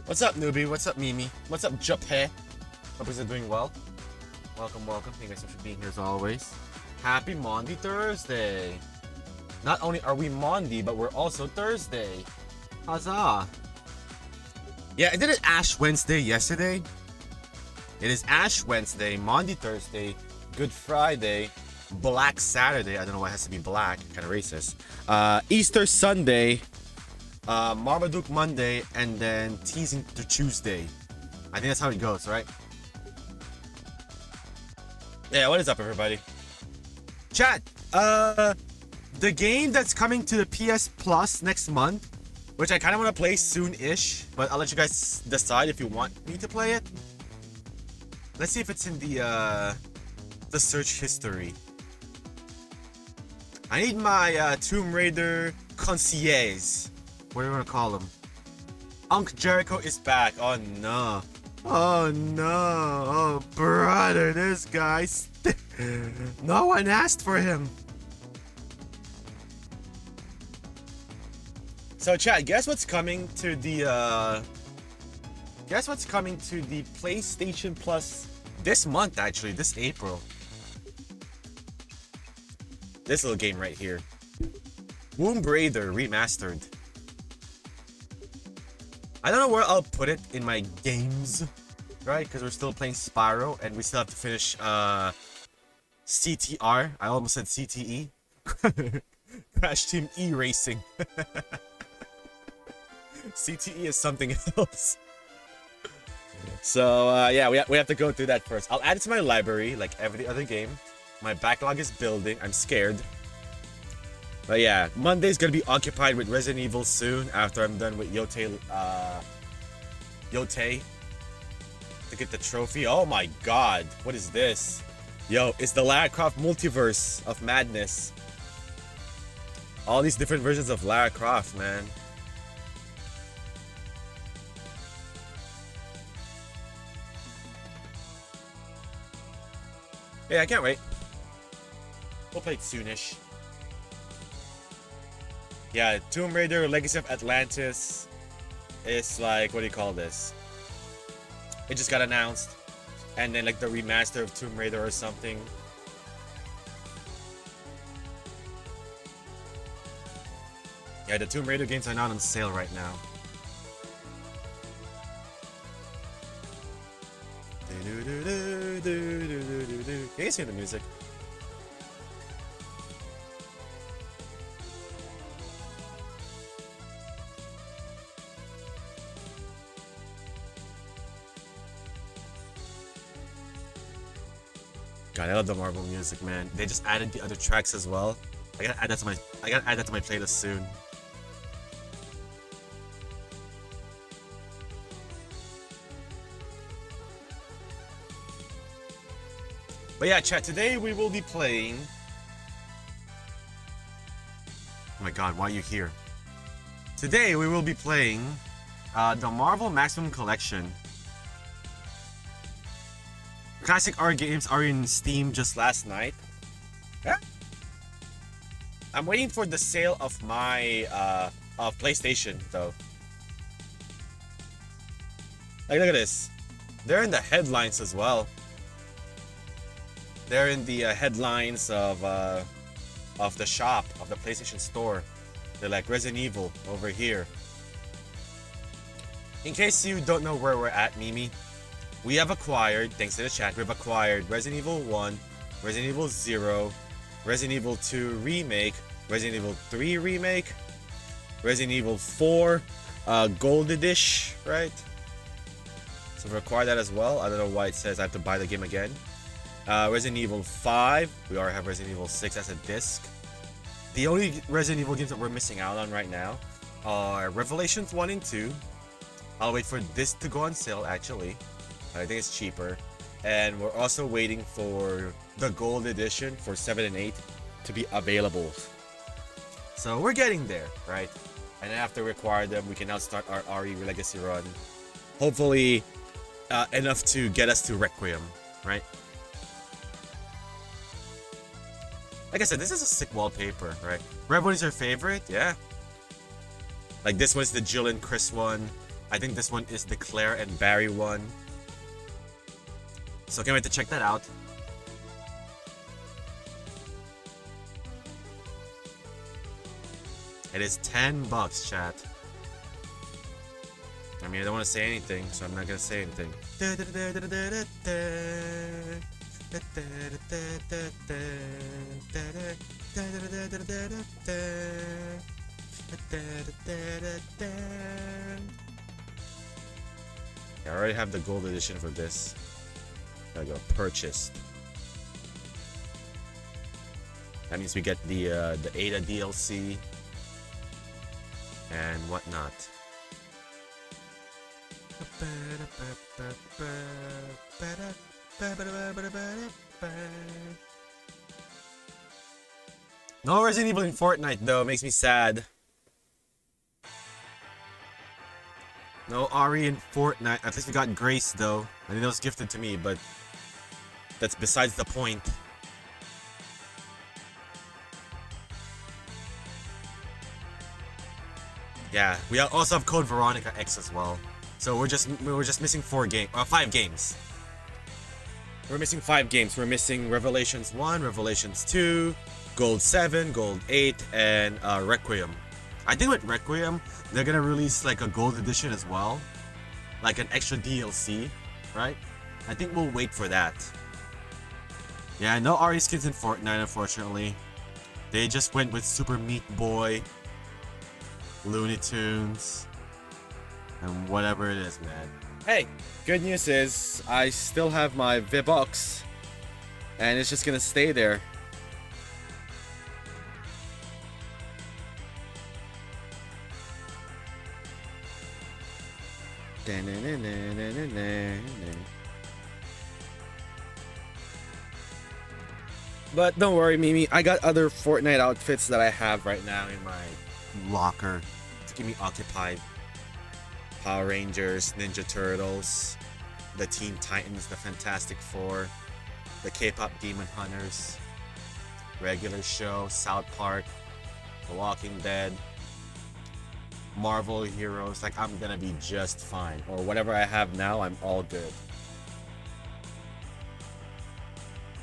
What's up, newbie? What's up, Mimi? What's up, Japan? Hope you're doing well. Welcome, welcome. Thank you guys so much for being here as always. Happy Maundy Thursday! Not only are we Maundy, but we're also Thursday. Huzzah! Yeah, isn't it Ash Wednesday yesterday? It is Ash Wednesday, Maundy Thursday, Good Friday, Black Saturday. I don't know why it has to be black. Kind of racist. Easter Sunday, Marmaduke Monday, and then Teasing to Tuesday. I think that's how it goes, right? Yeah, what is up, everybody? Chat, the game that's coming to the PS Plus next month, which I kind of want to play soon-ish, but I'll let you guys decide if you want me to play it. Let's see if it's in the search history. I need my Tomb Raider concierge. What do you want to call him? Unc Jericho is back. Oh no. Oh no. Oh brother, this guy. No one asked for him. So chat, guess what's coming to the PlayStation Plus this month, actually, this April. This little game right here. Tomb Raider Remastered. I don't know where I'll put it in my games, right? Because we're still playing Spyro and we still have to finish CTR. I almost said CTE. Crash Team E Racing. CTE is something else. So yeah, we have to go through that first. I'll add it to my library like every other game. My backlog is building. I'm scared. But yeah, Monday's gonna be occupied with Resident Evil soon after I'm done with Yotei to get the trophy. Oh my god, what is this? Yo, it's the Lara Croft multiverse of madness. All these different versions of Lara Croft, man. Yeah, I can't wait. We'll play it soonish. Yeah, Tomb Raider Legacy of Atlantis is like, what do you call this? It just got announced. And then like the remaster of Tomb Raider or something. Yeah, the Tomb Raider games are not on sale right now. Can you see the music? God, I love the Marvel music, man. They just added the other tracks as well. I gotta add that to my playlist soon. But yeah, chat, today we will be playing... Oh my god, why are you here? Today we will be playing the Marvel Maximum Collection. Classic R games are in Steam just last night. Yeah. I'm waiting for the sale of my PlayStation though. Like, look at this. They're in the headlines as well. They're in the headlines of the shop, of the PlayStation Store. They're like Resident Evil over here. In case you don't know where we're at, Mimi, we have acquired, thanks to the chat, we've acquired Resident Evil 1, Resident Evil 0, Resident Evil 2 Remake, Resident Evil 3 Remake, Resident Evil 4 Gold Edition, right? So we've acquired that as well. I don't know why it says I have to buy the game again. Resident Evil 5, we already have Resident Evil 6 as a disc. The only Resident Evil games that we're missing out on right now are Revelations 1 and 2. I'll wait for this to go on sale actually. I think it's cheaper. And we're also waiting for the Gold Edition for 7 and 8 to be available. So we're getting there, right? And after we acquire them, we can now start our RE Legacy run. Hopefully enough to get us to Requiem, right? Like I said, this is a sick wallpaper, right? Red one is your favorite? Yeah. Like this one's the Jill and Chris one. I think this one is the Claire and Barry one. So can't wait to check that out. It is $10, chat. I mean, I don't want to say anything, so I'm not gonna say anything. I already have the gold edition for this. Gotta go purchased. That means we get the Ada DLC and whatnot. No Resident Evil in Fortnite though, makes me sad. No Ari in Fortnite. At least we got Grace though. I think that was gifted to me, but that's besides the point. Yeah, we also have Code Veronica X as well. So we're just missing 5 games. We're missing 5 games. We're missing Revelations 1, Revelations 2, Gold 7, Gold 8, and Requiem. I think with Requiem, they're gonna release like a gold edition as well, like an extra DLC, right? I think we'll wait for that. Yeah, no Ari skins in Fortnite, unfortunately. They just went with Super Meat Boy, Looney Tunes, and whatever it is, man. Hey, good news is I still have my V-Bucks, and it's just gonna stay there. But don't worry, Mimi. I got other Fortnite outfits that I have right now in my locker to keep me occupied. Power Rangers, Ninja Turtles, the Teen Titans, the Fantastic Four, the K-pop Demon Hunters, Regular Show, South Park, The Walking Dead, Marvel Heroes. Like, I'm gonna be just fine. Or whatever I have now, I'm all good.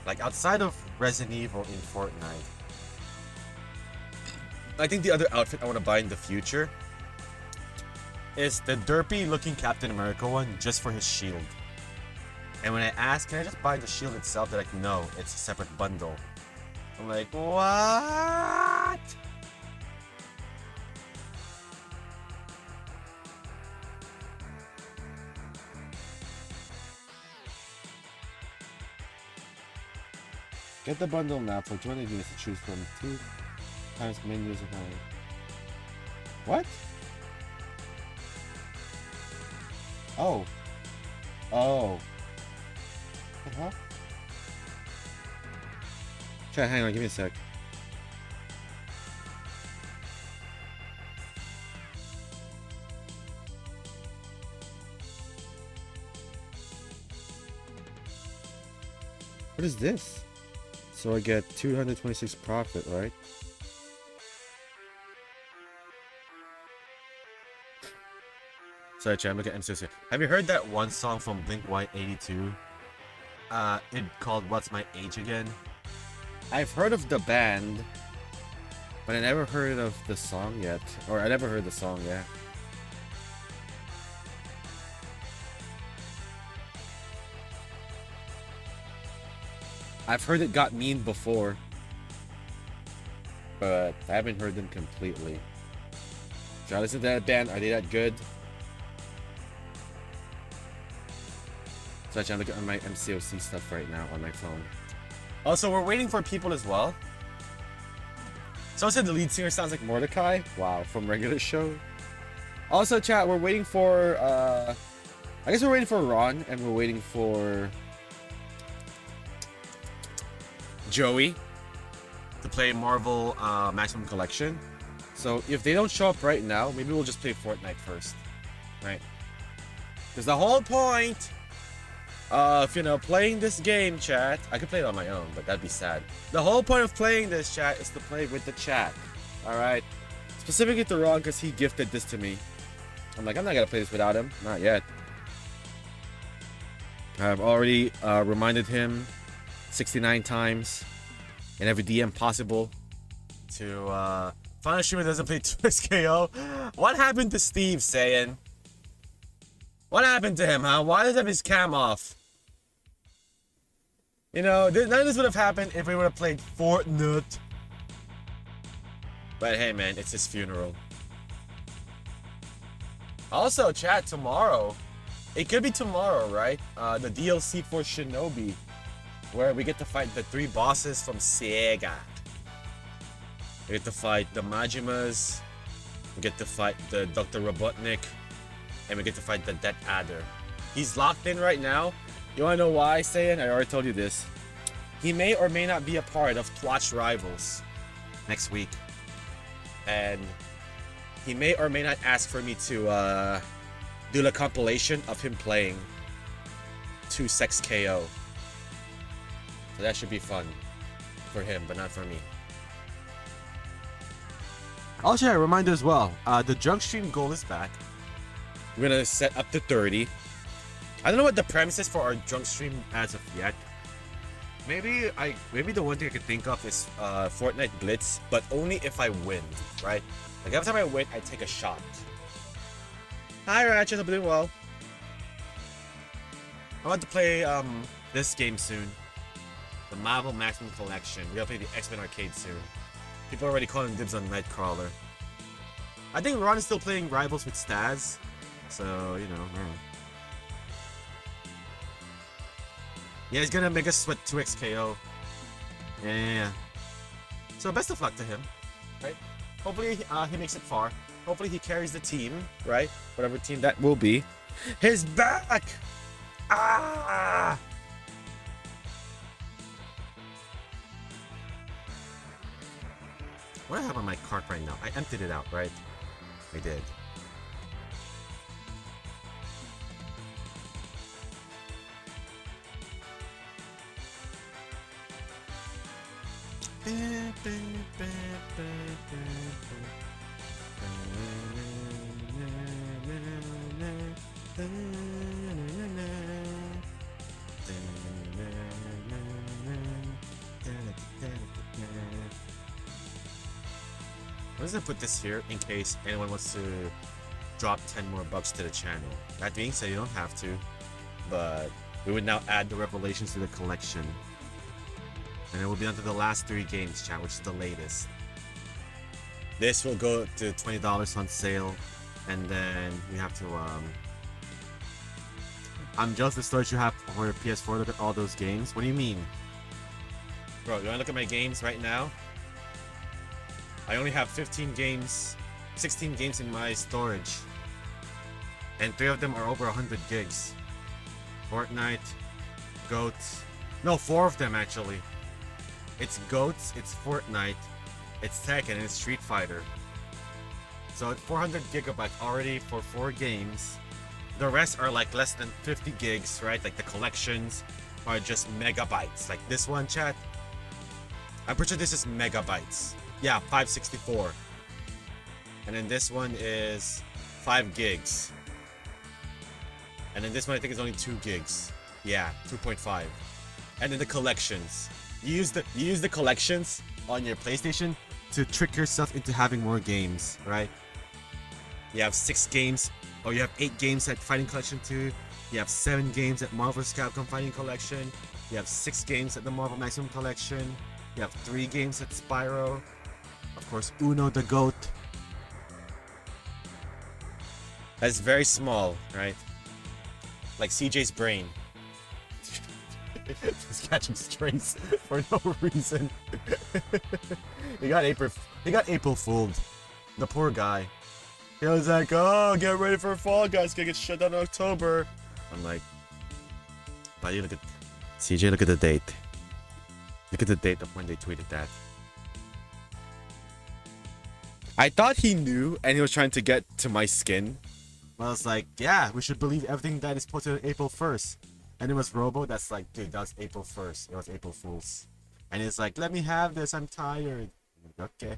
Like, outside of Resident Evil in Fortnite, I think the other outfit I want to buy in the future is the derpy looking Captain America one, just for his shield. And when I asked, can I just buy the shield itself? They're like, no, it's a separate bundle. I'm like, what? Get the bundle now for 20 units to choose from 2 times menus of What? Oh. Oh. Uh-huh. Chat, hang on, give me a sec. What is this? So I get 226 profit, right? Sorry, chat, I'm looking at MCC. Have you heard that one song from Blink-182? It called What's My Age Again? I've heard of the band, but I never heard of the song yet. Or I never heard the song, yeah. I've heard it got mean before, but I haven't heard them completely. Should I listen to that band? Are they that good? So I'm looking at my MCOC stuff right now on my phone. Also, we're waiting for people as well. Someone said the lead singer sounds like Mordecai. Wow, from Regular Show. Also, chat, we're waiting for, I guess we're waiting for Ron, and we're waiting for Joey to play Marvel Maximum Collection. So if they don't show up right now, maybe we'll just play Fortnite first, right? Because the whole point of, you know, playing this game, chat, I could play it on my own, but that'd be sad. The whole point of playing this, chat, is to play with the chat, all right? Specifically to Ron, because he gifted this to me. I'm like, I'm not gonna play this without him. Not yet. I've already reminded him 69 times in every DM possible to find a streamer that doesn't play Twix KO. What happened to Steve saying? What happened to him, huh? Why does he have his cam off? You know, none of this would have happened if we would have played Fortnite. But hey, man, it's his funeral. Also, chat, tomorrow. It could be tomorrow, right? The DLC for Shinobi, where we get to fight the 3 bosses from Sega. We get to fight the Majimas, we get to fight the Dr. Robotnik, and we get to fight the Death Adder. He's locked in right now. You wanna know why, Saiyan? I already told you this. He may or may not be a part of Twatch Rivals next week. And he may or may not ask for me to do the compilation of him playing 2 Sex KO. So that should be fun for him, but not for me. Also, a reminder as well, the drunk stream goal is back. We're gonna set up to 30. I don't know what the premise is for our drunk stream as of yet. Maybe the one thing I could think of is Fortnite Blitz, but only if I win, right? Like every time I win, I take a shot. Hi Ratchet, I'm doing well. I want to play this game soon. The Marvel Maximum Collection. We gotta play the X-Men Arcade soon. People are already calling dibs on Nightcrawler. I think Ron is still playing Rivals with Staz. So, you know, yeah, he's gonna make us sweat 2x KO. Yeah. So best of luck to him, right? Hopefully he makes it far. Hopefully he carries the team, right? Whatever team that will be. His back! Ah! What do I have on my cart right now? I emptied it out, right? I did. I'm just gonna put this here in case anyone wants to drop 10 more bucks to the channel. That being said, you don't have to, but we would now add the revelations to the collection. And it will be onto the last 3 games, chat, which is the latest. This will go to $20 on sale, and then we have to, I'm jealous of the storage you have for your PS4. Look at all those games. What do you mean? Bro, you wanna look at my games right now? I only have 15 games, 16 games in my storage. And 3 of them are over 100 gigs. Fortnite, Goats. No, 4 of them actually. It's Goats, it's Fortnite, it's Tekken, and it's Street Fighter. So it's 400 gigabytes already for 4 games. The rest are like less than 50 gigs, right? Like the collections are just megabytes. Like this one, chat. I'm pretty sure this is megabytes. Yeah, 564. And then this one is 5 gigs. And then this one I think is only 2 gigs. Yeah, 2.5. And then the collections. You use the collections on your PlayStation to trick yourself into having more games, right? You have 6 games, or you have 8 games at Fighting Collection 2. You have 7 games at Marvel's Capcom Fighting Collection. You have 6 games at the Marvel Maximum Collection. You have 3 games at Spyro. Of course, Uno the Goat. That's very small, right? Like CJ's brain. He's catching strings for no reason. He got April fooled. The poor guy. He was like, oh, get ready for Fall Guys, gonna get shut down in October. I'm like, buddy, look at CJ, look at the date. Look at the date of when they tweeted that. I thought he knew and he was trying to get to my skin. I was like, yeah, we should believe everything that is posted on April 1st. And it was Robo that's like, dude, that was April 1st. It was April Fool's. And he's like, let me have this, I'm tired. I'm like, okay.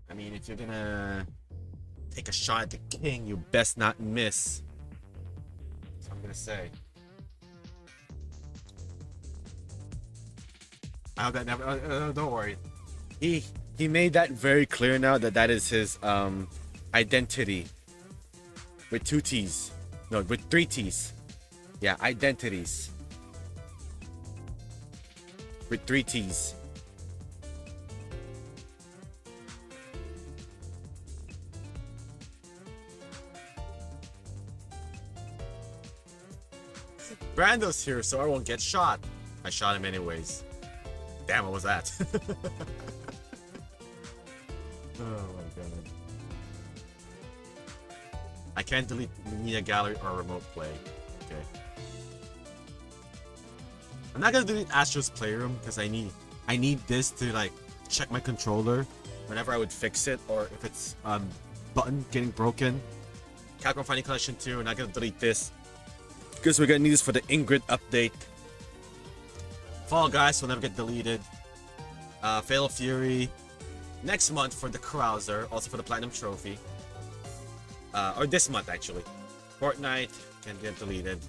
I mean, if you're gonna Take a shot at the king. You best not miss. That's what I'm gonna say. I hope that never. Don't worry. He made that very clear now that that is his identity. With 2 T's. No, with 3 T's. Yeah, identities. With 3 T's. Brando's here, so I won't get shot. I shot him anyways. Damn, what was that? Oh my god. I can't delete media gallery or remote play. Okay. I'm not gonna delete Astro's Playroom because I need this to like check my controller whenever I would fix it, or if it's button getting broken. Capcom Fighting Collection 2, I'm not gonna delete this because we're gonna need this for the Ingrid update. Fall Guys will never get deleted. Fatal Fury next month for the Krauser, also for the Platinum Trophy. Or this month actually. Fortnite can get deleted.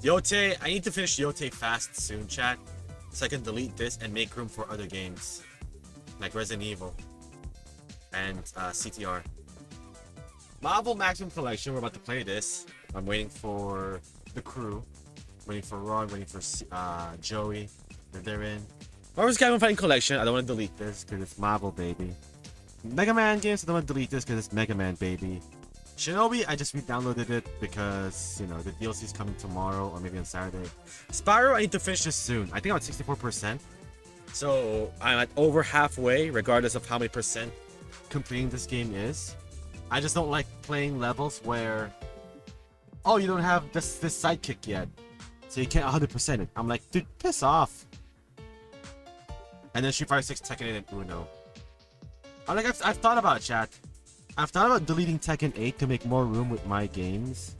Yote, I need to finish Yote fast soon, chat, so I can delete this and make room for other games like Resident Evil and CTR. Marvel Maximum Collection, we're about to play this. I'm waiting for the crew, waiting for Ron, waiting for Joey, if they're in. Marvel's Capcom Fighting Collection, I don't want to delete this because it's Marvel, baby. Mega Man games, I don't want to delete this because it's Mega Man, baby. Shinobi, I just re-downloaded it because, you know, the DLC is coming tomorrow or maybe on Saturday. Spyro, I need to finish this soon. I think I'm at 64%. So I'm at over halfway, regardless of how many percent completing this game is. I just don't like playing levels where, oh, you don't have this sidekick yet, so you can't 100% it. I'm like, dude, piss off. And then Street Fighter 6 Tekken 8 and Uno. I'm like, I've thought about it, chat. I've thought about deleting Tekken 8 to make more room with my games.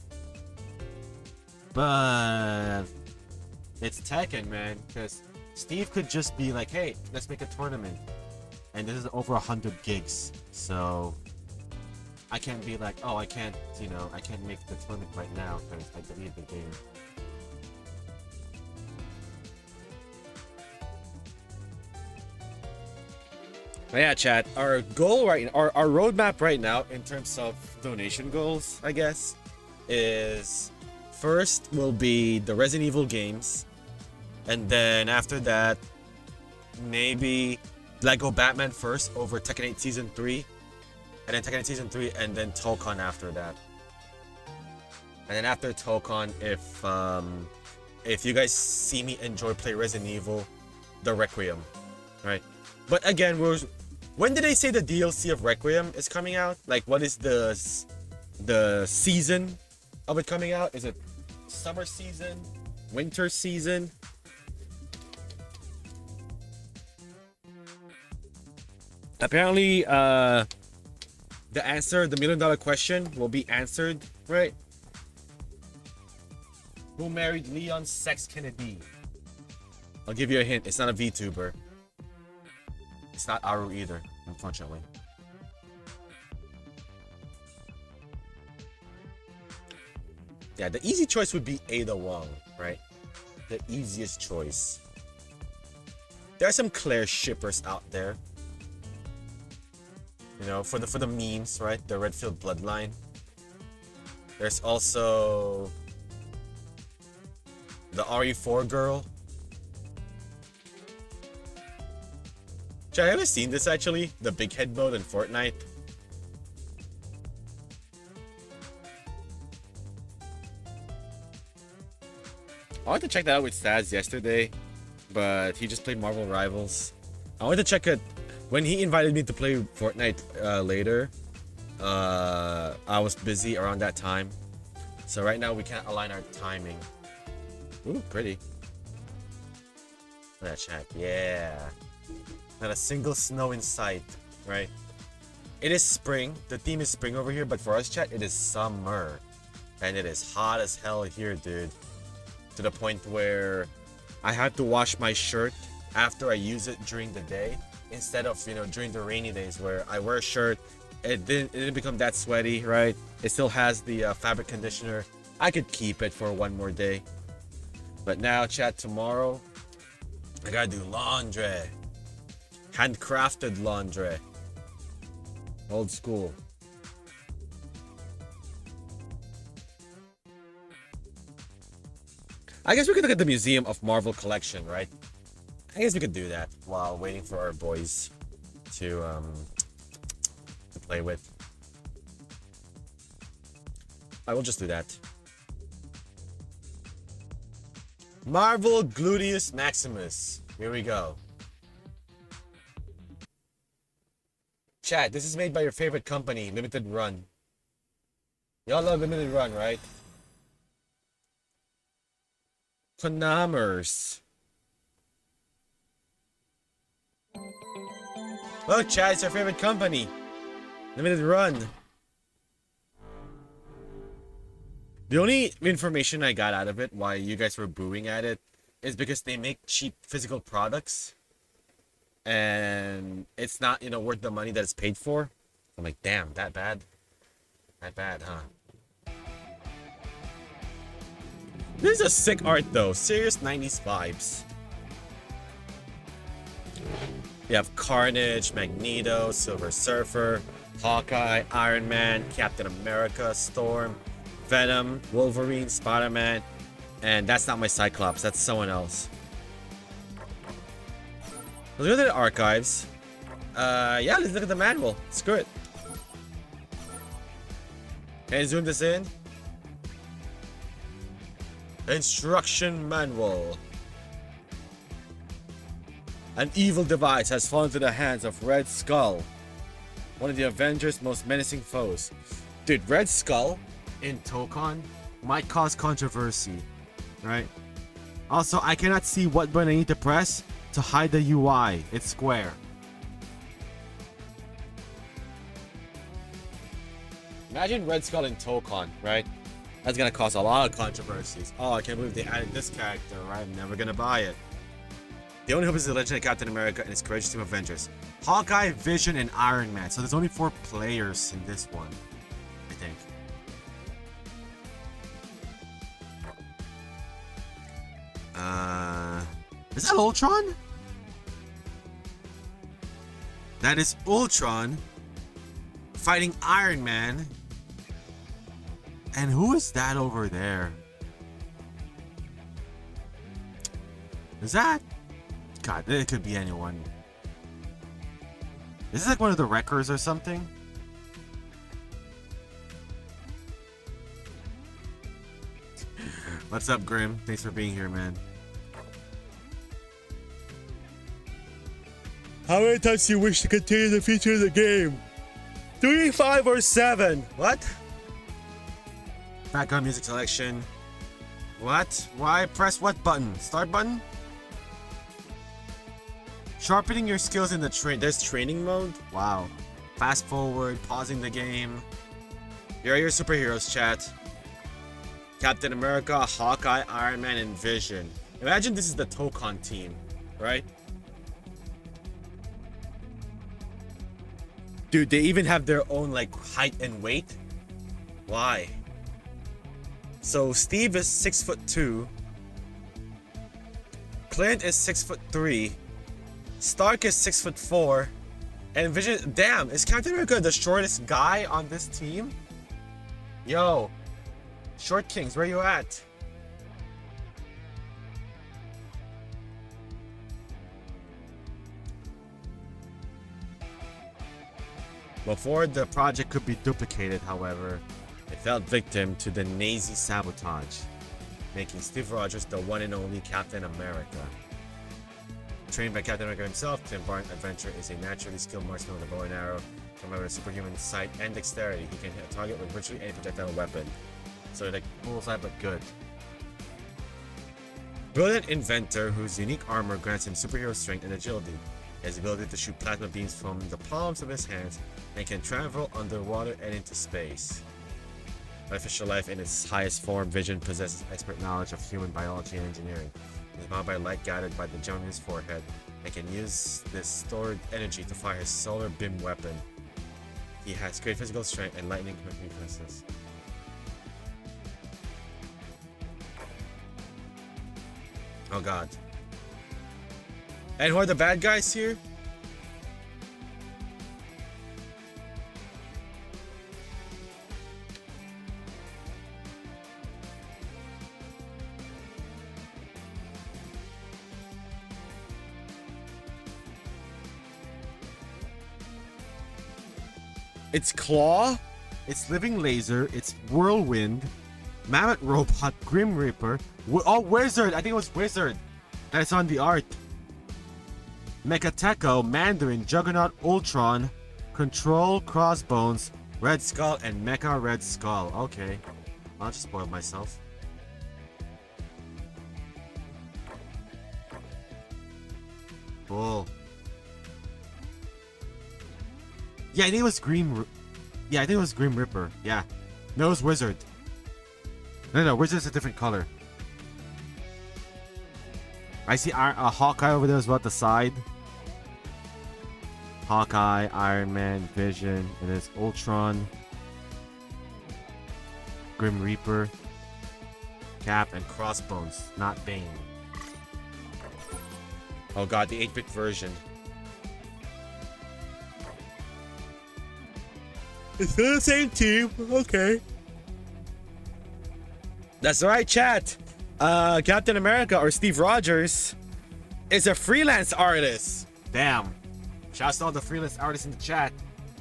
But it's Tekken, man, because Steve could just be like, hey, let's make a tournament. And this is over 100 gigs. So I can't be like, oh, I can't, you know, I can't make the tournament right now because I deleted the game. But yeah, chat, our goal right now, our roadmap right now in terms of donation goals, I guess, is first will be the Resident Evil games, and then after that, maybe Lego Batman first over Tekken 8 Season 3, and then Tekken 8 Season 3, and then Tokon after that. And then after Tokon, if you guys see me enjoy play Resident Evil, the Requiem, right? But again, when did they say the DLC of Requiem is coming out? Like, what is the season of it coming out? Is it summer season, winter season? Apparently, the answer, the $1 million question, will be answered, right? Who married Leon Sex Kennedy? I'll give you a hint. It's not a VTuber. It's not Aru either, unfortunately. Yeah, the easy choice would be Ada Wong, right? The easiest choice. There are some Claire shippers out there. You know, for the memes, right? The Redfield bloodline. There's also the RE4 girl. Have you ever seen this actually? The big head mode in Fortnite. I wanted to check that out with Staz yesterday, but he just played Marvel Rivals. I wanted to check it when he invited me to play Fortnite later. I was busy around that time, so right now we can't align our timing. Ooh, pretty. Look at that chat. Yeah. Not a single snow in sight, right? It is spring. The theme is spring over here, but for us, chat, it is summer. And it is hot as hell here, dude. To the point where I have to wash my shirt after I use it during the day, instead of, you know, during the rainy days where I wear a shirt, It didn't become that sweaty, right? It still has the fabric conditioner. I could keep it for one more day. But now, chat, tomorrow, I gotta do laundry. Handcrafted laundry. Old school. I guess we could look at the Museum of Marvel collection, right? I guess we could do that while waiting for our boys to play with. I will just do that. Marvel Gluteus Maximus. Here we go. Chat, this is made by your favorite company, Limited Run. Y'all love Limited Run, right? Konamers. Look, chat, it's our favorite company. Limited Run. The only information I got out of it, why you guys were booing at it, is because they make cheap physical products. And it's not, worth the money that it's paid for. I'm like, damn, that bad? That bad, huh? This is a sick art, though. Serious 90s vibes. You have Carnage, Magneto, Silver Surfer, Hawkeye, Iron Man, Captain America, Storm, Venom, Wolverine, Spider-Man, and that's not my Cyclops, that's someone else. Let's go to the archives. Yeah, let's look at the manual. Screw it. Can you zoom this in? Instruction manual. An evil device has fallen into the hands of Red Skull, one of the Avengers' most menacing foes. Dude, Red Skull in Tokon might cause controversy, right? Also, I cannot see what button I need to press to hide the UI. It's square. Imagine Red Skull in Tokon, right? That's gonna cause a lot of controversies. Oh, I can't believe they added this character, right? I'm never gonna buy it. The only hope is the legend of Captain America and his courageous team of Avengers. Hawkeye, Vision, and Iron Man. So there's only 4 players in this one, I think. Is that Ultron? That is Ultron fighting Iron Man. And who is that over there? Is that? God, it could be anyone. Is this like one of the Wreckers or something? What's up, Grim? Thanks for being here, man. How many times do you wish to continue the feature of the game? 3, 5, or 7? What? Background music selection. What? Why press what button? Start button? Sharpening your skills in the there's training mode? Wow. Fast forward, pausing the game. Here are your superheroes, chat. Captain America, Hawkeye, Iron Man, and Vision. Imagine this is the Tokon team, right? Dude, they even have their own like height and weight. Why? So Steve is 6'2". Clint is 6'3". Stark is 6'4", and Vision. Damn, is Captain America the shortest guy on this team? Yo, Short Kings, where you at? Before the project could be duplicated, however, it fell victim to the Nazi sabotage, making Steve Rogers the one and only Captain America. Trained by Captain America himself, Tim Barton's adventurer is a naturally skilled marksman with a bow and arrow. Combined with superhuman sight and dexterity, he can hit a target with virtually any projectile weapon. So like bullseye but good. Brilliant inventor whose unique armor grants him superhero strength and agility. He has the ability to shoot plasma beams from the palms of his hands and can travel underwater and into space. Artificial life in its highest form, Vision possesses expert knowledge of human biology and engineering. He is bound by light guided by the gem in his forehead and can use this stored energy to fire his solar beam weapon. He has great physical strength and lightning quick reflexes. Oh god. And who are the bad guys here? It's Claw, it's Living Laser, it's Whirlwind, Mammoth Robot, Grim Reaper, Wizard, I think it was Wizard. That's on the art. Mechatecho, Mandarin, Juggernaut, Ultron, Control, Crossbones, Red Skull, and Mecha Red Skull. Okay, I'll just spoil myself. Cool. Yeah, I think it was I think it was Grim Reaper. Yeah. No, it was Wizard. No, Wizard's a different color. I see a Hawkeye over there as well at the side. Hawkeye, Iron Man, Vision, and there's Ultron, Grim Reaper, Cap, and Crossbones, not Bane. Oh god, the 8-bit version. It's still the same team. Okay. That's right, chat. Captain America or Steve Rogers is a freelance artist. Damn. Shouts to all the freelance artists in the chat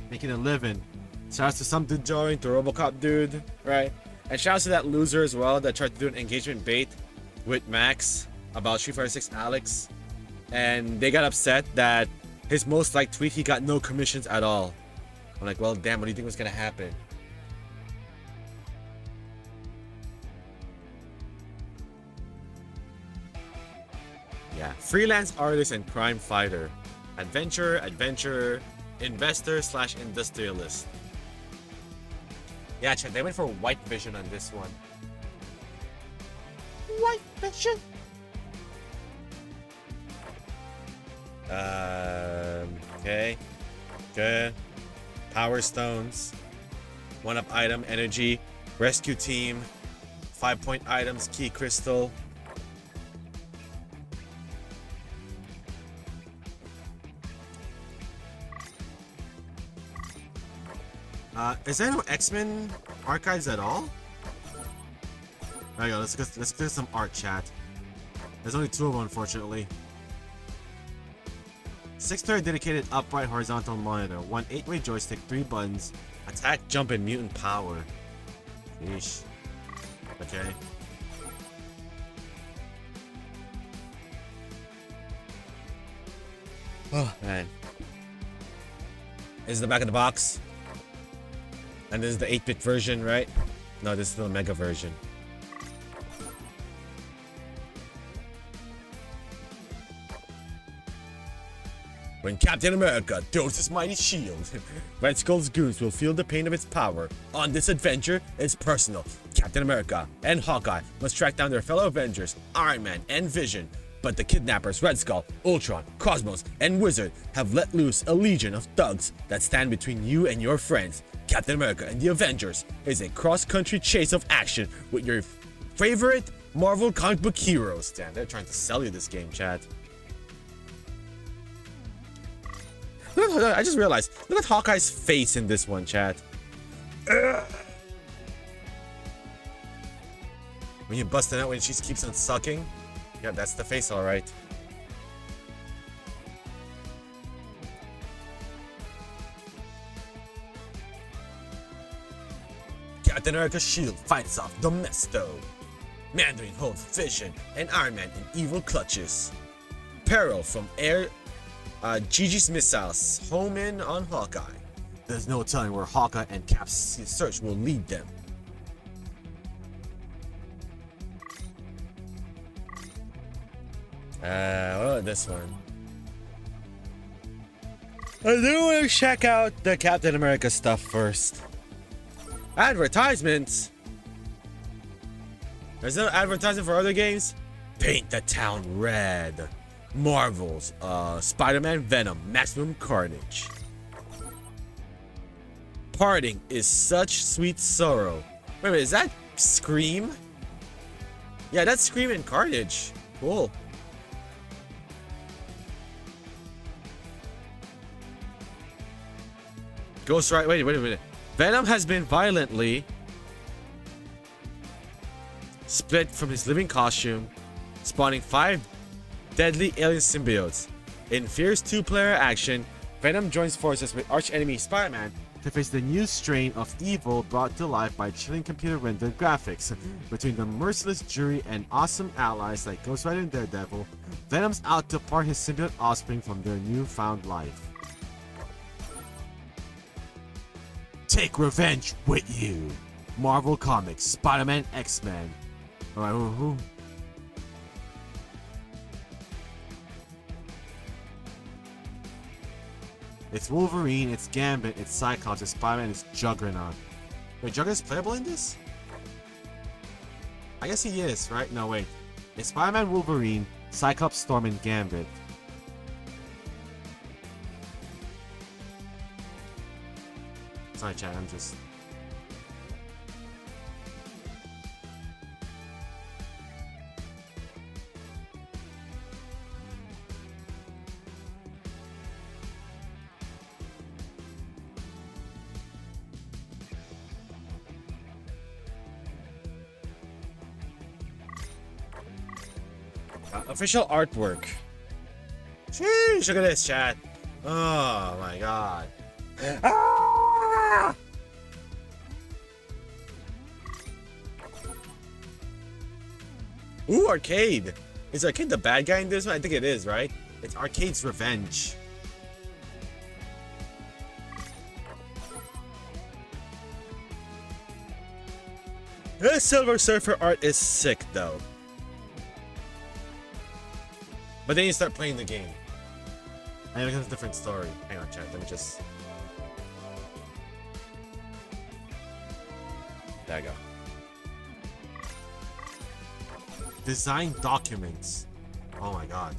making a living. Shouts to some dude joined, the Robocop dude, right? And shouts to that loser as well that tried to do an engagement bait with Max about Street Fighter 6 Alex. And they got upset that his most liked tweet, he got no commissions at all. I'm like, well, damn, what do you think was gonna happen? Yeah, freelance artist and crime fighter. Adventurer, investor / industrialist. Yeah, chat, they went for white vision on this one. White vision? Okay. Good. Power Stones, 1-up item, energy, rescue team, 5-point items, key crystal. Is there no X-Men archives at all? There we go, let's get some art, chat. There's only 2 of them, unfortunately. 6-player dedicated upright horizontal monitor, 1 8-way joystick, 3 buttons, attack, jump, and mutant power. Yeesh. Okay. Oh man. This is the back of the box. And this is the 8-bit version, right? No, this is the Mega version. When Captain America throws his mighty shield, Red Skull's goons will feel the pain of its power. On this adventure, it's personal. Captain America and Hawkeye must track down their fellow Avengers, Iron Man and Vision. But the kidnappers Red Skull, Ultron, Crossbones, and Wizard have let loose a legion of thugs that stand between you and your friends. Captain America and the Avengers is a cross-country chase of action with your favorite Marvel comic book heroes. Damn, they're trying to sell you this game, chat. I just realized, look at Hawkeye's face in this one, chat. When you bust it out when she keeps on sucking. Yeah, that's the face, alright. Captain America's shield fights off Domesto. Mandarin holds Vision and Iron Man in evil clutches. Peril from Gigi's missiles home in on Hawkeye. There's no telling where Hawkeye and Cap's search will lead them. What about this one? I do want to check out the Captain America stuff first. Advertisements? There's no advertising for other games? Paint the town red. Marvel's Spider-Man Venom Maximum Carnage. Parting is such sweet sorrow. Wait a minute, is that Scream? Yeah, that's Scream and Carnage. Cool. Ghost Rider. Wait a minute. Venom has been violently split from his living costume, spawning 5 deadly alien symbiotes. In fierce 2-player action, Venom joins forces with arch-enemy Spider-Man to face the new strain of evil brought to life by chilling computer-rendered graphics. Between the merciless jury and awesome allies like Ghost Rider and Daredevil, Venom's out to part his symbiote offspring from their newfound life. Take revenge with you. Marvel Comics, Spider-Man, X-Men. Alright, who? It's Wolverine, it's Gambit, it's Cyclops, it's Spider-Man, it's Juggernaut. Wait, Juggernaut's playable in this? I guess he is, right? No, wait. It's Spider-Man, Wolverine, Cyclops, Storm, and Gambit. Sorry, chat, I'm just... Official artwork. Sheesh, look at this, chat. Oh my god. Ah! Ooh, Arcade. Is Arcade the bad guy in this one? I think it is, right? It's Arcade's revenge. This Silver Surfer art is sick, though. But then you start playing the game. And it becomes a different story. Hang on, chat. Let me just... There I go. Design documents. Oh my god.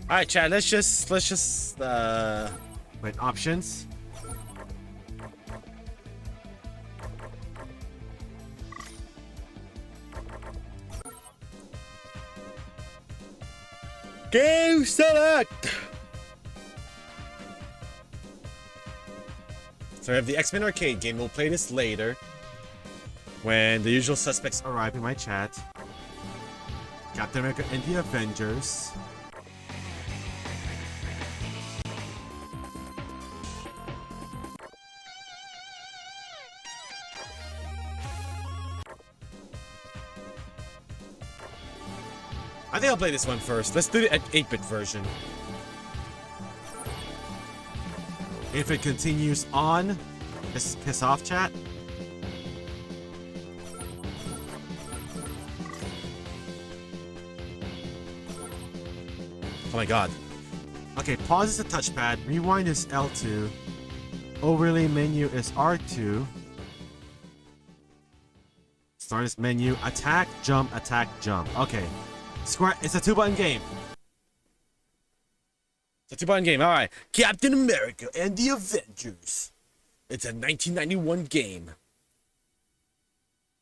Alright, chat. Let's just wait, options. Game select! So I have the X-Men arcade game. We'll play this later when the usual suspects arrive in my chat. Captain America and the Avengers. I think I'll play this one first. Let's do the 8-bit version. If it continues on, just piss off, chat. Oh my god. Okay, pause is the touchpad, rewind is L2, overlay menu is R2, start this menu, attack, jump, jump. Okay. Square, it's a 2-button game. It's a 2-button game, alright. Captain America and the Avengers. It's a 1991 game.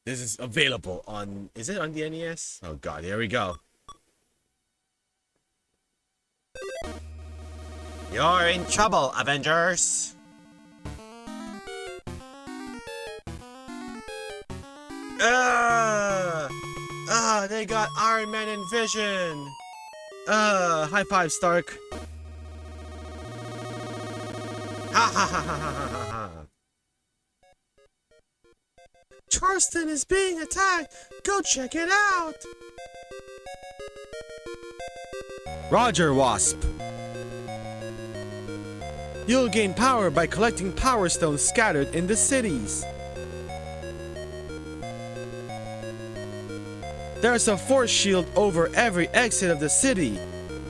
This is available on... Is it on the NES? Oh god, here we go. You're in trouble, Avengers. They got Iron Man and Vision. High five, Stark. Ha ha ha ha ha ha ha. Charleston is being attacked. Go check it out. Roger, Wasp. You'll gain power by collecting power stones scattered in the cities. There's a force shield over every exit of the city.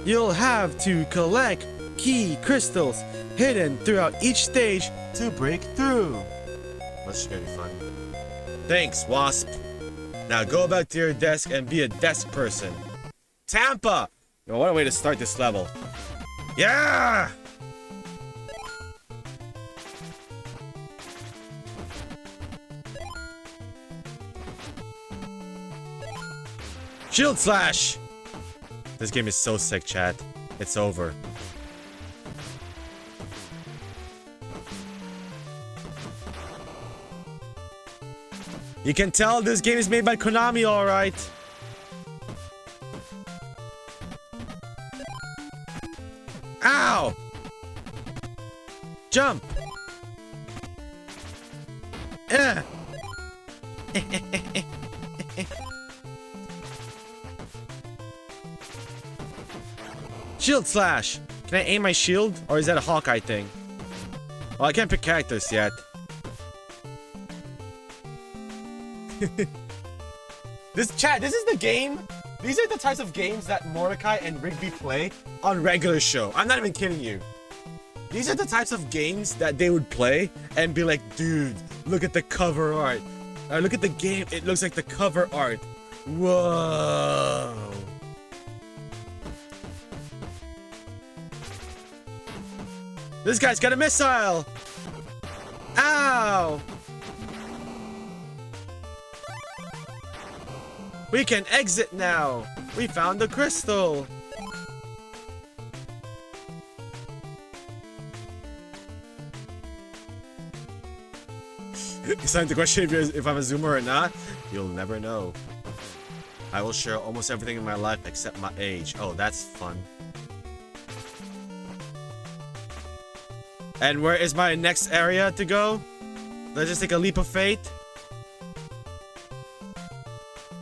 You'll have to collect key crystals hidden throughout each stage to break through. That's gonna be fun. Thanks, Wasp. Now go back to your desk and be a desk person. Tampa, Yo, what a way to start this level. Yeah! Shield Slash! This game is so sick, chat. It's over. You can tell this game is made by Konami, alright. Ow! Jump! Shield Slash! Can I aim my shield? Or is that a Hawkeye thing? Well, I can't pick characters yet. This is the game. These are the types of games that Mordecai and Rigby play on regular show. I'm not even kidding you. These are the types of games that they would play and be like, dude, look at the cover art. Look at the game. It looks like the cover art. Whoa. This guy's got a missile. Ow. We can exit now! We found the crystal! It's time to question if I'm a zoomer or not. You'll never know. I will share almost everything in my life except my age. Oh, that's fun. And where is my next area to go? Let's just take a leap of faith.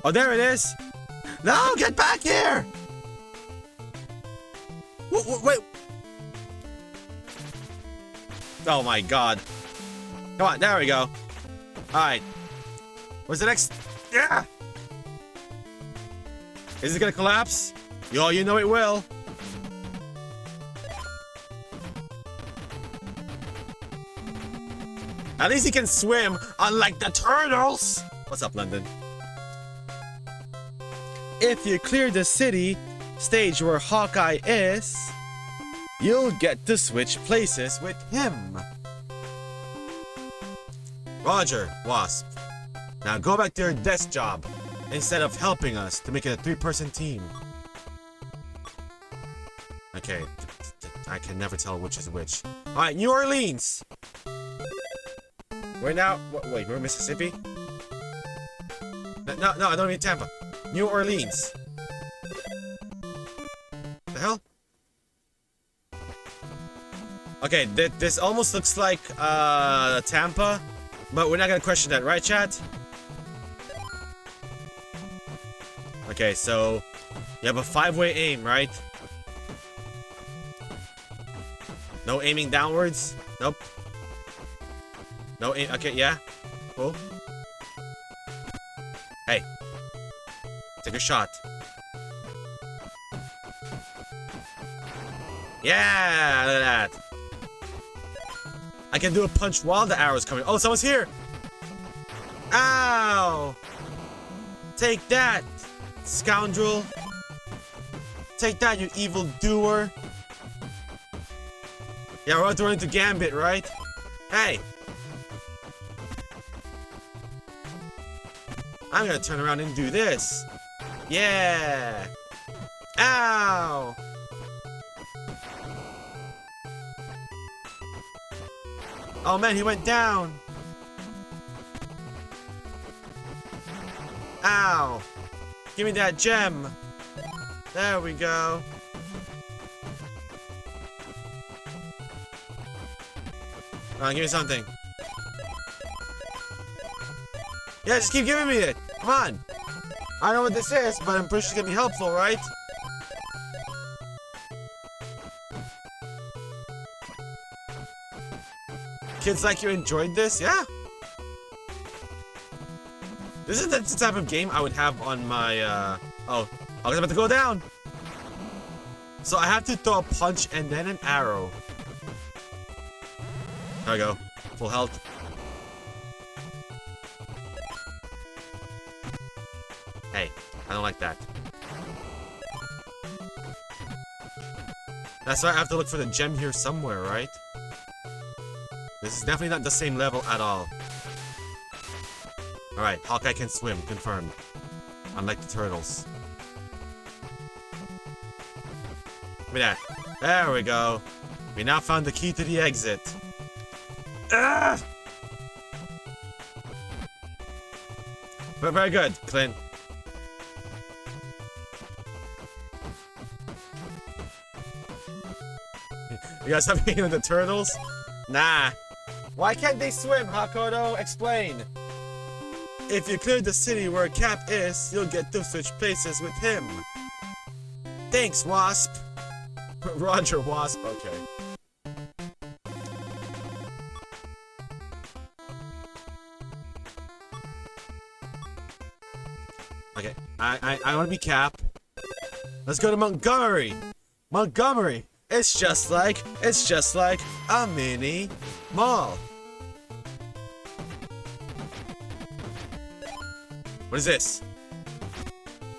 Oh, there it is! No, get back here! Wait. Oh my god. Come on, there we go. Alright. Where's the next? Yeah! Is it gonna collapse? Yo, you know it will. At least he can swim, unlike the turtles! What's up, London? If you clear the city stage where Hawkeye is, you'll get to switch places with him. Roger, Wasp. Now go back to your desk job instead of helping us to make it a 3-person team. Okay, I can never tell which is which. Alright, New Orleans! We're now... Wait, we're Mississippi? No, I don't mean Tampa. New Orleans. The hell? Okay, this almost looks like Tampa, but we're not gonna question that, right, chat? Okay, so you have a 5-way aim, right? No aiming downwards? Nope. No aim. Okay, yeah. Cool. Hey. Take a shot. Yeah, look at that. I can do a punch while the arrow's coming. Oh, someone's here. Ow. Take that, scoundrel. Take that, you evil doer. Yeah, we're about to run into Gambit, right? Hey. I'm gonna turn around and do this. Yeah! Ow! Oh man, he went down! Ow! Give me that gem! There we go. Come on, give me something. Yeah, just keep giving me it! Come on! I don't know what this is, but I'm pretty sure it's gonna be helpful, right? Kids like you enjoyed this? Yeah! This is the type of game I would have on my, Oh, I was about to go down! So I have to throw a punch and then an arrow. There we go. Full health. Hey, I don't like that. That's why I have to look for the gem here somewhere, right? This is definitely not the same level at all. Alright, Hawkeye can swim, confirmed. Unlike the turtles. Look at that. There we go. We now found the key to the exit. Ah! But very good, Clint. You guys have anything with the turtles? Nah. Why can't they swim, Hakoto? Explain. If you clear the city where Cap is, you'll get to switch places with him. Thanks, Wasp. Roger, Wasp. Okay. Okay. I want to be Cap. Let's go to Montgomery. Montgomery. It's just like a mini mall. What is this?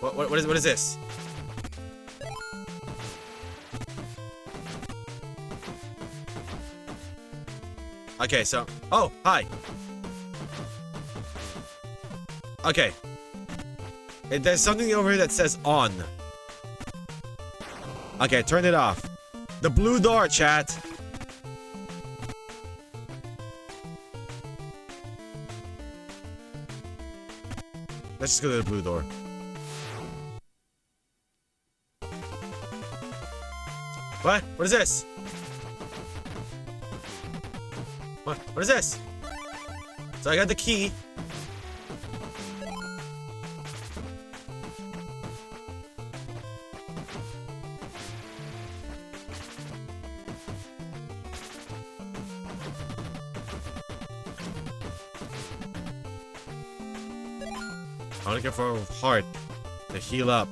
What is this? Okay, so oh, hi. Okay. There's something over here that says on. Okay, turn it off. The blue door, chat. Let's just go to the blue door. What? What is this? What is this? So I got the key. I'm looking for a heart to heal up.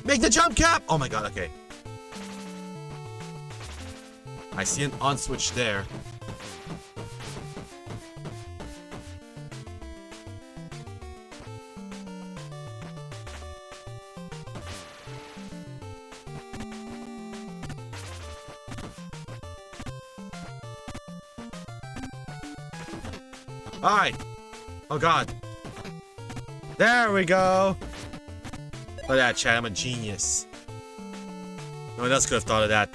Make the jump, Cap! Oh my god, okay. I see an on switch there. Alright. Oh god. There we go. Look at that, chat. I'm a genius. No one else could have thought of that.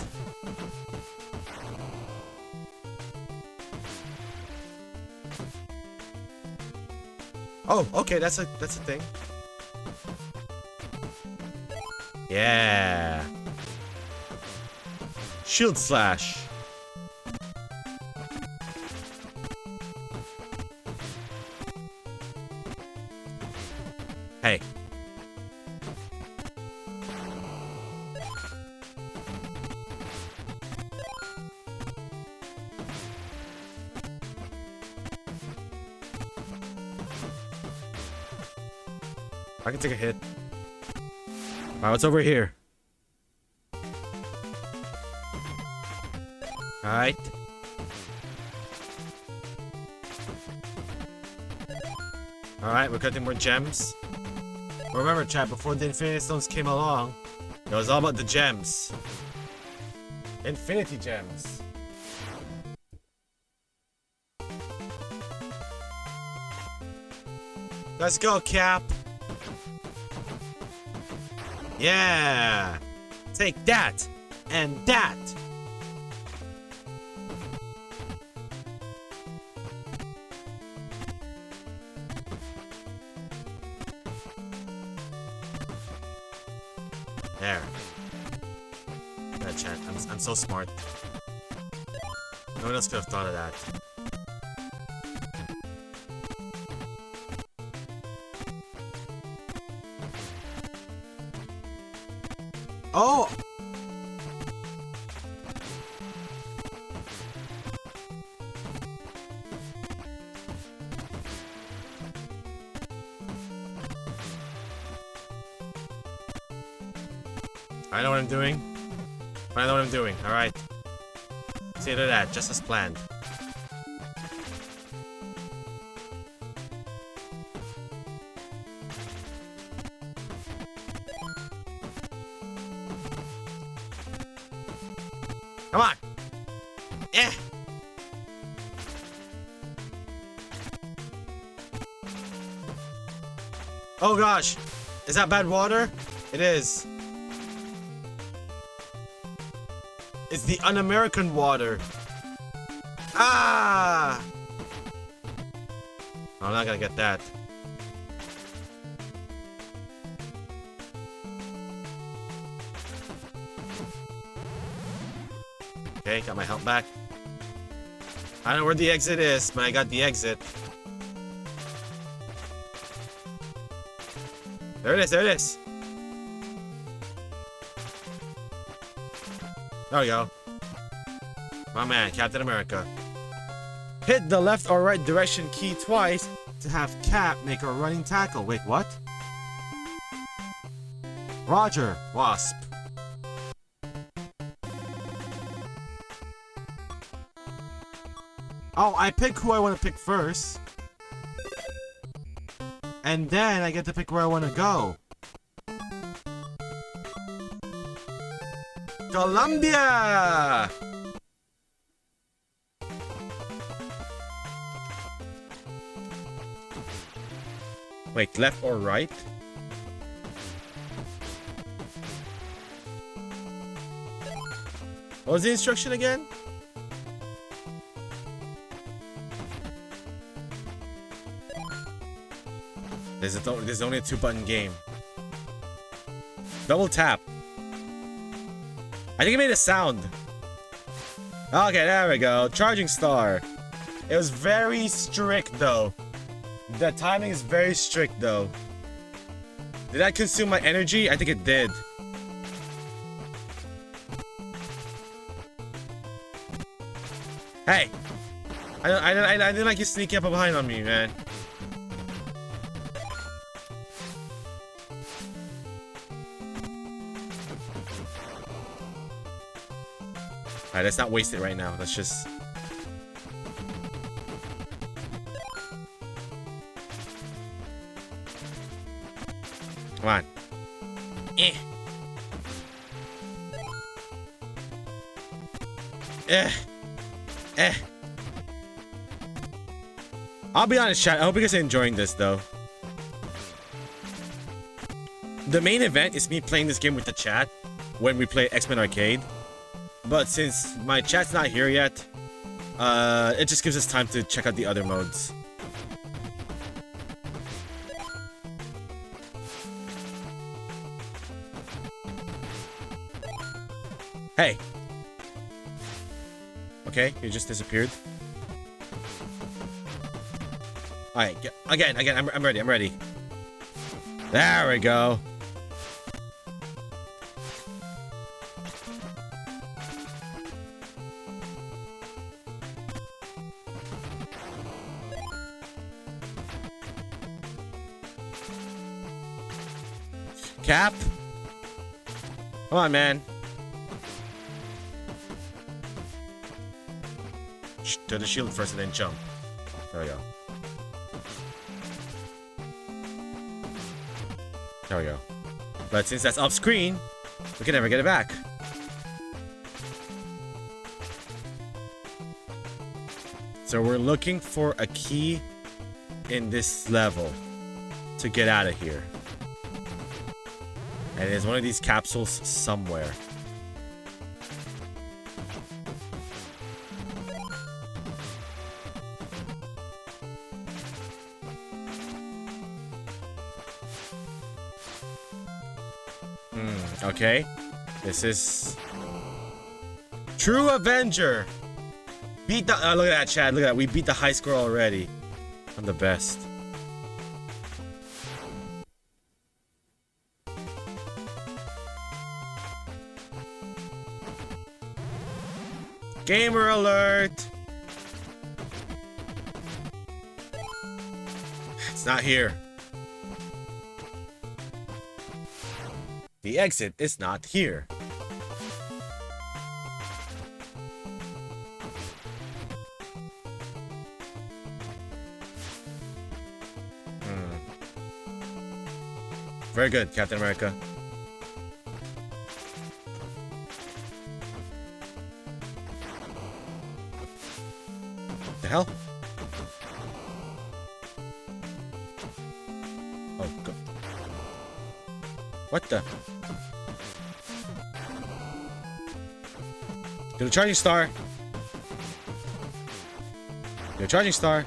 Oh, okay, that's a thing. Yeah. Shield slash. Hey. I can take a hit. Alright, what's over here? Alright. Alright, we're cutting more gems. Remember, chat, before the Infinity Stones came along, it was all about the gems. Infinity gems. Let's go, Cap. Yeah. Take that. And that. There. That chat. I'm so smart. No one else could have thought of that. Oh! I know what I'm doing. I know what I'm doing, alright. See, look at that, just as planned. Come on. Eh. Oh gosh. Is that bad water? It is. It's the un-American water. Ah! I'm not gonna get that. Okay, got my health back. I don't know where the exit is, but I got the exit. There it is, there it is. There we go. My man, Captain America. Hit the left or right direction key twice to have Cap make a running tackle. Wait, what? Roger, Wasp. Oh, I pick who I want to pick first. And then I get to pick where I want to go. Colombia! Wait, left or right? What was the instruction again? This is only a 2-button game. Double tap. I think it made a sound. Okay, there we go. Charging star. It was very strict though. The timing is very strict though. Did that consume my energy? I think it did. Hey! I didn't like you sneaking up behind on me, man. Alright, let's not waste it right now. Let's just... Come on. Eh. Eh. Eh. I'll be honest, chat. I hope you guys are enjoying this, though. The main event is me playing this game with the chat when we play X-Men Arcade. But since my chat's not here yet, it just gives us time to check out the other modes. Hey! Okay, you just disappeared. Alright, again, I'm ready. There we go. Cap? Come on, man. To the shield first and then jump. There we go. There we go. But since that's off screen, we can never get it back. So we're looking for a key in this level to get out of here. And there's one of these capsules somewhere. Okay. This is... True Avenger! Beat the... look at that, Chad. Look at that. We beat the high score already. I'm the best. Gamer alert! It's not here. The exit is not here. Very good, Captain America. hell? Oh, God. What the? Get a charging star. Get a charging star.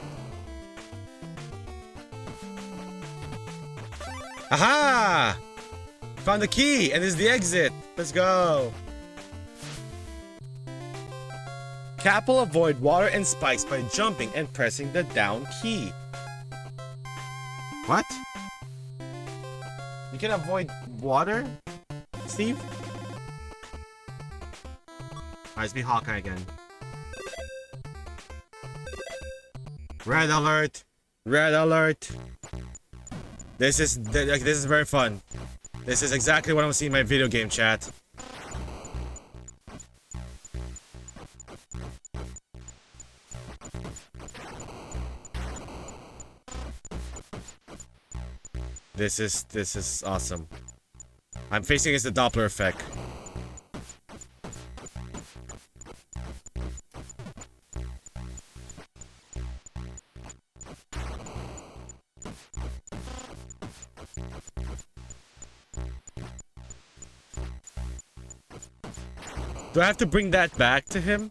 Aha! Found the key, and this is the exit. Let's go. Cap will avoid water and spikes by jumping and pressing the down key. What? You can avoid water, Steve? Alright, let's be Hawkeye again. Red alert! Red alert! This is very fun. This is exactly what I want to see in my video game chat. This is awesome. I'm facing against the Doppler effect. Do I have to bring that back to him?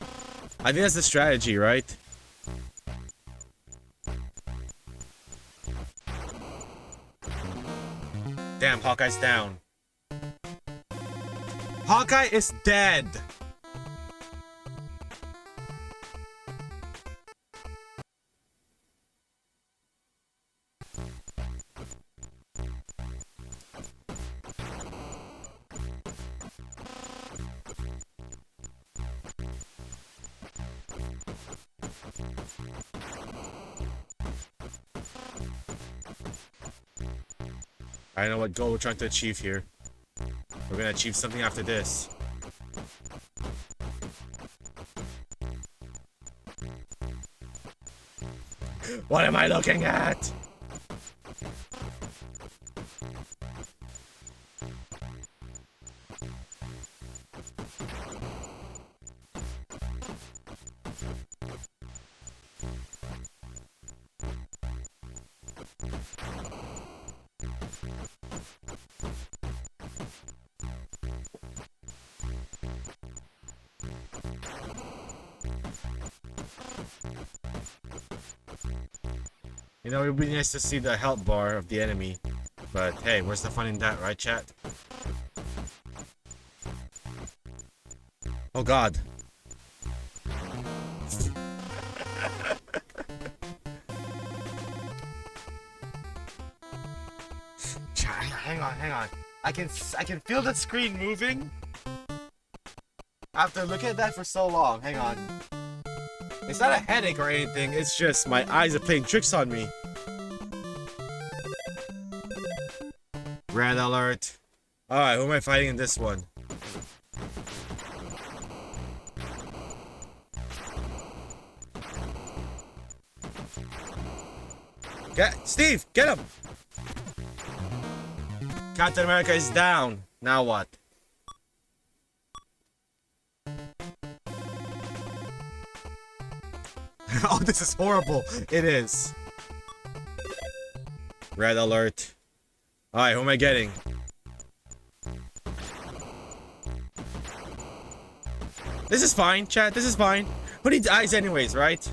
I think that's the strategy, right? Damn, Hawkeye's down. Hawkeye is dead! I know what goal we're trying to achieve here. We're gonna achieve something after this. What am I looking at? You know, it would be nice to see the health bar of the enemy. But hey, where's the fun in that, right, chat? Oh god. Hang on. I can feel the screen moving. After looking at that for so long, hang on. It's not a headache or anything, it's just my eyes are playing tricks on me. Red alert. Alright, who am I fighting in this one? Steve, get him! Captain America is down. Now what? Oh, this is horrible. It is. Red alert. Alright, who am I getting? This is fine, chat. This is fine. Who needs eyes anyways, right?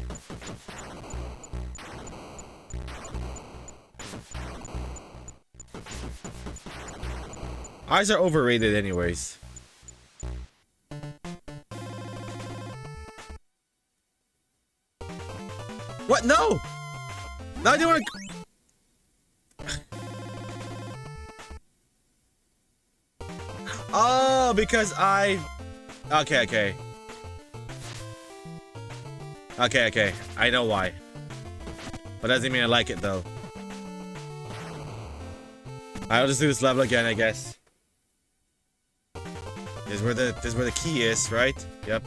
Eyes are overrated anyways. What? No! No, I didn't want to... Oh, because I... Okay. Okay. I know why. But that doesn't mean I like it, though. I'll just do this level again, I guess. This is where the key is, right? Yep.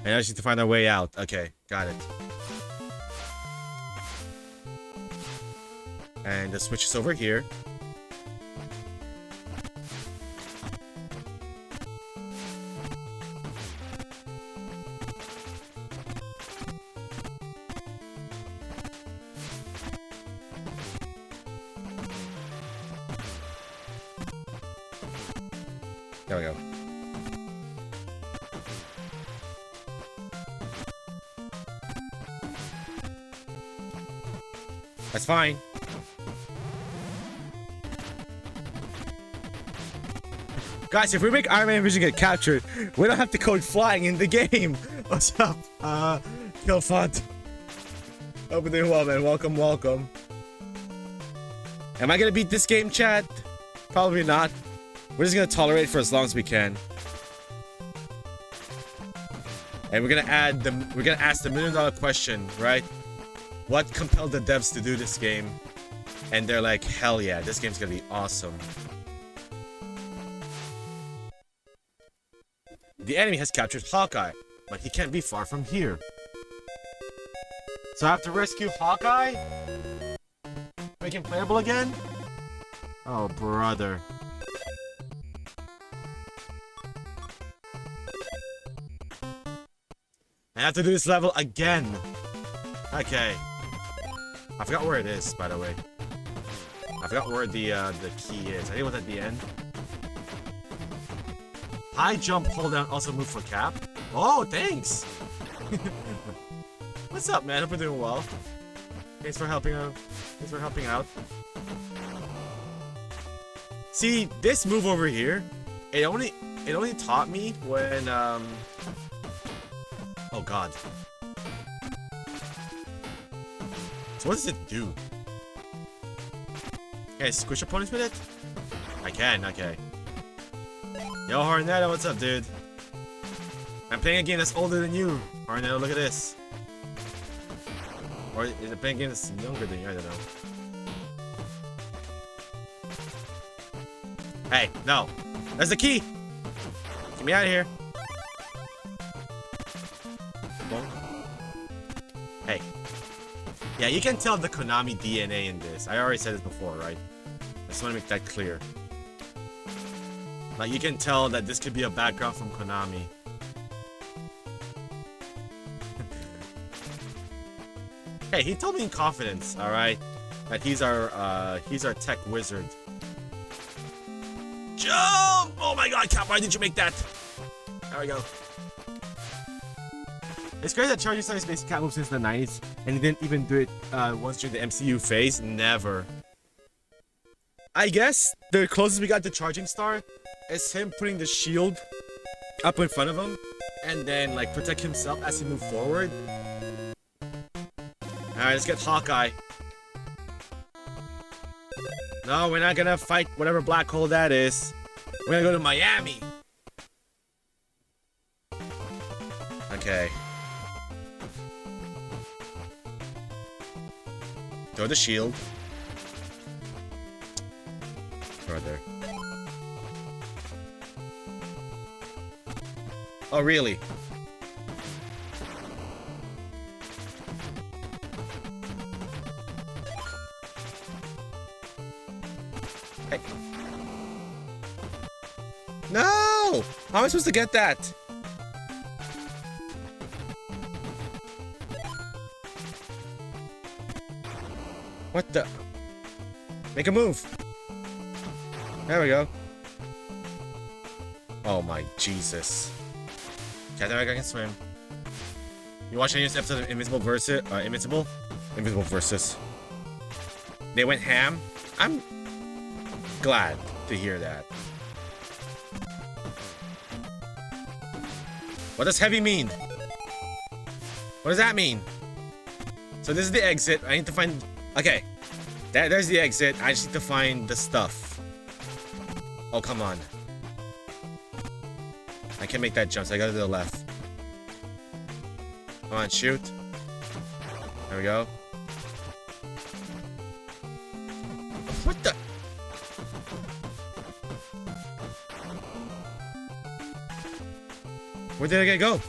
And I just need to find our way out. Okay, got it. And the switch is over here. There we go. That's fine. Guys, if we make Iron Man Vision get captured, we don't have to code flying in the game. What's up? Kill Font. Hope you're doing well, man. Welcome, welcome. Am I gonna beat this game, chat? Probably not. We're just gonna tolerate it for as long as we can. And we're gonna ask the $1 million question, right? What compelled the devs to do this game? And they're like, hell yeah, this game's gonna be awesome. The enemy has captured Hawkeye, but he can't be far from here. So I have to rescue Hawkeye? Make him playable again? Oh, brother. I have to do this level again. Okay. I forgot where it is, by the way. I forgot where the key is. I think it was at the end. High jump, hold down, also move for cap. Oh, thanks! What's up, man? Hope you're doing well. Thanks for helping out. Thanks for helping out. See, this move over here, it only taught me when oh god. So what does it do? Can I squish opponents with it? I can, okay. Yo, Hornetto, what's up, dude? I'm playing a game that's older than you. Hornetto, look at this. Or is it playing a game that's younger than you? I don't know. Hey, no. That's the key! Get me out of here. Boom. Hey. Yeah, you can tell the Konami DNA in this. I already said this before, right? I just want to make that clear. Like, you can tell that this could be a background from Konami. Hey, he told me in confidence, alright? That he's our tech wizard. Jump! Oh my god, Cap, why did you make that? There we go. It's crazy that Charging Star is basically cat move since the 90s, and he didn't even do it once during the MCU phase. Never. I guess the closest we got to Charging Star is him putting the shield up in front of him, and then like protect himself as he moves forward. Alright, let's get Hawkeye. No, we're not gonna fight whatever black hole that is. We're gonna go to Miami. Okay. Throw the shield. Throw it there. Oh, really? Hey. No! How am I supposed to get that? What the? Make a move. There we go. Oh my Jesus. Captain America can swim. You watch any episode of Invincible versus Invincible versus. They went ham. I'm glad to hear that. What does heavy mean? What does that mean? So this is the exit. I need to find. Okay, there's the exit. I just need to find the stuff. Oh, come on. I can't make that jump, so I gotta do the left. Come on, shoot. There we go. What the? Where did I go?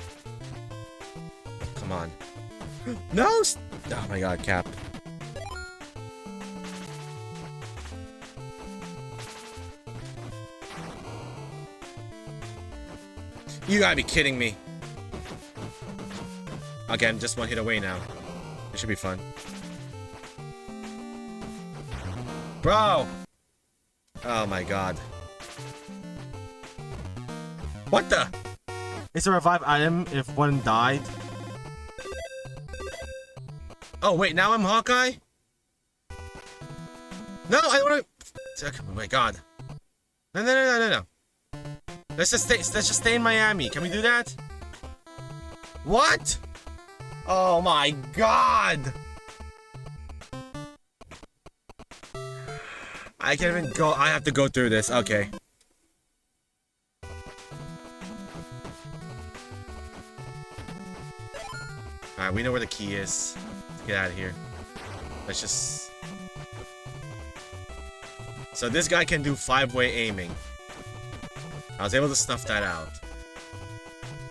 Come on. No! Oh my god, Cap. You gotta be kidding me. Okay, I'm just one hit away now. It should be fun. Bro! Oh my god. What the? It's a revive item if one died. Oh wait, now I'm Hawkeye? No, I don't wanna... Oh my god. No. Let's just stay in Miami. Can we do that? What? Oh my god! I can't even go. I have to go through this. Okay. Alright, we know where the key is. Let's get out of here. Let's just... So this guy can do 5-way aiming. I was able to snuff that out.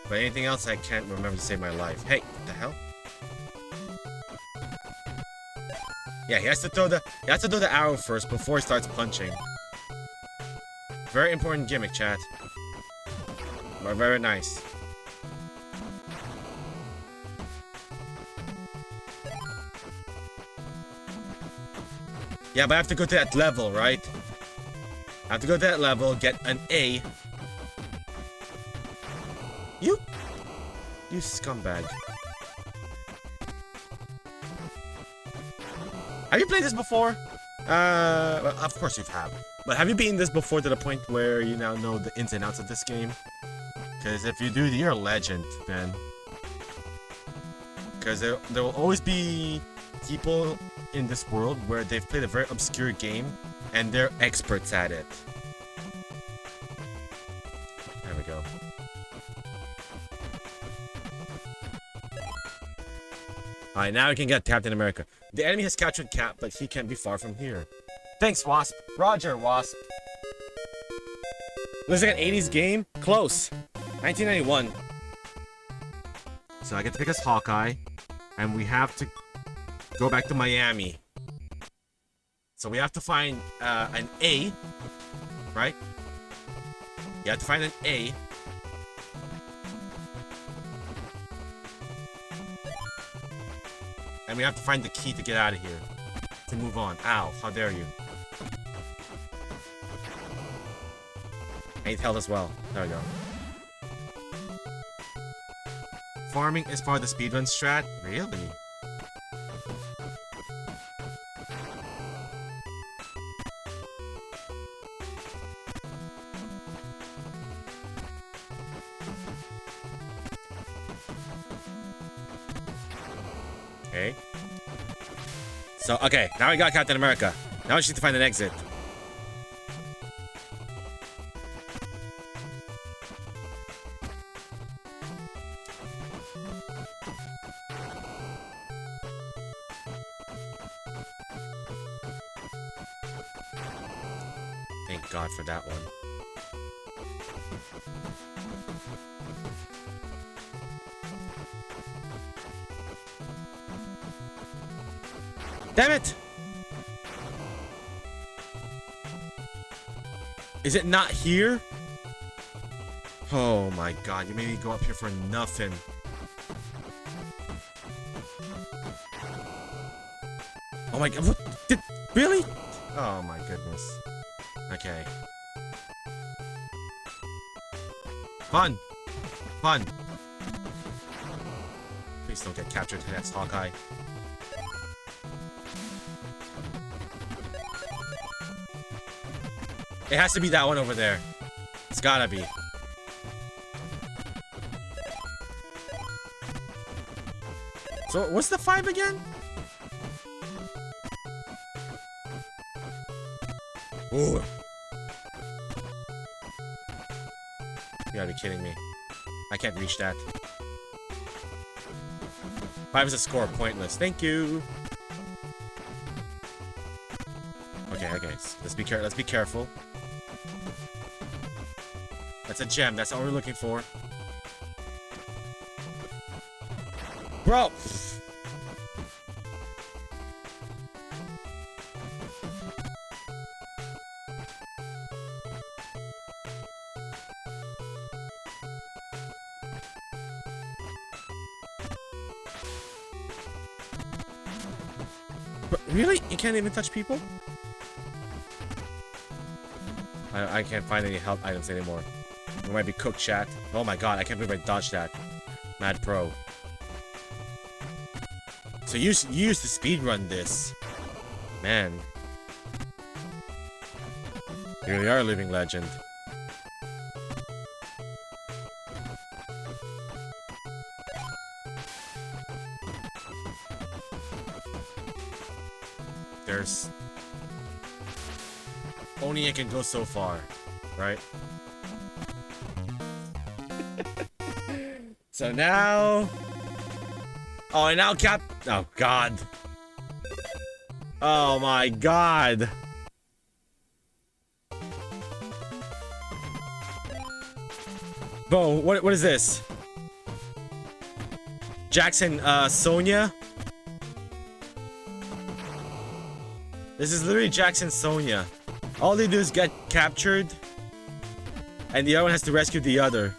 But anything else I can't remember to save my life. Hey, what the hell? Yeah, he has to throw the arrow first before he starts punching. Very important gimmick, chat. But very nice. Yeah, but I have to go to that level, right? I have to go to that level, get an A. You scumbag. Have you played this before? Well, of course you have. But have you beaten this before to the point where you now know the ins and outs of this game? Because if you do, you're a legend, man. Because there will always be people in this world where they've played a very obscure game and they're experts at it. There we go. Alright, now we can get Captain America. The enemy has captured Cap, but he can't be far from here. Thanks, Wasp. Roger, Wasp. Looks like an 80s game? Close. 1991. So I get to pick as Hawkeye, and we have to go back to Miami. So we have to find an A, right? You have to find an A. And we have to find the key to get out of here. To move on. Ow, how dare you. I need health as well. There we go. Farming is part of the speedrun strat? Really? Okay. So, okay, now we got Captain America. Now we just need to find an exit. Thank God for that one. Damn it! Is it not here? Oh my god, you made me go up here for nothing. Oh my god, what? Really? Oh my goodness. Okay. Fun! Fun! Please don't get captured next, Hawkeye. It has to be that one over there. It's gotta be. So, what's the 5 again? Ooh. You gotta be kidding me. I can't reach that. 5 is a score, pointless. Thank you. Okay. Let's be careful. That's a gem. That's all we're looking for. Bro! Really? You can't even touch people? I can't find any health items anymore. We might be cooked, chat. Oh my god, I can't believe I dodged that. Mad pro. So you used to speedrun this. Man. You really are a living legend. There's... Only it can go so far, right? So now... Oh, and now Cap... Oh, God. Oh, my God. Bo, what is this? Jackson, Sonia? This is literally Jackson Sonia. All they do is get captured, and the other one has to rescue the other.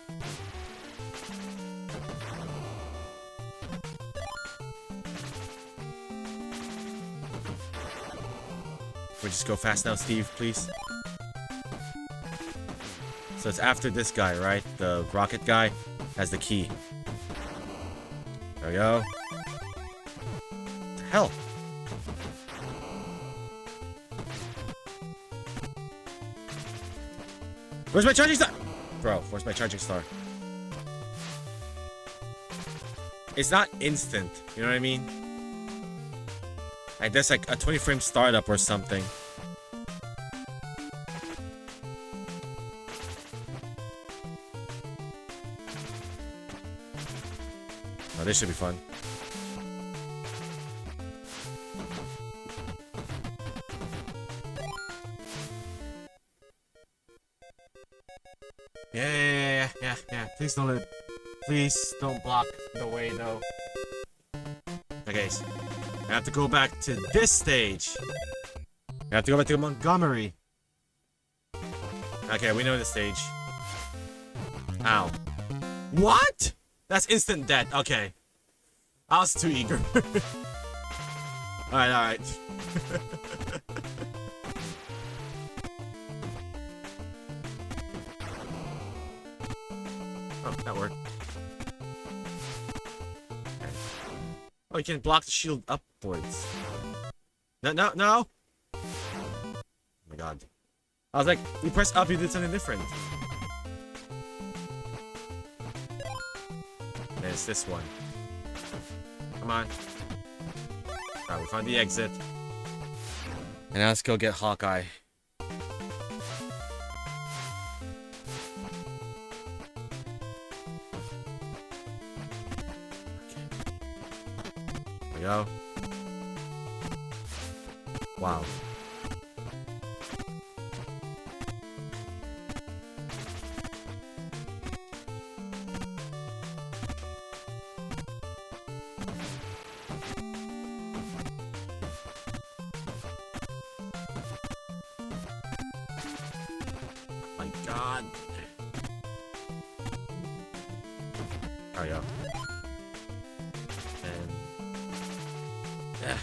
We just go fast now, Steve, please. So it's after this guy, right? The rocket guy has the key. There we go. What the hell? Where's my charging star? Bro, where's my charging star? It's not instant, you know what I mean? Like, there's like a 20 frame startup or something. Oh, this should be fun. Yeah. Please don't block the way, though. Okay, so I have to go back to this stage. I have to go back to Montgomery. Okay, we know the stage. Ow. What? That's instant death. Okay. I was too eager. Alright. Oh, that worked. Okay. Oh, you can block the shield upwards. No! Oh my god. I was like, you press up, you did something different. And it's this one. Come on. Alright, we found the exit. And now let's go get Hawkeye. There we go. Wow. My god. There we go. And... yeah.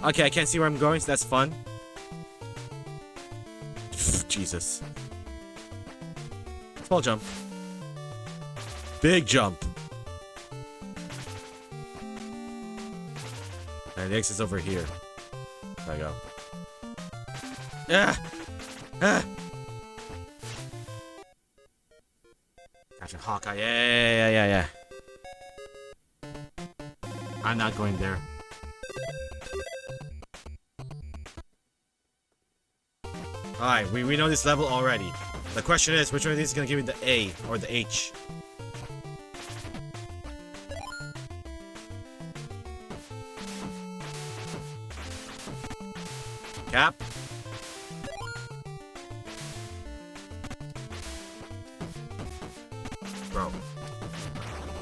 Okay, I can't see where I'm going, so that's fun. Jesus. Small jump. Big jump. And the exit's over here. There we go. Ah! Gotcha, Hawkeye. Yeah. I'm not going there. Alright, we know this level already. The question is, which one of these is gonna give me the A or the H? Cap? Bro.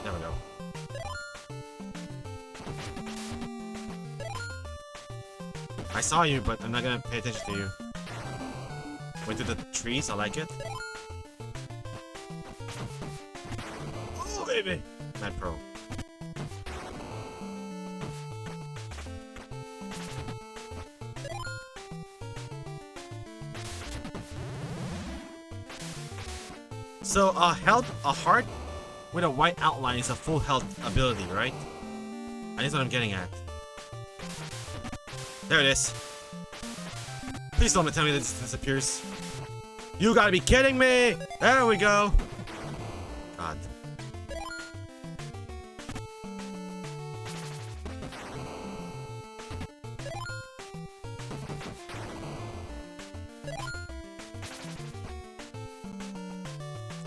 Never know. I saw you, but I'm not gonna pay attention to you. Went to the trees, I like it. Oh, baby! Mad pro. So a heart with a white outline is a full health ability, right? That's what I'm getting at. There it is. Please don't tell me this disappears. You gotta be kidding me! There we go. God.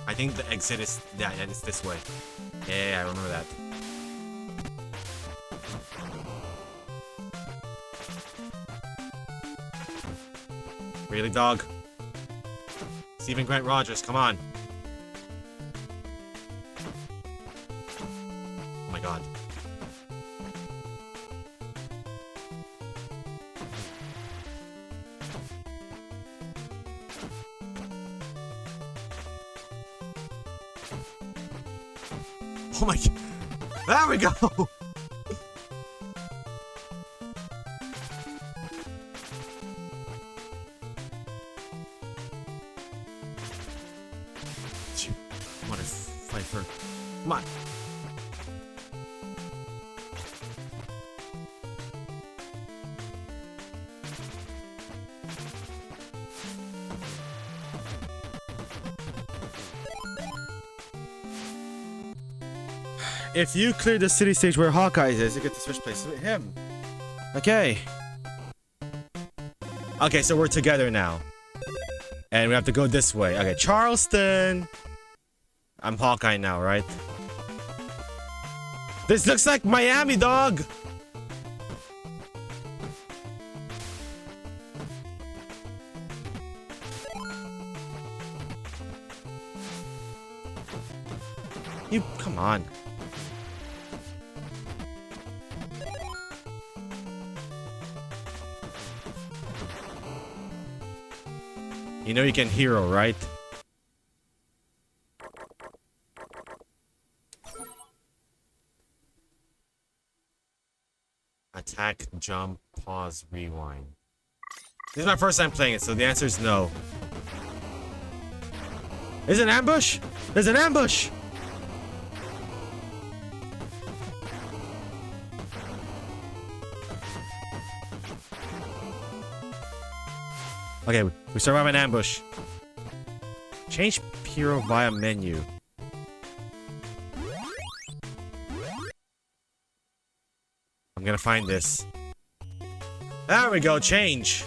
I think the exit is it's this way. Yeah, I remember that. Really, dog? Stephen Grant Rogers, come on. Oh my god. Oh my god. There we go! Come on. If you clear the city stage where Hawkeye is, you get to switch places with him. Okay. Okay, so we're together now. And we have to go this way. Okay, Charleston. I'm Hawkeye now, right? This looks like Miami, dog! You, come on. You know you can hero, right? Attack, jump, pause, rewind. This is my first time playing it, so the answer is no. There's an ambush! There's an ambush! Okay, we survive an ambush. Change hero via menu. I'm gonna find this. There we go, change.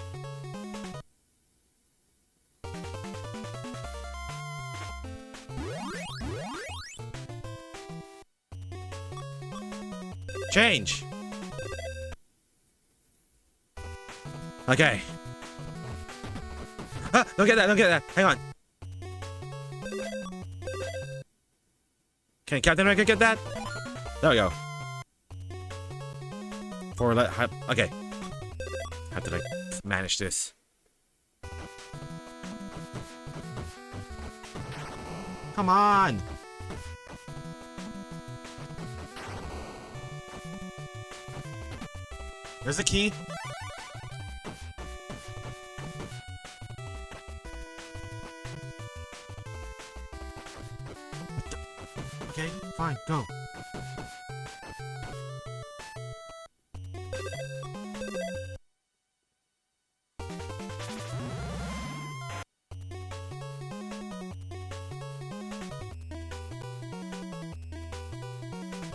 Change. Okay. Ah, don't get that, don't get that. Hang on. Can Captain America get that? There we go. Okay. Have to like manage this. Come on. There's the key. Okay, fine, go.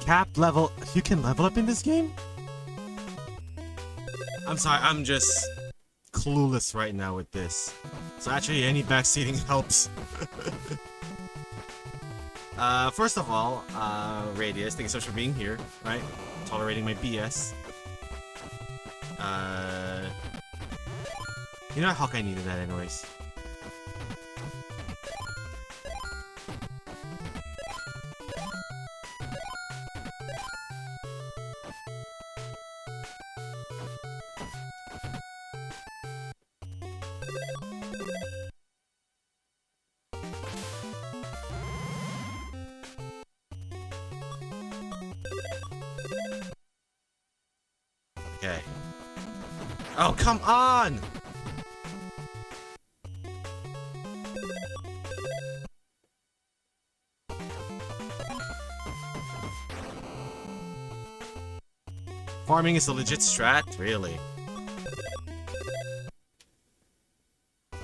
Cap level. You can level up in this game? I'm sorry, I'm just clueless right now with this. So actually, any backseating helps. First of all, Radius, thank you so much for being here, right? Tolerating my BS. You know, Hawkeye needed that anyways. Okay. Oh, come on! Farming is a legit strat? Really?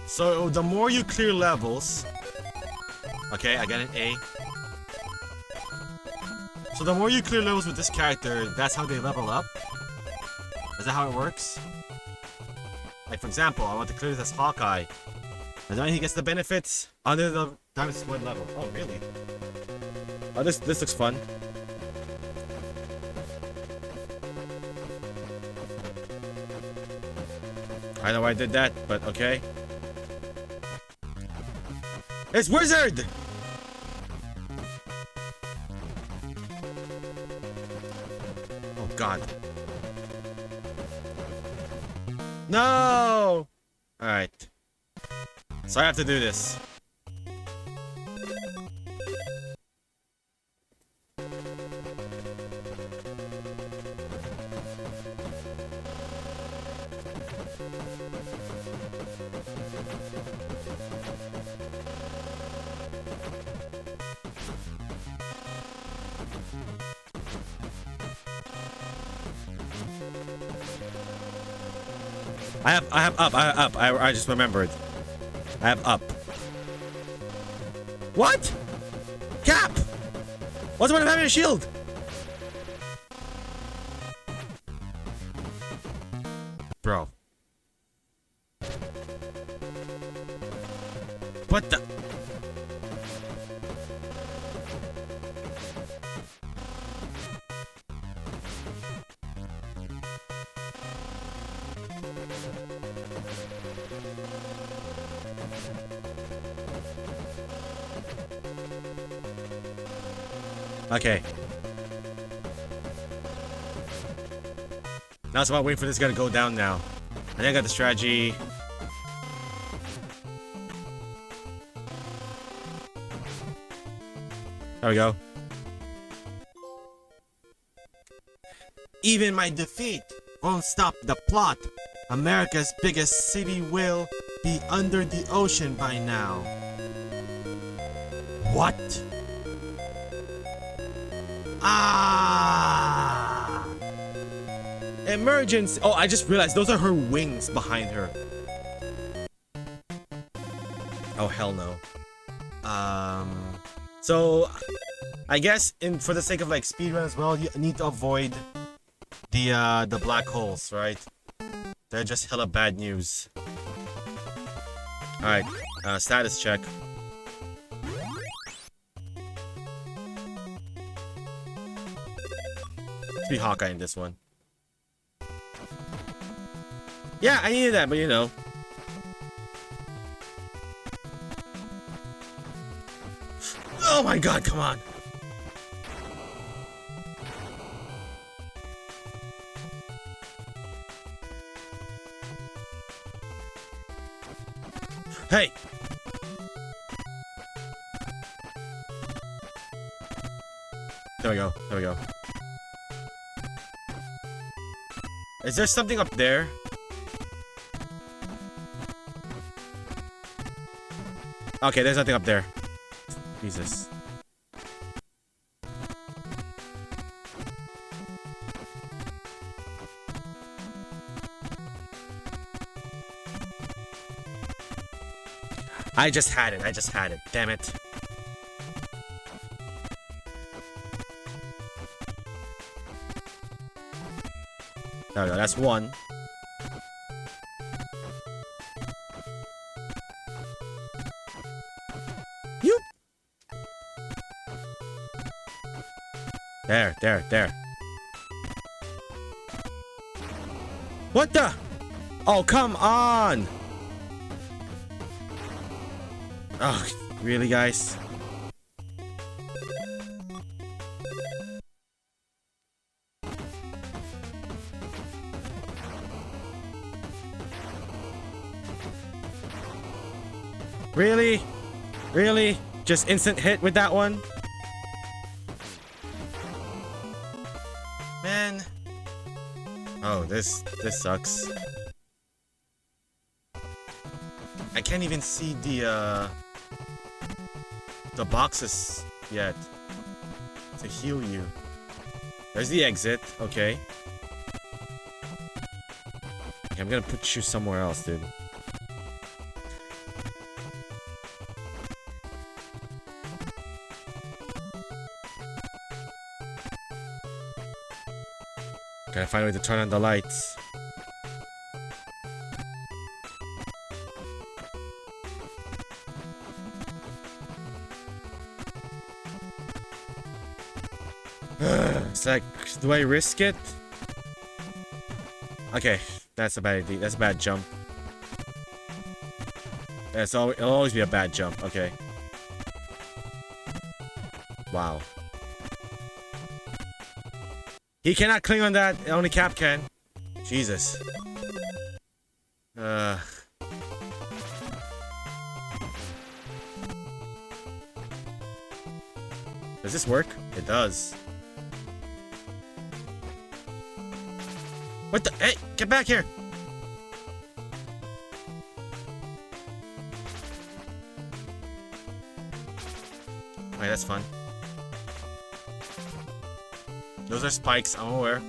So, the more you clear levels... Okay, I got an A. So the more you clear levels with this character, that's how they level up? Is that how it works? Like, for example, I want to clear this Hawkeye. And then he gets the benefits under the Diamond Sword level. Oh, really? Oh, this looks fun. I know I did that, but okay. It's Wizard! Oh, God. No! Alright. So I have to do this. I have up. I just remembered. I have up. What? Cap! What's the point of having a shield? Bro. What the? Okay. Now it's about waiting for this guy to go down now. I think I got the strategy. There we go. Even my defeat won't stop the plot. America's biggest city will be under the ocean by now. What? Ah! Emergency! Oh, I just realized those are her wings behind her. Oh, hell no. So I guess for the sake of like speedrun as well, you need to avoid the black holes, right? They're just hella bad news. Alright, status check. Let's be Hawkeye in this one. Yeah, I needed that, but you know. Oh my god, come on! Hey! There we go, there we go. Is there something up there? Okay, there's nothing up there. Jesus. I just had it, damn it. There we go, that's one. Yoop! There. What the? Oh, come on! Oh, really, guys? Really? Really? Just instant hit with that one? Man. Oh, this sucks. I can't even see the boxes yet to heal you. There's the exit, okay. Okay, I'm gonna put you somewhere else, dude. Gotta find a way to turn on the lights. It's like, do I risk it? Okay, that's a bad idea. That's a bad jump. It'll always be a bad jump. Okay. Wow. He cannot cling on that. Only Cap can. Jesus. Does this work? It does. What the? Hey, get back here! Alright, that's fun. Those are spikes, I'm aware.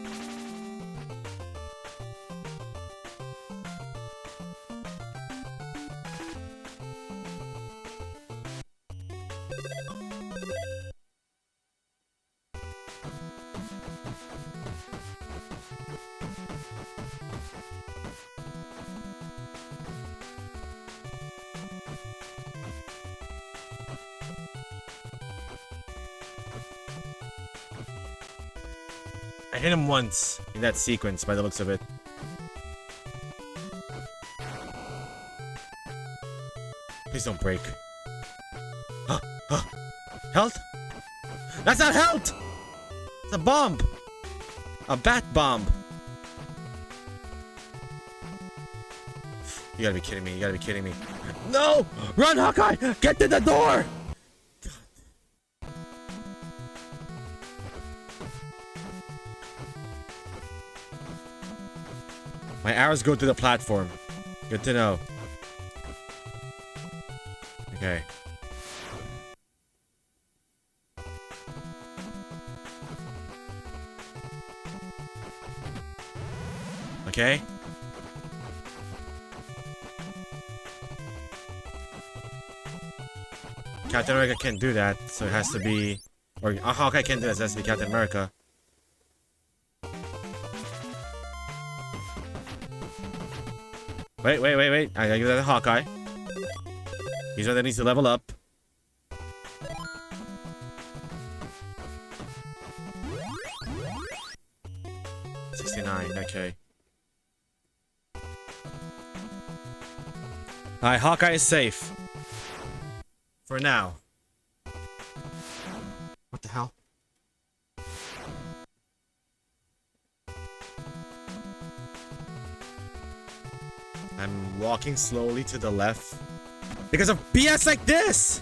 I hit him once in that sequence by the looks of it. Please don't break. Health? That's not health! It's a bomb! A bat bomb! You gotta be kidding me, you gotta be kidding me. No! Run, Hawkeye! Get to the door! My arrows go to the platform. Good to know. Okay. Okay. Captain America can't do that, so it has to be... Or Hawkeye can't do that, so it has to be Captain America. Wait. I gotta give that to Hawkeye. He's one that needs to level up. $69, okay. Alright, Hawkeye is safe. For now. What the hell? I'm walking slowly to the left because of BS like this!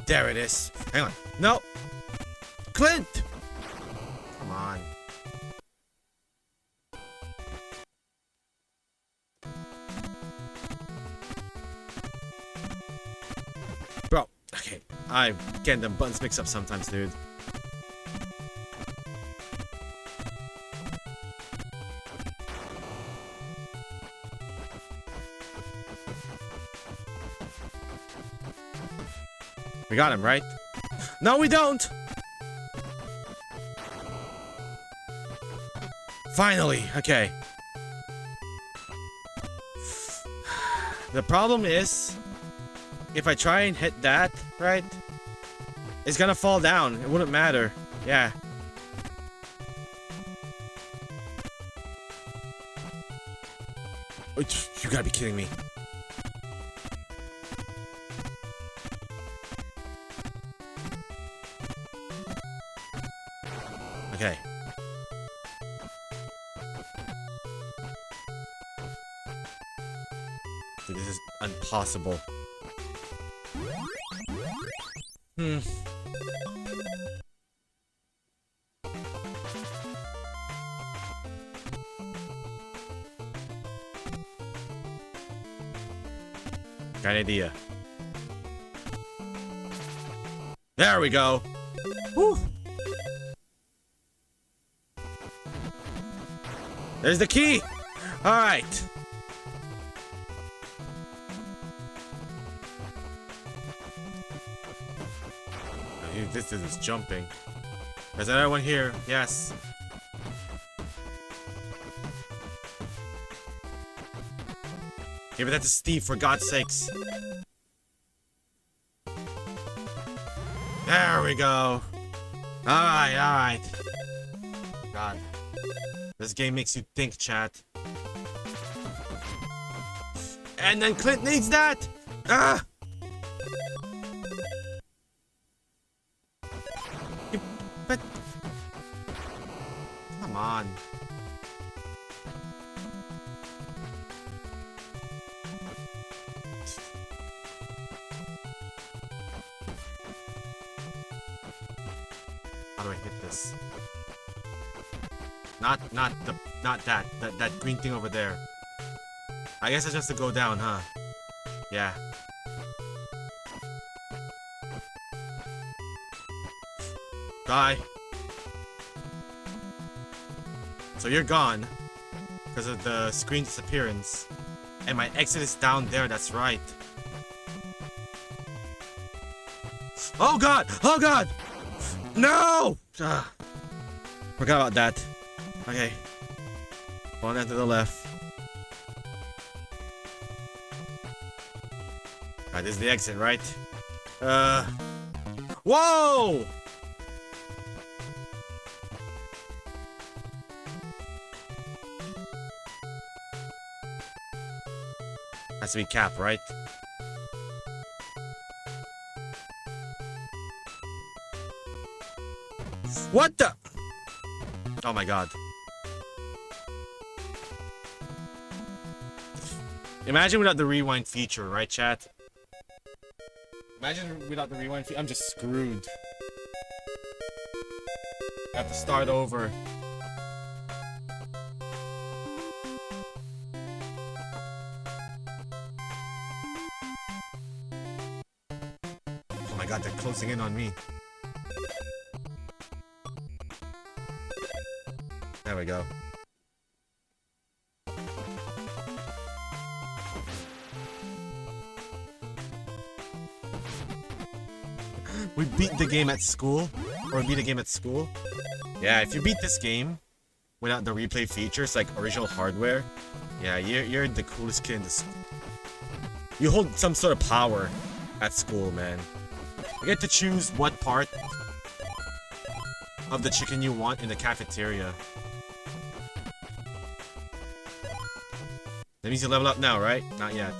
There it is. Hang on. No! Clint! Come on. Bro, okay. I get them buttons mixed up sometimes, dude. We got him, right? No, we don't! Finally! Okay. The problem is, if I try and hit that, right? It's gonna fall down. It wouldn't matter. Yeah. You gotta be kidding me. Okay. Dude, this is impossible. Got an idea. There we go. Whew. There's the key! Alright. This is jumping. There's another one here. Yes. Give that to Steve, for God's sakes. There we go. Alright, alright. God. This game makes you think, chat. And then Clint needs that! Ah! But... Come on. How do I hit this? Not that green thing over there. I guess I just have to go down, huh? Yeah. Die. So you're gone because of the screen disappearance. And my exit is down there, that's right. Oh god! Oh god! No! Forgot about that. Okay. One end to the left. Alright, this is the exit, right? Whoa! Has to be Cap, right? What the? Oh my god. Imagine without the rewind feature, right, chat? Imagine without the rewind feature. I'm just screwed. I have to start over. Oh my god, they're closing in on me. There we go. We beat the game at school? Or beat a game at school? Yeah, if you beat this game without the replay features, like original hardware, yeah, you're the coolest kid in the school. You hold some sort of power at school, man. You get to choose what part of the chicken you want in the cafeteria. That means you level up now, right? Not yet.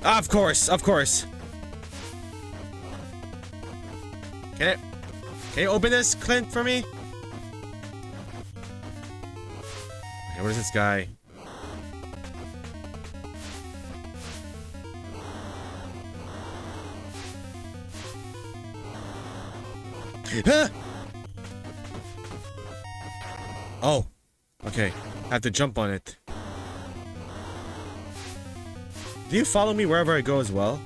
Of course, of course. Can you open this, Clint, for me? Okay, where's this guy? Huh? Oh, okay. I have to jump on it. Do you follow me wherever I go as well?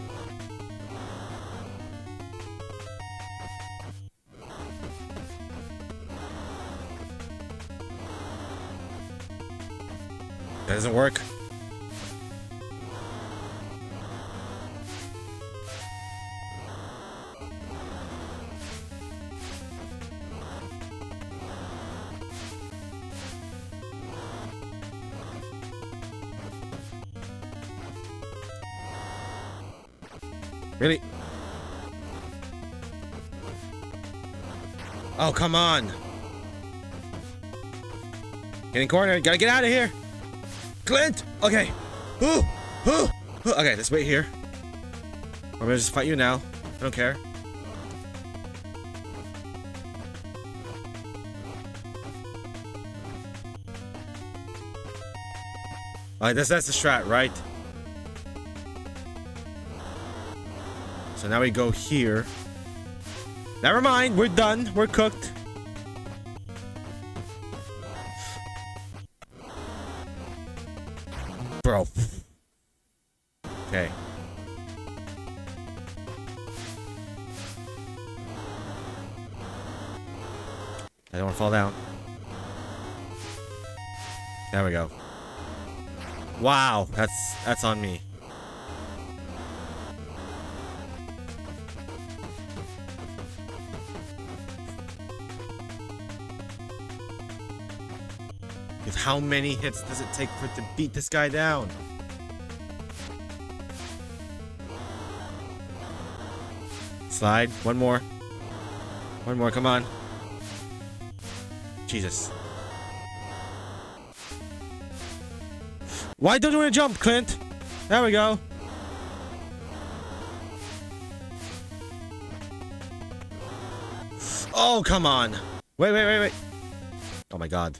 That doesn't work. Really? Oh, come on. Getting cornered. Gotta get out of here. Clint! Okay. Ooh. Ooh. Ooh. Okay, let's wait here. I'm gonna just fight you now. I don't care. Alright, that's the strat, right? So now we go here. Never mind, we're done. We're cooked. Bro. I don't want to fall down. There we go. Wow, that's on me. Because how many hits does it take for it to beat this guy down? Slide. One more. One more, come on. Jesus. Why don't you want to jump, Clint? There we go. Oh, come on. Wait. Oh my god.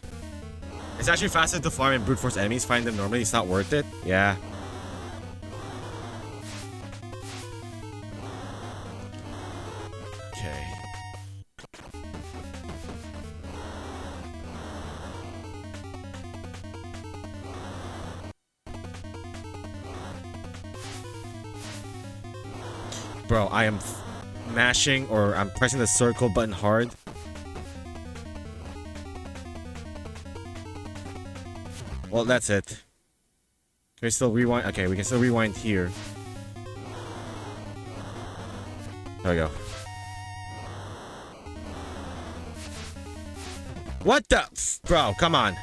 It's actually faster to farm and brute force enemies. Find them normally. It's not worth it. Yeah. Okay. Bro, I am mashing or I'm pressing the circle button hard. Well, that's it. Can we still rewind? Okay, we can still rewind here. There we go. What the? Bro, come on.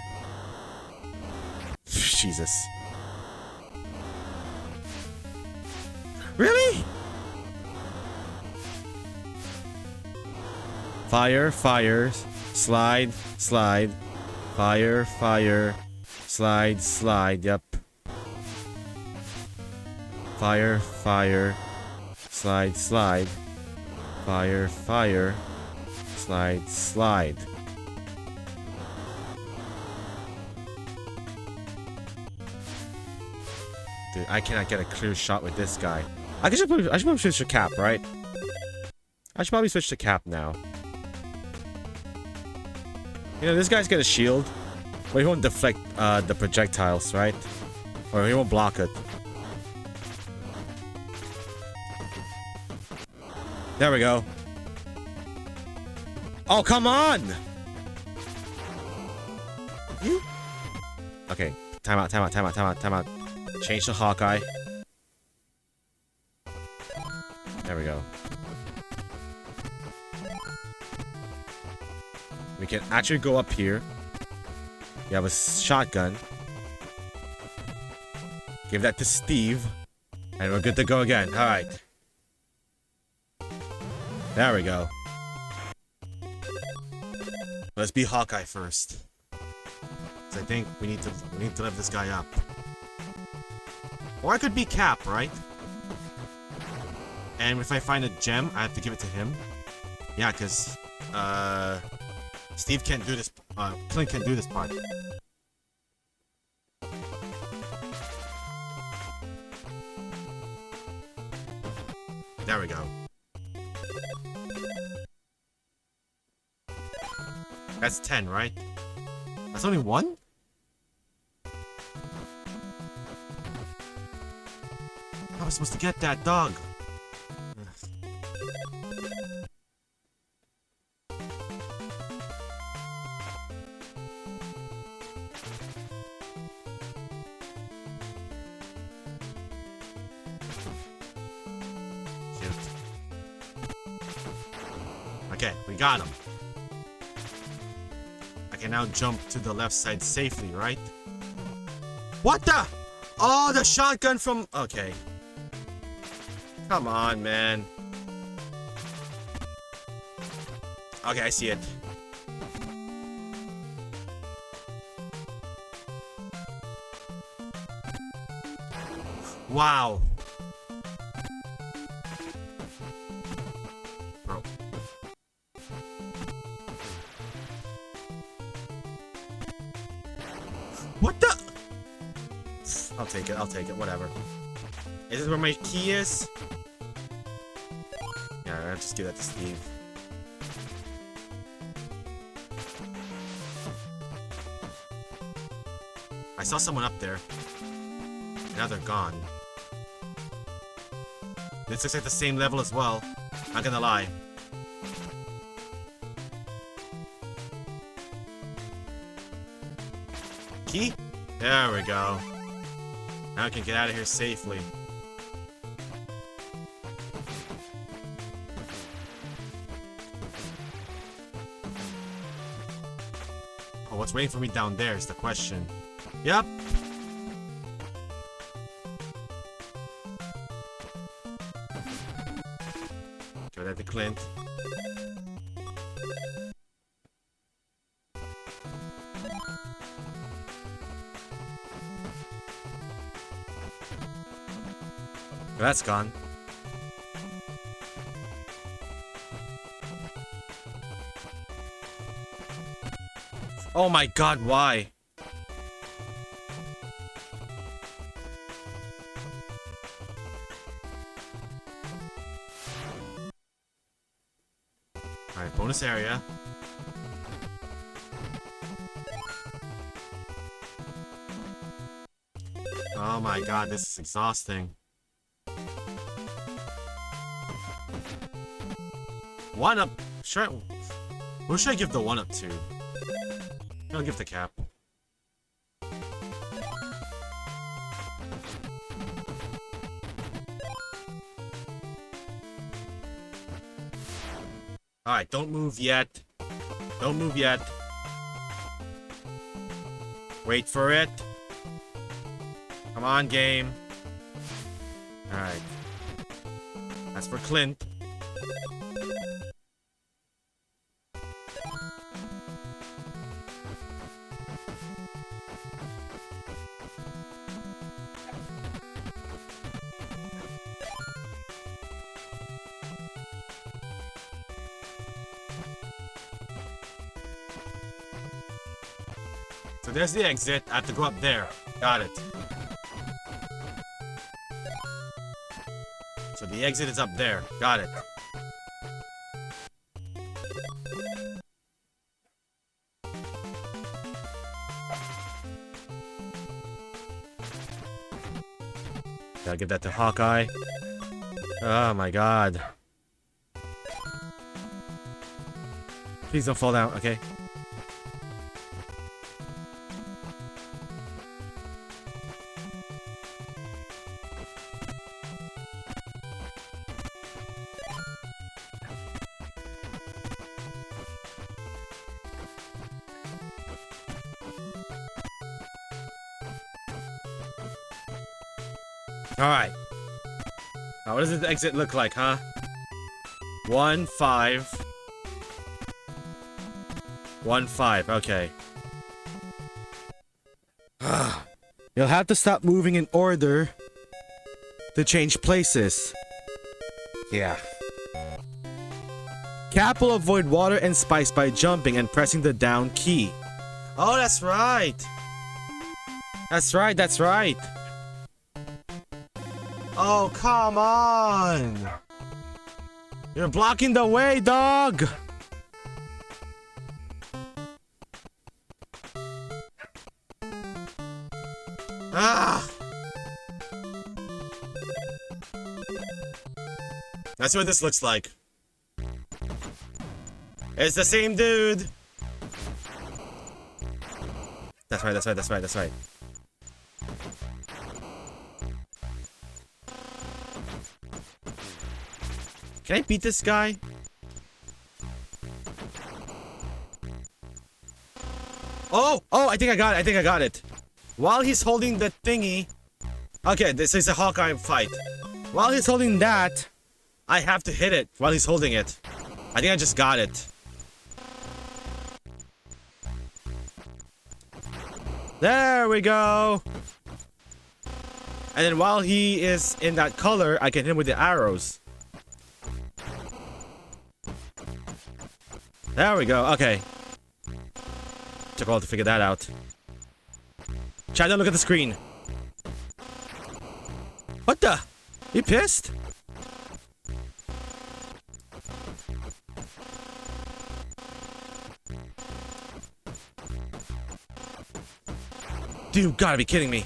Jesus. Really? Fire, fire, slide, slide, fire, fire, slide, slide, yep. Fire, fire, slide, slide, fire, fire, slide, slide. Dude, I cannot get a clear shot with this guy. I should probably switch to Cap, right? I should probably switch to Cap now. You know, this guy's got a shield, but he won't deflect the projectiles, right? Or he won't block it. There we go. Oh, come on! You? Okay, time out. Change to Hawkeye. There we go. We can actually go up here. You have a shotgun. Give that to Steve. And we're good to go again. Alright. There we go. Let's be Hawkeye first. So I think we need to lift this guy up. Or I could be Cap, right? And if I find a gem, I have to give it to him. Yeah, because Steve can't do this. Clint can't do this part. There we go. That's 10, right? That's only 1? How am I supposed to get that dog? Okay, we got him. I can now jump to the left side safely, right? What the? Oh, the shotgun from... Okay. Come on, man. Okay, I see it. Wow. Bro. What the? I'll take it, whatever. Is this where my key is? Yeah, I'll just give that to Steve. I saw someone up there. Now they're gone. This looks like the same level as well. Not gonna lie. Key? There we go. Now I can get out of here safely. Oh, what's waiting for me down there is the question. Yep. Give that to Clint. That's gone. Oh my god, why? Alright, bonus area. Oh my god, this is exhausting. One up. Who should I give the one up to? I'll give the cap. Alright, don't move yet. Don't move yet. Wait for it. Come on, game. Alright. That's for Clint. So there's the exit. I have to go up there. Got it. So the exit is up there. Got it. Gotta give that to Hawkeye. Oh my god. Please don't fall down, okay? Alright. Now, what does the exit look like, huh? 1, 5. 1, 5. Okay. You'll have to stop moving in order to change places. Yeah. Cap will avoid water and spice by jumping and pressing the down key. Oh, that's right. That's right, that's right. Oh, come on! You're blocking the way, dog! Ah! That's what this looks like. It's the same dude! That's right, that's right, that's right, that's right. Can I beat this guy? Oh! Oh, I think I got it. I think I got it. While he's holding the thingy... Okay, this is a Hawkeye fight. While he's holding that, I have to hit it while he's holding it. I think I just got it. There we go! And then while he is in that color, I can hit him with the arrows. There we go, okay. Took a while to figure that out. Chat, don't look at the screen. What the? You pissed? Dude, you gotta be kidding me.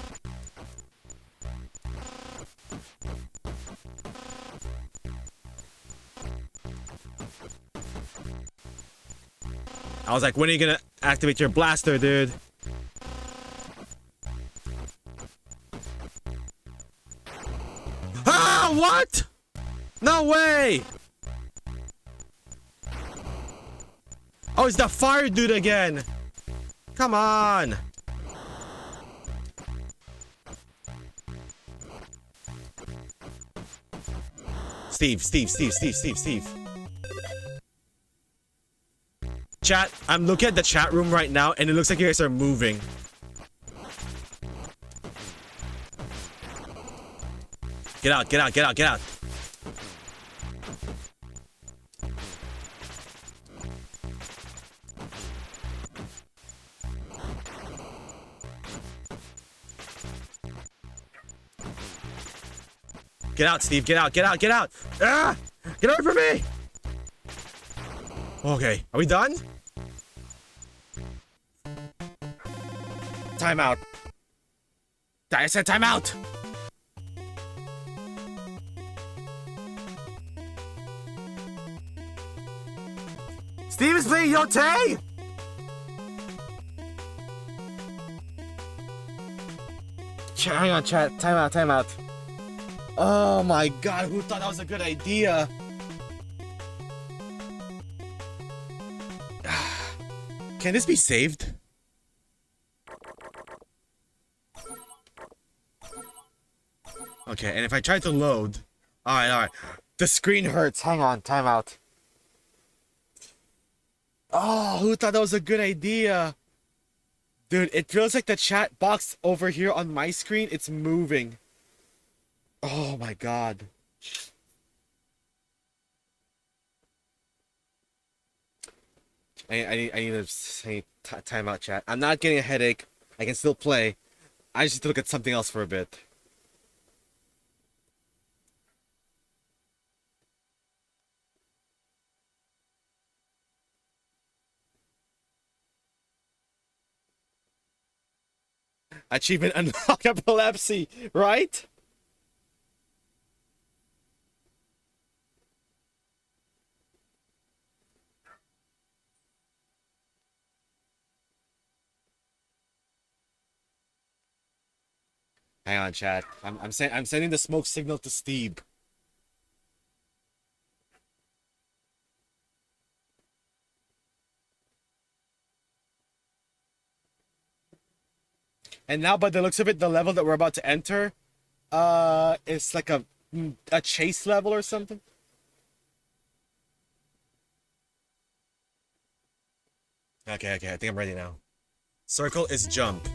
I was like, when are you gonna activate your blaster, dude? What? No way! Oh, it's the fire dude again. Come on. Steve. Chat, I'm looking at the chat room right now and it looks like you guys are moving. Get out. Get out, Steve. Get out. Ah! Get away from me! Okay, are we done? Time out. I said time out! Steve is playing Yote! Hang on, chat. Time out. Oh my god, who thought that was a good idea? Can this be saved? Okay, and if I try to load... Alright. The screen hurts. Hang on, time out. Oh, who thought that was a good idea? Dude, it feels like the chat box over here on my screen, it's moving. Oh my god. I need to say time out, chat. I'm not getting a headache. I can still play. I just need to look at something else for a bit. Achievement unlock epilepsy, right? Hang on, chat. I'm sending the smoke signal to Steve. And now, by the looks of it, the level that we're about to enter, it's like a chase level or something. Okay, I think I'm ready now. Circle is jump.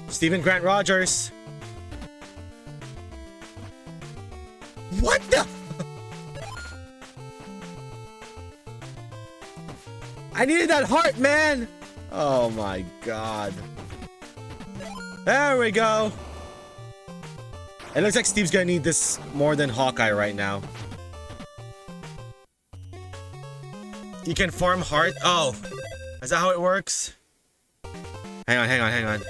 Stephen Grant Rogers. What the? I needed that heart, man. Oh my god. There we go. It looks like Steve's gonna need this more than Hawkeye right now. You can farm heart. Oh, is that how it works? Hang on.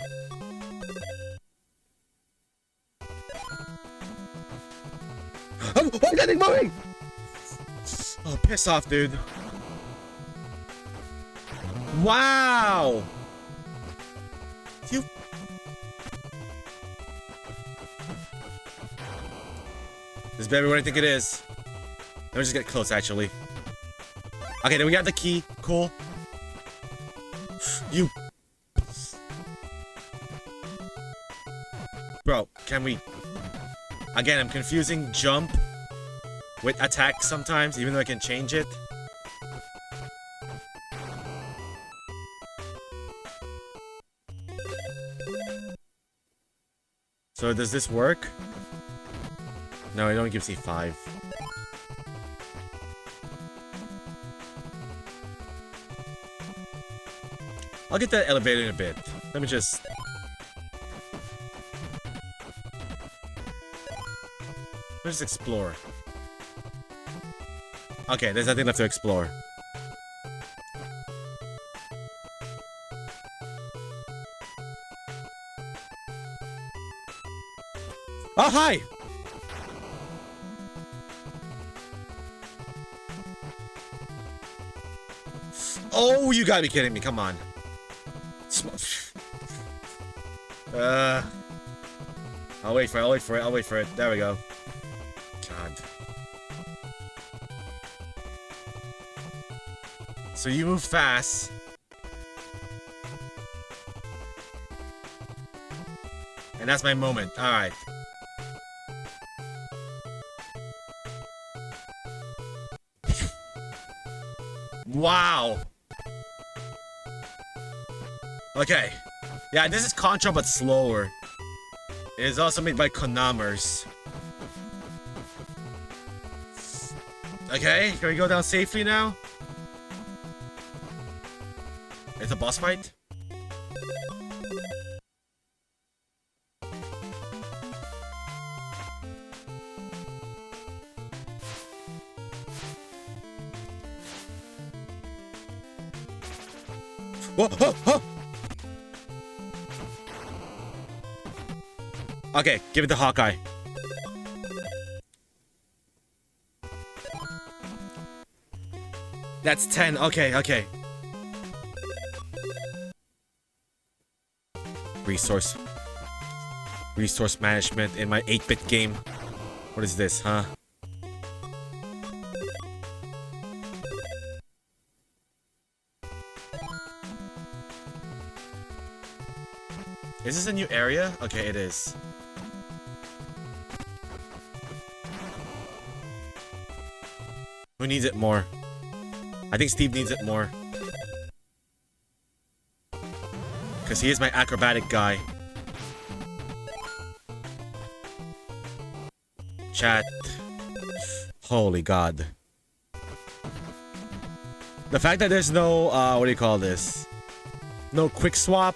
Oh, why is that thing moving? Oh, piss off, dude. Wow. You. This better be what I think it is. Let me just get close, actually. Okay, then we got the key. Cool. You. Bro, can we... Again, I'm confusing jump with attack sometimes, even though I can change it. So does this work? No, it only gives me 5. I'll get that elevator in a bit. Let me just... Let's explore. Okay, there's nothing left to explore. Oh, hi! Oh, you gotta be kidding me. Come on. I'll wait for it. There we go. God. So you move fast. And that's my moment. Alright. Wow. Okay. Yeah, this is Contra but slower. It is also made by Konamers. Okay, can we go down safely now? It's a boss fight? Whoa, whoa, whoa. Okay, give it to Hawkeye. That's 10. Okay, okay. Resource management in my 8-bit game. What is this, huh? Is this a new area? Okay, it is. Who needs it more? I think Steve needs it more. Because he is my acrobatic guy. Chat. Holy God. The fact that there's no, what do you call this? No quick swap.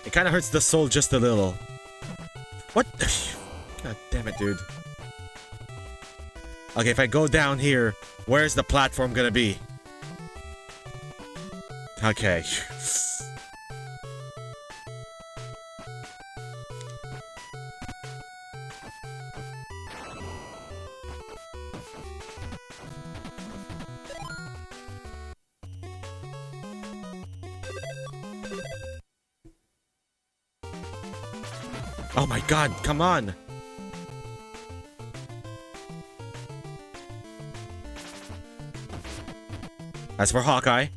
It kind of hurts the soul just a little. What? God damn it, dude. Okay, if I go down here, where's the platform gonna be? Okay. Oh my God, come on. As for Hawkeye.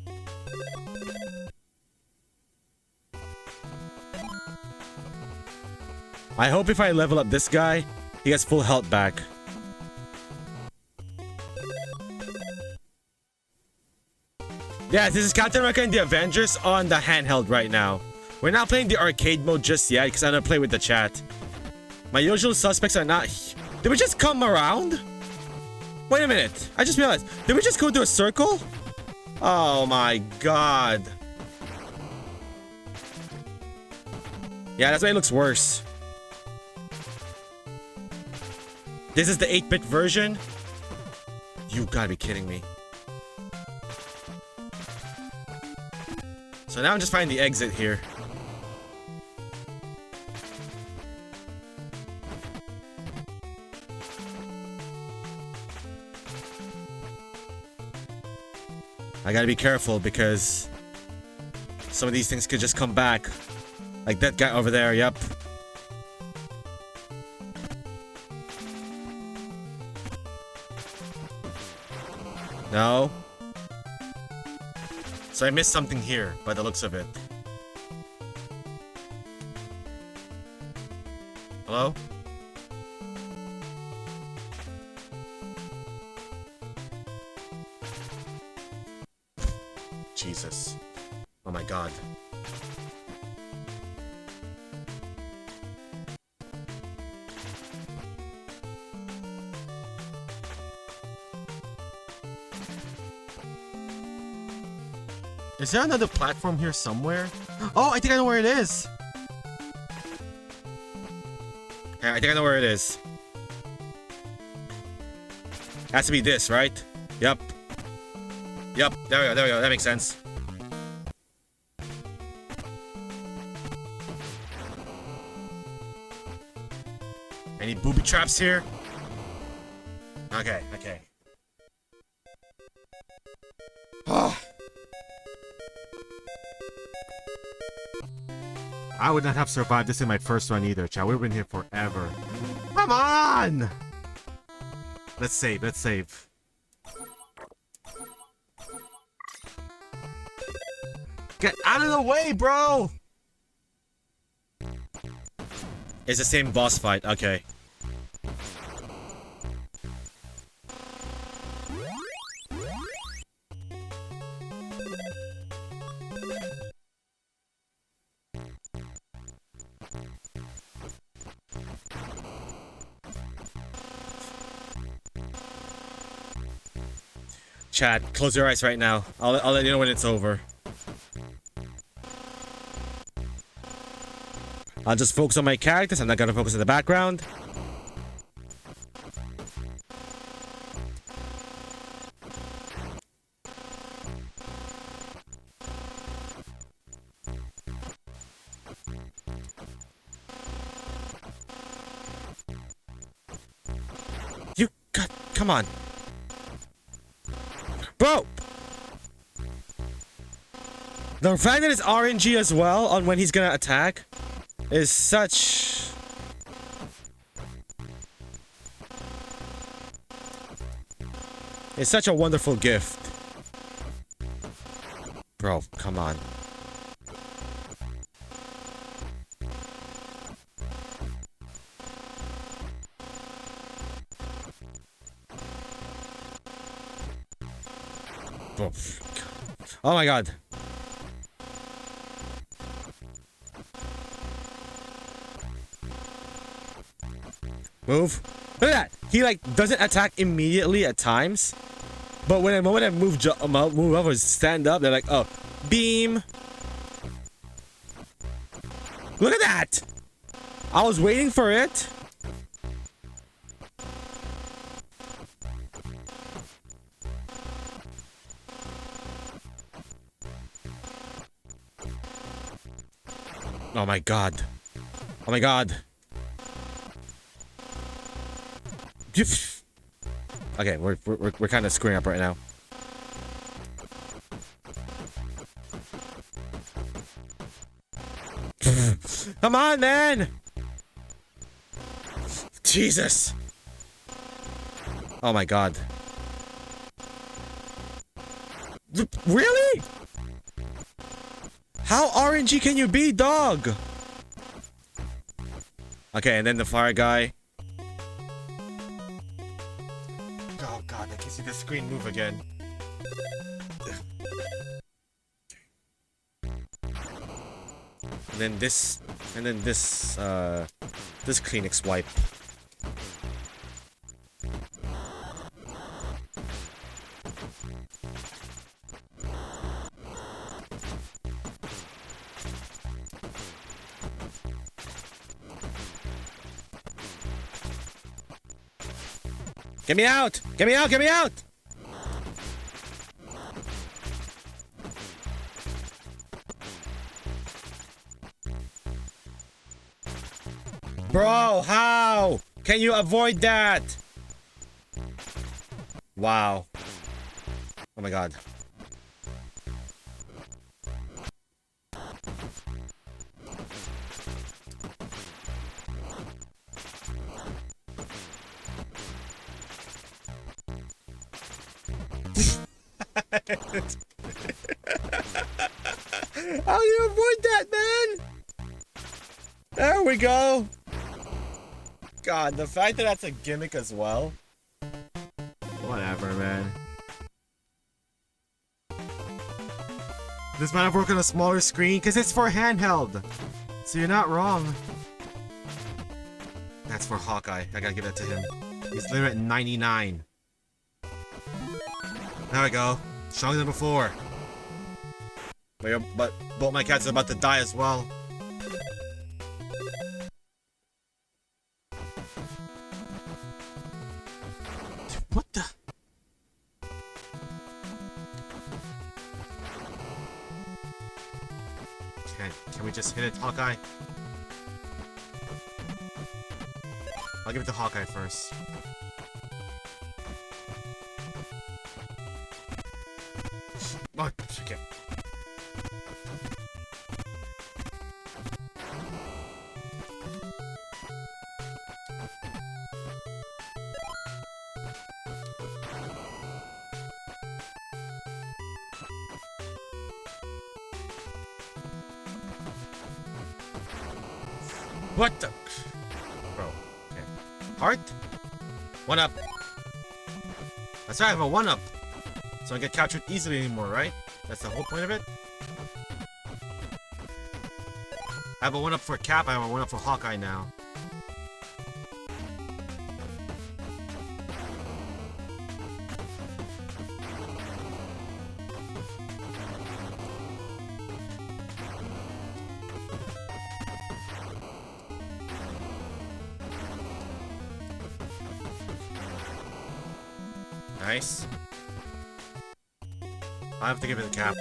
I hope if I level up this guy, he gets full health back. Yeah, this is Captain America and the Avengers on the handheld right now. We're not playing the arcade mode just yet because I'm gonna play with the chat. My usual suspects are not... Did we just come around? Wait a minute. I just realized. Did we just go through a circle? Oh my God. Yeah, that's why it looks worse. This is the 8-bit version? You gotta be kidding me. So now I'm just finding the exit here. I gotta be careful because some of these things could just come back. Like that guy over there, yep. No. So I missed something here, by the looks of it. Hello? Jesus. Oh my God. Is there another platform here somewhere? Oh, I think I know where it is. Yeah, I think I know where it is. Has to be this, right? Yep. Yep, there we go, that makes sense. Any booby traps here? Okay, okay. I would not have survived this in my first run either, chat. We've been here forever. Come on! Let's save, let's save. Get out of the way, bro! It's the same boss fight, okay. Chat, close your eyes right now. I'll let you know when it's over. I'll just focus on my characters. I'm not gonna focus on the background. You got, come on. Bro! The fact that it's RNG as well on when he's gonna attack is such... It's such a wonderful gift. Bro, come on. Oh my god. Move. Look at that. He like doesn't attack immediately at times. But when the moment I move up or stand up, they're like, oh, beam. Look at that. I was waiting for it. Oh my god. Oh my god. Okay, we're kind of screwing up right now. Come on, man. Jesus. Oh my god. Really? How RNG can you be, dog? Okay, and then the fire guy. Oh god, I can see the screen move again. And then this Kleenex wipe. Get me out! Get me out! Get me out! Bro, how? Can you avoid that? Wow. Oh my god. How do you avoid that, man? There we go. God, the fact that that's a gimmick as well. Whatever, man. This might have worked on a smaller screen because it's for handheld. So you're not wrong. That's for Hawkeye. I gotta give that to him. He's literally at 99. There we go. Stronger than before. But both my cats are about to die as well. What the? Can we just hit it, Hawkeye? I'll give it to Hawkeye first. Oh, okay. What the? Bro. Okay. Heart? 1-up. That's right, I have a 1-up. So I get captured easily anymore, right? That's the whole point of it? I have a 1-up for Cap, I have a 1-up for Hawkeye now. Nice. I have to give it a Cap.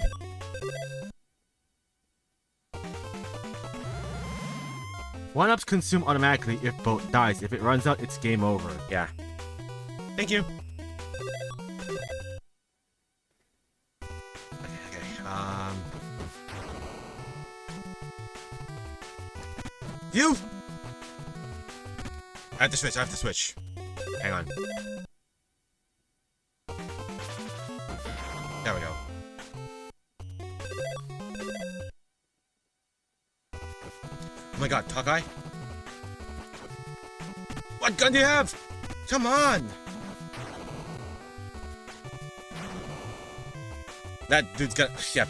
One-ups consume automatically if boat dies. If it runs out, it's game over. Yeah. Thank you. Okay. You! I have to switch. Hang on. There we go. Oh my god, Hawkeye? What gun do you have? Come on! That dude's got... Yeah.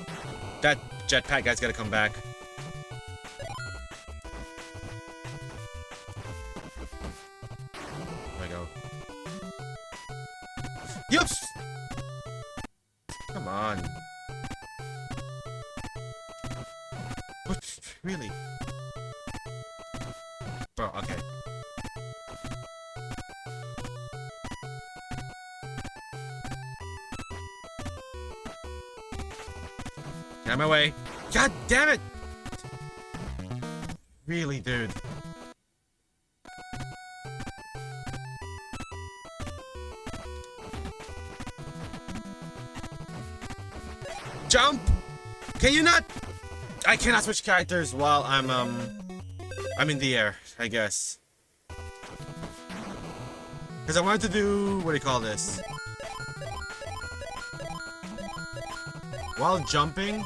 That jetpack guy's gotta come back. There we go. Yes! Come on. What? Really? Bro, okay. Get out of my way. God damn it! Really, dude. Jump! Can you not? I cannot switch characters while I'm in the air, I guess. Because I wanted to do, what do you call this? While jumping,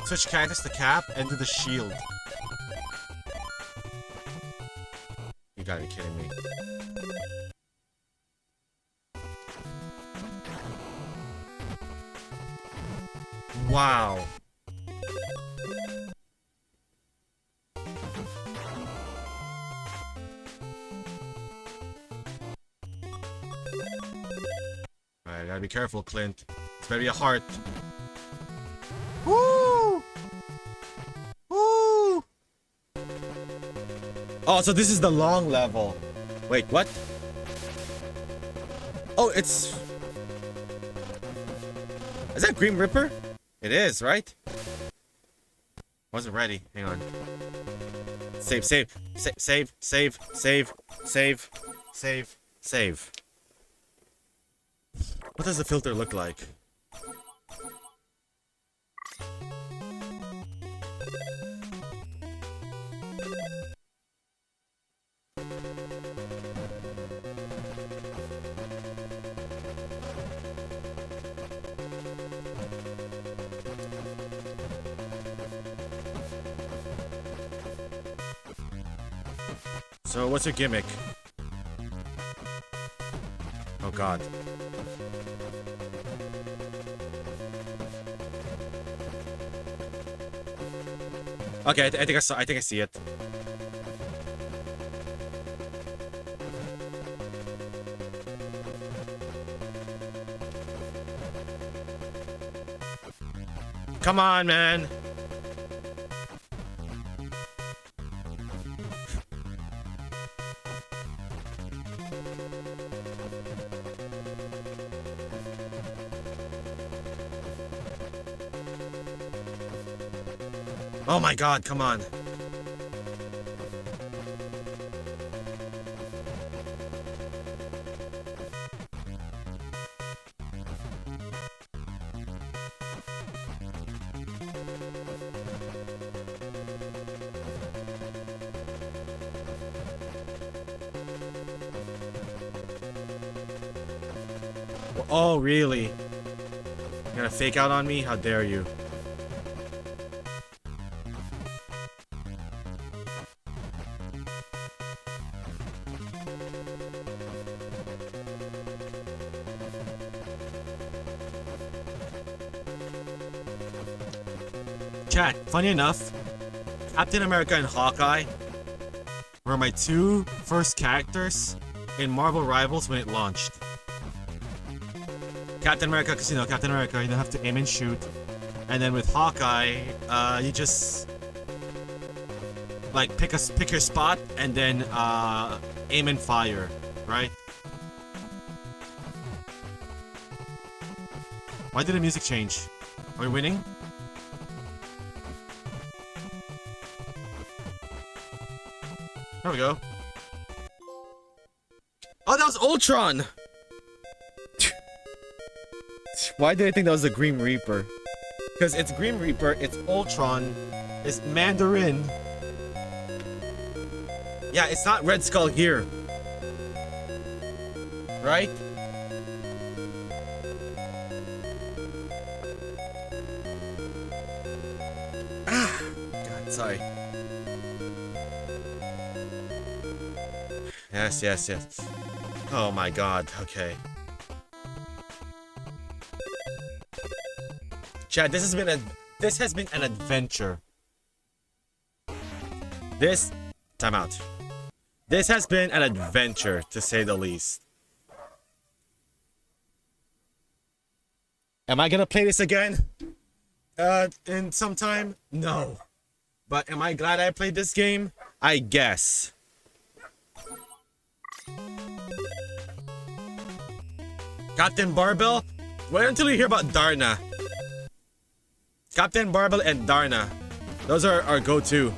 switch characters to Cap and do the shield. You gotta be kidding me. Wow. Alright, gotta be careful, Clint. It's better be a heart. Woo! Woo! Oh, so this is the long level. Wait, what? Oh, it's... Is that Grim Reaper? It is, right? Wasn't ready. Hang on. Save, save, save, save, save, save, save, save, save. What does the filter look like? So, what's your gimmick? Oh god. Okay, I think I see it. Come on, man. Oh my god, come on. Oh, really? You're gonna fake out on me? How dare you? Chat, funny enough, Captain America and Hawkeye were my two first characters in Marvel Rivals when it launched. Captain America, because you know, Captain America, you don't have to aim and shoot. And then with Hawkeye, you just like pick your spot and then aim and fire, right? Why did the music change? Are we winning? There we go. Oh, that was Ultron! Why did I think that was the Grim Reaper? Because it's Grim Reaper, it's Ultron, it's Mandarin. Yeah, it's not Red Skull here. Right? God, sorry. Yes. Oh my god, okay. Chad, this has been an adventure. Time out. This has been an adventure, to say the least. Am I gonna play this again? In some time? No. But am I glad I played this game? I guess. Captain Barbell? Wait until you hear about Darna. Captain Barbell and Darna. Those are our go-to.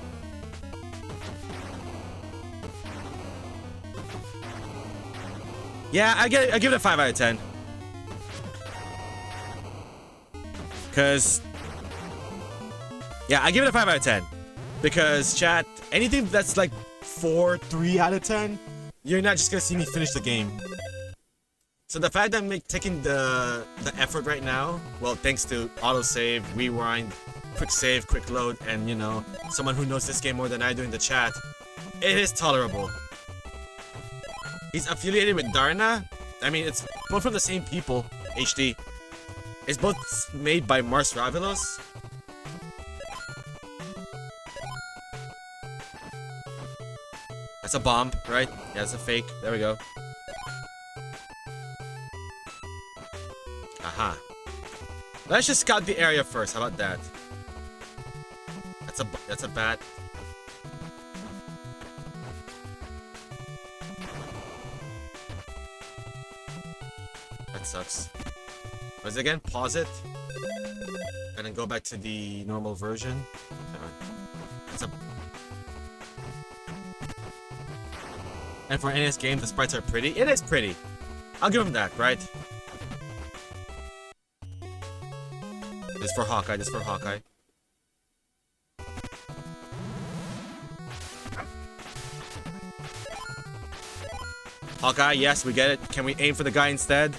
Yeah, I give it a 5 out of 10. Cause yeah, I give it a 5 out of 10. Because chat, anything that's like 3 out of 10, you're not just gonna see me finish the game. So the fact that I'm taking the effort right now, well, thanks to autosave, rewind, quick save, quick load, and you know, someone who knows this game more than I do in the chat, it is tolerable. He's affiliated with Darna. I mean, it's both from the same people, HD. It's both made by Mars Ravelos. That's a bomb, right? Yeah, it's a fake. There we go. Aha. Let's just scout the area first. How about that? That's a bat. That sucks. What is it again? Pause it. And then go back to the normal version. That's a... And for NES games, the sprites are pretty. It is pretty. I'll give them that, right? This for Hawkeye, this for Hawkeye. Hawkeye, yes, we get it. Can we aim for the guy instead?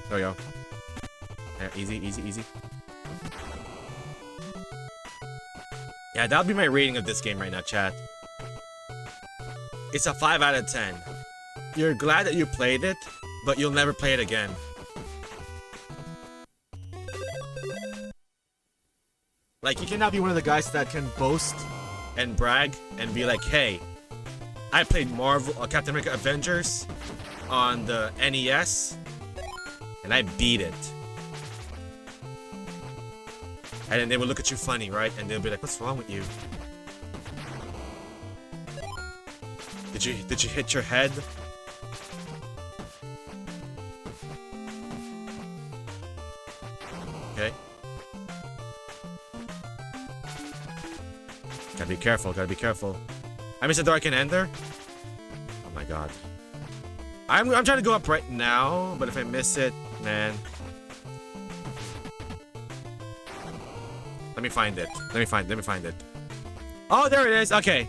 There we go. Yeah, easy. Yeah, that'll be my rating of this game right now, chat. It's a 5 out of 10. You're glad that you played it, but you'll never play it again. Like, you cannot be one of the guys that can boast and brag and be like, hey, I played Captain America Avengers on the NES, and I beat it. And then they will look at you funny, right? And they'll be like, what's wrong with you? Did you hit your head? Okay. Gotta be careful. I missed a Dark and Ender? Oh my god. I'm trying to go up right now, but if I miss it, man. Let me find it. Let me find it. Oh, there it is. Okay.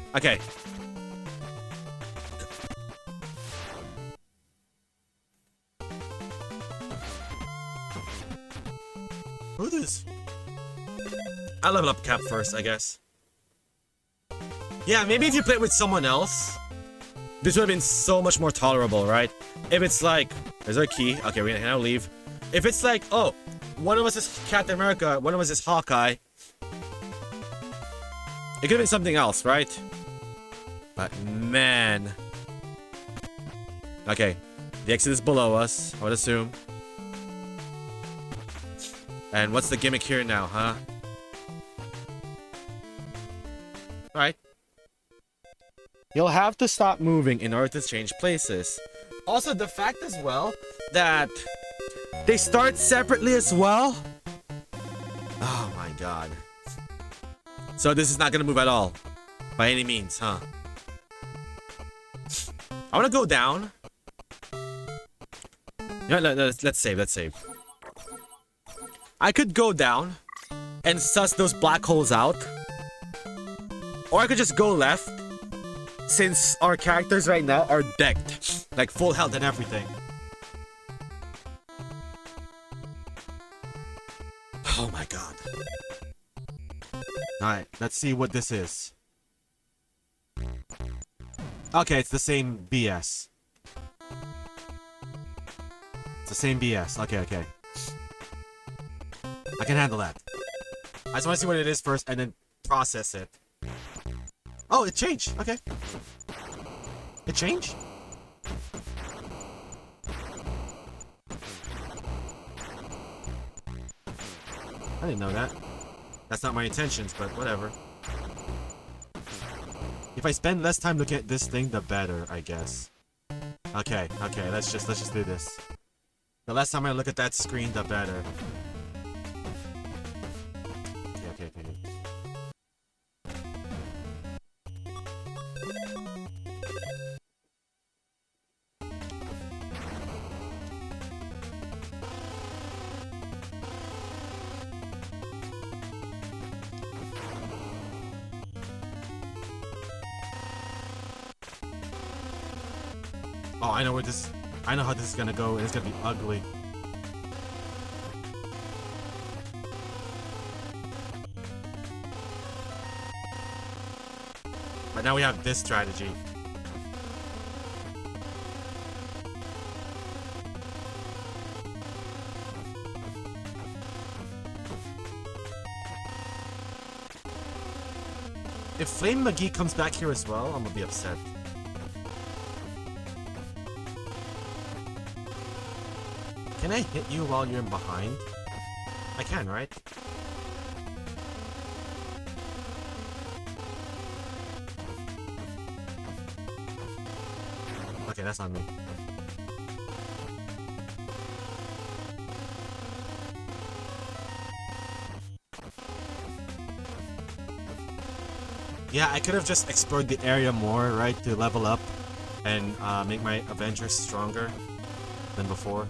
Who this? I'll level up Cap first, I guess. Yeah, maybe if you play it with someone else, This would have been so much more tolerable, right? If it's like, there's our key. Okay, we can now leave. If it's like, oh, one of us is Captain America, one of us is Hawkeye. It could have been something else, right? But man. Okay, the exit is below us, I would assume. And what's the gimmick here now, huh? Alright. You'll have to stop moving in order to change places. Also, the fact as well that they start separately as well. Oh my god. So this is not gonna move at all. By any means, huh? I wanna go down. You know, let's save. I could go down and suss those black holes out. Or I could just go left. Since our characters right now are decked. Like full health and everything. Oh my god. Alright, let's see what this is. Okay, it's the same BS. It's the same BS. Okay. I can handle that. I just want to see what it is first and then process it. Oh, it changed. Okay. It changed? I didn't know that. That's not my intentions, but whatever. If I spend less time looking at this thing, the better, I guess. Okay, let's just do this. The less time I look at that screen, the better. Okay. Oh, I know where this... I know how this is gonna go, and it's gonna be ugly. But now we have this strategy. If Flame McGee comes back here as well, I'm gonna be upset. Can I hit you while you're in behind? I can, right? Okay, that's on me. Yeah, I could have just explored the area more, right? To level up and make my Avengers stronger than before.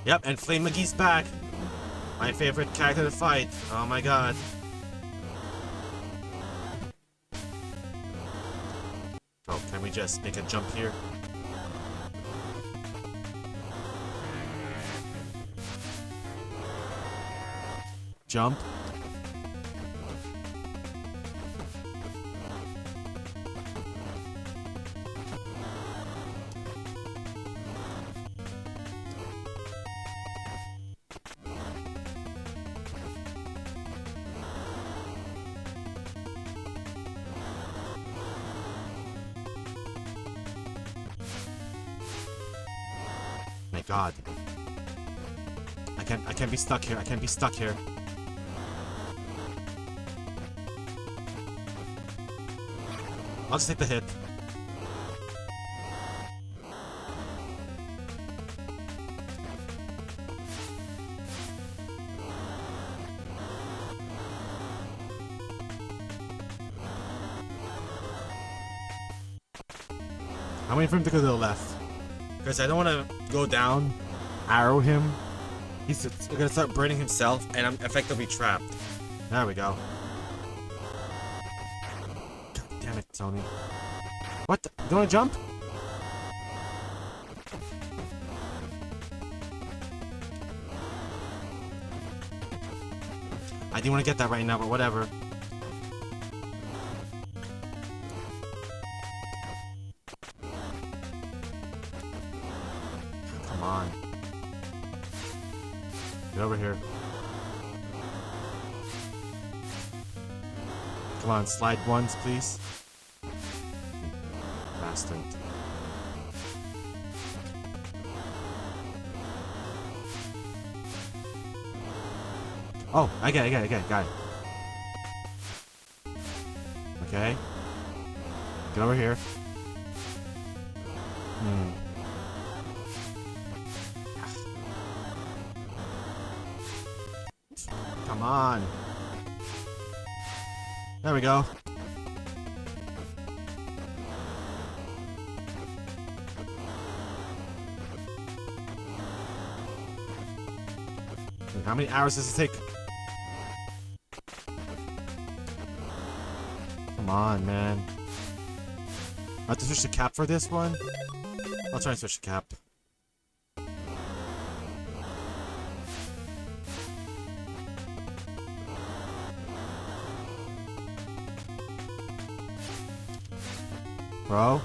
Yep, and Flame McGee's back. My favorite character to fight. Oh my god. Oh, can we just make a jump here? Jump. My god. I can't be stuck here. I can't be stuck here. I'll just take the hit. I'm waiting for him to go to the left. Because I don't want to go down, arrow him. He's going to start burning himself, and I'm effectively trapped. There we go. God damn it, Tony. What the? You want to jump? I didn't want to get that right now, but whatever. on. Get over here. Come on, slide once, please. Bastard. Oh, I get it. Got it. Okay. Get over here. Come on. There we go. How many hours does it take? Come on, man. I have to switch the cap for this one? I'll try and switch the cap. Bro?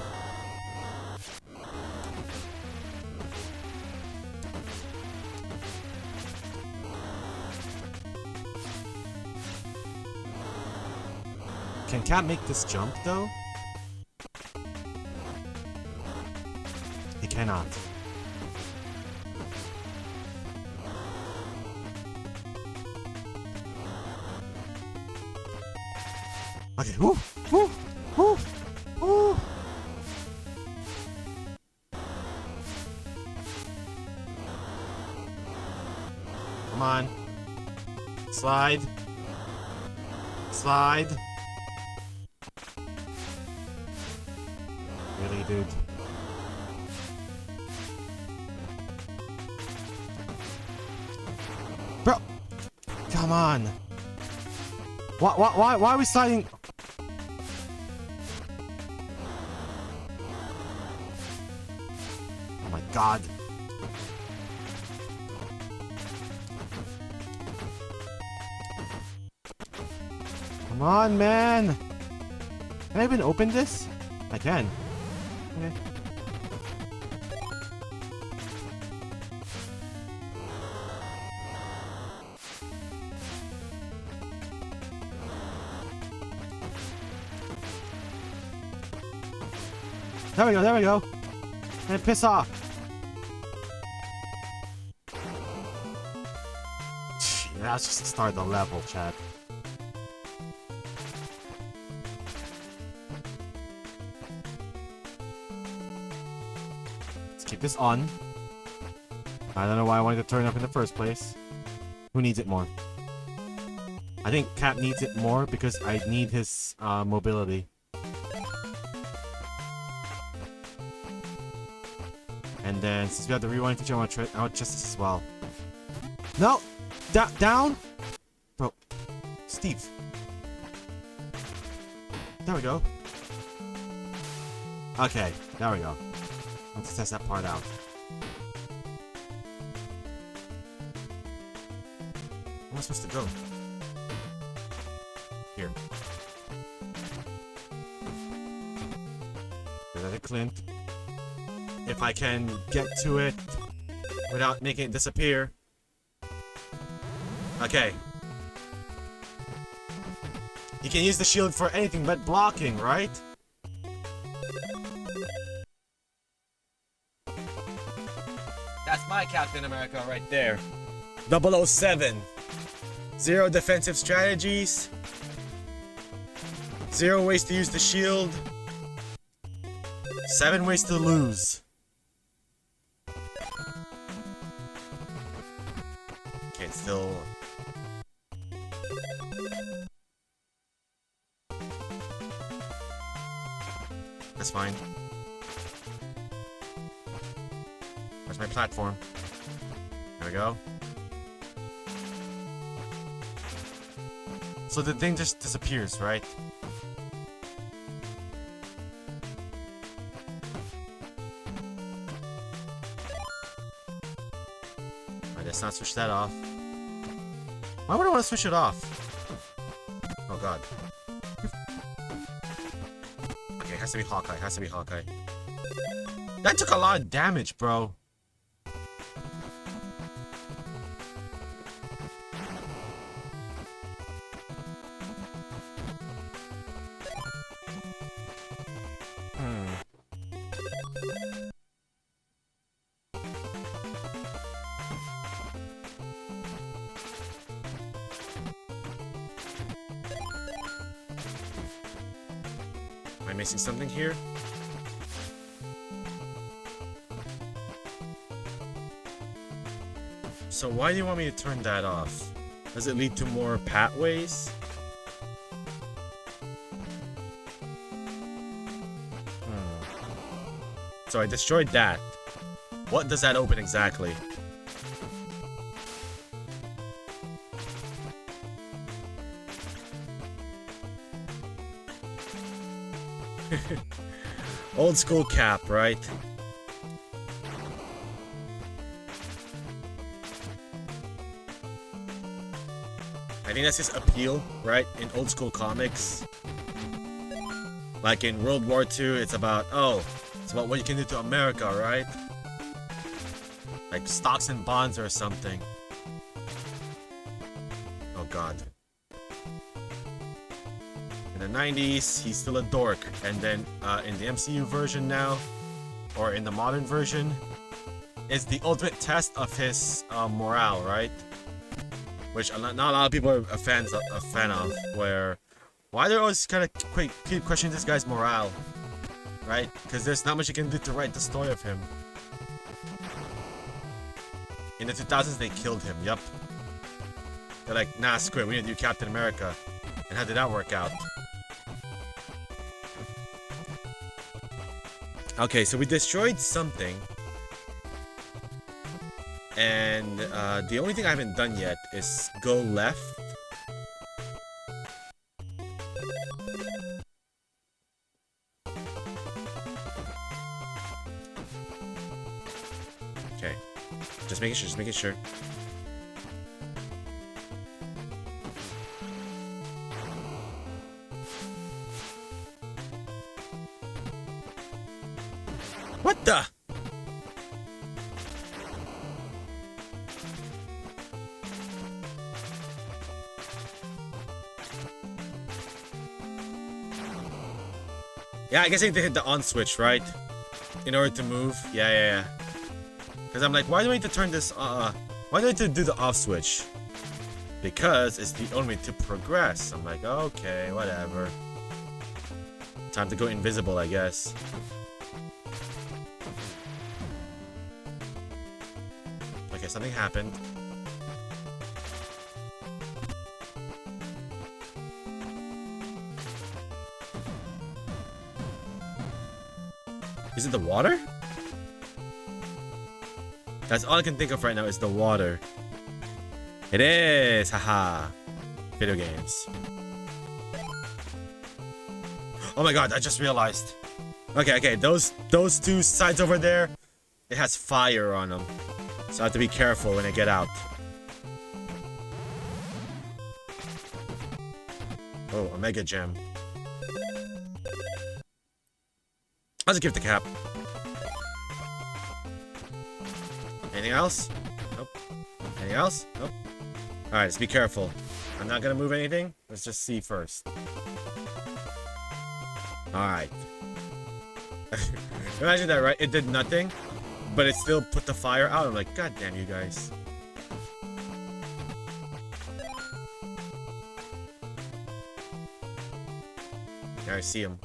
Can Cat make this jump, though? He cannot. Okay, whoo! Whoo! Whoo! Whoo! Come on. Slide. Slide. Really, dude? Bro! Come on! Why are we sliding? Oh my god. Come on, man! Can I even open this? I can. Okay. There we go. And piss off. That's just the start of the level, chat. Let's keep this on. I don't know why I wanted to turn it up in the first place. Who needs it more? I think Cap needs it more because I need his mobility. And then, since we have the rewind feature, I want to test this as well. No! Down! Bro. Steve. There we go. Okay, there we go. Let's test that part out. Where am I supposed to go? Here. There's a Clint. If I can get to it without making it disappear. Okay. You can use the shield for anything but blocking, right? That's my Captain America right there. 007. 0 defensive strategies. 0 ways to use the shield. 7 ways to lose. Okay, it's still... That's fine. Where's my platform? There we go. So the thing just disappears, right? Alright, let's not switch that off. Why would I want to switch it off? Oh god. Okay, it has to be Hawkeye, That took a lot of damage, bro. missing something here? So why do you want me to turn that off? Does it lead to more pathways? So I destroyed that. What does that open exactly? Old school Cap, right? I think that's his appeal, right? In old school comics. Like in World War II, it's about, oh, it's about what you can do to America, right? Like stocks and bonds or something. Oh god. In the 90s, he's still a dork. And then in the MCU version now, or in the modern version, it's the ultimate test of his morale, right? Which not a lot of people are a fan of, where why they're always kind of keep questioning this guy's morale, right? Because there's not much you can do to write the story of him. In the 2000s, they killed him, yup. They're like, nah, screw it, we need to do Captain America. And how did that work out? Okay, so we destroyed something. And the only thing I haven't done yet is go left. Okay. Just making sure. What the? Yeah, I guess I need to hit the on switch, right? In order to move. Yeah. Because I'm like, why do I need to turn this, why do I need to do the off switch? Because it's the only way to progress. I'm like, okay, whatever. Time to go invisible, I guess. Okay, something happened. Is it the water? That's all I can think of right now is the water. It is! Haha. Video games. Oh my god, I just realized. Okay, those two sides over there, it has fire on them. So I have to be careful when I get out. Oh, a mega gem. I'll just give it the cap. Anything else? Nope. Anything else? Nope. Alright, let's be careful. I'm not gonna move anything. Let's just see first. Alright. Imagine that, right? It did nothing, but it still put the fire out. I'm like, god damn you guys. Yeah, I see him.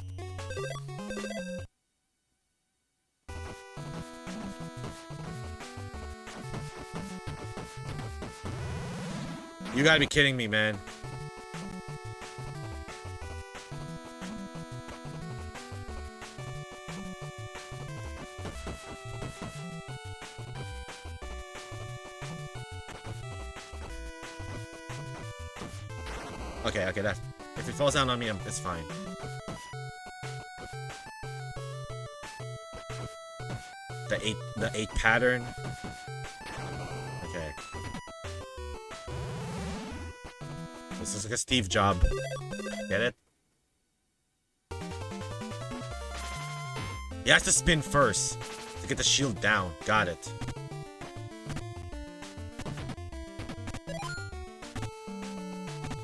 You gotta be kidding me, man. Okay, that. If it falls down on me, it's fine. The eight pattern. Okay. This is like a Steve job. Get it? He has to spin first to get the shield down. Got it.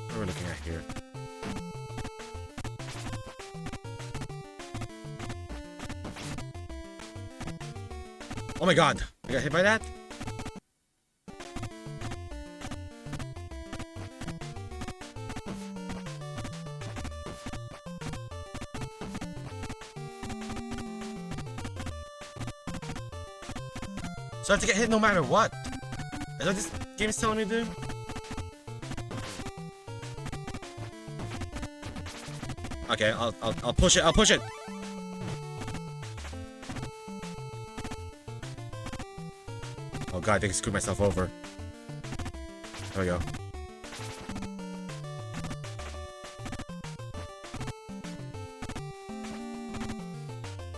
What are we looking at here? Oh my god! I got hit by that? So I have to get hit no matter what. Is that what this game is telling me to do? Okay, I'll push it. I'll push it. Oh god, I think I screwed myself over. There we go.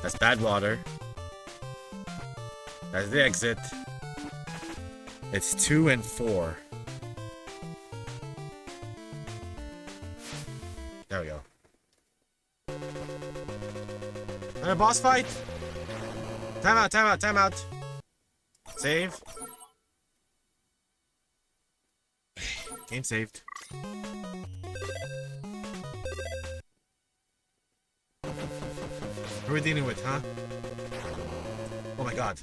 That's bad water. That's the exit. It's 2 and 4. There we go. And a boss fight? Time out, time out, time out. Save. Game saved. Who are we dealing with, huh? Oh my god.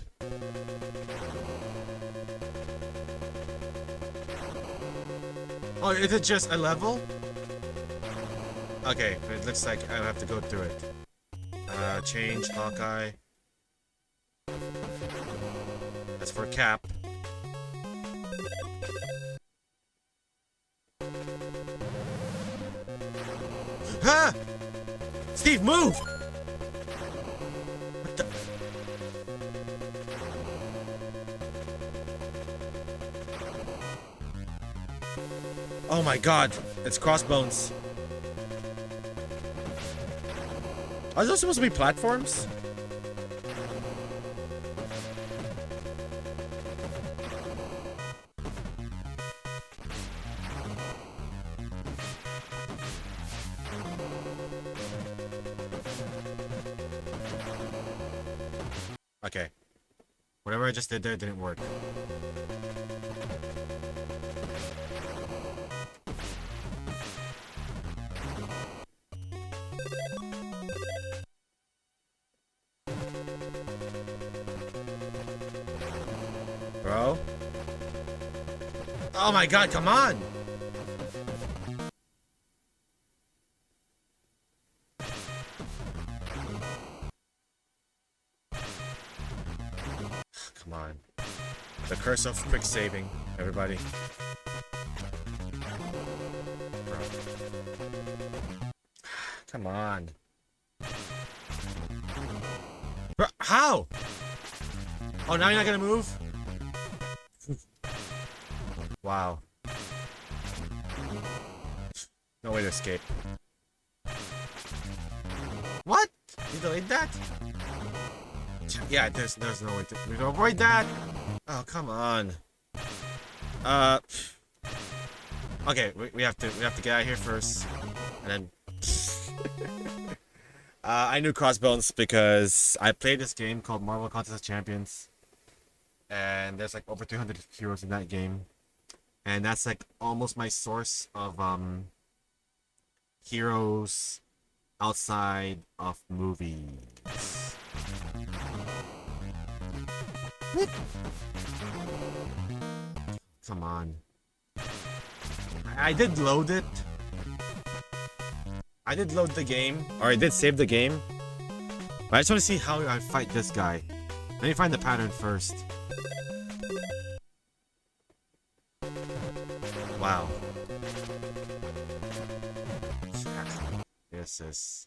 Oh, is it just a level? Okay, it looks like I have to go through it. Change Hawkeye. That's for Cap. Huh? Steve, move! What the? Oh my god, it's Crossbones. Are those supposed to be platforms? Okay. Whatever I just did there didn't work. Bro? Oh my god, come on! Come on. The curse of quick saving, everybody. Bro. Come on. Bro, how? Oh, now you're not gonna move? Wow. No way to escape. What? You delayed that? Yeah, there's no way to avoid that. Oh, come on. Okay, we have to get out of here first, and then. I knew Crossbones because I played this game called Marvel Contest of Champions, and there's like over 300 heroes in that game, and that's like almost my source of heroes outside of movies. Come on. I did load it. I did load the game, or I did save the game. But I just want to see how I fight this guy. Let me find the pattern first. Wow. This is...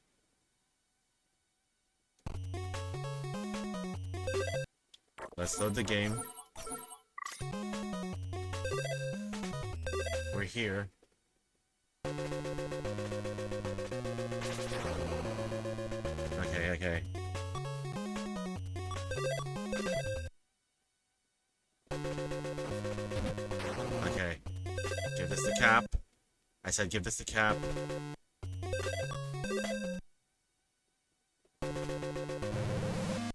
Let's load the game. We're here. Okay. Okay. Give this the cap. I said give this the cap.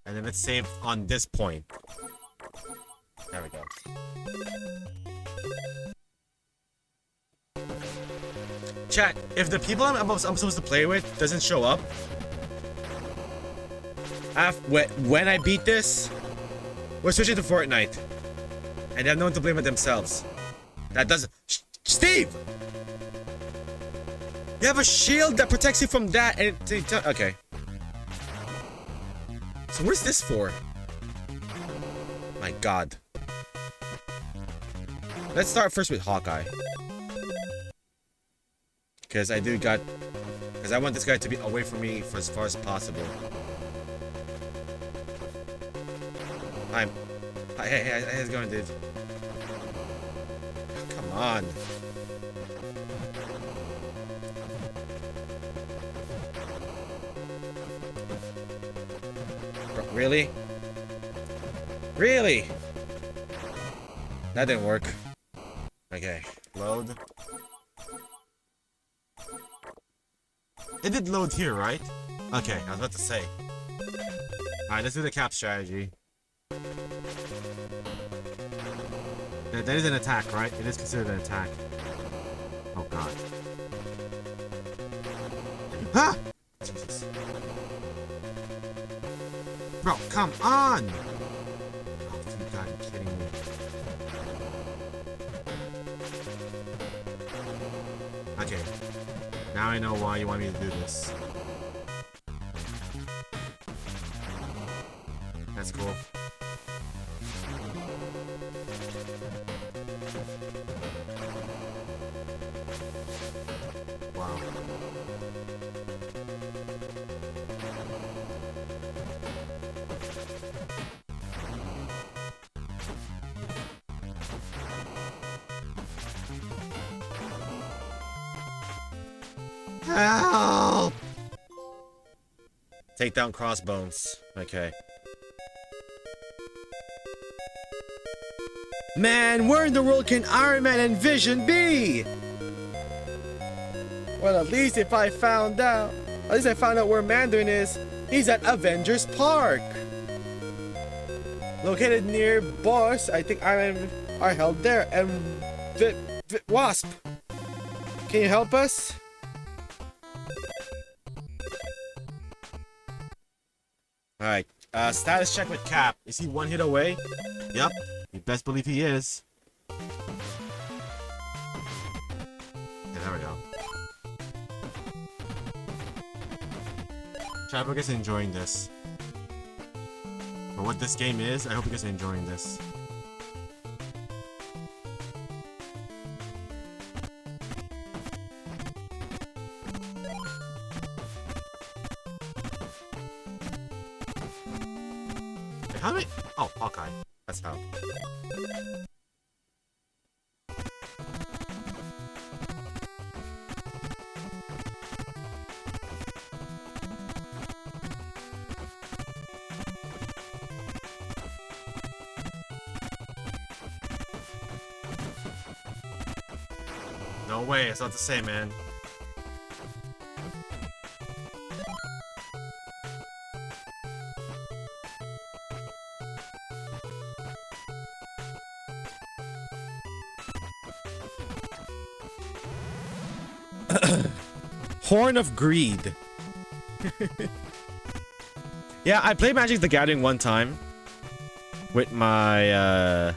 And then let's save on this point. There we go. Chat, if the people I'm supposed to play with doesn't show up, when I beat this, we're switching to Fortnite. And they have no one to blame but themselves. That doesn't... Steve! You have a shield that protects you from that and... Okay. So what's this for? My god. Let's start first with Hawkeye. Because I want this guy to be away from me for as far as possible. Hi, hey, how's it going, dude? Come on. Bro, really? Really? That didn't work. Okay, load. It did load here, right? Okay, I was about to say. Alright, let's do the cap strategy. That is an attack, right? It is considered an attack. Oh god. Ha! Jesus. Bro, come on! Oh, you gotta be kidding me. Okay. Now I know why you want me to do this. That's cool. Wow. Help! Take down crossbones. Okay. Man, where in the world can Iron Man and Vision be? Well, at least I found out where Mandarin is. He's at Avengers Park. Located near Boss, I think Iron Man are held there. And Wasp, can you help us? Alright, status check with Cap. Is he one hit away? Yep, you best believe he is. Yeah, there we go. Chat, I hope you guys are enjoying this. For what this game is, I hope you guys are enjoying this. How many? Oh, Hawkeye. That's how. No way, it's not the same, man. Horn of Greed. Yeah, I played Magic the Gathering one time with my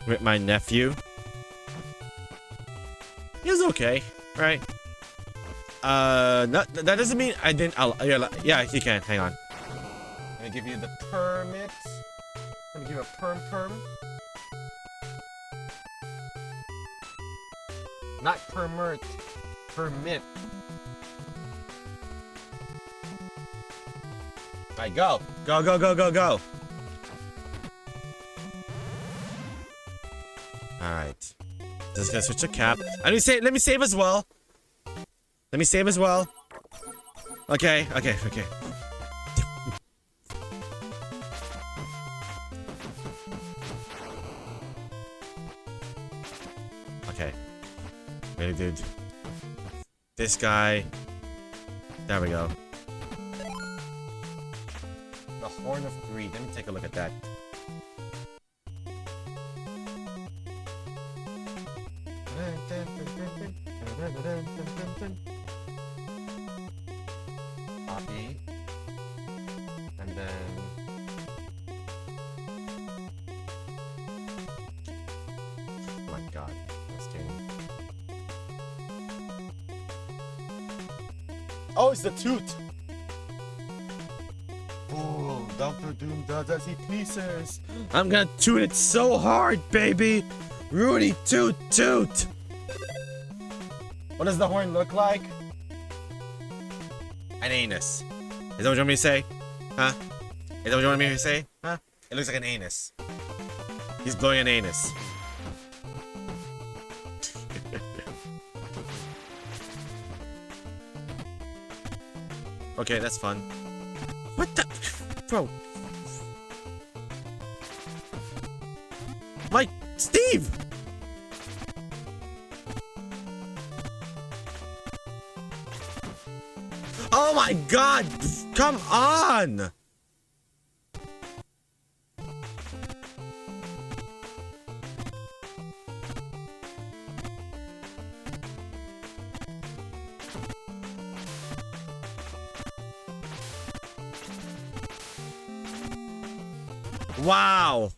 nephew. It was okay, right? That doesn't mean I didn't. Yeah, you can. Hang on. Let me give you the permit. Let me give you a perm. Not permit. Permit. Right, go. Go. Alright. Just gonna switch to Cap. Let me save as well. Okay. Okay. Ready, dude. This guy. There we go. The Horn of Greed. Let me take a look at that. Copy. And then... Oh my god. This game. Oh, it's the toot! Ooh, Dr. Doom does as he pleases. I'm gonna toot it so hard, baby. Rudy toot toot. What does the horn look like? An anus. Is that what you want me to say? Huh? Is that what you want me to say? Huh? It looks like an anus. He's blowing an anus. Okay, that's fun. What the? Bro. Mike! Steve! Oh my god! Come on! Wow!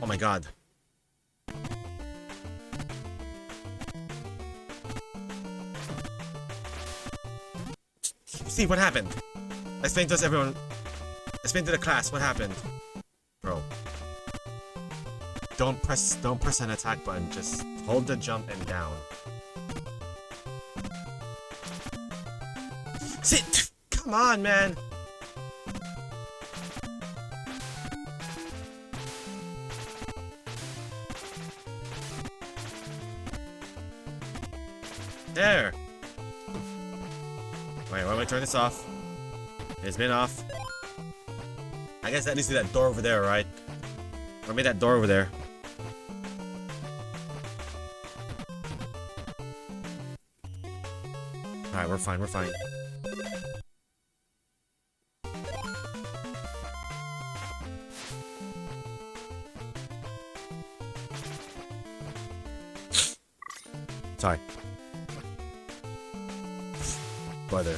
Oh my god. Steve, what happened? Explain to us, everyone. Explain to the class what happened. Bro. Don't press an attack button. Just hold the jump and down. Sit! Come on, man! There! Wait, why don't I turn this off? It's been off. I guess that leads to that door over there, right? Or maybe that door over there. Alright, we're fine, we're fine. Sorry. Brother.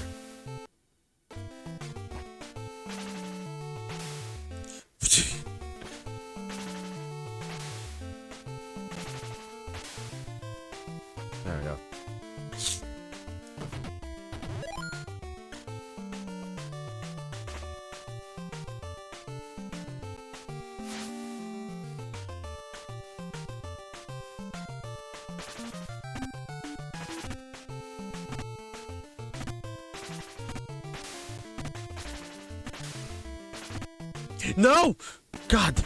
There we go. No! God!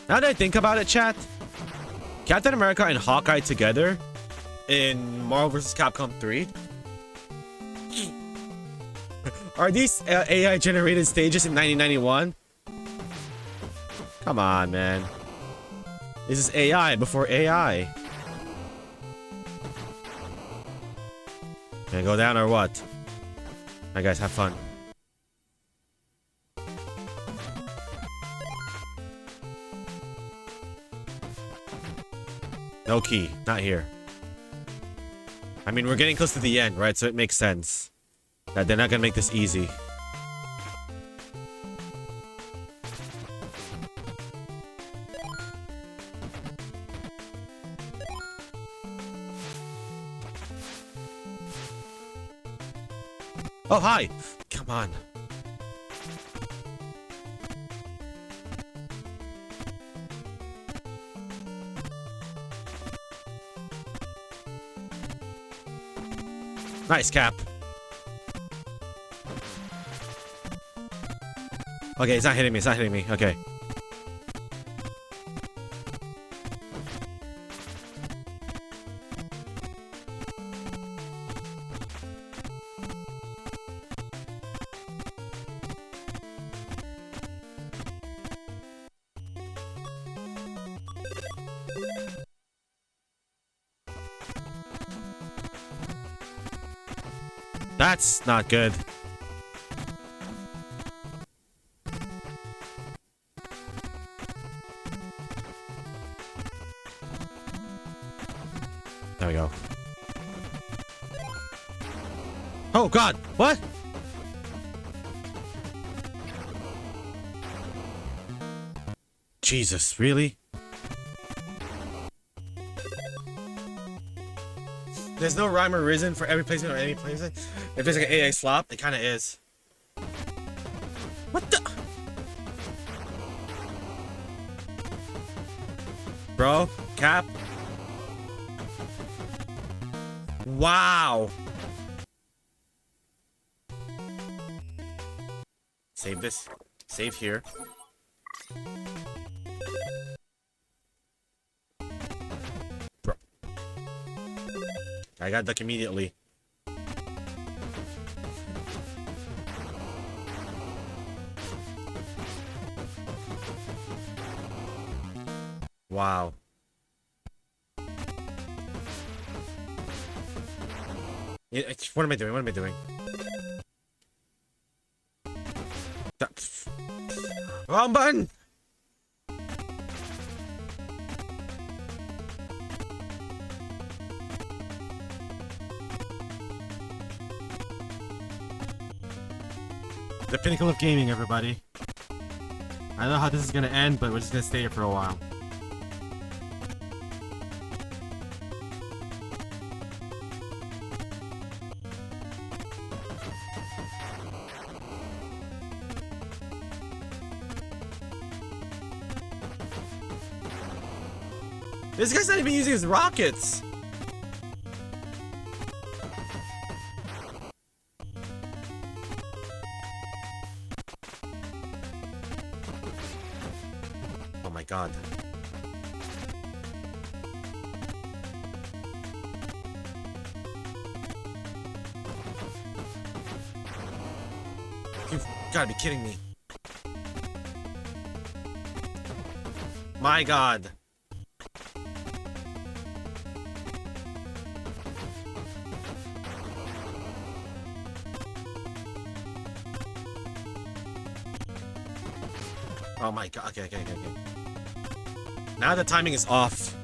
Now that I think about it, chat, Captain America and Hawkeye together in Marvel vs. Capcom 3? Are these AI generated stages in 1991? Come on, man. This is AI before AI. Can I go down or what? Alright guys, have fun. No key, not here. I mean, we're getting close to the end, right? So it makes sense that they're not gonna make this easy. Oh, hi! Come on. Nice, Cap. Okay, it's not hitting me, it's not hitting me. Okay. That's not good. There we go. Oh God, what? Jesus, really? There's no rhyme or reason for every placement or any placement. If there's like an AX flop, it kind of is. What the? Bro, Cap. Wow. Save this. Save here. Bro. I got duck immediately. Wow. What am I doing? What am I doing? Wrong button! The pinnacle of gaming, everybody. I don't know how this is gonna end, but we're just gonna stay here for a while. This guy's not even using his rockets! Oh my god. You've gotta be kidding me. My god. Oh my god. Okay. Now the timing is off.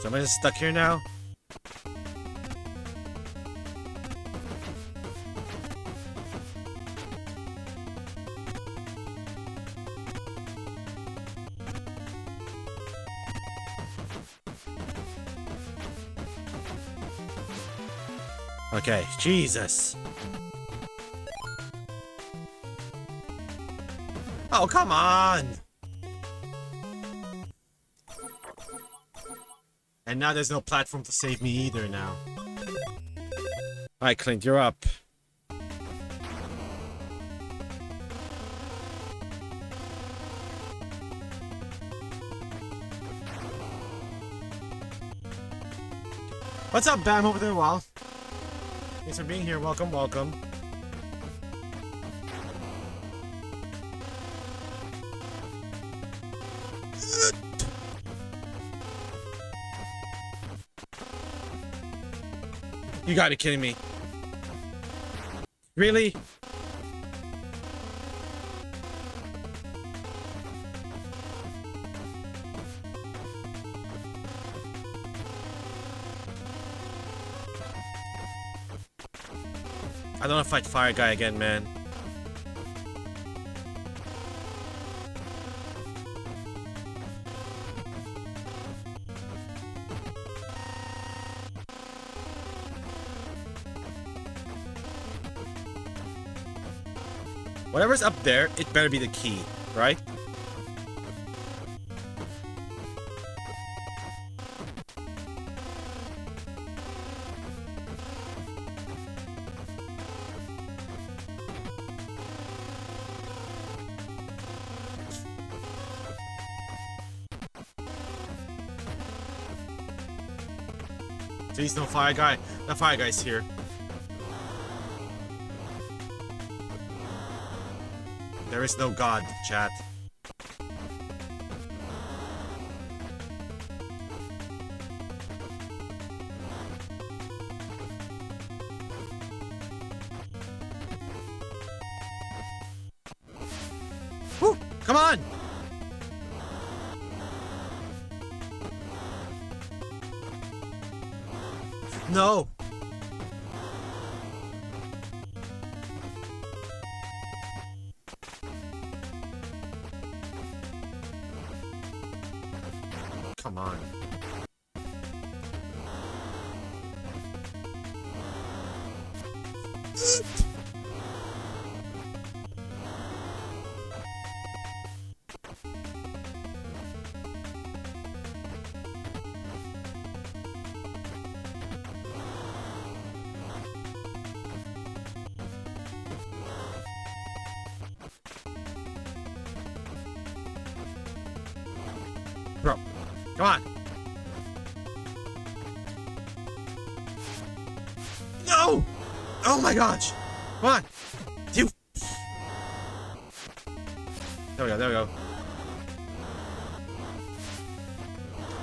So am I just stuck here now? Okay, Jesus. Oh, come on! And now there's no platform to save me either now. Alright, Clint, you're up. What's up, Bam, over there, Wal? Thanks for being here. Welcome, welcome. You gotta be kidding me. Really? I don't want to fight Fire Guy again, man. Whatever's up there, it better be the key, right? Please, no Fire Guy. The Fire Guy's here. There is no God, chat. Woo! Come on! No! Bro, come on. No! Oh my gosh! Come on! You. There we go. There we go.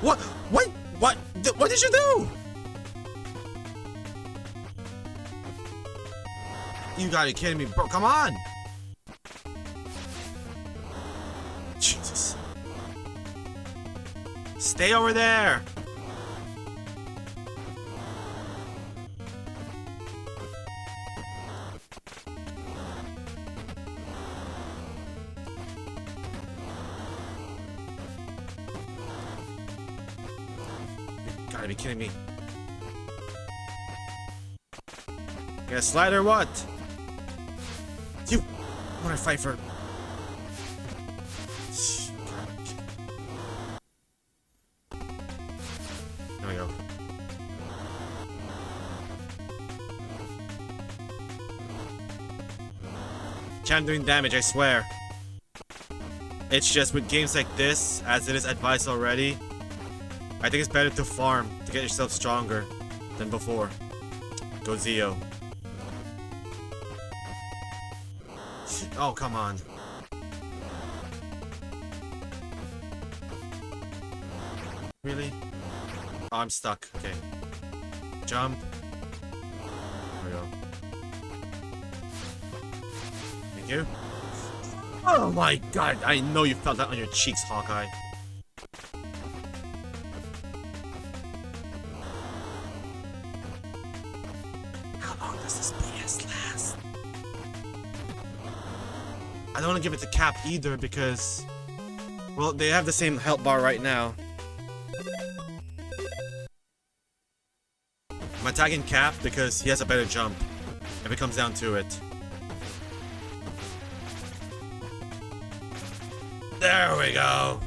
What? What? What? What did you do? You gotta be kidding me, bro! Come on! Jesus! Stay over there! You gotta be kidding me. You gonna slide or what? You wanna fight for... There we go. I'm doing damage, I swear. It's just with games like this, as it is advised already, I think it's better to farm to get yourself stronger than before. Go Zeo. Oh, come on. Really? Oh, I'm stuck. Okay. Jump. There we go. Thank you. Oh my god, I know you felt that on your cheeks, Hawkeye. How long does this PS last? I don't want to give it to Cap either because... Well, they have the same health bar right now. I'm attacking Cap because he has a better jump, if it comes down to it. There we go.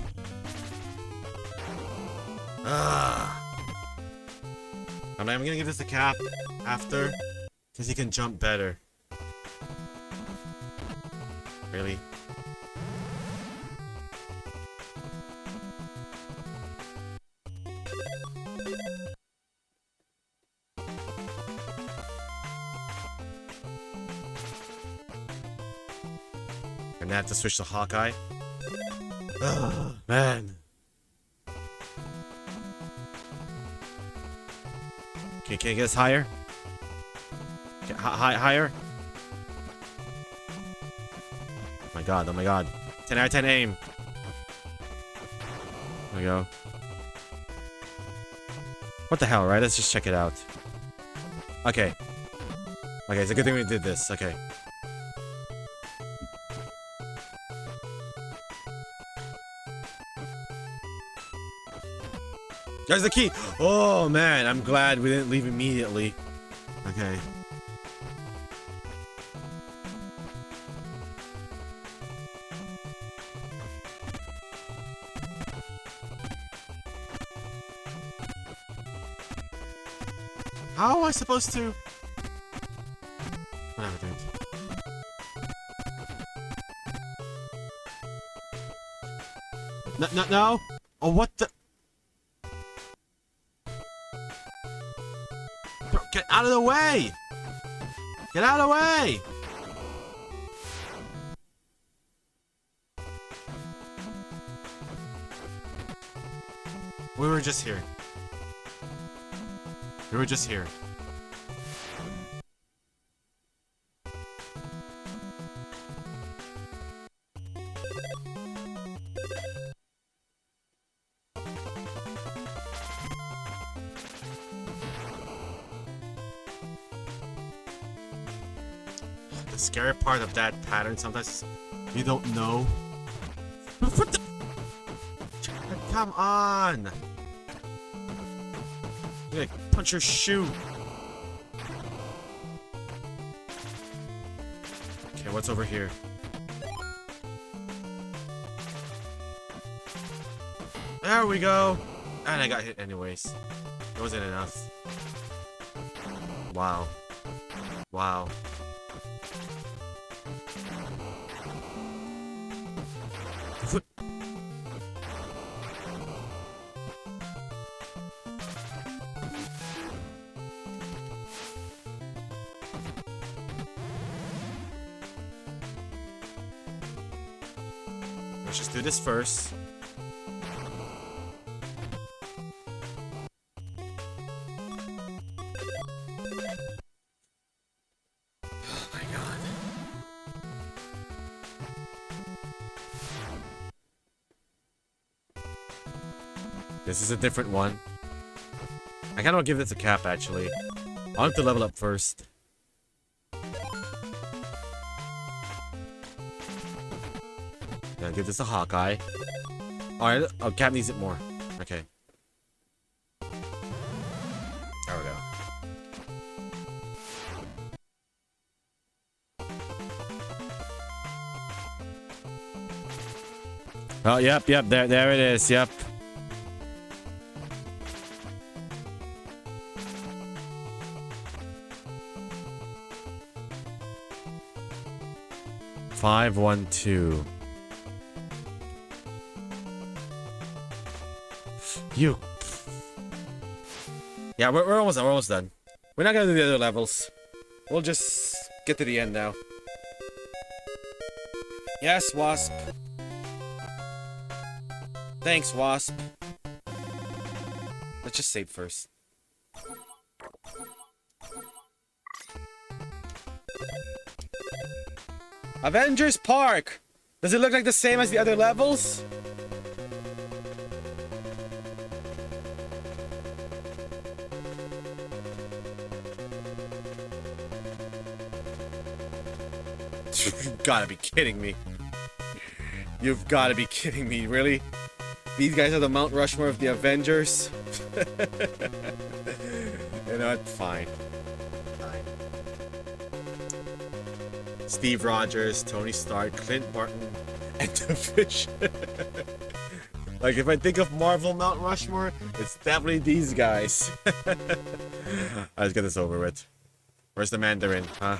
I'm gonna give this to Cap after, because he can jump better. Really? And I have to switch to Hawkeye. Oh, man. Okay, can you get us higher? Get higher? Oh my god, oh my god. 10 out of 10 aim. There we go. What the hell, right? Let's just check it out. Okay. Okay, it's a good thing we did this. Okay. There's the key! Oh man, I'm glad we didn't leave immediately. Okay. How am I supposed to... Whatever, dude. No, no, no! Oh, what the... Bro, get out of the way! Get out of the way! We were just here. We were just here. The scary part of that pattern sometimes you don't know. What the? Come on! You're gonna punch your shoe. what's over here? There we go! And I got hit anyways. It wasn't enough. Wow. Wow. Let's just do this first. Oh my god. This is a different one. I kind of want to give this a Cap actually. I want to level up first. Gonna give this a Hawkeye. Alright, oh, Cap needs it more. Okay. There we go. Oh, yep, there it is, yep. Five, 1, 2. You. Yeah, we're almost done. We're not gonna do the other levels. We'll just get to the end now. Yes, Wasp. Thanks, Wasp. Let's just save first. Avengers Park! Does it look like the same as the other levels? You've gotta be kidding me. You've gotta be kidding me, really? These guys are the Mount Rushmore of the Avengers? You know what? Fine. Fine. Steve Rogers, Tony Stark, Clint Barton, and The Fish. Like, if I think of Marvel Mount Rushmore, it's definitely these guys. Let's get this over with. Where's the Mandarin, huh?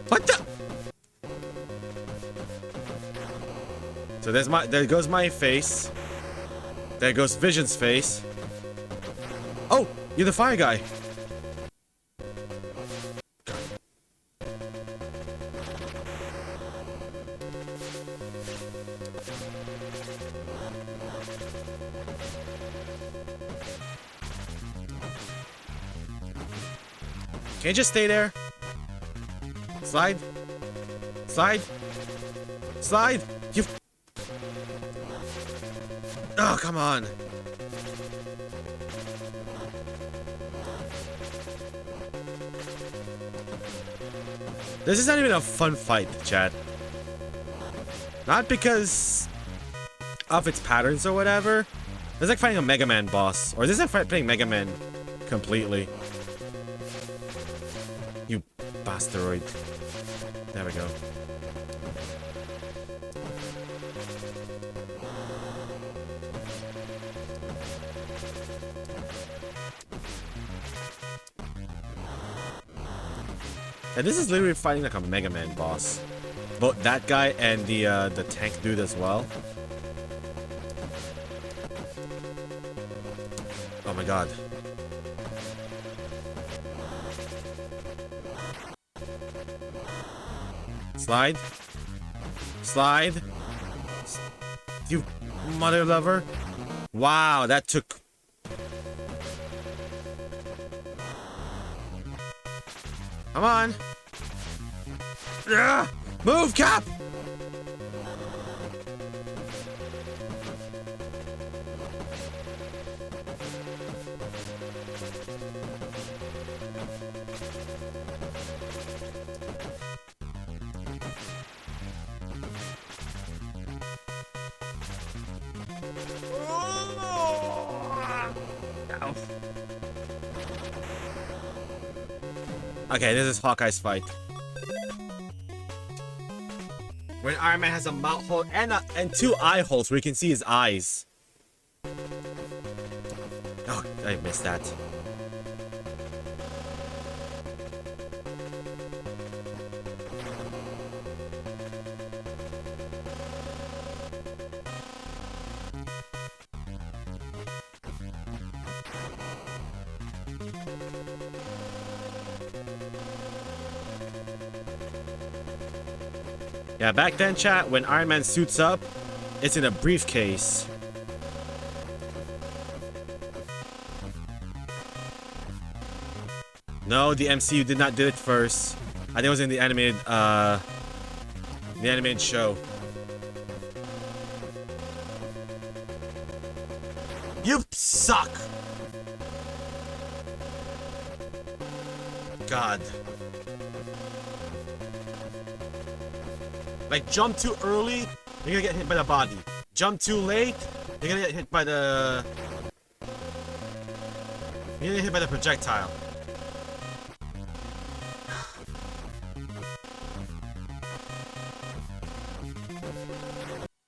What the? So there goes my face. There goes Vision's face. Oh, you're the fire guy. Can you just stay there? Slide. Slide. Slide. You. Oh, come on. This is not even a fun fight, Chad. Not because of its patterns or whatever. It's like fighting a Mega Man boss. Or is this like fighting Mega Man completely? You bastard. There we go. And this is literally fighting like a Mega Man boss. Both that guy and the tank dude as well. Oh my god. Slide. Slide. You mother lover. Wow, that took... Come on. Ugh! Move, Cap! Okay, this is Hawkeye's fight. When Iron Man has a mouth hole and two eye holes where you can see his eyes. Oh, I missed that. Yeah, back then, chat, when Iron Man suits up, it's in a briefcase. No, the MCU did not do it first. I think it was in the animated show. You suck! God. Like, jump too early, you're gonna get hit by the body. Jump too late, you're gonna get hit by the... You're gonna get hit by the projectile.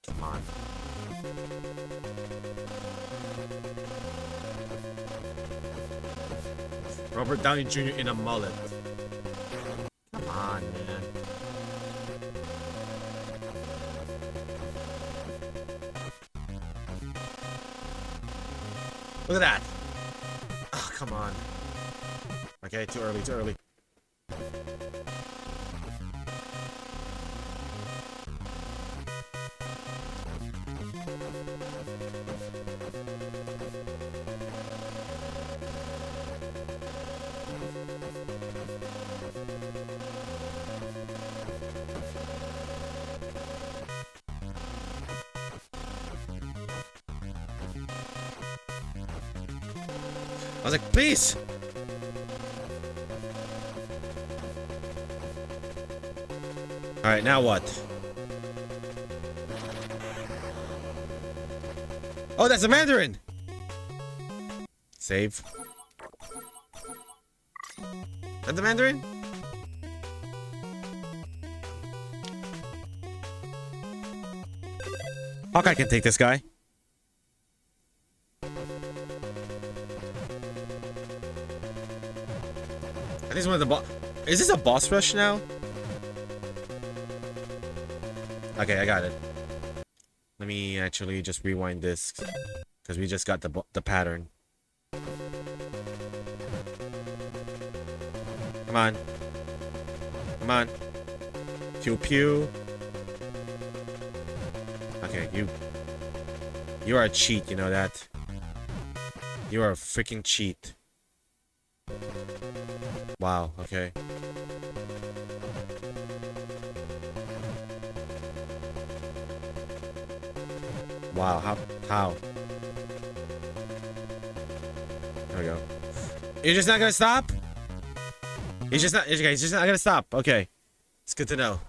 Come on. Robert Downey Jr. in a mullet. Come on, man. Look at that. Oh, come on. Okay, too early, too early. I was like, please! Alright, now what? Oh, that's a Mandarin! Save. Is that the Mandarin? Hawkeye can take this guy. I think it's one of the boss. Is this a boss rush now? Okay, I got it. Let me actually just rewind this because we just got the pattern. Come on. Come on. Pew pew. Okay, you are a cheat, you know that. You are a freaking cheat. Wow, okay. Wow, how? There we go. You're just not gonna stop? He's just not gonna stop. Okay. It's good to know.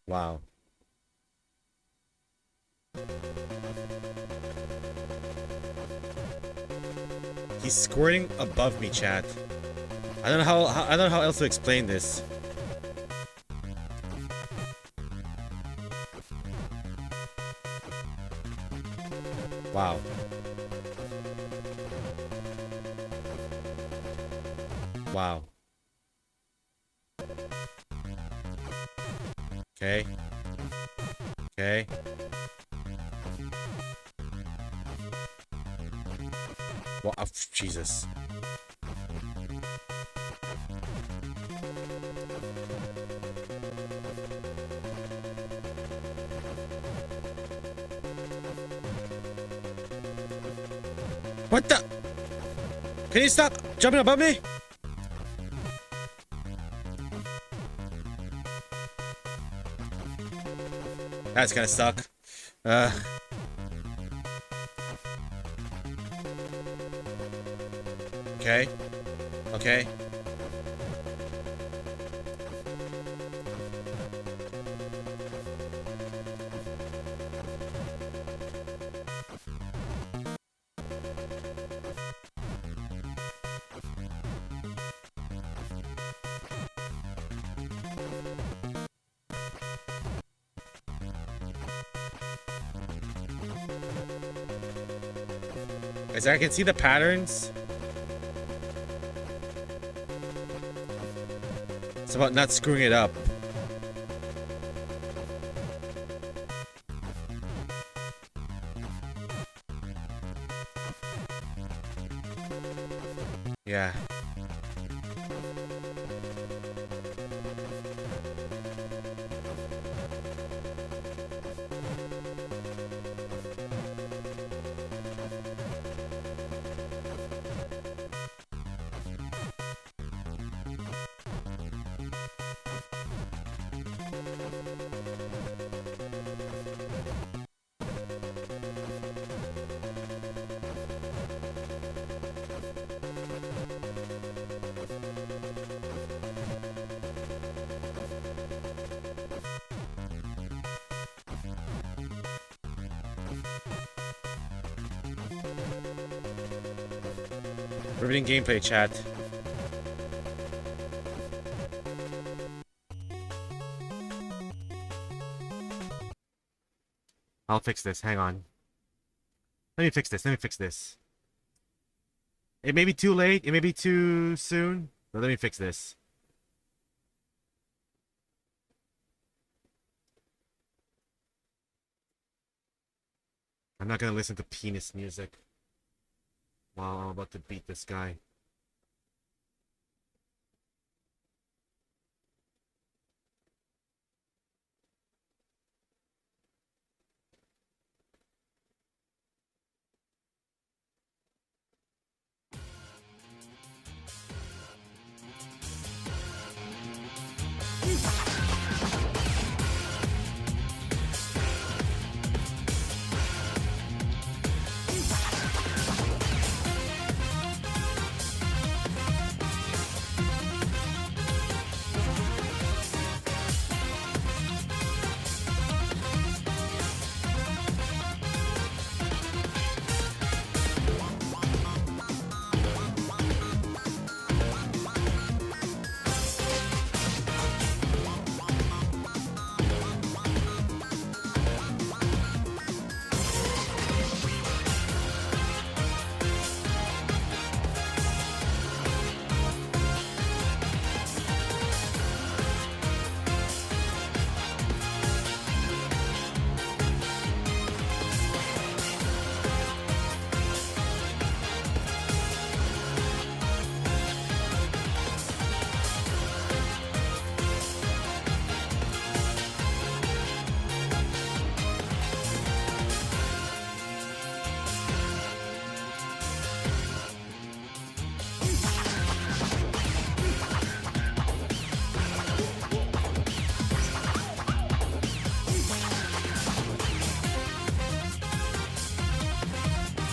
Wow. He's squirting above me, chat. I don't know how else to explain this. Wow. Wow. Okay. Okay. Well, oh, Jesus. What the? Can you stop jumping above me? That's gonna suck. Okay. Okay. As I can see the patterns. It's about not screwing it up. Yeah. Riveting gameplay, chat. I'll fix this. Hang on. Let me fix this. Let me fix this. It may be too late. It may be too soon. But let me fix this. I'm not gonna listen to penis music while I'm about to beat this guy.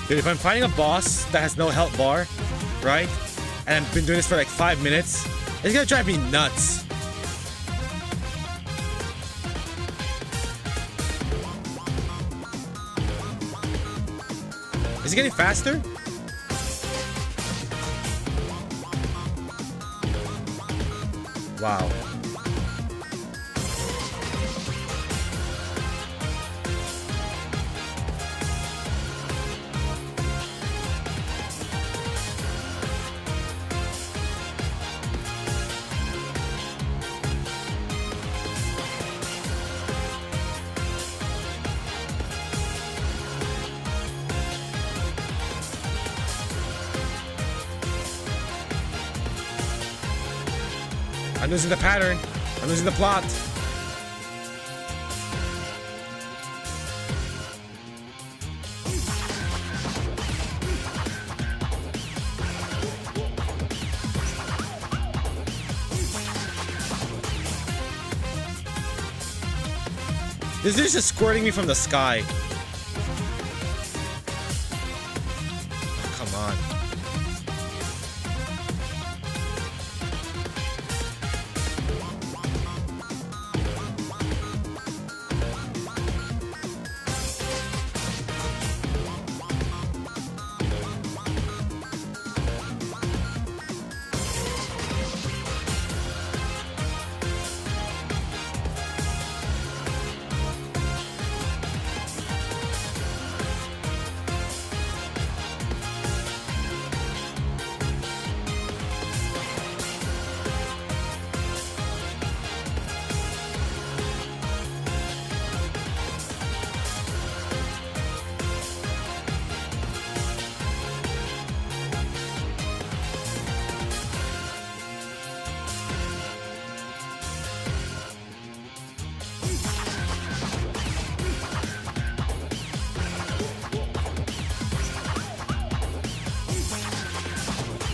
Dude, if I'm fighting a boss that has no health bar, right? And I've been doing this for like 5 minutes, it's gonna drive me nuts. Is it getting faster? Wow. I'm losing the pattern. I'm losing the plot. This is just squirting me from the sky. Oh, come on.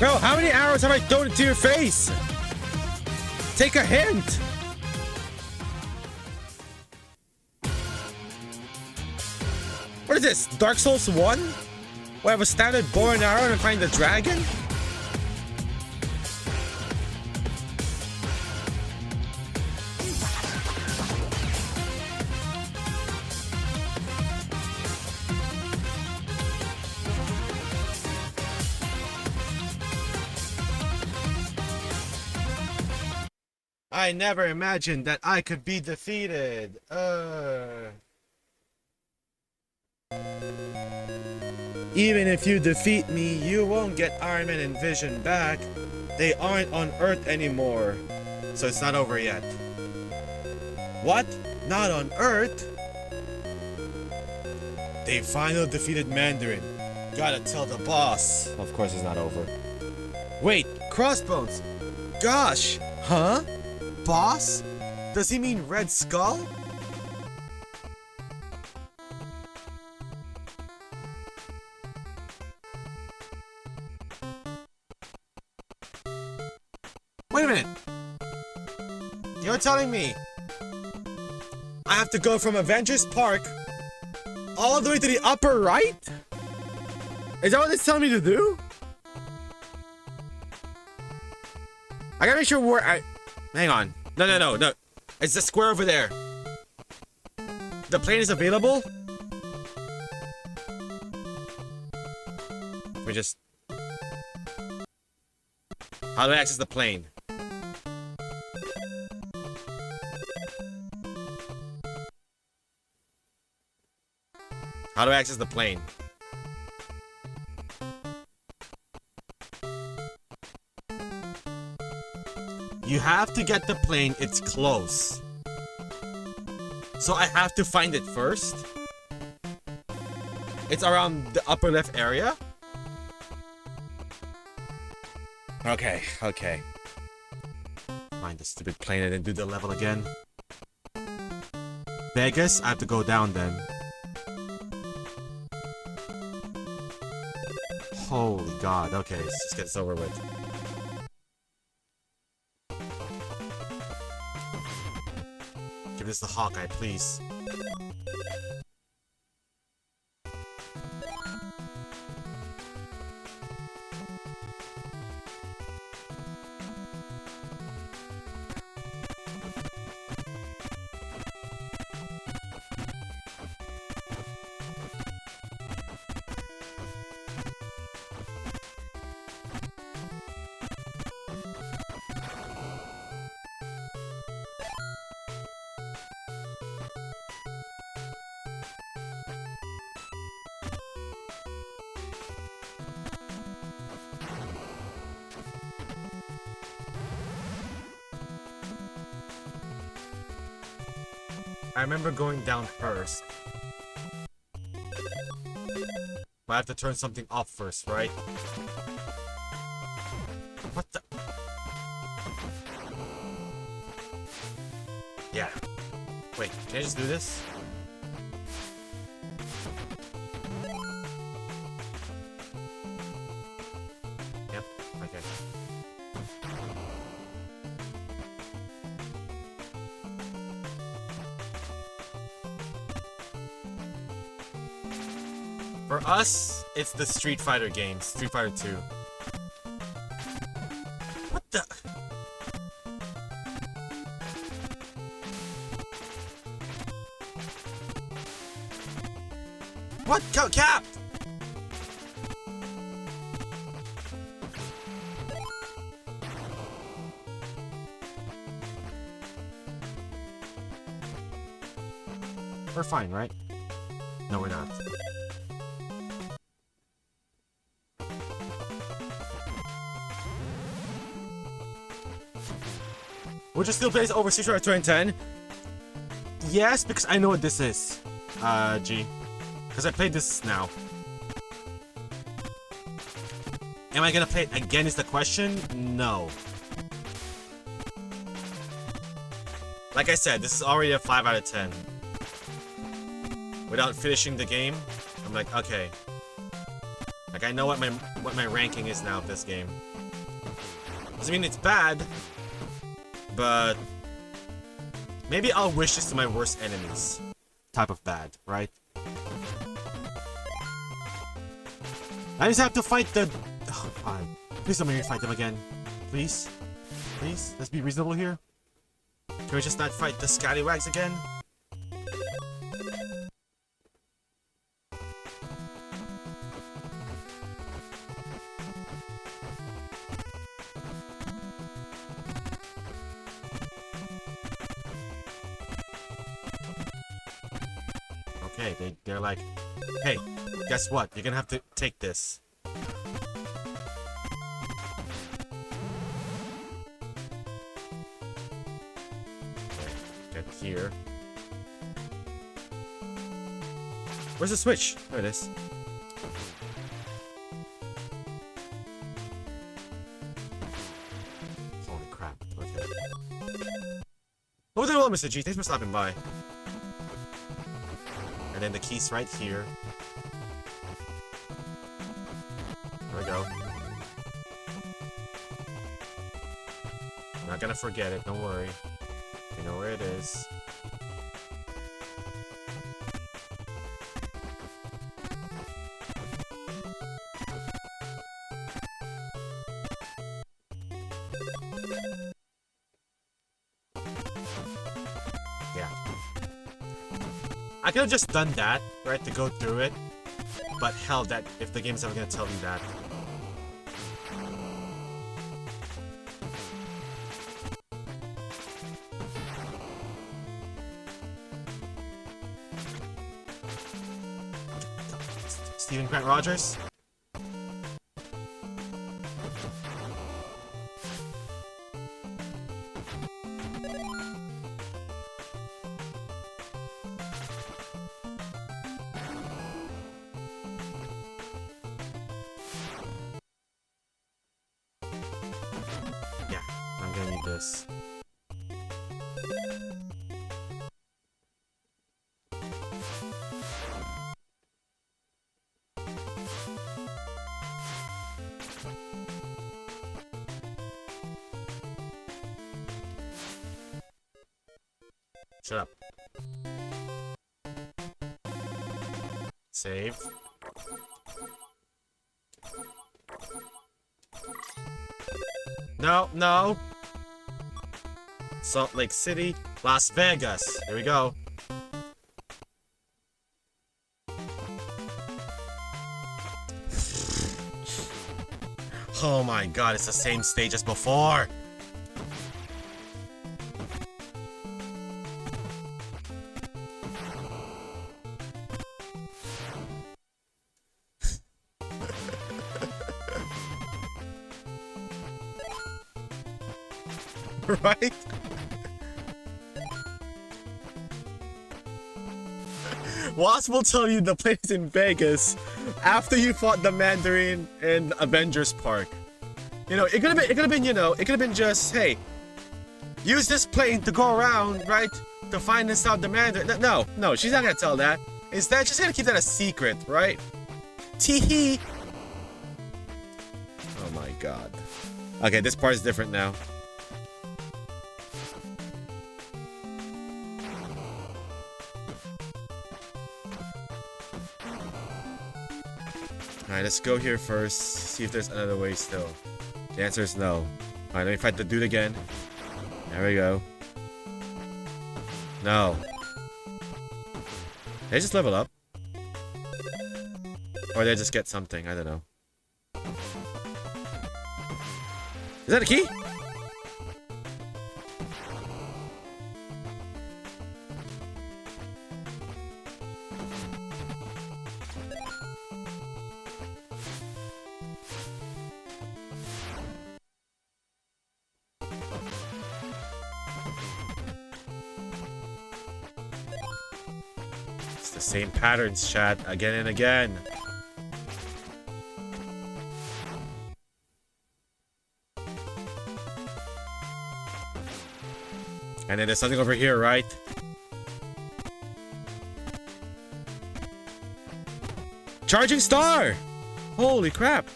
Bro, how many arrows have I thrown into your face? Take a hint. What is this? Dark Souls 1? We have a standard bow and arrow and find the dragon? I never imagined that I could be defeated. Even if you defeat me, you won't get Iron Man and Vision back. They aren't on Earth anymore. So it's not over yet. What? Not on Earth? They finally defeated Mandarin. Gotta tell the boss. Of course it's not over. Wait, Crossbones. Gosh. Huh? Boss? Does he mean Red Skull? Wait a minute. You're telling me I have to go from Avengers Park all the way to the upper right? Is that what it's telling me to do? I gotta make sure where I... Hang on. No. It's the square over there. The plane is available? Let me just... How do I access the plane? How do I access the plane? You have to get the plane, it's close. So I have to find it first? It's around the upper left area? Okay. Find the stupid plane and then do the level again. Vegas, I have to go down then. Holy God, okay, let's just get this over with. Give this to Hawkeye, please. I remember going down first. But I have to turn something off first, right? What the? Yeah. Wait, can I just do this? Yep, okay. For us, it's the Street Fighter games. Street Fighter 2. What the? What? Cap! We're fine, right? No, we're not. Would you still play this over Street Fighter 2010? Yes, because I know what this is. G. Because I played this now. Am I gonna play it again is the question? No. Like I said, this is already a 5 out of 10. Without finishing the game, I'm like, okay. Like I know what my ranking is now of this game. Doesn't mean it's bad, but maybe I'll wish this to my worst enemies. Type of bad, right? I just have to fight the... Oh, fine. Please don't make me fight them again. Please? Please? Let's be reasonable here. Can we just not fight the scallywags again? Okay, they're like, hey, guess what? You're gonna have to take this. Get here. Where's the switch? There it is. Holy crap. Okay. Oh, there, well, Mr. G. Thanks for stopping by. And then the key's right here. There we go. I'm not gonna forget it, don't worry. You know where it is. Yeah. I could have just done that, right, to go through it. But hell, that if the game's ever gonna tell me that. Stephen Grant Rogers? Yeah, I'm gonna need this. Shut up. Save. No, no. Salt Lake City, Las Vegas. Here we go. Oh my god, it's the same stage as before. Right? Wasp will tell you the place in Vegas after you fought the Mandarin in Avengers Park. You know, it could have been, you know, it could have been just, hey, use this plane to go around, right? To find and stop the Mandarin. No, she's not gonna tell that. Instead, she's gonna keep that a secret, right? Tee-hee. Oh my god. Okay, this part is different now. Alright, let's go here first, see if there's another way still. The answer is no. Alright, let me fight the dude again. There we go. No. Did I just level up? Or did I just get something? I don't know. Is that a key? The same patterns, chat, again and again. And then there's something over here, right? Charging star! Holy crap!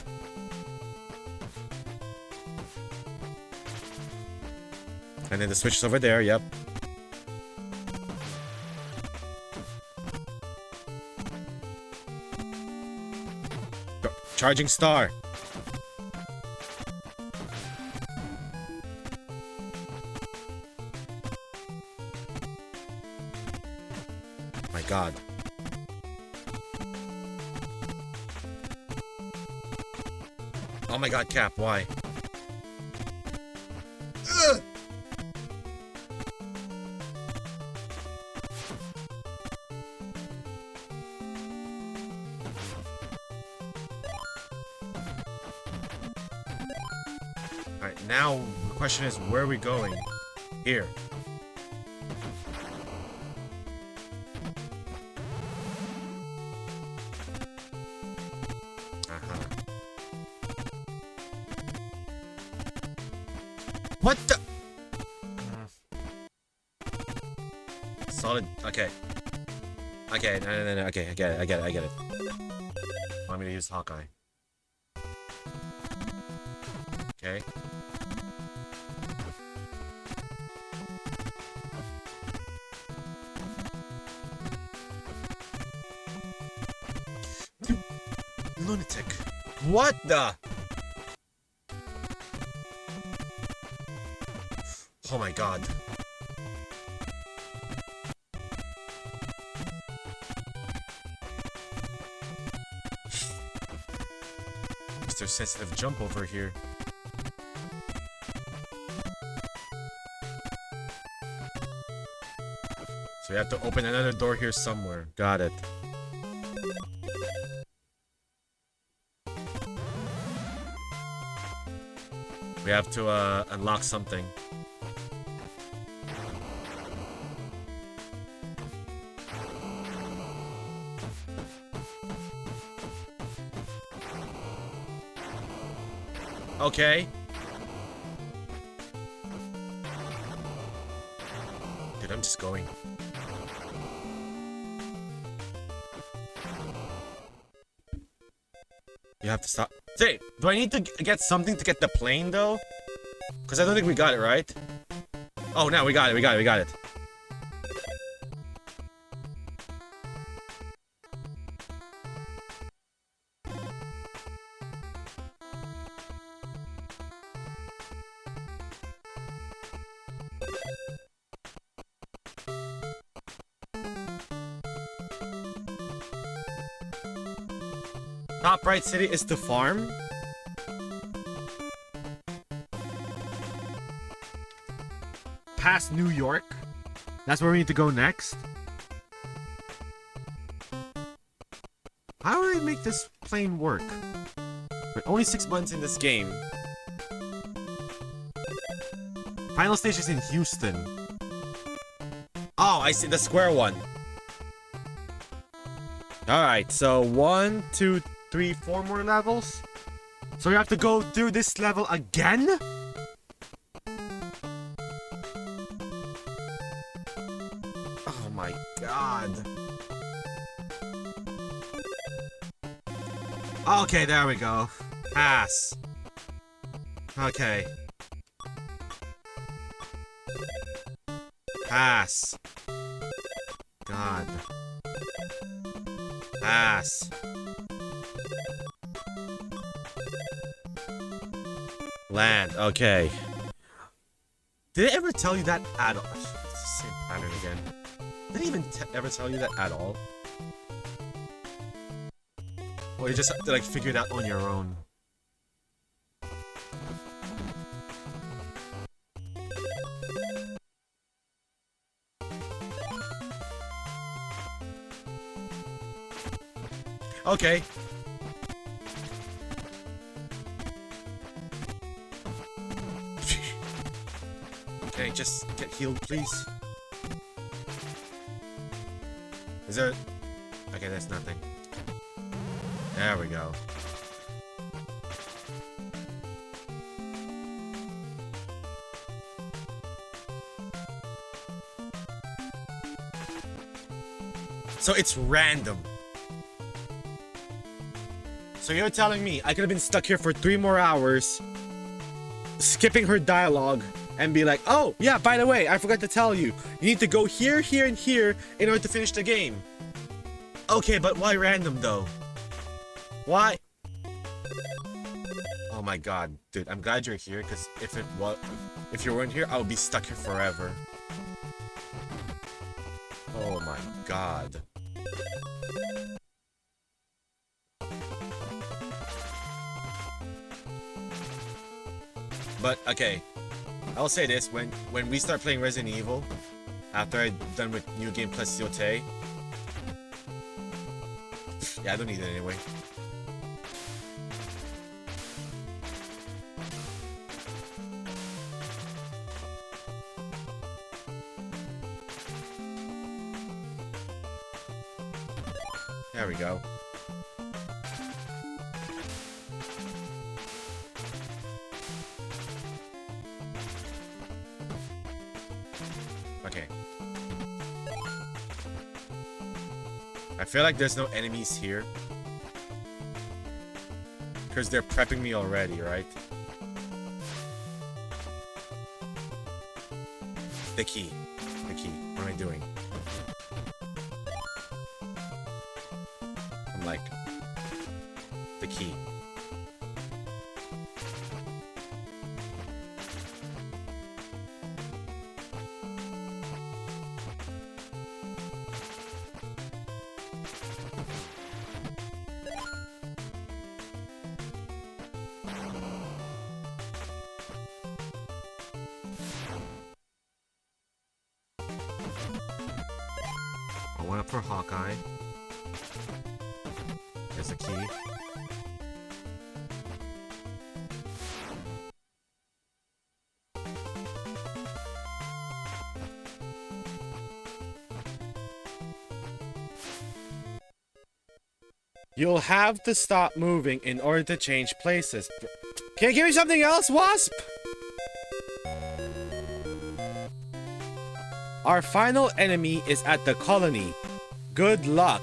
And then the switch is over there, yep. Charging star. My god. Oh my god, Cap, why? Ugh! Alright, now the question is, where are we going? Here. What the? Solid. Okay. Okay. No. Okay, I get it. Want me to use Hawkeye? Okay. You lunatic! What the? Oh my god. Mr. Sensitive Jump over here. So we have to open another door here somewhere. Got it. We have to unlock something. Okay. Dude, I'm just going. You have to stop. Say, do I need to get something to get the plane, though? Because I don't think we got it, right? Oh, no, we got it. Top right city is the farm. Past New York. That's where we need to go next. How do I make this plane work? We're only 6 months in this game. Final stage is in Houston. Oh, I see the square one. Alright, so 1, 2, 3, 4 more levels. So we have to go through this level again? Oh my god. Okay, there we go. Pass. Okay. Pass. God. Pass. Land. Okay. Did I ever tell you that at all? It's the same pattern again. Did I even ever tell you that at all? Or you just have to like figure it out on your own? Okay. Okay, just get healed, please. Is there... Okay, there's nothing. There we go. So it's random. So you're telling me I could have been stuck here for 3 more hours, skipping her dialogue, and be like, oh, yeah, by the way, I forgot to tell you. You need to go here, here, and here in order to finish the game. Okay, but why random, though? Why? Oh my god, dude, I'm glad you're here, because if you weren't here, I would be stuck here forever. Oh my god. But, okay, I'll say this, when we start playing Resident Evil, after I'm done with New Game Plus Yote, yeah, I don't need it anyway. There we go. Okay. I feel like there's no enemies here. Because they're prepping me already, right? The key. The key. What am I doing? I'm like... The key. One up for Hawkeye. There's a key. You'll have to stop moving in order to change places. Can you give me something else, Wasp? Our final enemy is at the colony. Good luck.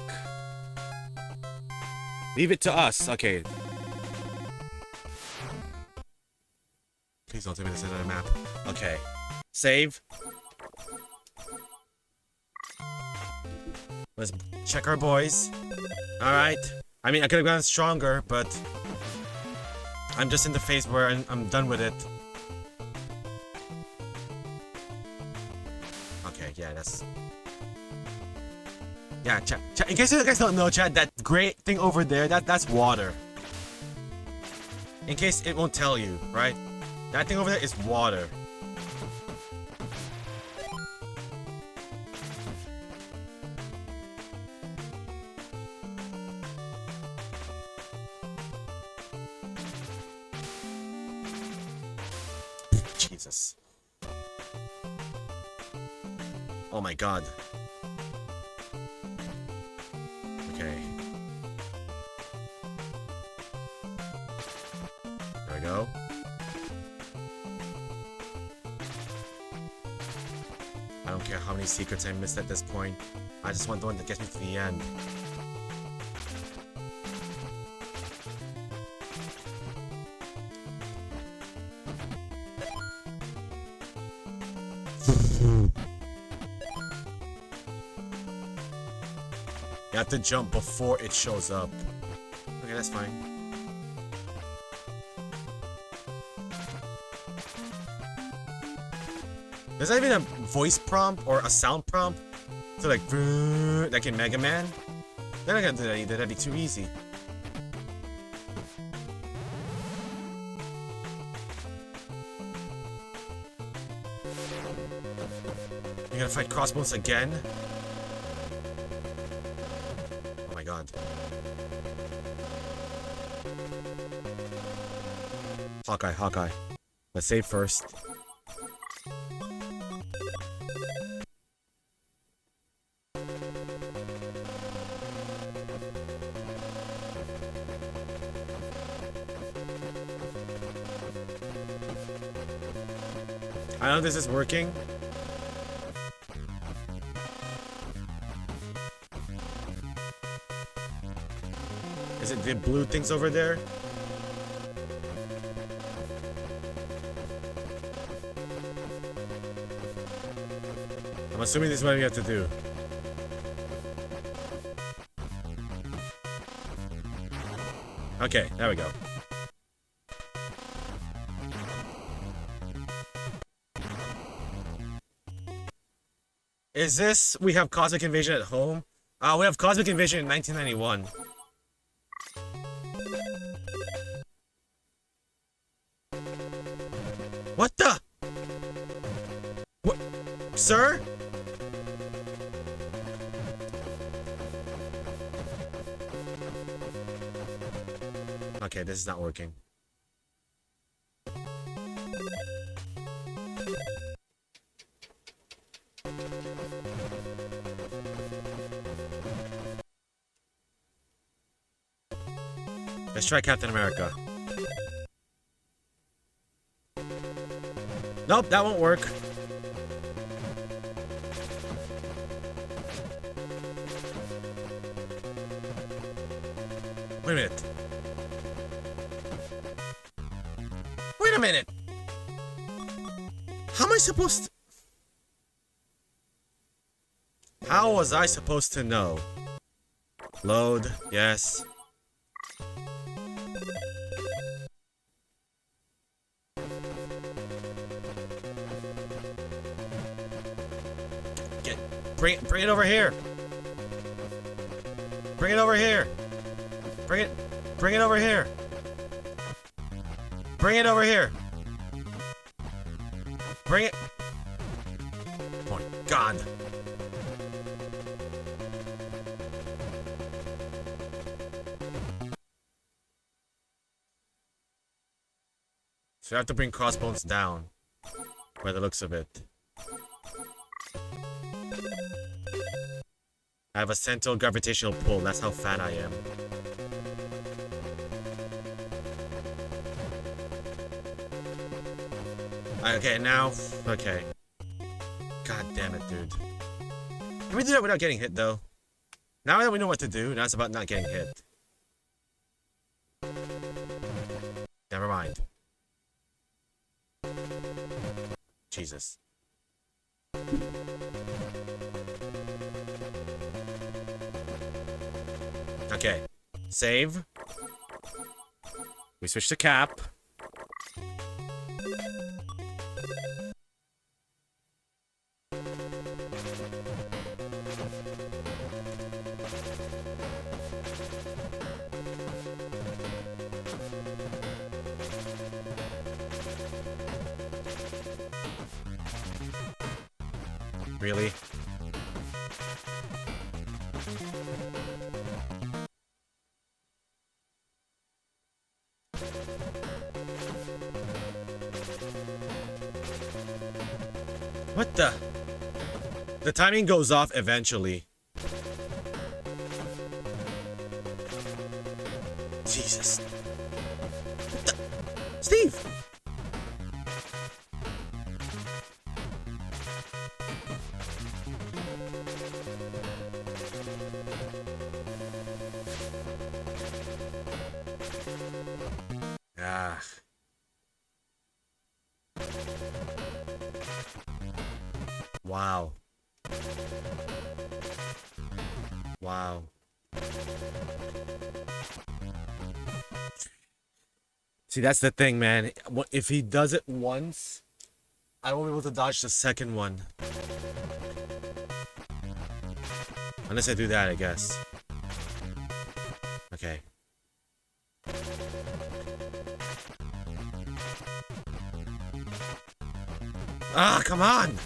Leave it to us. Okay. Please don't tell me this is another map. Okay. Save. Let's check our boys. Alright. I mean, I could have gone stronger, but I'm just in the phase where I'm done with it. Okay, yeah, that's... Yeah, chat, in case you guys don't know, chat, that gray thing over there, that's water. In case it won't tell you, right? That thing over there is water. Jesus. Oh my god. Okay. There we go. I don't care how many secrets I missed at this point. I just want the one that gets me to the end. You have to jump before it shows up. Okay, that's fine. There's not even a voice prompt or a sound prompt to like in Mega Man. They're not gonna do that either, that'd be too easy. You're gonna fight Crossbones again? Oh my god. Hawkeye. Let's save first. I know this is working. Is it the blue things over there. I'm assuming this is what we have to do. Okay, there we go. Is this... We have Cosmic Invasion at home? We have Cosmic Invasion in 1991. What the? What? Sir? Okay, this is not working. Let's try Captain America. Nope, that won't work. Wait a minute. Wait a minute. How am I supposed to... How was I supposed to know? Load, yes. Bring it over here. Bring it over here. Bring it over here. Bring it over here. Bring it. Oh my God. So I have to bring Crossbones down, by the looks of it. I have a central gravitational pull. That's how fat I am. Okay, now... Okay. God damn it, dude. Can we do that without getting hit, though? Now that we know what to do, now it's about not getting hit. Never mind. Jesus. Okay. Save. We switch to Cap. Really? What the? The timing goes off eventually. Jesus. What the? Steve! Ah. Wow. Wow. See, that's the thing, man. If he does it once, I won't be able to dodge the second one. Unless I do that, I guess. Okay. Ah, come on!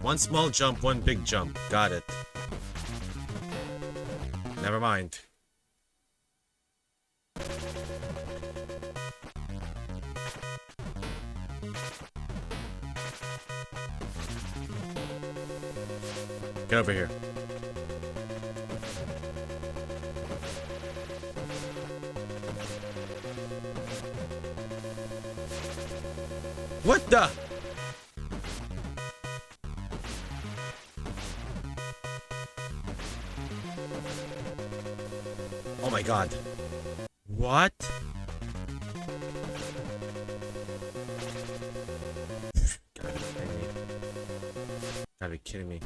One small jump, one big jump. Got it. Never mind. Get over here. What the? Oh my god. What? Gotta be kidding me. Gotta be kidding me.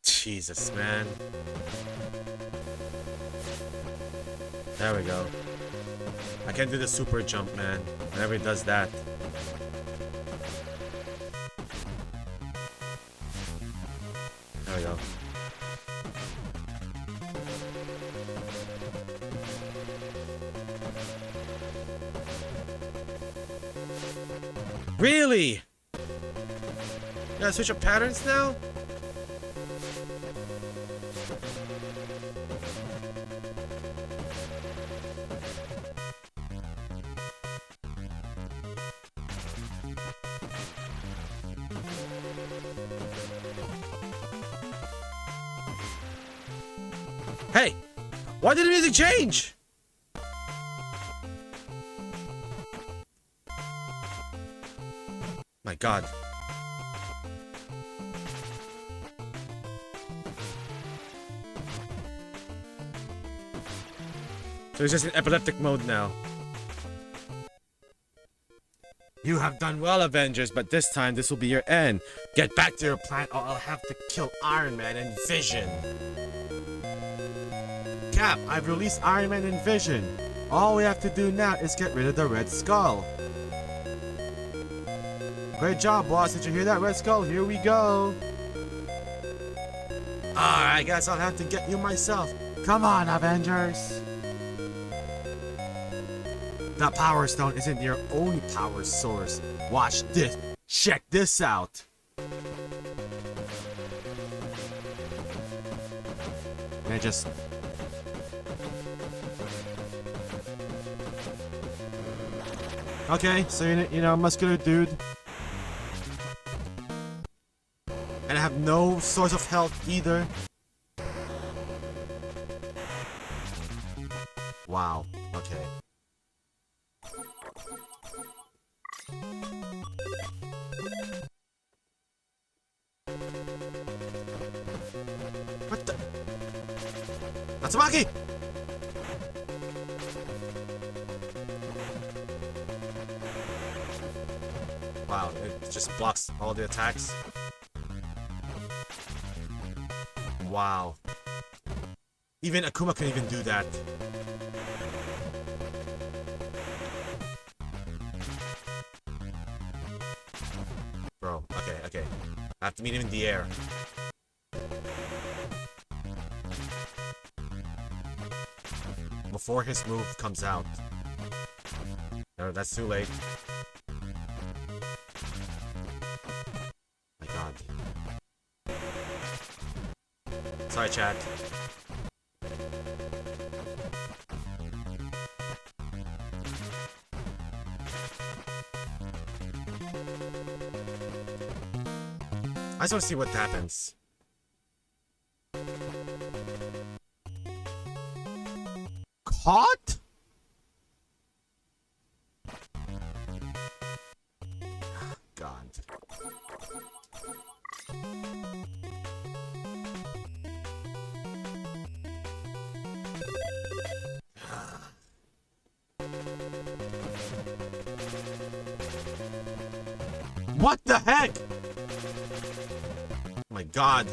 Jesus, man. There we go. I can do the super jump, man. Whenever he does that. There we go. Really? You gotta switch up patterns now? Hey! Why did the music change? My god. So it's just in epileptic mode now. You have done well, Avengers, but this time this will be your end. Get back to your plan or I'll have to kill Iron Man and Vision. Cap, I've released Iron Man and Vision. All we have to do now is get rid of the Red Skull. Great job, boss. Did you hear that, Red Skull? Here we go. I guess I'll have to get you myself. Come on, Avengers. That Power Stone isn't your only power source. Watch this. Check this out. And just... Okay, so you know, muscular dude. And I have no source of health either. Wow, okay. What the? Natsumaki! Wow, it just blocks all the attacks. Wow. Even Akuma can even do that. Bro, okay. I have to meet him in the air. Before his move comes out. No, that's too late. My god. Sorry, chat. I just want to see what happens. Caught? God. What the heck? Oh my god.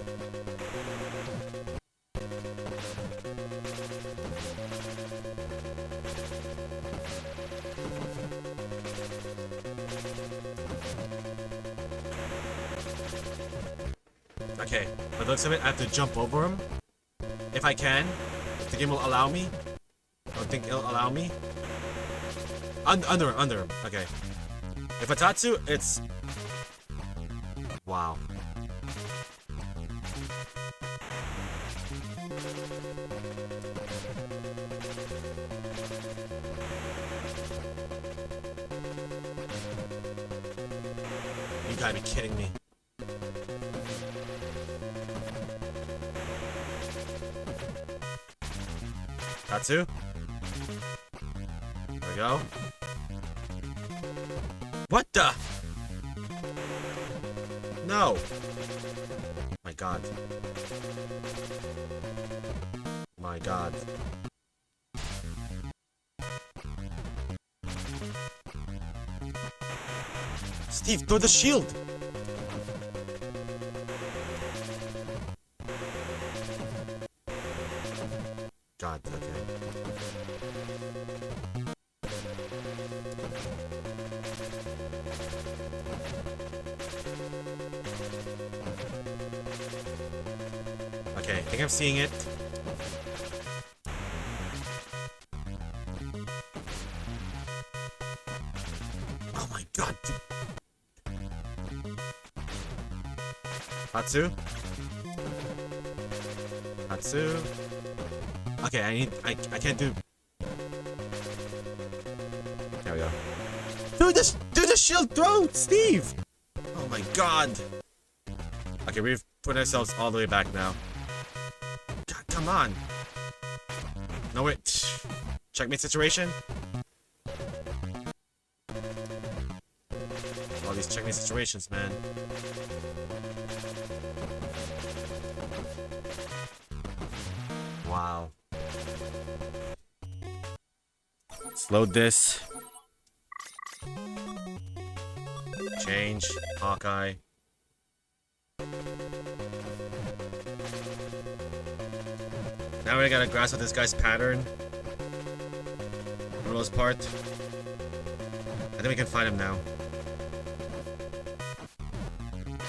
Okay, by the looks of it, I have to jump over him. If I can. If the game will allow me. I don't think it'll allow me. Under him. Okay. If Atatsu, it's... Wow. You gotta be kidding me. Tatsu? There we go. What the? No! My god. My god. Steve, throw the shield! God, okay. Okay, I think I'm seeing it. Oh my god, dude. Hatsu? Hatsu? Okay, I can't do... There we go. Do the shield throw, Steve! Oh my god. Okay, we've put ourselves all the way back now. God, come on. No, wait. Checkmate situation? All these checkmate situations, man. Wow. Let's load this. Change. Hawkeye. Now we gotta grasp with this guy's pattern. For the most part. I think we can find him now.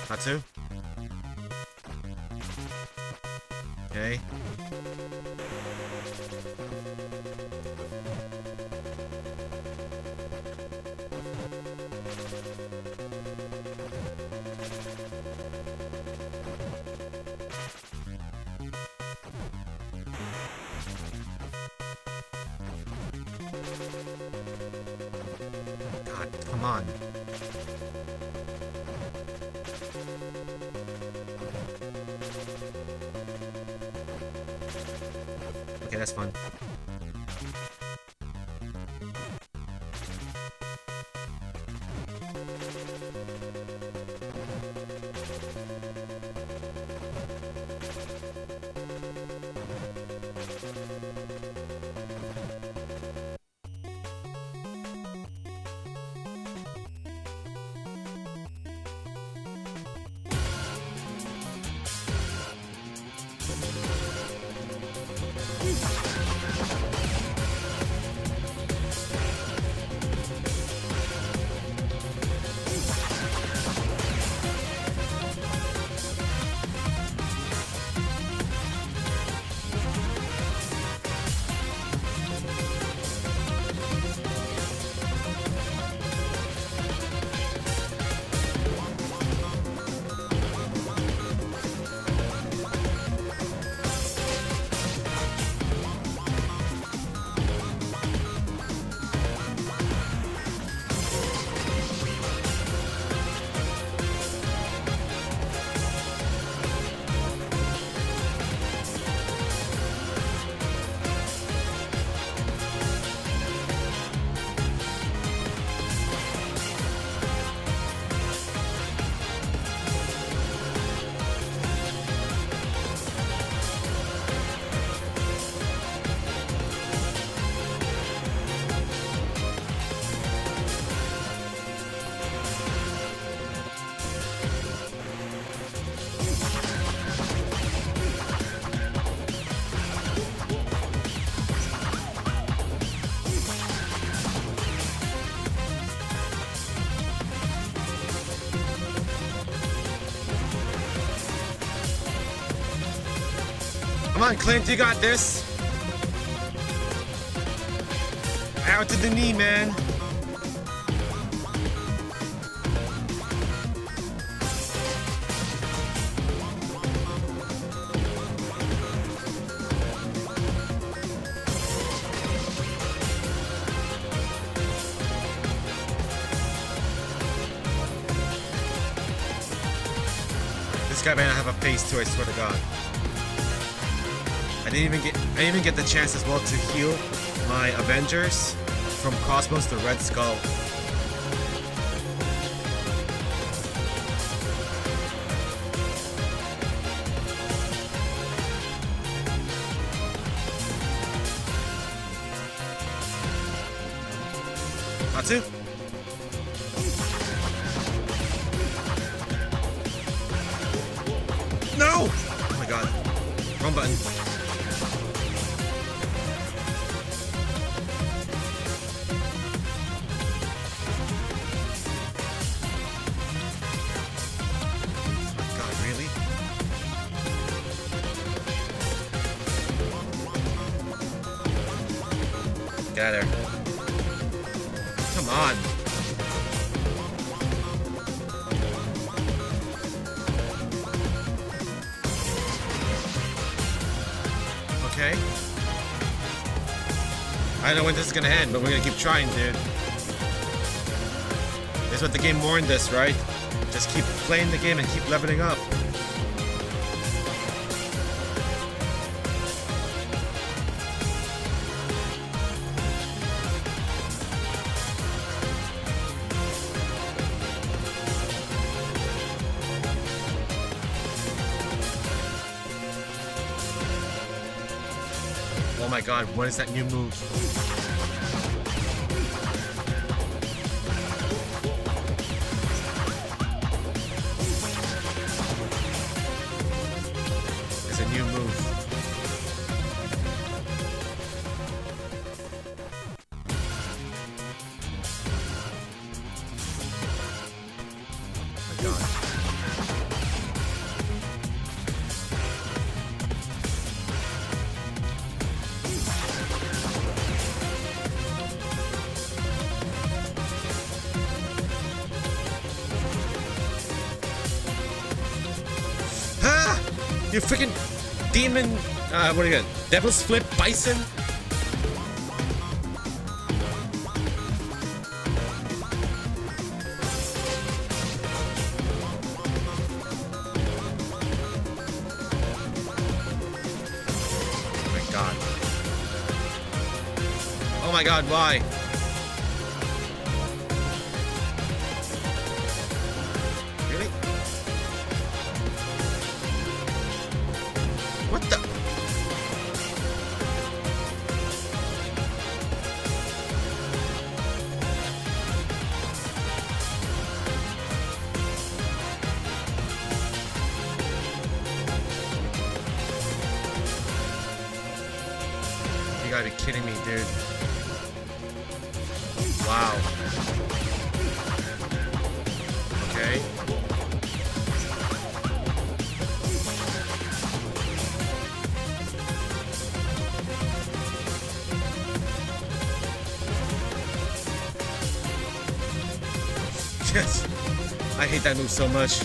Hatsu? Okay. God, come on. Okay, that's fun. Come on, Clint, you got this. Out to the knee, man. This guy better have a face too, I swear to God. I didn't even get the chance as well to heal my Avengers from Cosmos to Red Skull. to? No! Oh my god. Wrong button. Oh god, really? Get out of there. Come on. Okay. I don't know when this is gonna end, but we're gonna keep trying, dude. That's what the game warned us, right? Just keep playing the game and keep leveling up. Oh my god, what is that new move? It's a new move. Oh my god. You freaking demon, what are you gonna, Devil's Flip Bison? Oh my god. Oh my god, why? Really? What the? You gotta be kidding me, dude. Wow. Okay. Yes. I hate that move so much.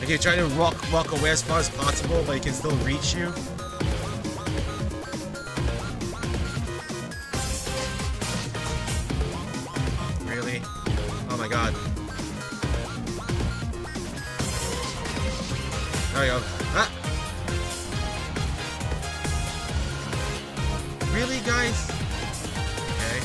Like you're trying to walk away as far as possible, but he can still reach you. Really? Oh my god. There we go. Ah! Really, guys? Okay.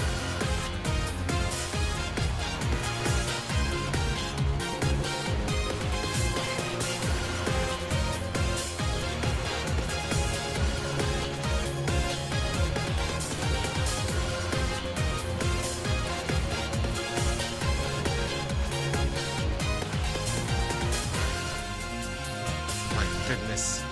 My goodness.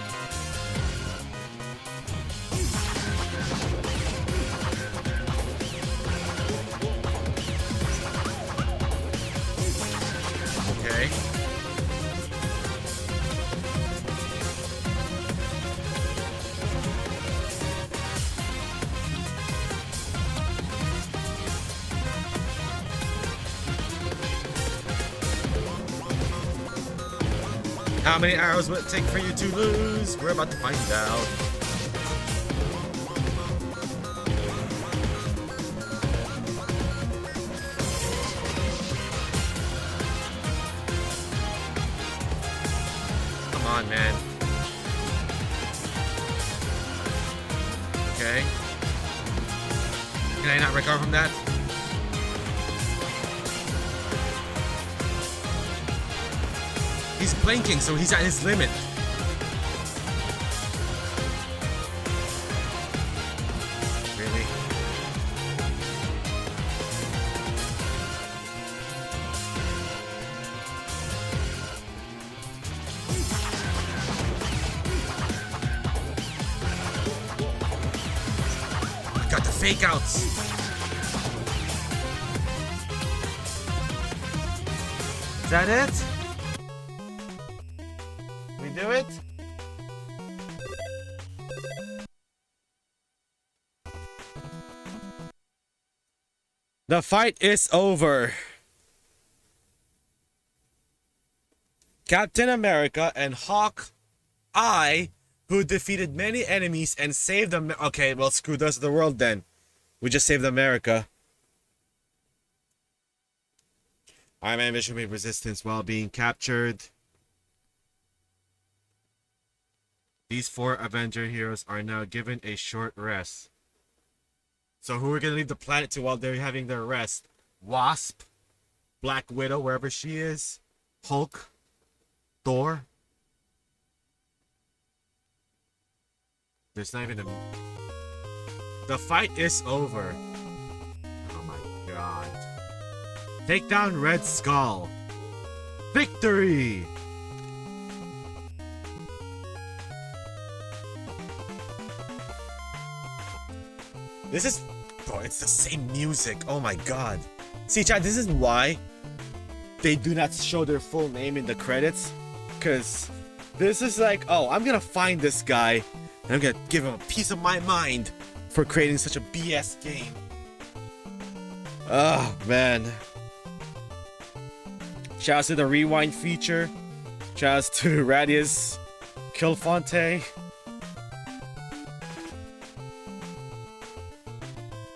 Okay. How many arrows will it take for you to lose? We're about to find out. Come on, man. Okay. Can I not recover from that? He's blinking, so he's at his limit. Really? fakeouts. Is that it? We do it? The fight is over. Captain America and Hawkeye, who defeated many enemies and saved them. Okay, well, screw the rest of the world then. We just saved America. Iron Man Vision made resistance while being captured. These 4 Avenger heroes are now given a short rest. So who are going to leave the planet to while they're having their rest? Wasp, Black Widow, wherever she is, Hulk, Thor. There's not even a... The fight is over. Oh my god. Take down Red Skull. Victory! This is... Bro, it's the same music. Oh my god. See, chat, this is why they do not show their full name in the credits. Because this is like, oh, I'm gonna find this guy and I'm gonna give him a piece of my mind for creating such a BS game. Oh, man. Shouts to the rewind feature. Shouts to Radius Killfonte.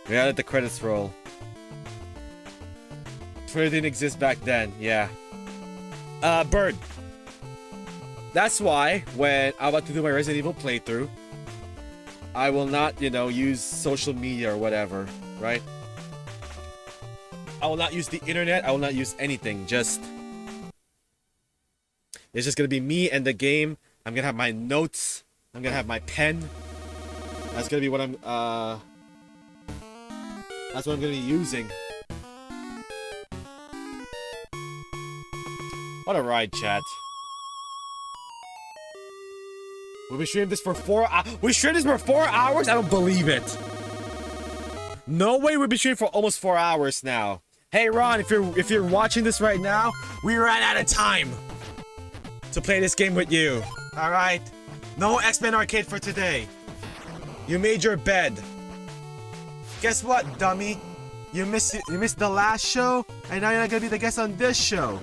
We gotta let the credits roll. Twitter didn't exist back then, yeah. Bird. That's why when I'm about to do my Resident Evil playthrough, I will not, you know, use social media or whatever, right? I will not use the internet, I will not use anything, just... It's just gonna be me and the game. I'm gonna have my notes. I'm gonna have my pen. That's gonna be what I'm, that's what I'm gonna be using. What a ride, chat. Will we stream this for 4 hours? We streamed this for 4 hours? I don't believe it. No way we'll be streaming for almost 4 hours now. Hey Ron, if you're watching this right now, we ran out of time to play this game with you. Alright? No X-Men Arcade for today. You made your bed. Guess what, dummy? You missed the last show, and now you're not gonna be the guest on this show.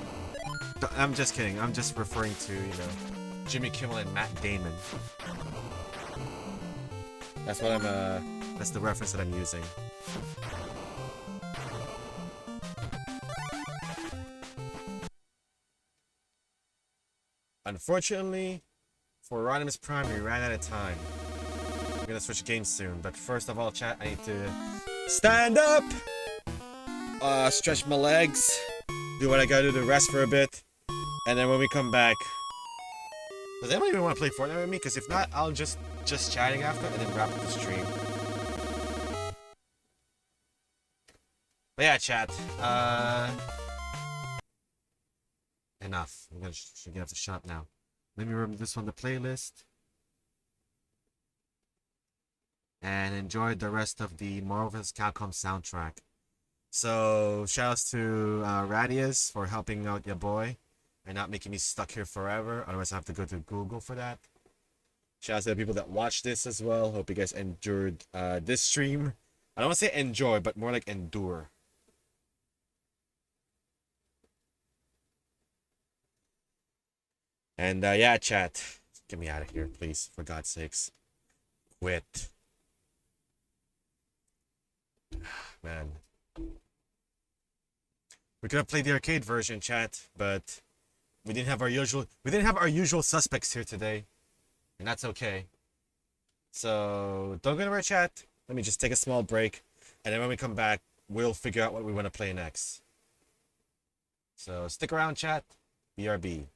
I'm just kidding. I'm just referring to, you know, Jimmy Kimmel and Matt Damon. That's what that's the reference that I'm using. Unfortunately, for Rodimus Prime, we ran out of time. We're gonna switch games soon, but first of all, chat, I need to stand up, stretch my legs, do what I gotta do to rest for a bit, and then when we come back, does anyone even want to play Fortnite with me? Because if not, I'll just chatting after and then wrap up the stream. But yeah, chat. Enough. I'm gonna have to shut up now. Let me remove this from the playlist. And enjoy the rest of the Marvel vs. Capcom soundtrack. So, shoutouts to Radius for helping out your boy and not making me stuck here forever. Otherwise, I have to go to Google for that. Shoutouts to the people that watched this as well. Hope you guys endured this stream. I don't want to say enjoy, but more like endure. And yeah, chat. Get me out of here, please. For God's sakes. Quit. Man. We could have played the arcade version, chat, but we didn't have our usual suspects here today. And that's okay. So don't go anywhere, chat. Let me just take a small break. And then when we come back, we'll figure out what we want to play next. So stick around, chat. BRB.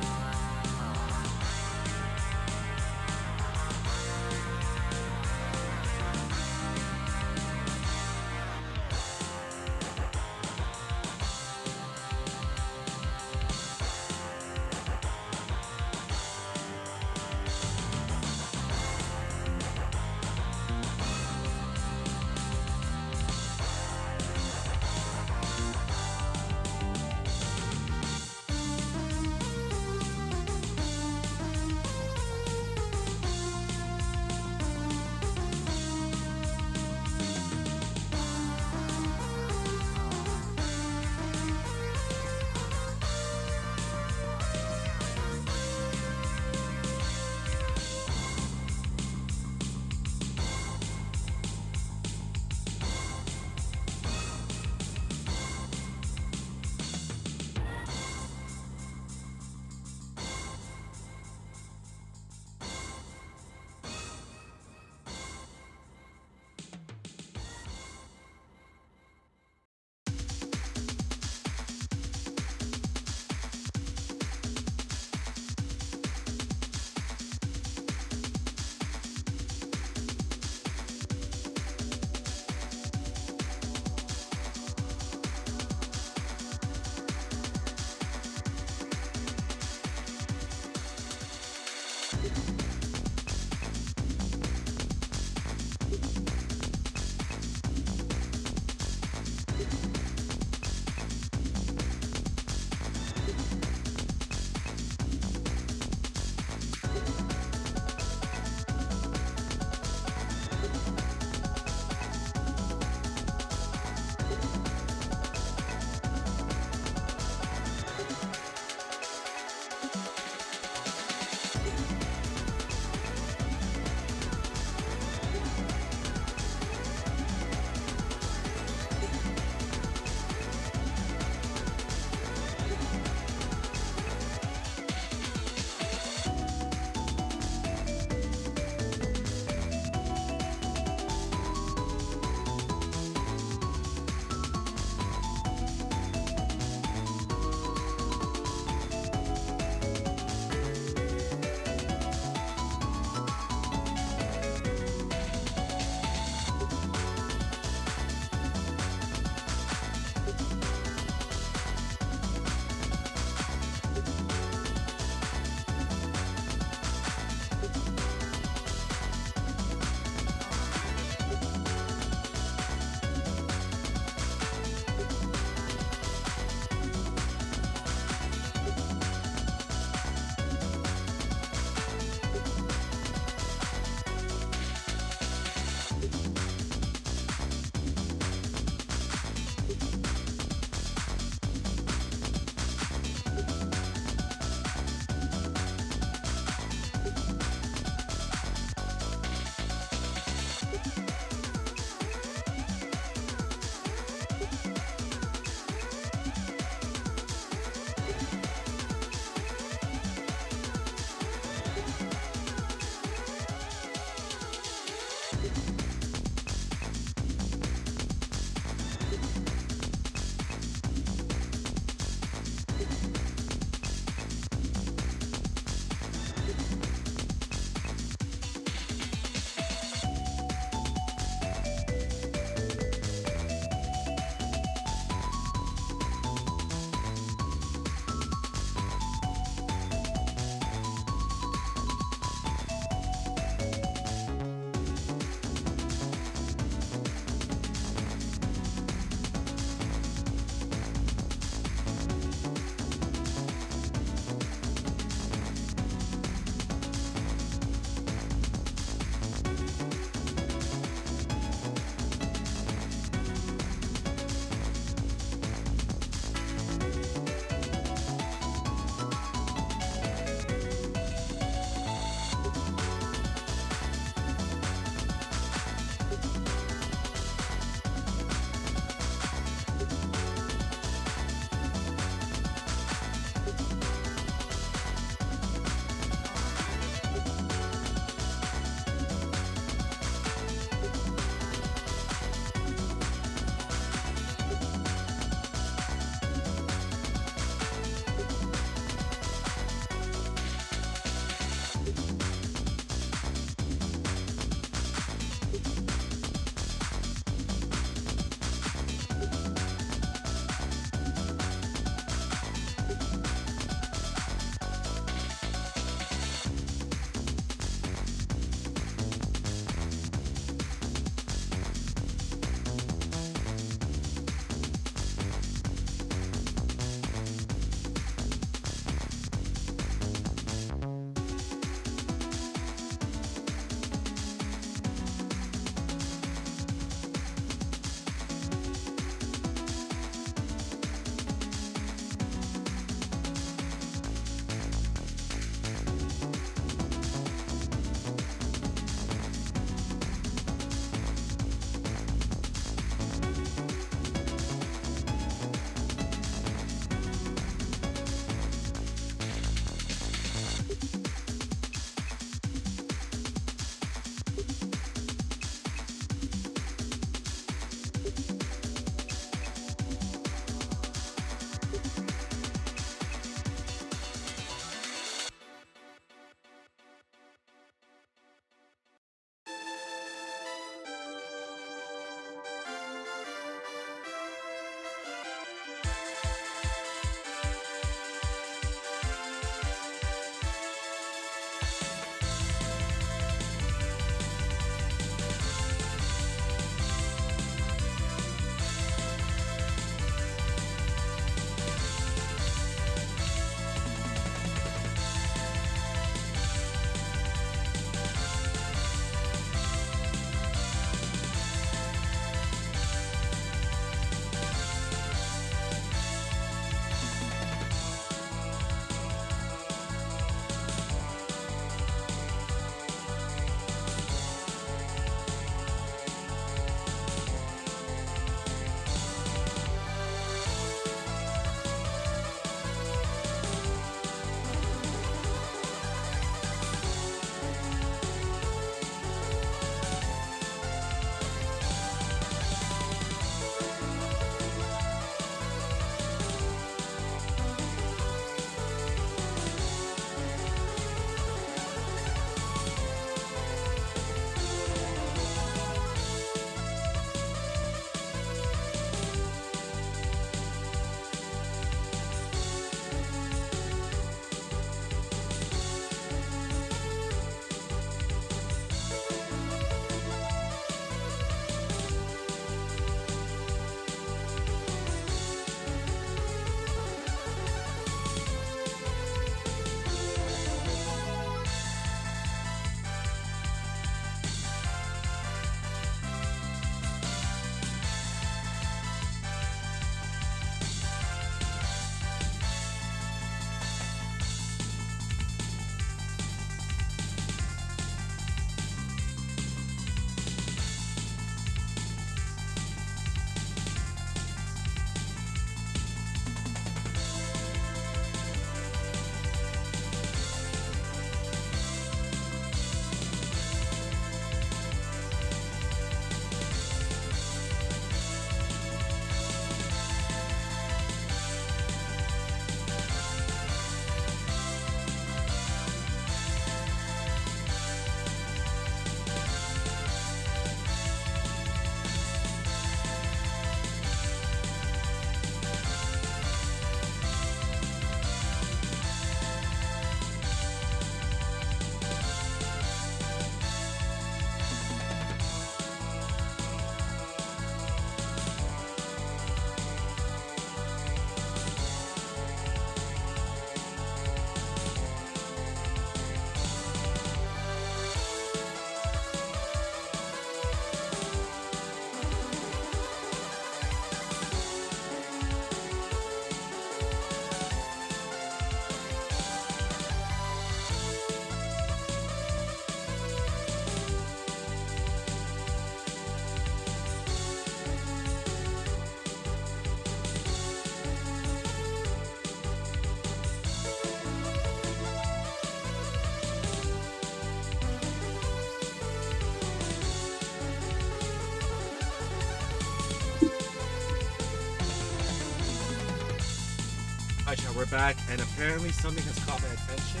we're back, and apparently something has caught my attention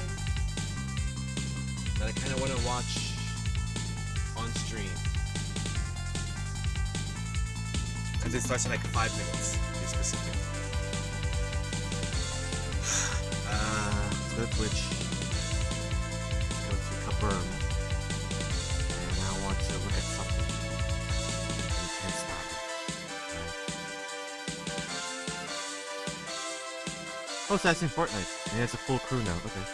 that I kind of want to watch on stream. Because it starts in like 5 minutes, to be specific. Let's go to Twitch. Let's go to Kabirm. And I want to look at something. We can't stop it. Right. Oh, so that's in Fortnite. And he has a full crew now. Okay.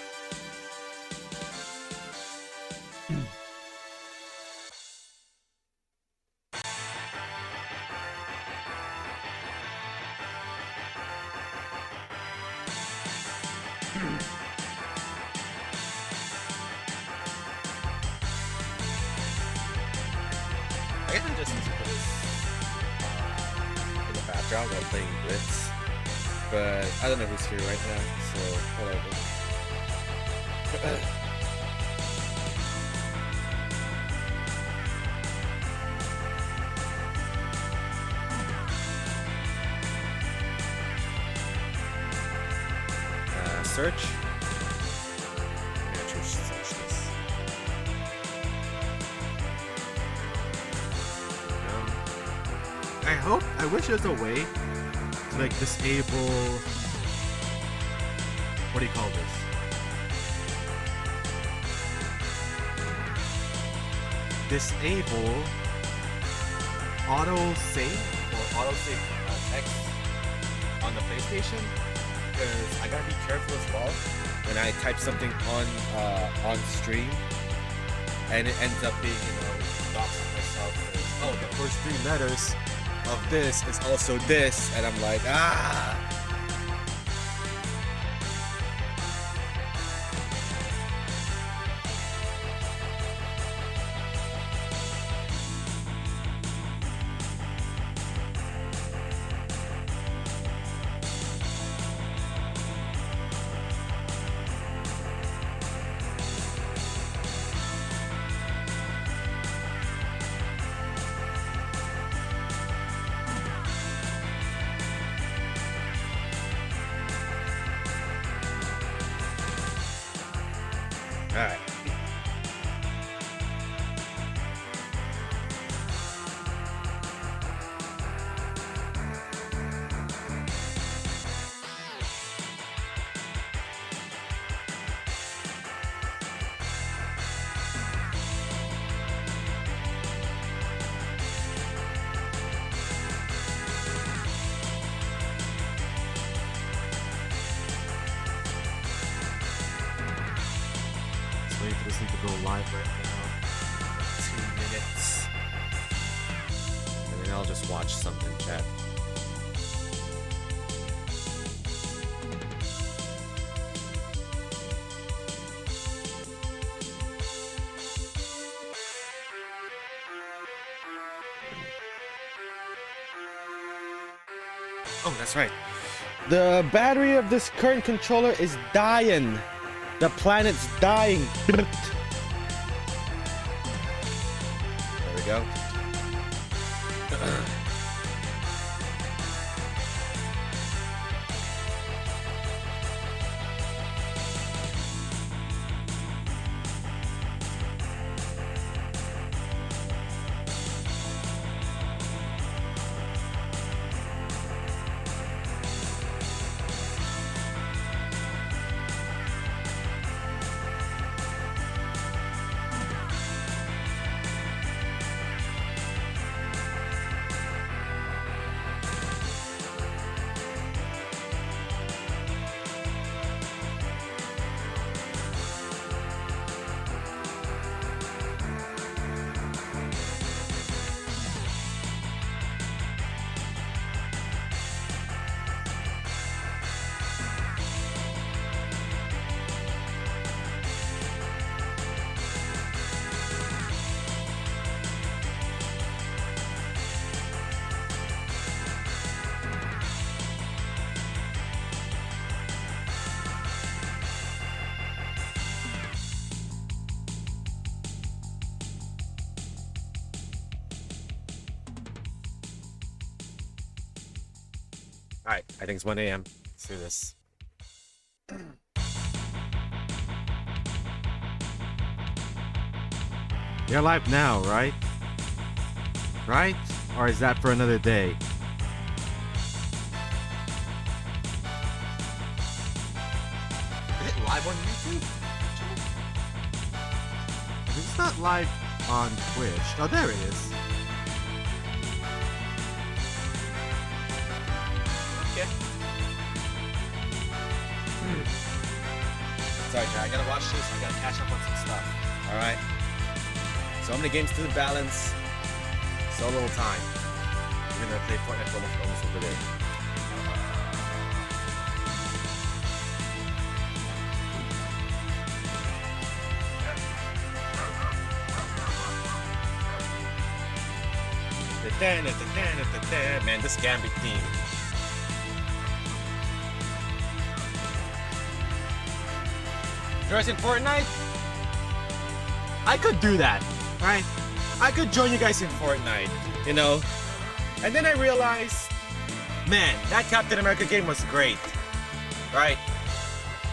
I guess I'm just used to put this in the background while playing Blitz. But I don't know who's here right now, so whatever. Search. I'm gonna choose search this. I wish there's a way to like disable. What do you call this? Disable auto save Or autosave text on the PlayStation, because I gotta be careful as well when I type something on stream, and it ends up being, you know, doxing myself. Oh, the first 3 letters of this is also this, and I'm like, ah. Alright. Wait for this thing to go live right now. 2 minutes. And then I'll just watch something, chat. Oh, that's right. The battery of this current controller is dying. The planet's dying. There we go. Alright, I think it's 1 a.m. Let's do this. You're live now, right? Right? Or is that for another day? Is it live on YouTube? If it's not live on Twitch. Oh, there it is. Okay. Sorry, Jack. I gotta watch this. I gotta catch up on some stuff. Alright. So many games to balance. So little time. We're gonna play Fortnite for almost over there. Man, this Gambit team. Guys in Fortnite? I could do that, right? I could join you guys in Fortnite, you know? And then I realized, man, that Captain America game was great, right?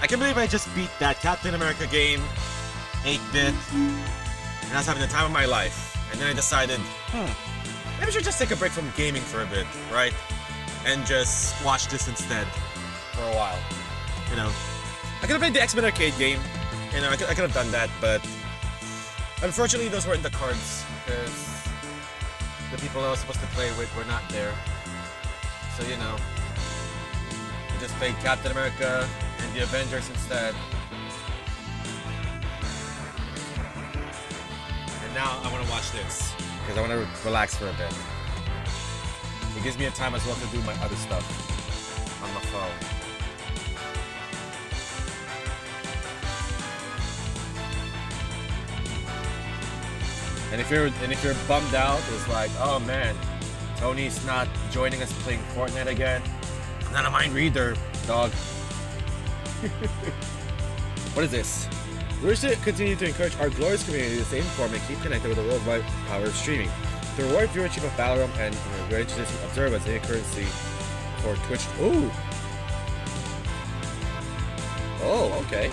I can't believe I just beat that Captain America game, 8-bit, and I was having the time of my life. And then I decided, maybe I should just take a break from gaming for a bit, right? And just watch this instead for a while, you know? I could have played the X-Men arcade game, you know, I could have done that, but unfortunately those weren't the cards, because the people I was supposed to play with were not there. So, you know, I just played Captain America and the Avengers instead. And now I want to watch this, because I want to relax for a bit. It gives me a time as well to do my other stuff on the phone. And if you're bummed out, it's like, oh man, Tony's not joining us playing Fortnite again. I'm not a mind reader, dog. What is this? We wish to continue to encourage our glorious community to stay informed and keep connected with the worldwide power of streaming. To reward viewership of Valorant and we're introducing Observe as a currency for Twitch. Ooh. Oh, okay.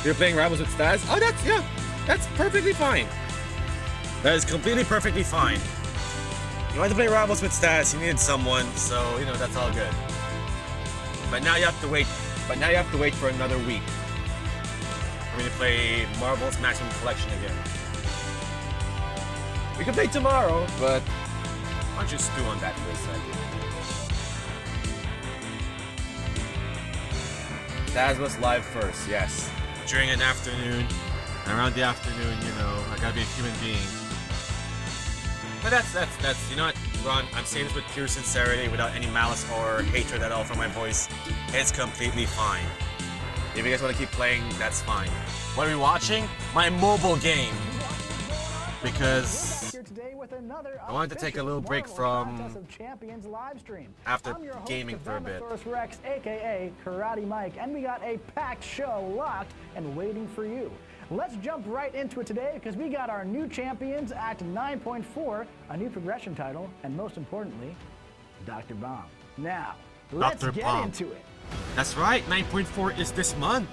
You're playing Rivals with Staz? Oh, that's perfectly fine. That is completely perfectly fine. You wanted to play Rivals with Staz, you needed someone, so you know that's all good. But now you have to wait. But now you have to wait for another week for me to play Marvel's Maximum Collection again. We can play tomorrow, but why don't you stew on that for a second? Staz was live first, yes. During an afternoon, Around the afternoon, you know, I gotta be a human being. but that's you know what, Ron? I'm saying this with pure sincerity, without any malice or hatred at all from my voice. It's completely fine. If you guys want to keep playing, that's fine. What are we watching? My mobile game. Because I wanted to take a little break from after gaming for a bit. Rex, aka Karate Mike, and we got a packed show locked and waiting for you. Let's jump right into it today because we got our new champions at 9.4, a new progression title, and most importantly, Dr. Bomb. Now, let's Dr. get Bomb. into it. That's right, 9.4 is this month.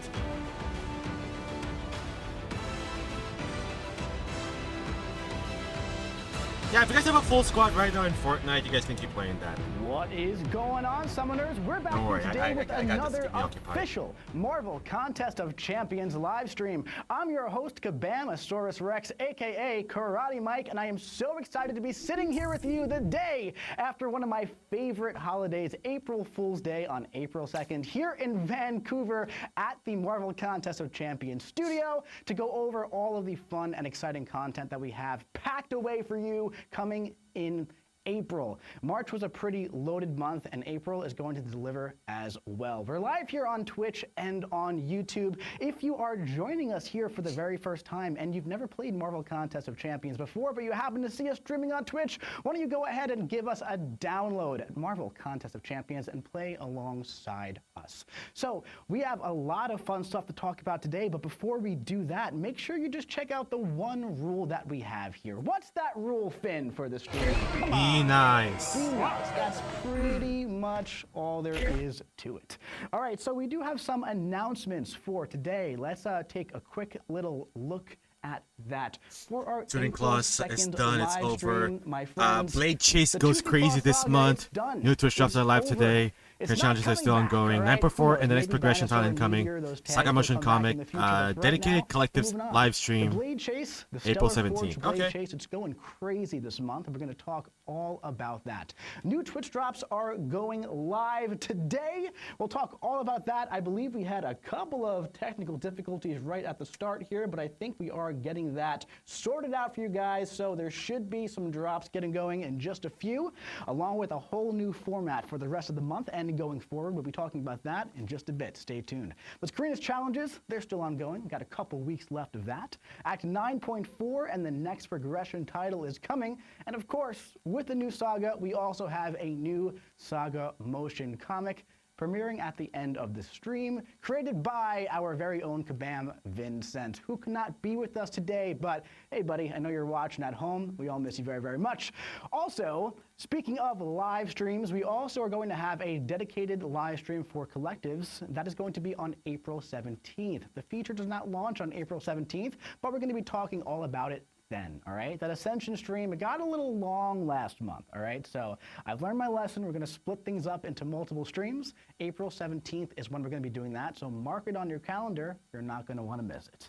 Yeah, if you guys have a full squad right now in Fortnite, you guys can keep playing that. What is going on, Summoners? We're back Don't worry, here today I with got this. another Keep me occupied. official Marvel Contest of Champions live stream. I'm your host, Kabamasaurus Rex, aka Karate Mike, and I am so excited to be sitting here with you the day after one of my favorite holidays, April Fool's Day on April 2nd, here in Vancouver at the Marvel Contest of Champions studio to go over all of the fun and exciting content that we have packed away for you coming in April. March was a pretty loaded month, and April is going to deliver as well. We're live here on Twitch and on YouTube. If you are joining us here for the very first time and you've never played Marvel Contest of Champions before, but you happen to see us streaming on Twitch, why don't you go ahead and give us a download at Marvel Contest of Champions and play alongside us. So we have a lot of fun stuff to talk about today, but before we do that, make sure you just check out the one rule that we have here. What's that rule, Finn, for the stream? Come on. Be nice. Be nice. That's pretty much all there is to it. All right, so we do have some announcements for today. Let's take a quick little look at that. For our Tuning April class is 2nd done. It's live over. stream, my friends, Blade Chase the goes Tuesday crazy Class this saga month. is done. New Twitch drops It's are live over. today. It's Your not challenges are coming still back, ongoing. all 9 right? 4 Look, and the next maybe progression Dinosaur title incoming. Meteor, those tags Saga will Motion come back in comic. the future, but right Dedicated now, collectives moving on. live stream. The Blade Chase, the April Stellar 17th. Forge Blade Okay. Chase, it's going crazy this month, and we're going to talk all about that. New Twitch drops are going live today. We'll talk all about that. I believe we had a couple of technical difficulties right at the start here, but I think we are getting that sorted out for you guys, so there should be some drops getting going in just a few, along with a whole new format for the rest of the month and going forward. We'll be talking about that in just a bit. Stay tuned. But Karina's challenges, they're still ongoing. Got a couple weeks left of that. Act 9.4 and the next progression title is coming. And of course, with the new saga, we also have a new saga motion comic premiering at the end of the stream, created by our very own Kabam Vincent, who could not be with us today. But hey, buddy, I know you're watching at home. We all miss you very, very much. Also, speaking of live streams, we also are going to have a dedicated live stream for collectives. That is going to be on April 17th. The feature does not launch on April 17th, but we're going to be talking all about it then, all right? That Ascension stream, it got a little long last month, all right? So I've learned my lesson. We're gonna split things up into multiple streams. April 17th is when we're gonna be doing that, so mark it on your calendar. You're not gonna wanna miss it.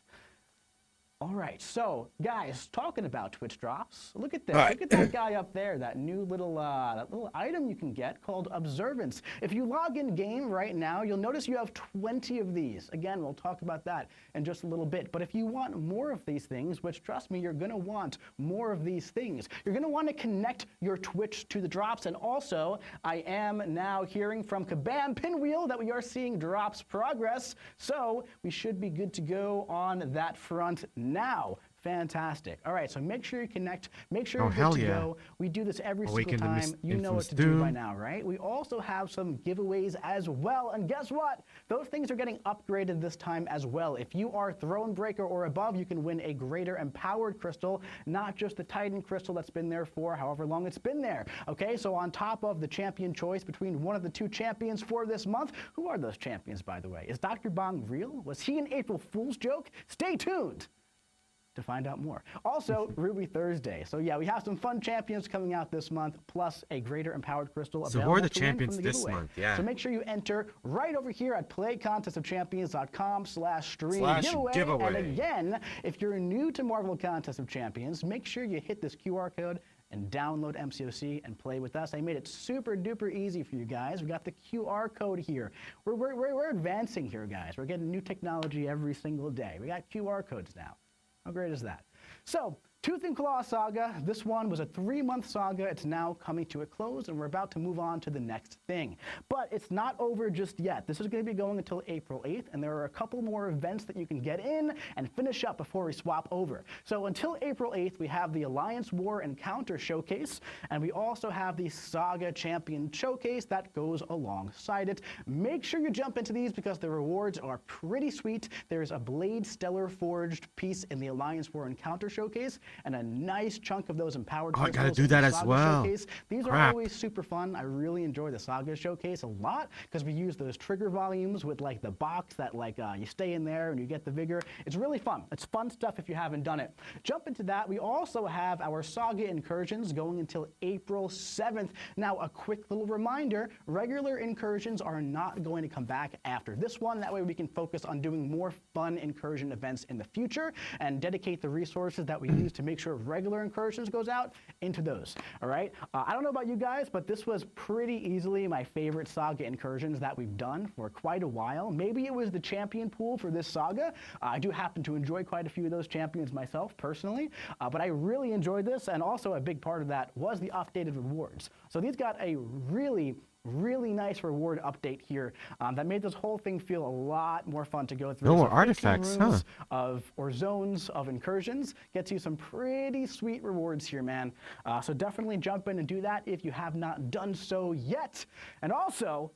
All right, so guys, talking about Twitch drops, look at this. All right. Look at that guy up there, that new little item you can get called Observance. If you log in game right now, you'll notice you have 20 of these. Again, we'll talk about that in just a little bit. But if you want more of these things, which trust me, you're gonna want more of these things. You're gonna wanna connect your Twitch to the drops. And also, I am now hearing from Kabam Pinwheel that we are seeing drops progress. So we should be good to go on that front now. Fantastic. All right, so make sure you connect. Make sure Oh, you're hell good to yeah. go. We do this every Awaken single the time. You know what infamous to do by Doom. now, right? We also have some giveaways as well. And guess what? Those things are getting upgraded this time as well. If you are Thronebreaker or above, you can win a Greater Empowered Crystal, not just the Titan Crystal that's been there for however long it's been there. Okay, so on top of the champion choice between one of the two champions for this month, who are those champions, by the way? Is Dr. Bong real? Was he an April Fool's joke? Stay tuned to find out more. Also, Ruby Thursday. So yeah, we have some fun champions coming out this month, plus a Greater Empowered Crystal So who available are the to win from champions the this giveaway. month? Yeah. So make sure you enter right over here at playcontestofchampions.com/stream /giveaway. And again, if you're new to Marvel Contest of Champions, make sure you hit this QR code and download MCOC and play with us. I made it super duper easy for you guys. We got the QR code here. We're advancing here, guys. We're getting new technology every single day. We got QR codes now. How great is that? So, Tooth and Claw Saga, this one was a 3-month saga. It's now coming to a close, and we're about to move on to the next thing. But it's not over just yet. This is going to be going until April 8th, and there are a couple more events that you can get in and finish up before we swap over. So until April 8th, we have the Alliance War Encounter Showcase, and we also have the Saga Champion Showcase that goes alongside it. Make sure you jump into these because the rewards are pretty sweet. There's a Blade Stellar Forged piece in the Alliance War Encounter Showcase, and a nice chunk of those empowered Oh, I gotta crystals do in the that as Saga well. Showcase. These are Crap. always super fun. I really enjoy the Saga Showcase a lot because we use those trigger volumes with like the box that like you stay in there and you get the vigor. It's really fun. It's fun stuff if you haven't done it. Jump into that. We also have our Saga incursions going until April 7th. Now, a quick little reminder, regular incursions are not going to come back after this one. That way we can focus on doing more fun incursion events in the future and dedicate the resources that we use to to make sure regular incursions goes out into those. All right. I don't know about you guys, but this was pretty easily my favorite saga incursions that we've done for quite a while. Maybe it was the champion pool for this saga. I do happen to enjoy quite a few of those champions myself personally, but I really enjoyed this, and also a big part of that was the updated rewards. So these got a really nice reward update here that made this whole thing feel a lot more fun to go through. No more 15 artifacts, huh? rooms or zones of incursions gets you some pretty sweet rewards here, man. So definitely jump in and do that if you have not done so yet. And also,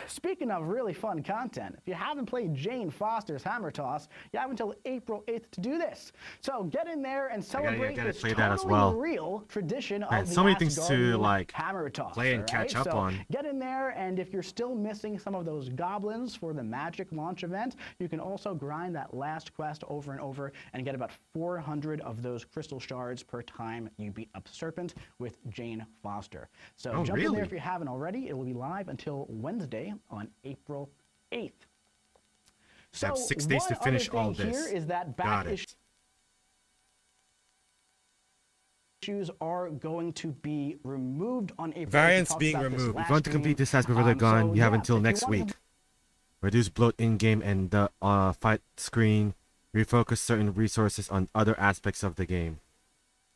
speaking of really fun content, if you haven't played Jane Foster's Hammer Toss, you have until April 8th to do this. So get in there and celebrate gotta this play totally that as well. real tradition Man, of the so many things to, Asgardian like, Hammer Toss. play and all catch right? up So on. get in there, and if you're still missing some of those goblins for the Magic launch event, you can also grind that last quest over and over and get about 400 of those crystal shards per time you beat up Serpent with Jane Foster. So Oh, jump in there really? if you haven't already. It will be live until Wednesday on April 8th. So have 6 days to one finish other all thing this. here is that Got back it. issues are going to be removed on April 8th. We Variants talked being about this removed. If last you want to complete stream. this task before they're gone, So you have yeah, until if you next want to week. Reduce bloat in-game and the fight screen. Refocus certain resources on other aspects of the game.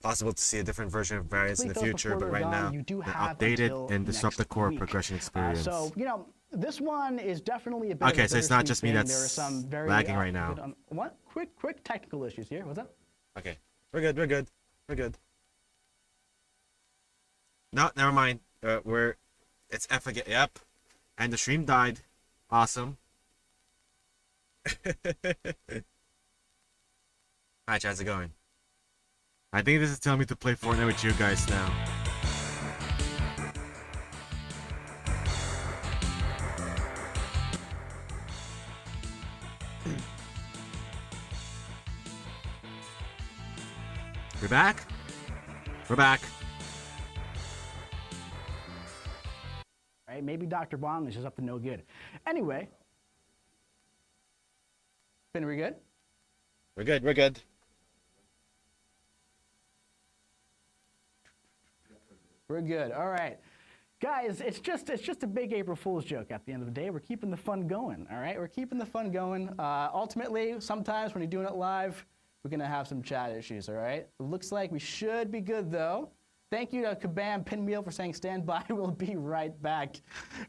Possible to see a different version of variants in the complete those future, before but they're right gone, now, you do They're have updated until and disrupt the next core week. progression experience. So, you know, this one is definitely a bit Okay, of a so it's not bittersweet just me thing. that's There are some very, lagging right now. good what? Quick technical issues here. What's up? okay, we're good. No, never mind. It's F again. Yep, And the stream died. Awesome. hi, how's it going? I think this is telling me to play Fortnite with you guys now. We're back? We're back. Right? Maybe Dr. Bong is just up to no good. Anyway, Finn, are we good? We're good. We're good. All right. Guys, it's just a big April Fool's joke at the end of the day. We're keeping the fun going, all right? We're keeping the fun going. Ultimately, sometimes when you're doing it live, we're going to have some chat issues, all right? It looks like we should be good, though. Thank you to Kabam Pinwheel for saying stand by. We'll be right back.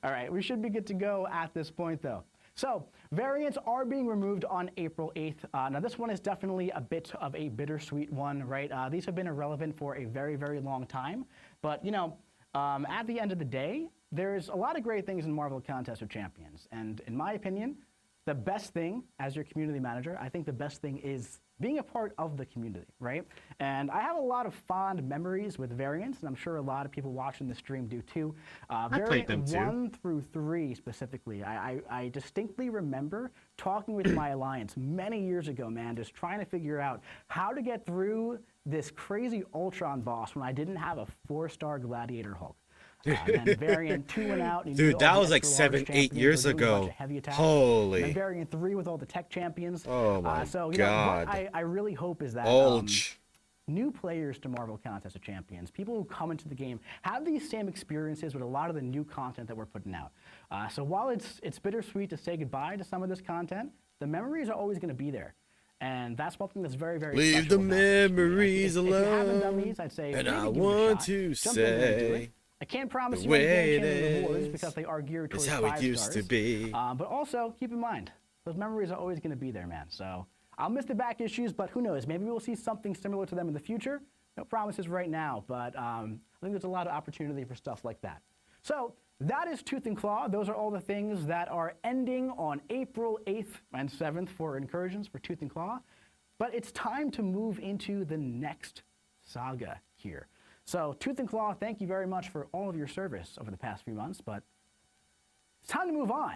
All right, we should be good to go at this point, though. So, variants are being removed on April 8th. Now, this one is definitely a bit of a bittersweet one, right? These have been irrelevant for a very, very long time. But, you know, at the end of the day, there's a lot of great things in Marvel Contest of Champions. And in my opinion, the best thing, as your community manager, I think the best thing is being a part of the community, right? And I have a lot of fond memories with variants, and I'm sure a lot of people watching the stream do too. played them too. 1 through 3 specifically, I distinctly remember talking with my alliance many years ago, man, just trying to figure out how to get through this crazy Ultron boss when I didn't have a 4-star Gladiator Hulk. Then variant 2 went out. And you Dude, knew that all was the like extra large 7-8 champions years were doing a bunch ago. of heavy attacks. Holy. And then variant 3 with all the tech champions. Oh my so, you know, God. what I really hope is that Ulch. new players to Marvel Contest of Champions, people who come into the game, have these same experiences with a lot of the new content that we're putting out. So while it's bittersweet to say goodbye to some of this content, the memories are always going to be there. And that's something that's very, very Leave special the about this community. memories If you haven't done alone, these, I'd say and maybe I give it a want shot. to Jump in there and do say it. I can't promise the you any way it champion rewards is because they are geared is towards how 5 it used stars. to be. But also, keep in mind, those memories are always going to be there, man. So I'll miss the back issues, but who knows? Maybe we'll see something similar to them in the future. No promises right now, but I think there's a lot of opportunity for stuff like that. So that is Tooth and Claw. Those are all the things that are ending on April 8th and 7th for incursions for Tooth and Claw. But it's time to move into the next saga here. So Tooth and Claw, thank you very much for all of your service over the past few months, but it's time to move on.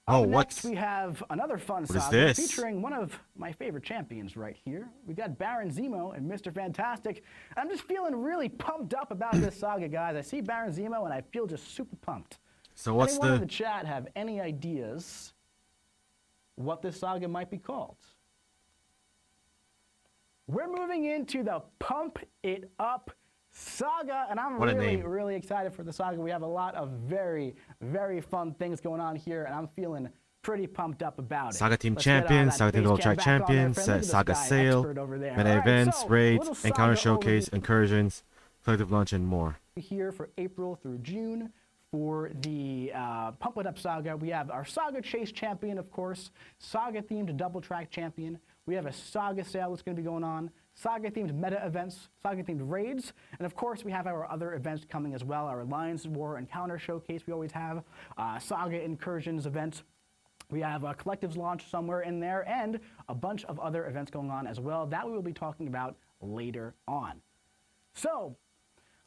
Oh, Up what's... next, we have another fun What is saga this? featuring one of my favorite champions right here. We got Baron Zemo and Mr. Fantastic. I'm just feeling really pumped up about this saga, guys. I see Baron Zemo and I feel just super pumped. So what's Anyone in the... the chat have any ideas what this saga might be called? we're moving into the Pump It Up saga, and I'm What a really, name. really excited for the saga. We have a lot of very, very fun things going on here, and I'm feeling pretty pumped up about it. Saga Team Let's get, Champion, that Saga Team face Double cam Track back on there, Champion, friend. Look at this Saga guy, Sale, expert over there. Meta All right, Events, so, Raids, little Encounter saga Showcase, overview Incursions, Collective Launch, and more. here for April through June. For the Pump It Up Saga, we have our Saga Chase Champion, of course, Saga-themed Double Track Champion. We have a Saga Sale that's going to be going on, Saga-themed Meta Events, Saga-themed Raids, and of course we have our other events coming as well, our Alliance War Encounter Showcase we always have, Saga Incursions event. We have a Collectives launch somewhere in there, and a bunch of other events going on as well that we will be talking about later on. So,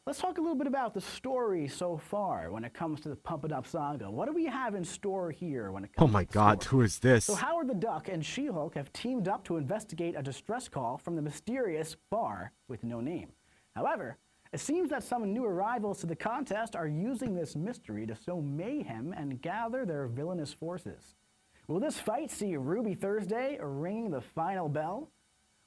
let's talk a little bit about the story so far when it comes to the Pump It Up saga. What do we have in store here when it comes Oh my to the god, story? who is this? So Howard the Duck and She-Hulk have teamed up to investigate a distress call from the mysterious bar with no name. However, it seems that some new arrivals to the contest are using this mystery to sow mayhem and gather their villainous forces. Will this fight see Ruby Thursday ringing the final bell?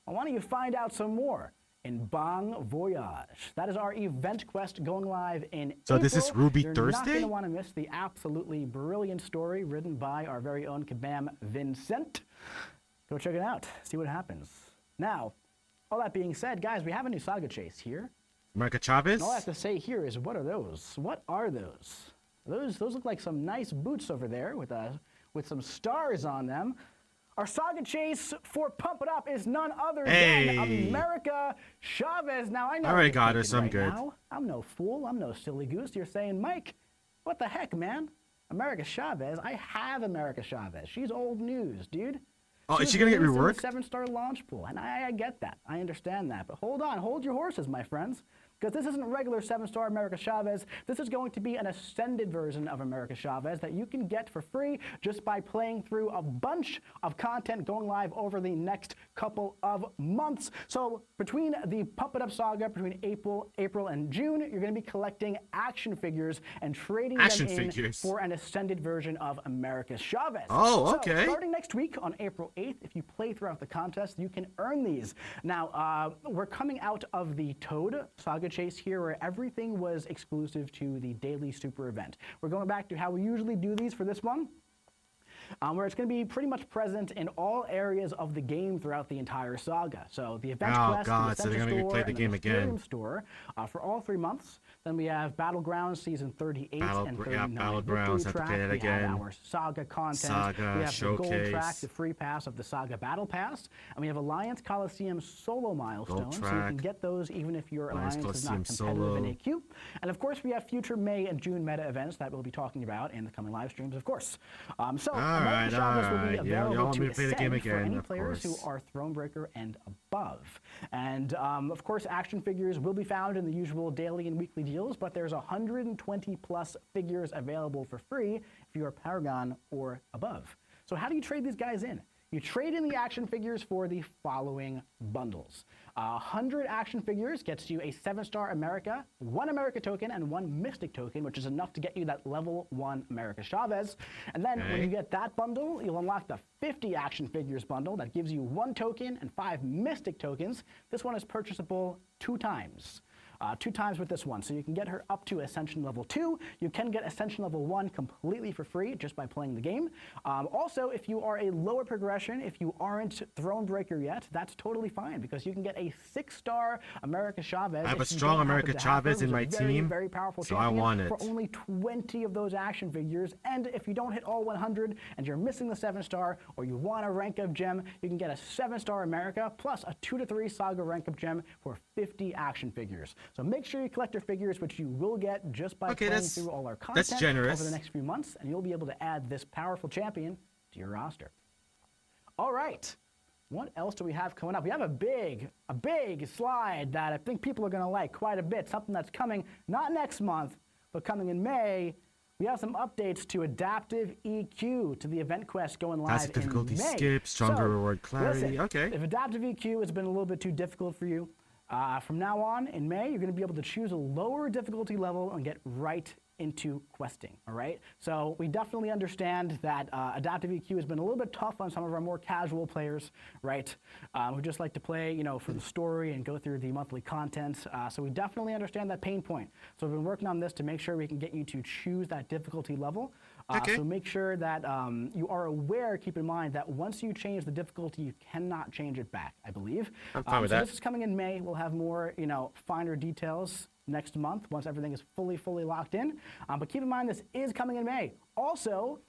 Well, why don't you find out some more in Bon Voyage. That is our event quest going live in So April. this is Ruby You're Thursday? not going to want to miss the absolutely brilliant story written by our very own Kabam Vincent. Go check it out. See what happens. Now, all that being said, guys, we have a new Saga Chase here. America Chavez? And all I have to say here is, what are those? What are those? Those look like some nice boots over there with some stars on them. Our Saga Chase for Pump It Up is none other than America Chavez. Now, I know All right, you're got her, thinking some right good. now, I'm no fool. I'm no silly goose. You're saying, Mike, what the heck, man? America Chavez? I have America Chavez. She's old news, dude. Oh, is was she gonna get released in the reworked? 7-star launch pool, and I get that. I understand that. But hold on. Hold your horses, my friends. Because this isn't regular 7-star America Chavez. This is going to be an ascended version of America Chavez that you can get for free just by playing through a bunch of content going live over the next couple of months. So between the Pump It Up saga, between April and June, you're going to be collecting action figures and trading Action them in figures. for an ascended version of America Chavez. Oh, So, okay. starting next week on April 8th, if you play throughout the contest, you can earn these. Now, we're coming out of the Toad Saga Chase here, where everything was exclusive to the daily super event. We're going back to how we usually do these for this one, where it's going to be pretty much present in all areas of the game throughout the entire saga. So the event Oh, quest, God, the so they're Essential gonna make me Store, play the and game again. Mysterium Store for all 3 months. Then we have Battlegrounds Season 38 and 39. Battlegrounds, Victory have to Track. play that We again. have our Saga content. Saga, we have the Gold Showcase. Track, the free pass of the Saga Battle Pass. And we have Alliance Coliseum solo milestones. So you Track. can get those even if your Alliance Alliance is not Coliseum competitive solo. in AQ. And of course, we have future May and June meta events that we'll be talking about in the coming live streams, of course. So American Chavez will be alright. Yeah, available y'all want to me to play the game ascend for again, any of players who course. are Thronebreaker and above. And of course, action figures will be found in the usual daily and weekly deals, but there's 120 plus figures available for free if you are Paragon or above. So how do you trade these guys in? You trade in the action figures for the following bundles. 100 action figures gets you a 7-star America, 1 America token, and 1 Mystic token, which is enough to get you that level 1 America Chavez. And then when you get that bundle, you'll unlock the 50 action figures bundle that gives you 1 token and 5 Mystic tokens. This one is purchasable 2 times. 2 times with this one. So you can get her up to Ascension Level 2. You can get Ascension Level 1 completely for free just by playing the game. Also, if you are a lower progression, if you aren't Thronebreaker yet, that's totally fine because you can get a 6-star America Chavez. I have a if you strong don't happen America to have her, Chavez in who's a my very, team, very powerful so I champion want it. for only 20 of those action figures. And if you don't hit all 100 and you're missing the 7-star or you want a rank up gem, you can get a 7-star America plus a 2 to 3 Saga rank up gem for 50 action figures. So make sure you collect your figures, which you will get just by playing through all our content generous. over the next few months, and you'll be able to add this powerful champion to your roster. All right. What else do we have coming up? We have a big slide that I think people are going to like quite a bit. Something that's coming not next month, but coming in May. We have some updates to Adaptive EQ to the event quest going live Classic difficulty in May. skip, stronger reward clarity. Listen, Okay. if Adaptive EQ has been a little bit too difficult for you, from now on in May, you're going to be able to choose a lower difficulty level and get right into questing, all right? So we definitely understand that adaptive EQ has been a little bit tough on some of our more casual players, right? Who just like to play, you know, for the story and go through the monthly content. So we definitely understand that pain point. So we've been working on this to make sure we can get you to choose that difficulty level. Okay. So make sure that you are aware, keep in mind that once you change the difficulty, you cannot change it back, I believe. I'm fine with so that. this is coming in May. We'll have more, you know, finer details next month once everything is fully locked in. But keep in mind, this is coming in May. Also,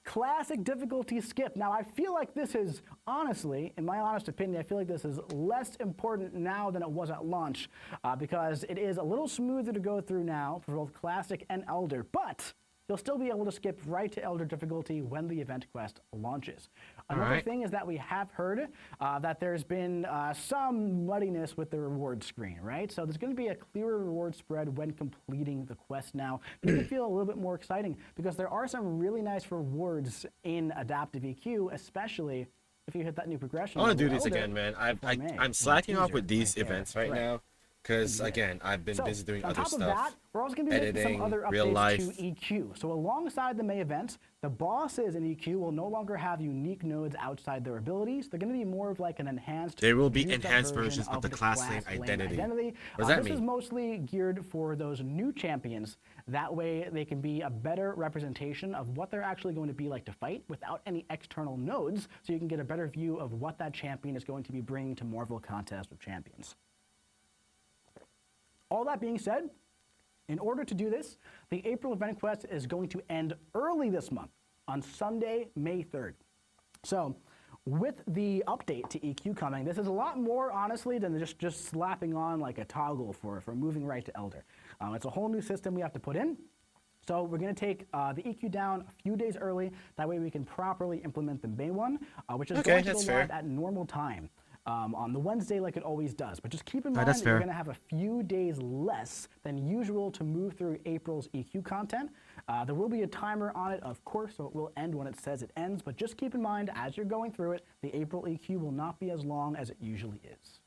classic difficulty skip. Now, I feel like this is, honestly, in my honest opinion, I feel like this is less important now than it was at launch because it is a little smoother to go through now for both classic and Elder, but you'll still be able to skip right to Elder difficulty when the event quest launches. Another thing is that we have heard that there's been some muddiness with the reward screen, right? So there's going to be a clearer reward spread when completing the quest now. Make it feel a little bit more exciting because there are some really nice rewards in adaptive EQ, especially if you hit that new progression. I want to do level these Elder. again, man. For May. I'm slacking off Teaser with these right there. events right Right. now because, again, I've been busy doing on other top stuff. of that, we're also going to be making editing, some other real updates life. to EQ. So alongside the May event, the bosses in EQ will no longer have unique nodes outside their abilities. They're going to be more of like an enhanced. There will be used-up enhanced version versions of the class lane identity. What does This that is mean? mostly geared for those new champions. That way, they can be a better representation of what they're actually going to be like to fight without any external nodes. So you can get a better view of what that champion is going to be bringing to Marvel Contest of Champions. All that being said, in order to do this, the April event quest is going to end early this month on Sunday, May 3rd. So with the update to EQ coming, this is a lot more, honestly, than just slapping on like a toggle for moving right to Elder. It's a whole new system we have to put in. So we're going to take the EQ down a few days early. That way we can properly implement the May one, which is going to go live at normal time. On the Wednesday like it always does. But just keep in mind that you're going to have a few days less than usual to move through April's EQ content. There will be a timer on it, of course, so it will end when it says it ends. But just keep in mind, as you're going through it, the April EQ will not be as long as it usually is.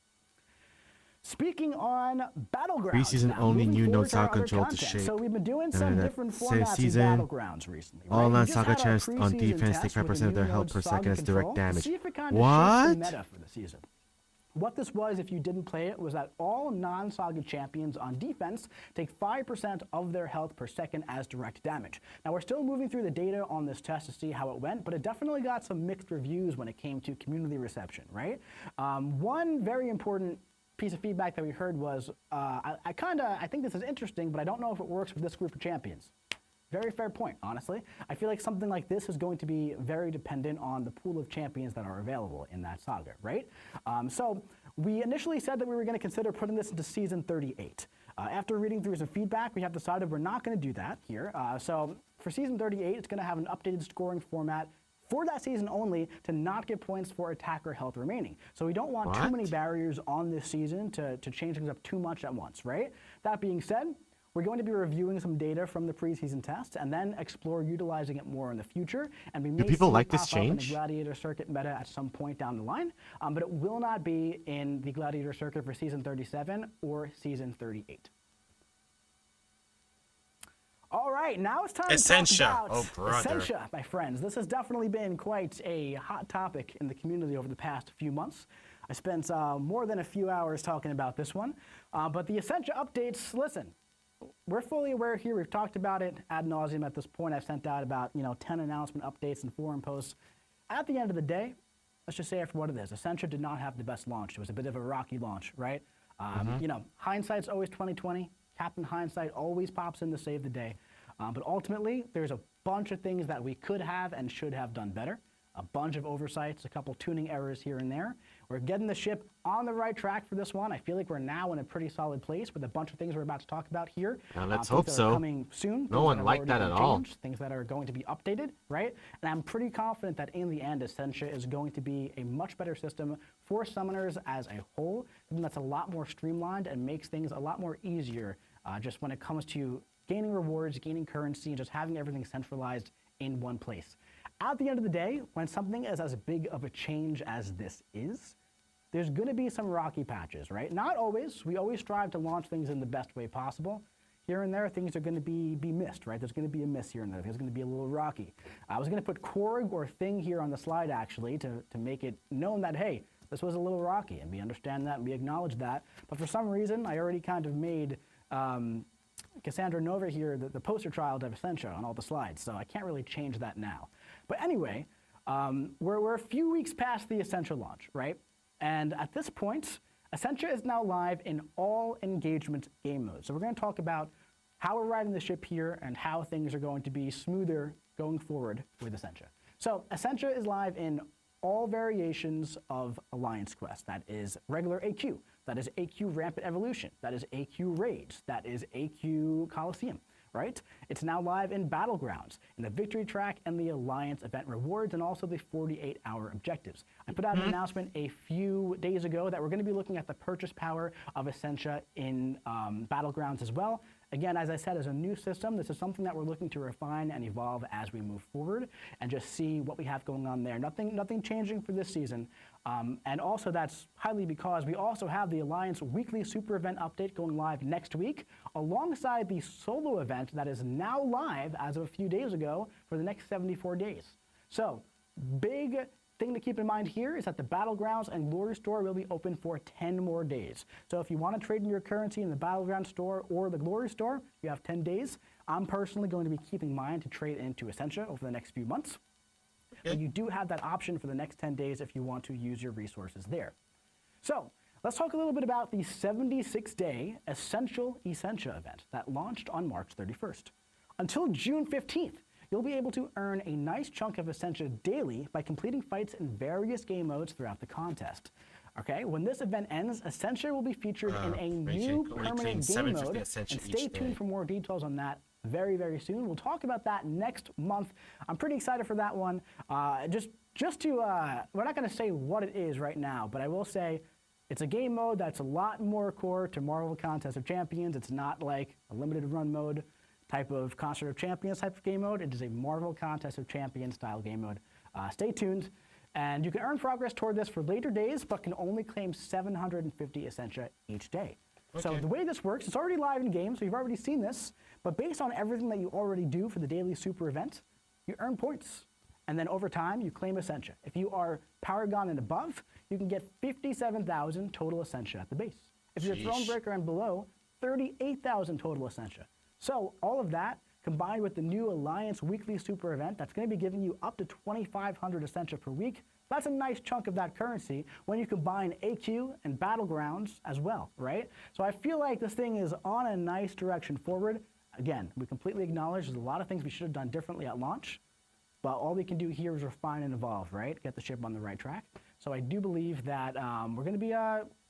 Speaking on Battlegrounds, Preseason now, only moving new forward node to our saga other control to content. shape. So we've been doing Then some that different same formats season, in Battlegrounds recently. all right? We just non-saga had our chests on preseason defense test take with 5% the of their new health node per saga second as direct control to damage. see if it kind of What? shifts the meta for the season. What this was, if you didn't play it, was that all non-saga champions on defense take 5% of their health per second as direct damage. Now, we're still moving through the data on this test to see how it went, but it definitely got some mixed reviews when it came to community reception, right? One very important piece of feedback that we heard was, I think this is interesting, but I don't know if it works with this group of champions. Very fair point, honestly. I feel like something like this is going to be very dependent on the pool of champions that are available in that saga, right? So we initially said that we were going to consider putting this into Season 38. After reading through some feedback, we have decided we're not going to do that here. So for Season 38, it's going to have an updated scoring format for that season only to not get points for attacker health remaining. So we don't want too many barriers on this season to change things up too much at once, right? That being said, we're going to be reviewing some data from the preseason tests and then explore utilizing it more in the future. And we may people see like it this pop up in the change? Gladiator Circuit meta at some point down the line, but it will not be in the Gladiator Circuit for Season 37 or Season 38. All right, now it's time Essentia. to talk about Oh, brother. Essentia, my friends. This has definitely been quite a hot topic in the community over the past few months. I spent more than a few hours talking about this one. But the Essentia updates, listen, we're fully aware here. We've talked about it ad nauseum at this point. I've sent out about 10 announcement updates and forum posts. At the end of the day, let's just say it for what it is. Essentia did not have the best launch. It was a bit of a rocky launch, right? Hindsight's always 20/20. Captain Hindsight always pops in to save the day. But ultimately, there's a bunch of things that we could have and should have done better. A bunch of oversights, a couple tuning errors here and there. We're getting the ship on the right track for this one. I feel like we're now in a pretty solid place with a bunch of things we're about to talk about here. Let's Things hope that are so. coming soon. No one liked that at all. Things that are going to be updated, right? And I'm pretty confident that in the end, Essentia is going to be a much better system for summoners as a whole. Something that's a lot more streamlined and makes things a lot more easier just when it comes to gaining rewards, gaining currency, and just having everything centralized in one place. At the end of the day, when something is as big of a change as this is, there's going to be some rocky patches, right? Not always. We always strive to launch things in the best way possible. here and there, things are going to be missed, right? There's going to be a miss here and there. There's going to be a little rocky. I was going to put Korg or Thing here on the slide, actually, to make it known that, hey, this was a little rocky, and we understand that, and we acknowledge that. But for some reason, I already kind of made Cassandra Nova here the poster child of Essentia on all the slides, so I can't really change that now. But anyway, we're a few weeks past the Essentia launch, right? And at this point, Essentia is now live in all engagement game modes. So we're going to talk about how we're riding the ship here and how things are going to be smoother going forward with Essentia. So Essentia is live in all variations of Alliance Quest. That is regular AQ, that is AQ Rampant Evolution, that is AQ Raids, that is AQ Coliseum, right? It's now live in Battlegrounds, in the Victory Track and the Alliance event rewards, and also the 48-hour objectives. I put out an announcement a few days ago that we're going to be looking at the purchase power of Essentia in Battlegrounds as well. Again, as I said, as a new system, this is something that we're looking to refine and evolve as we move forward and just see what we have going on there. Nothing changing for this season. And also that's highly because we also have the Alliance weekly super event update going live next week alongside the solo event that is now live as of a few days ago for the next 74 days. So big thing to keep in mind here is that the Battlegrounds and Glory Store will be open for 10 more days. So if you want to trade in your currency in the Battleground Store or the Glory Store, you have 10 days. I'm personally going to be keeping mine to trade into Essentia over the next few months. But you do have that option for the next 10 days if you want to use your resources there. So let's talk a little bit about the 76-day Essential Essentia event that launched on March 31st. Until June 15th, you'll be able to earn a nice chunk of Essentia daily by completing fights in various game modes throughout the contest. Okay, when this event ends, Essentia will be featured in a new permanent game mode, and stay tuned for more details on that very, very soon. We'll talk about that next month. I'm pretty excited for that one. Just to, we're not going to say what it is right now, but I will say it's a game mode that's a lot more core to Marvel Contest of Champions. It's not like a limited run mode type of Concert of Champions type of game mode. It is a Marvel Contest of Champions style game mode. Stay tuned. And you can earn progress toward this for later days, but can only claim 750 Essentia each day. Okay. So the way this works, it's already live in game, so you've already seen this, but based on everything that you already do for the daily super event, you earn points. And then over time, you claim Essentia. If you are Paragon and above, you can get 57,000 total Essentia at the base. If you're Thronebreaker and below, 38,000 total Essentia. So all of that, combined with the new Alliance weekly super event, that's going to be giving you up to 2,500 Essentia per week. That's a nice chunk of that currency when you combine AQ and Battlegrounds as well, right? So I feel like this thing is on a nice direction forward. Again, we completely acknowledge there's a lot of things we should have done differently at launch, but all we can do here is refine and evolve, right? Get the ship on the right track. So I do believe that we're going to be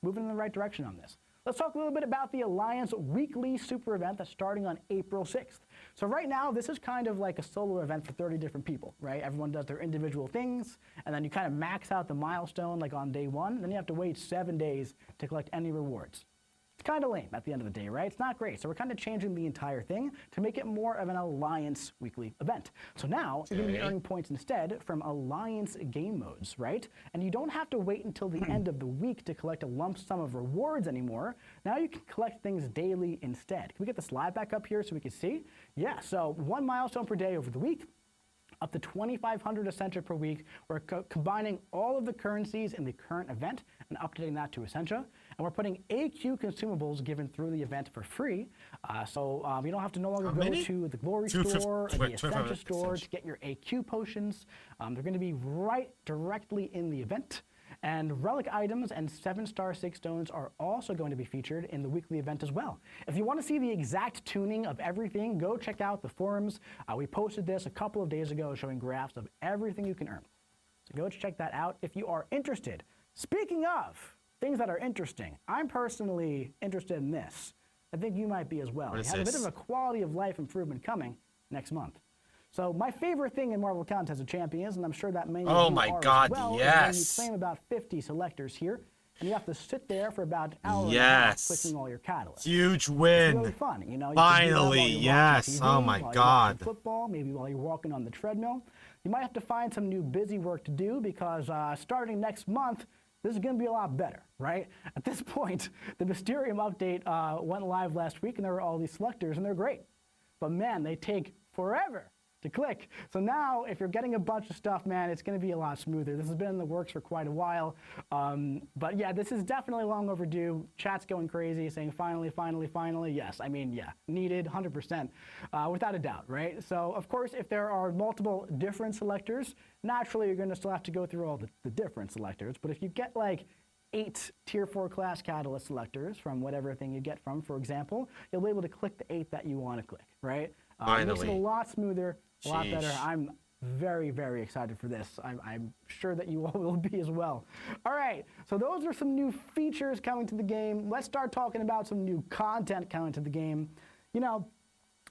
moving in the right direction on this. Let's talk a little bit about the Alliance weekly super event that's starting on April 6th. So right now, this is kind of like a solo event for 30 different people, right? Everyone does their individual things, and then you kind of max out the milestone like on day one, and then you have to wait 7 days to collect any rewards. It's kind of lame at the end of the day, right? It's not great. So we're kind of changing the entire thing to make it more of an Alliance weekly event. So now you're going to be earning points instead from Alliance game modes, right? And you don't have to wait until the end of the week to collect a lump sum of rewards anymore. Now you can collect things daily instead. Can we get the slide back up here so we can see? Yeah, so 1 milestone per day over the week, up to 2,500 Essentia per week. We're combining all of the currencies in the current event and updating that to Essentia. And we're putting AQ consumables given through the event for free. So you don't have to no longer go to the Glory Store or the Essentia Store to get your AQ potions. They're going to be right directly in the event. And relic items and 7-star 6 stones are also going to be featured in the weekly event as well. If you want to see the exact tuning of everything, go check out the forums. We posted this a couple of days ago showing graphs of everything you can earn. So go check that out if you are interested. Speaking of things that are interesting, I'm personally interested in this. I think you might be as well. We have a bit of a quality of life improvement coming next month. So my favorite thing in Marvel Contest of Champions, and I'm sure that many of you are as well, is when you claim about 50 selectors here, and you have to sit there for about an hour and a half clicking all your catalysts. Huge win. It's really fun, you know. Finally, yes. Oh my God. Football, maybe while you're walking on the treadmill. You might have to find some new busy work to do because starting next month, this is going to be a lot better, right? At this point, the Mysterium update went live last week, and there were all these selectors, and they're great. But man, they take forever to click. So now, if you're getting a bunch of stuff, man, it's going to be a lot smoother. This has been in the works for quite a while. But yeah, this is definitely long overdue. Chat's going crazy, saying finally, finally, finally. Yes, I mean, yeah, needed 100%, without a doubt, right? So, of course, if there are multiple different selectors, naturally, you're going to still have to go through all the different selectors. But if you get like 8 Tier 4 class catalyst selectors from whatever thing you get from, for example, you'll be able to click the 8 that you want to click, right? It makes it a lot smoother, a lot better. I'm very, very excited for this. I'm sure that you all will be as well. All right, so those are some new features coming to the game. Let's start talking about some new content coming to the game. You know,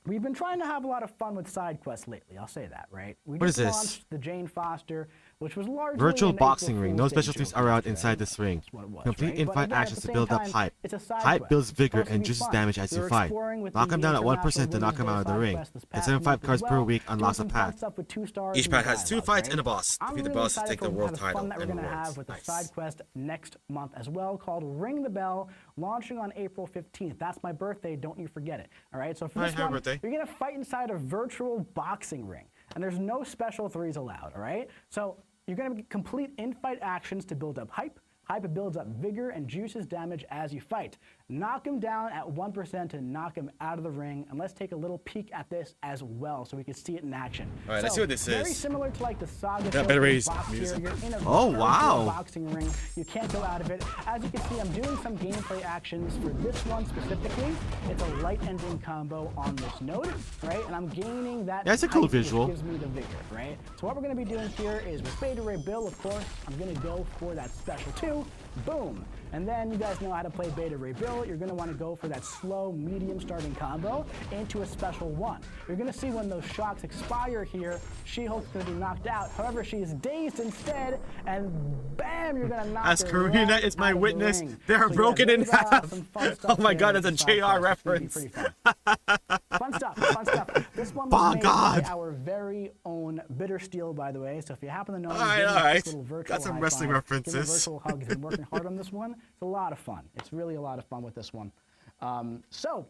we've been trying to have a lot of fun with side quests lately. I'll say that, right? We What is just this? launched the Jane Foster, which was largely Virtual an boxing April ring. Fool's No Day specialties joke are allowed yesterday. inside this ring. That's what it was, Complete right? in-fight But again, at actions the to same build up time, hype. it's a side Hype quest. builds It's vigor supposed to and be juices fun. damage as We you were fight. exploring with Knock the him down at 1% International to knock him Women's out of the Day ring. side quest this Get past 75 month cards as per well. week, Doing unlocks a some fun path. stuff with 2 stars Each and path has 2 dialogue, fights right? and a boss. I'm Defeat the really boss to excited take the for world the title fun that we're and going to rewards. have with the Nice. side quest next month as well, called Ring the Bell, launching on April 15th. That's my birthday. Don't you forget it. All right. So for Hi, this happy one, birthday. you're going to fight inside a virtual boxing ring, and there's no special 3s allowed. All right. So you're going to complete in-fight actions to build up hype. Hype builds up vigor and juices damage as you fight. Knock him down at 1% to knock him out of the ring. And let's take a little peek at this as well so we can see it in action. All right, let's see what this very is. similar to like the Saga That Showcase better raise box here. music. You're in a Oh, virtual wow. boxing ring. You can't go out of it. As you can see, I'm doing some gameplay actions for this one specifically. It's a light ending combo on this node, right? And I'm gaining that Yeah, it's a cool height, which visual. gives me the vigor, right? So what we're going to be doing here is with Beta Ray Bill, of course, I'm going to go for that special 2. Boom. And then you guys know how to play Beta Ray Bill. You're going to want to go for that slow, medium starting combo into a special 1. You're going to see when those shots expire here, She-Hulk's going to be knocked out. However, she is dazed instead, and bam, you're going to knock As her Karina right is my out of the witness, ring. they are So, broken in there's, half. some fun stuff Oh my there God, with that's the a side JR quest. It's gonna be reference. pretty fun. Fun stuff, fun stuff. This one Oh, was made God. by our very own Bitter Steel, by the way. So if you happen to know him, Alright, give him alright. this little virtual Got some high wrestling five. Give him a references. virtual hug. He's been working hard on this one. It's a lot of fun. It's really a lot of fun with this one. So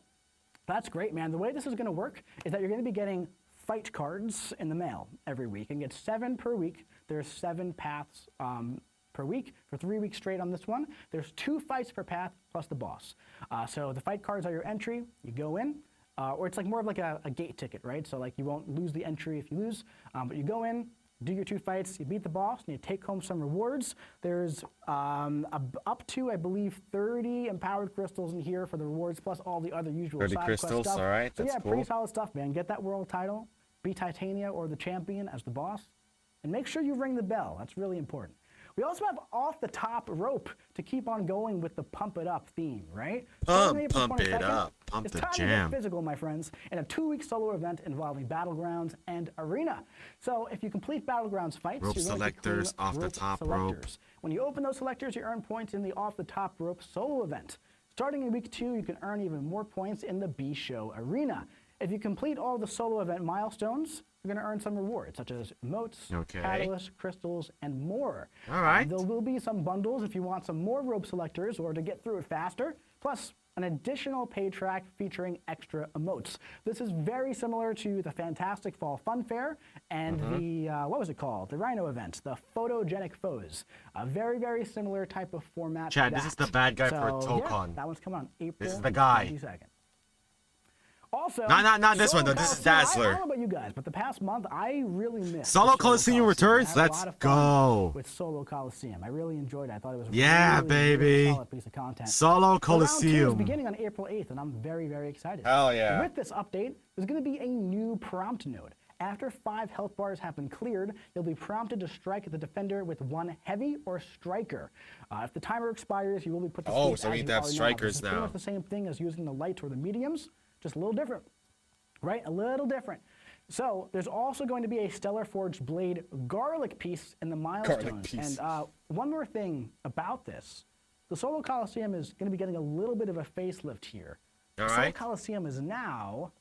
that's great, man. The way this is going to work is that you're going to be getting fight cards in the mail every week and get 7 per week. There's 7 paths per week for 3 weeks straight on this one. There's 2 fights per path plus the boss. So the fight cards are your entry. You go in, or it's like more of like a gate ticket, right? So like you won't lose the entry if you lose, but you go in, do your 2 fights, you beat the boss, and you take home some rewards. There's up to, I believe, 30 empowered crystals in here for the rewards, plus all the other usual 30 side crystals, quest stuff. all right, So that's yeah, cool. pretty solid stuff, man. Get that world title, beat Titania or the champion as the boss, and make sure you ring the bell. That's really important. We also have Off the Top Rope to keep on going with the Pump It Up theme, right? Starting April Pump it 22nd, up, pump it's the time to jam. get physical, my friends, in a 2-week solo event involving Battlegrounds and Arena. So if you complete Battlegrounds fights, Rope you're going to selectors, claim Off the rope Top Rope. selectors. When you open those selectors, you earn points in the Off the Top Rope solo event. Starting in week 2, you can earn even more points in the B-Show Arena. If you complete all the solo event milestones, you're going to earn some rewards, such as emotes, Okay. catalysts, crystals, and more. All right. There will be some bundles if you want some more rope selectors or to get through it faster, plus an additional pay track featuring extra emotes. This is very similar to the Fantastic Fall Fun Fair and the, what was it called? The Rhino event, the Photogenic Foes. A very, very similar type of format. Chad, to this is that. the bad guy for So, yeah, Tokon. that one's coming on April This is the guy. 22nd. Also, Not this one, Solo though. This is Coliseum, I Dazzler. don't know about you guys, but the past month I really missed Solo the Coliseum returns? I had a Let's lot of fun go. with Solo Coliseum. I really enjoyed it. I thought it was a Yeah, really, baby. really solid piece of content. Solo So round 2 is Coliseum. beginning on April 8th, and I'm very, very excited. Hell yeah. With this update, there's going to be a new prompt node. After 5 health bars have been cleared, you'll be prompted to strike at the defender with 1 heavy or striker. If the timer expires, you will be put to Oh, sleep so we as need you to have are strikers This is pretty now. much the same thing as using the lights or the mediums, just a little different. Right? A little different. So there's also going to be a Stellar Forged Blade garlic piece in the milestones. piece. And one more thing about this. The Solo Coliseum is going to be getting a little bit of a facelift here. All the Solo right. Coliseum is now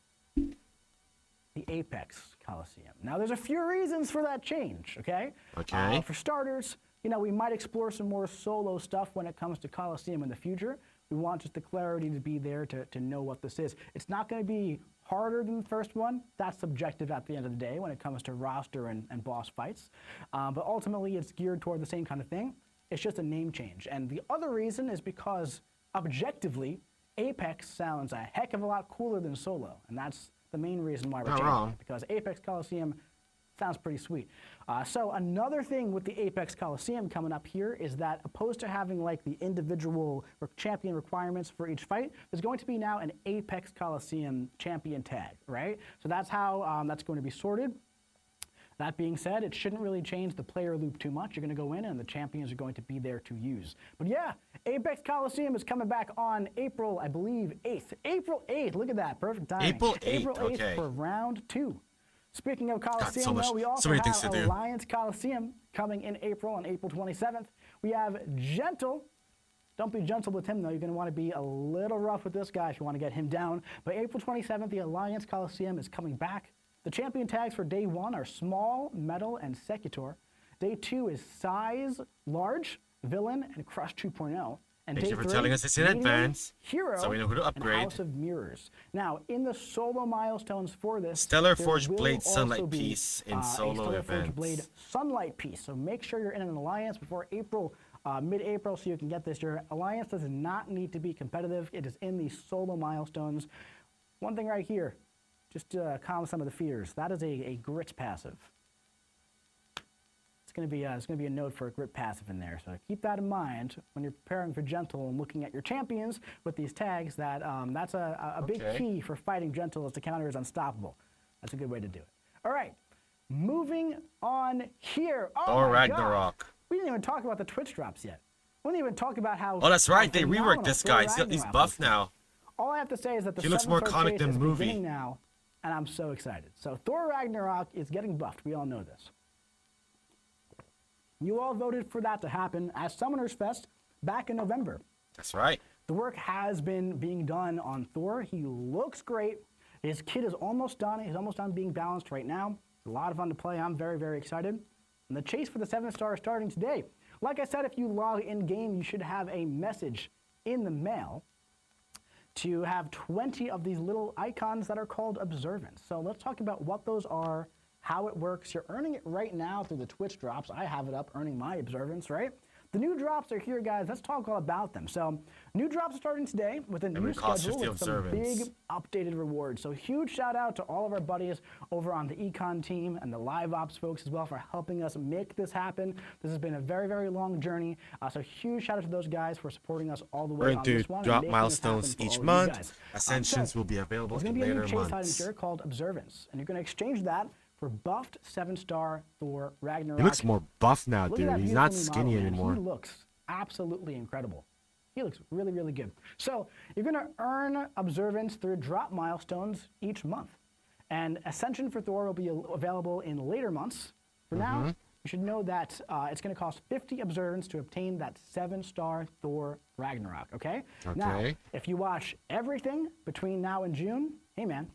the Apex Coliseum. Now there's a few reasons for that change, okay? Okay. For starters, you know, we might explore some more solo stuff when it comes to Coliseum in the future. We want just the clarity to be there to know what this is. It's not going to be harder than the first one. That's subjective at the end of the day when it comes to roster and boss fights. But ultimately, it's geared toward the same kind of thing. It's just a name change. And the other reason is because, objectively, Apex sounds a heck of a lot cooler than Solo. And that's the main reason why we're changing it, because Apex Coliseum sounds pretty sweet. So another thing with the Apex Coliseum coming up here is that opposed to having like the individual champion requirements for each fight, there's going to be now an Apex Coliseum champion tag, right? So that's how that's going to be sorted. That being said, it shouldn't really change the player loop too much. You're going to go in and the champions are going to be there to use. But yeah, Apex Coliseum is coming back on April, I believe, 8th. April 8th, look at that, perfect timing. April 8th, April 8th okay. for round 2. Speaking of Coliseum, God, though, we so also many things have to do. Alliance Coliseum coming in April, on April 27th. We have Gentle. Don't be gentle with him, though. You're going to want to be a little rough with this guy if you want to get him down. But April 27th, the Alliance Coliseum is coming back. The champion tags for day 1 are Small, Metal, and Secutor. Day 2 is Size, Large, Villain, and Crush 2.0. And Thank day you for 3, telling us this in Medium, advance, Hero, so we know who to and upgrade. House of Mirrors. Now, in the solo milestones for this, Stellar there Forged will Blade also Sunlight be, piece in a solo Stellar Forged Blade events. Sunlight piece. So make sure you're in an alliance before April, mid-April, so you can get this. Your alliance does not need to be competitive. It is in the solo milestones. One thing right here, just to calm some of the fears. That is a grit passive. It's going to be a note for a grit passive in there. So keep that in mind when you're preparing for Gentle and looking at your champions with these tags. That that's a big key for fighting Gentle, is to counter is unstoppable. That's a good way to do it. All right, moving on here. Oh Thor my God. Ragnarok. We didn't even talk about the Twitch drops yet. We didn't even talk about how. Oh, that's right. how They reworked phenomenal this Thor guy. He's Ragnarok buff is. now. All I have to say is that the He looks more 7-star comic chase than is movie. beginning now, and I'm so excited. So Thor Ragnarok is getting buffed. We all know this. You all voted for that to happen at Summoners Fest back in November. That's right. The work has been being done on Thor. He looks great. His kit is almost done. He's almost done being balanced right now. It's a lot of fun to play. I'm very, very excited. And the chase for the 7-star is starting today. Like I said, if you log in game, you should have a message in the mail to have 20 of these little icons that are called observants. So let's talk about what those are, how it works. You're earning it right now through the Twitch drops. I have it up, earning my observance, right? The new drops are here, guys. Let's talk all about them. So, new drops are starting today with a new cost schedule 50 with some observance. big updated rewards. So, huge shout out to all of our buddies over on the Econ team and the Live Ops folks as well for helping us make this happen. This has been a very, very long journey. So, huge shout out to those guys for supporting us all the way We're on going this to one. and drop making this milestones happen for each all of you month. guys. Ascensions So, will be available there's in going to be a new later chase item months. here called Observance. And you're going to exchange that for buffed 7-star Thor Ragnarok. He looks more buff now, Look at dude. that He's beautiful not new skinny model, man. anymore. He looks absolutely incredible. He looks really, really good. So you're going to earn observance through drop milestones each month. And Ascension for Thor will be available in later months. For now, you should know that it's going to cost 50 observance to obtain that 7-star Thor Ragnarok, okay? Now, Okay. if you watch everything between now and June, hey man,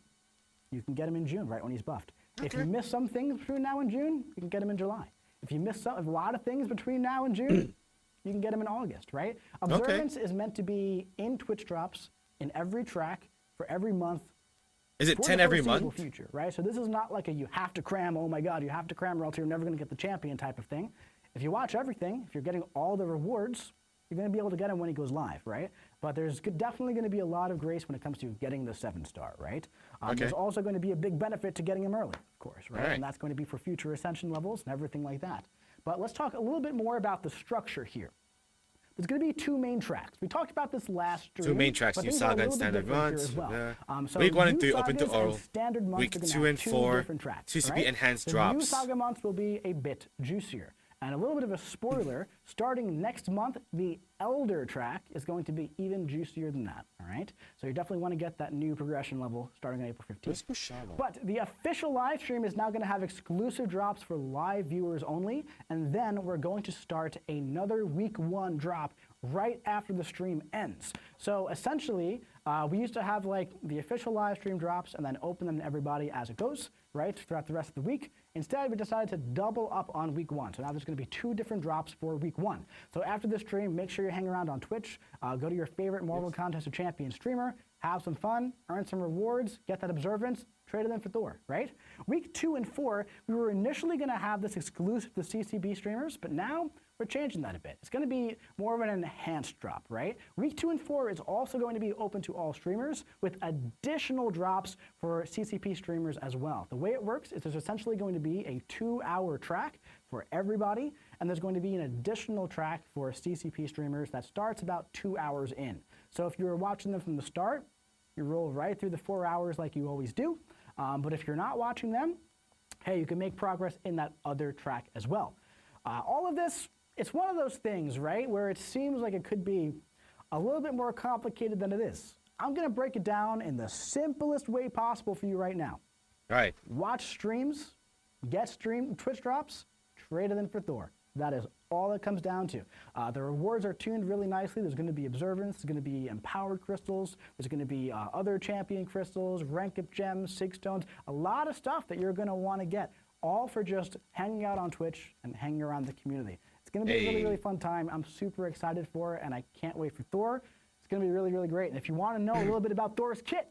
you can get him in June, right when he's buffed. If you miss some things between now and June, you can get him in July. If you miss a lot of things between now and June, you can get him in August, right? Observance is meant to be in Twitch drops in every track for every month. Is it for 10 the every foreseeable month? future, right? So this is not like a you have to cram, oh my God, you have to cram or else you're never going to get the champion type of thing. If you watch everything, if you're getting all the rewards, you're going to be able to get him when he goes live, right? But there's definitely going to be a lot of grace when it comes to getting the 7-star, right? There's also going to be a big benefit to getting him early, of course, right? Right. And that's going to be for future ascension levels and everything like that. But let's talk a little bit more about the structure here. There's going to be 2 main tracks. We talked about this last stream. 2 main tracks, but New things are a Saga and little bit Standard different here Runs. as well. So Week 1 and new 3 open to sagas and all. standard months Week are gonna 2 have and 2 4, different tracks, 2 to be right? enhanced the drops. New Saga months will be a bit juicier. And a little bit of a spoiler, starting next month, the Elder track is going to be even juicier than that, all right? So you definitely want to get that new progression level starting on April 15th. But the official live stream is now going to have exclusive drops for live viewers only, and then we're going to start another week 1 drop right after the stream ends. So essentially, we used to have like the official live stream drops and then open them to everybody as it goes, right, throughout the rest of the week. Instead, we decided to double up on week 1. So now there's going to be 2 different drops for week 1. So after the stream, make sure you hang around on Twitch, go to your favorite Marvel Contest of Champions streamer, have some fun, earn some rewards, get that observance, trade it in for Thor, right? Week 2 and 4, we were initially going to have this exclusive to CCB streamers, but now we're changing that a bit. It's going to be more of an enhanced drop, right? Week 2 and 4 is also going to be open to all streamers with additional drops for CCP streamers as well. The way it works is there's essentially going to be a 2-hour track for everybody, and there's going to be an additional track for CCP streamers that starts about 2 hours in. So if you were watching them from the start, you roll right through the 4 hours like you always do. But if you're not watching them, hey, you can make progress in that other track as well. All of this, it's one of those things, right, where it seems like it could be a little bit more complicated than it is. I'm going to break it down in the simplest way possible for you right now. All right. Watch streams, get Twitch drops, trade it in for Thor. That is all it comes down to. The rewards are tuned really nicely. There's going to be observance. There's going to be empowered crystals. There's going to be other champion crystals, rank up gems, sig stones, a lot of stuff that you're going to want to get, all for just hanging out on Twitch and hanging around the community. It's going to be a really, really fun time. I'm super excited for it, and I can't wait for Thor. It's going to be really, really great. And if you want to know a little bit about Thor's kit,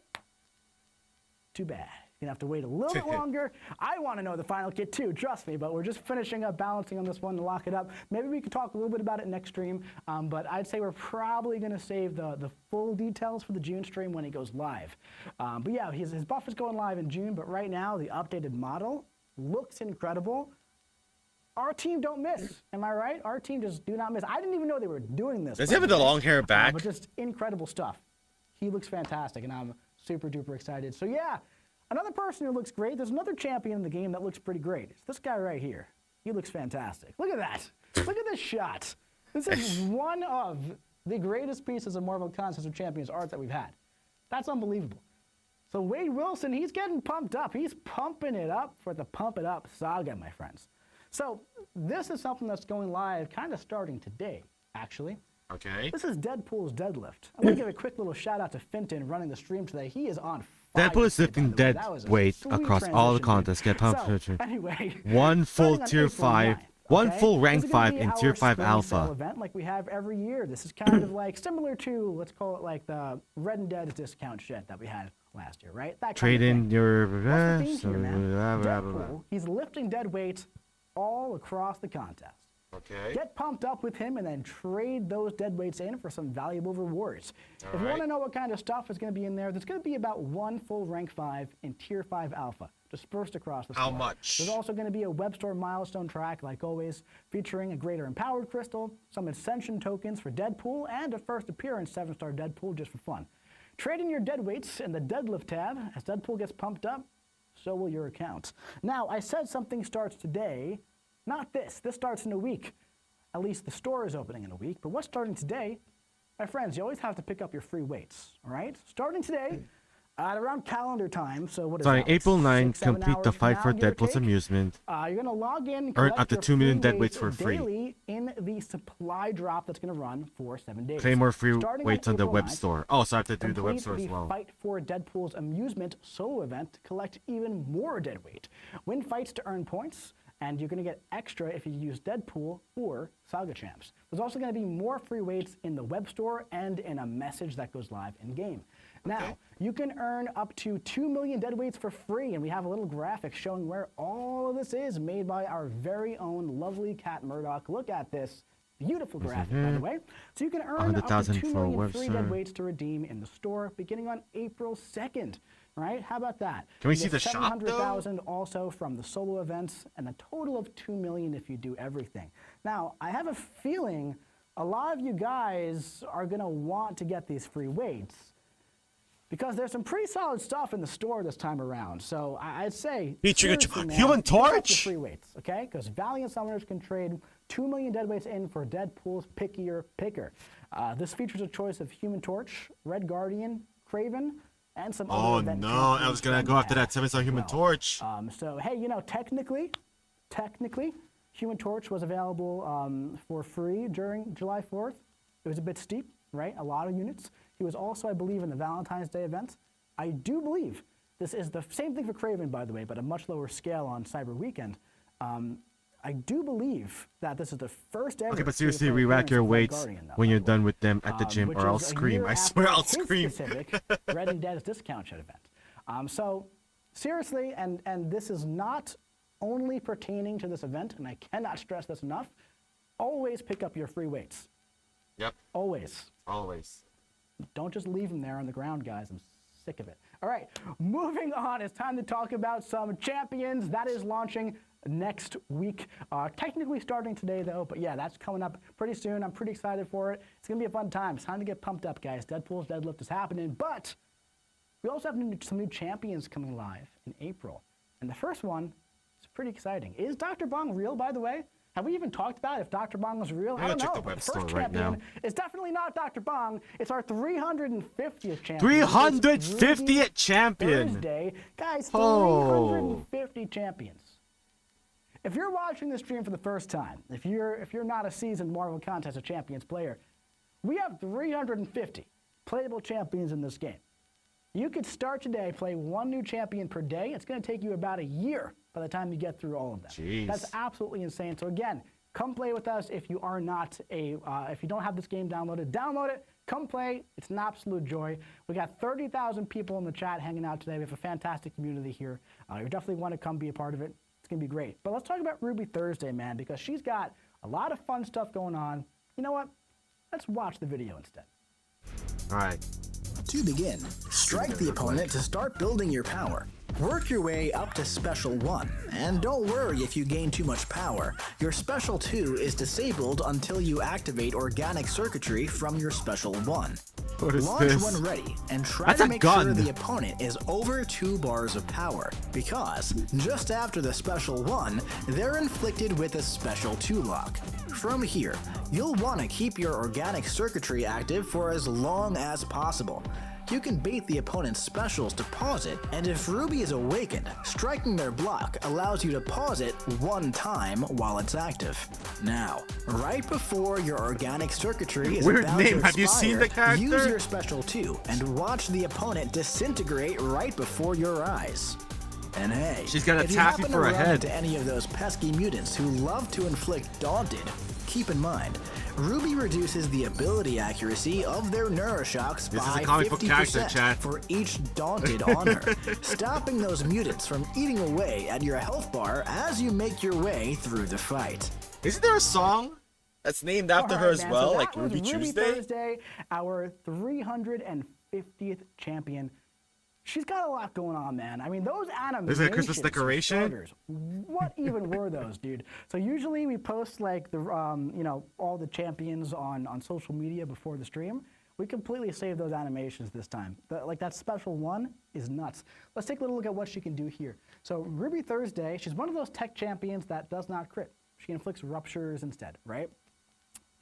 too bad. You're going to have to wait a little bit longer. I want to know the final kit too, trust me, but we're just finishing up balancing on this one to lock it up. Maybe we could talk a little bit about it next stream, but I'd say we're probably going to save the full details for the June stream when he goes live. But yeah, his buff is going live in June, but right now the updated model looks incredible. Our team don't miss, am I right? Our team just do not miss. I didn't even know they were doing this. Does he have the long hair back? But just incredible stuff. He looks fantastic, and I'm super duper excited. So yeah, another person who looks great, there's another champion in the game that looks pretty great. It's this guy right here. He looks fantastic. Look at that. Look at this shot. This is one of the greatest pieces of Marvel Contest of Champions art that we've had. That's unbelievable. So Wade Wilson, he's getting pumped up. He's pumping it up for the Pump It Up saga, my friends. So this is something that's going live kind of starting today, actually. Okay. This is Deadpool's deadlift. I want to give a quick little shout out to Finton running the stream today. He is on fire. Deadpool is lifting dead weight across all the contests. Get pumped. So, anyway, one full starting on tier April 5, 9th, one okay? full rank This is gonna 5 be in our tier 5 spring alpha. sale event like we have every year. This is kind of like similar to, let's call it like the Red and Dead discount shit that we had last year, right? That kind Trade of in thing. your What's the theme here, man? Deadpool, he's lifting dead weight all across the contest. Okay. Get pumped up with him and then trade those dead weights in for some valuable rewards. If you want to know what kind of stuff is going to be in there, there's going to be about one full rank 5 in tier 5 alpha dispersed across the store. How much? There's also going to be a web store milestone track, like always, featuring a greater empowered crystal, some ascension tokens for Deadpool, and a first appearance 7-star Deadpool just for fun. Trade in your dead weights in the deadlift tab. As Deadpool gets pumped up, so will your account. Now, I said something starts today. Not this. This starts in a week. At least the store is opening in a week. But what's starting today? My friends, you always have to pick up your free weights, all right? Starting today, at around calendar time, so what is Starting that, like April 9th, 6, 7 complete the hours from fight now, for give or Deadpool's take, amusement. you're going to log in and Earn collect up to your 2 million free dead weights for free. daily in the supply drop that's going to run for 7 days. Claim more free Starting weights on the April web 9th, store. Oh, so I have to do the web complete store as the well. Fight for Deadpool's amusement solo event to collect even more dead weight. Win fights to earn points, and you're going to get extra if you use Deadpool or Saga Champs. There's also going to be more free weights in the web store and in a message that goes live in-game. Now, you can earn up to 2 million dead weights for free, and we have a little graphic showing where all of this is, made by our very own lovely Cat Murdoch. Look at this beautiful graphic, by the way. So you can earn up to 100,000 2 for million web free store. dead weights to redeem in the store beginning on April 2nd. Right? How about that? Can we You see get the shop, though? 700,000 also from the solo events, and a total of 2 million if you do everything. Now, I have a feeling a lot of you guys are going to want to get these free weights because there's some pretty solid stuff in the store this time around. So I'd say Featuring a seriously, man, Human pick up your Torch? free weights, okay? Because Valiant Summoners can trade 2 million dead weights in for Deadpool's pickier picker. This features a choice of Human Torch, Red Guardian, Kraven, and some other Oh event no, champions I was gonna from go after that past 7-star as Human well. Torch. So hey, you know, technically, Human Torch was available for free during July 4th. It was a bit steep, right? A lot of units. He was also, I believe, in the Valentine's Day event. I do believe this is the same thing for Craven, by the way, but a much lower scale on Cyber Weekend. I do believe that this is the first ever. Okay, but seriously, re-rack your weights when you're done with them at the gym, or I'll scream. I swear I'll scream. Specific Red and Dead's discount shed event. So seriously, and this is not only pertaining to this event, and I cannot stress this enough, always pick up your free weights. Yep. Always. Always. Don't just leave them there on the ground, guys. I'm sick of it. All right, moving on. It's time to talk about some champions. That is launching next week. Technically starting today, though, but yeah, that's coming up pretty soon. I'm pretty excited for it. It's going to be a fun time. It's time to get pumped up, guys. Deadpool's Deadlift is happening, but we also have some new champions coming live in April. And the first one is pretty exciting. Is Dr. Bong real, by the way? Have we even talked about if Dr. Bong was real? I don't know. Check the web the store first right champion now. is definitely not Dr. Bong. It's our 350th champion. 350th champion. Thursday. Guys, Oh. 350 champions. If you're watching this stream for the first time, if you're not a seasoned Marvel Contest of Champions player, we have 350 playable champions in this game. You could start today, play one new champion per day. It's going to take you about a year by the time you get through all of them. Jeez. That's absolutely insane. So again, come play with us if you are not if you don't have this game downloaded, download it. Come play. It's an absolute joy. We got 30,000 people in the chat hanging out today. We have a fantastic community here. You definitely want to come be a part of it. It's going to be great. But let's talk about Ruby Thursday, man, because she's got a lot of fun stuff going on. You know what? Let's watch the video instead. All right. To begin, strike the opponent to start building your power. Work your way up to Special 1, and don't worry if you gain too much power. Your Special 2 is disabled until you activate organic circuitry from your Special 1. What is Launch this? when ready, and try That's to a make gun. sure the opponent is over 2 bars of power, because just after the Special 1, they're inflicted with a Special 2 lock. From here, you'll want to keep your organic circuitry active for as long as possible. You can bait the opponent's specials to pause it, and if Ruby is awakened, striking their block allows you to pause it 1 time while it's active. Now, right before your organic circuitry is Weird about name. to Have you seen the expire, character? use your Special 2 and watch the opponent disintegrate right before your eyes. And hey, She's got a if you taffy happen for to a run head. into any of those pesky mutants who love to inflict Daunted, keep in mind, Ruby reduces the ability accuracy of their Neuroshocks This is by a comic book character, 50% chat. for each Daunted on her, stopping those mutants from eating away at your health bar as you make your way through the fight. Isn't there a song that's named after All her right, as man, well, so like that was Ruby Tuesday? Thursday, our 350th champion. She's got a lot going on, man. I mean, those animations. Is it a Christmas for decoration? starters, what even were those, dude? So usually we post like the, all the champions on social media before the stream. We completely saved those animations this time. That Special 1 is nuts. Let's take a little look at what she can do here. So Ruby Thursday, she's one of those tech champions that does not crit. She inflicts ruptures instead, right?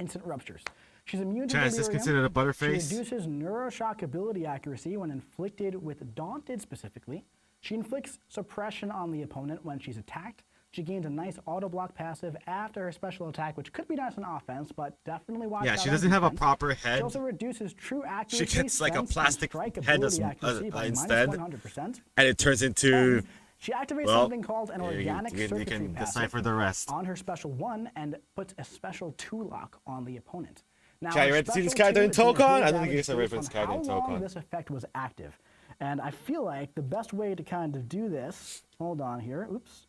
Instant ruptures. She's immune to Chad, is this delirium. considered a butterface? She reduces Neuroshock ability accuracy when inflicted with Daunted specifically. She inflicts suppression on the opponent when she's attacked. She gains a nice auto block passive after her special attack, which could be nice on offense, but definitely watch Yeah, out she on doesn't have a defense. proper She head. also reduces true accuracy. She gets like a sense, and plastic strike head ability accuracy by instead, -100%. and it turns into. She activates Well, something called an you organic can circuitry passive Decipher the rest. on her Special 1 and puts a Special 2 lock on the opponent. Now, Chad, you her ready to see this Special character 2 in is gonna Tokon? deal I don't think damage you guys are ready based for this on character in how long Tokon. this effect was active. And I feel like the best way to kind of do this, hold on here, oops,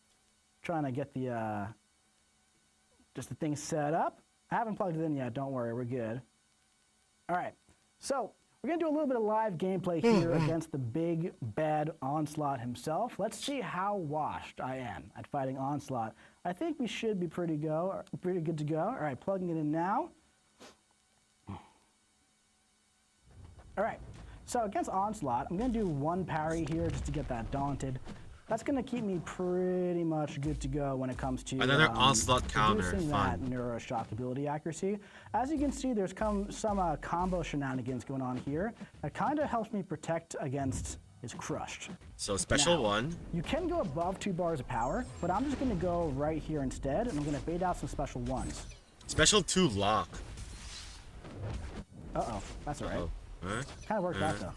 trying to get the, just the thing set up. I haven't plugged it in yet, don't worry, we're good. All right, so we're gonna do a little bit of live gameplay here against the big bad Onslaught himself. Let's see how washed I am at fighting Onslaught. I think we should be pretty good to go. All right, plugging it in now. All right, so against Onslaught, I'm gonna do 1 parry here just to get that Daunted. That's gonna keep me pretty much good to go when it comes to Another Onslaught counter, reducing fun. that Neuroshock ability accuracy. As you can see, there's some combo shenanigans going on here that kind of helps me protect against his crushed. So special Now, 1. You can go above 2 bars of power, but I'm just gonna go right here instead, and I'm gonna bait out some Special 1s. Special 2 lock. Uh-oh, that's all right. Huh? Kind of worked out, though.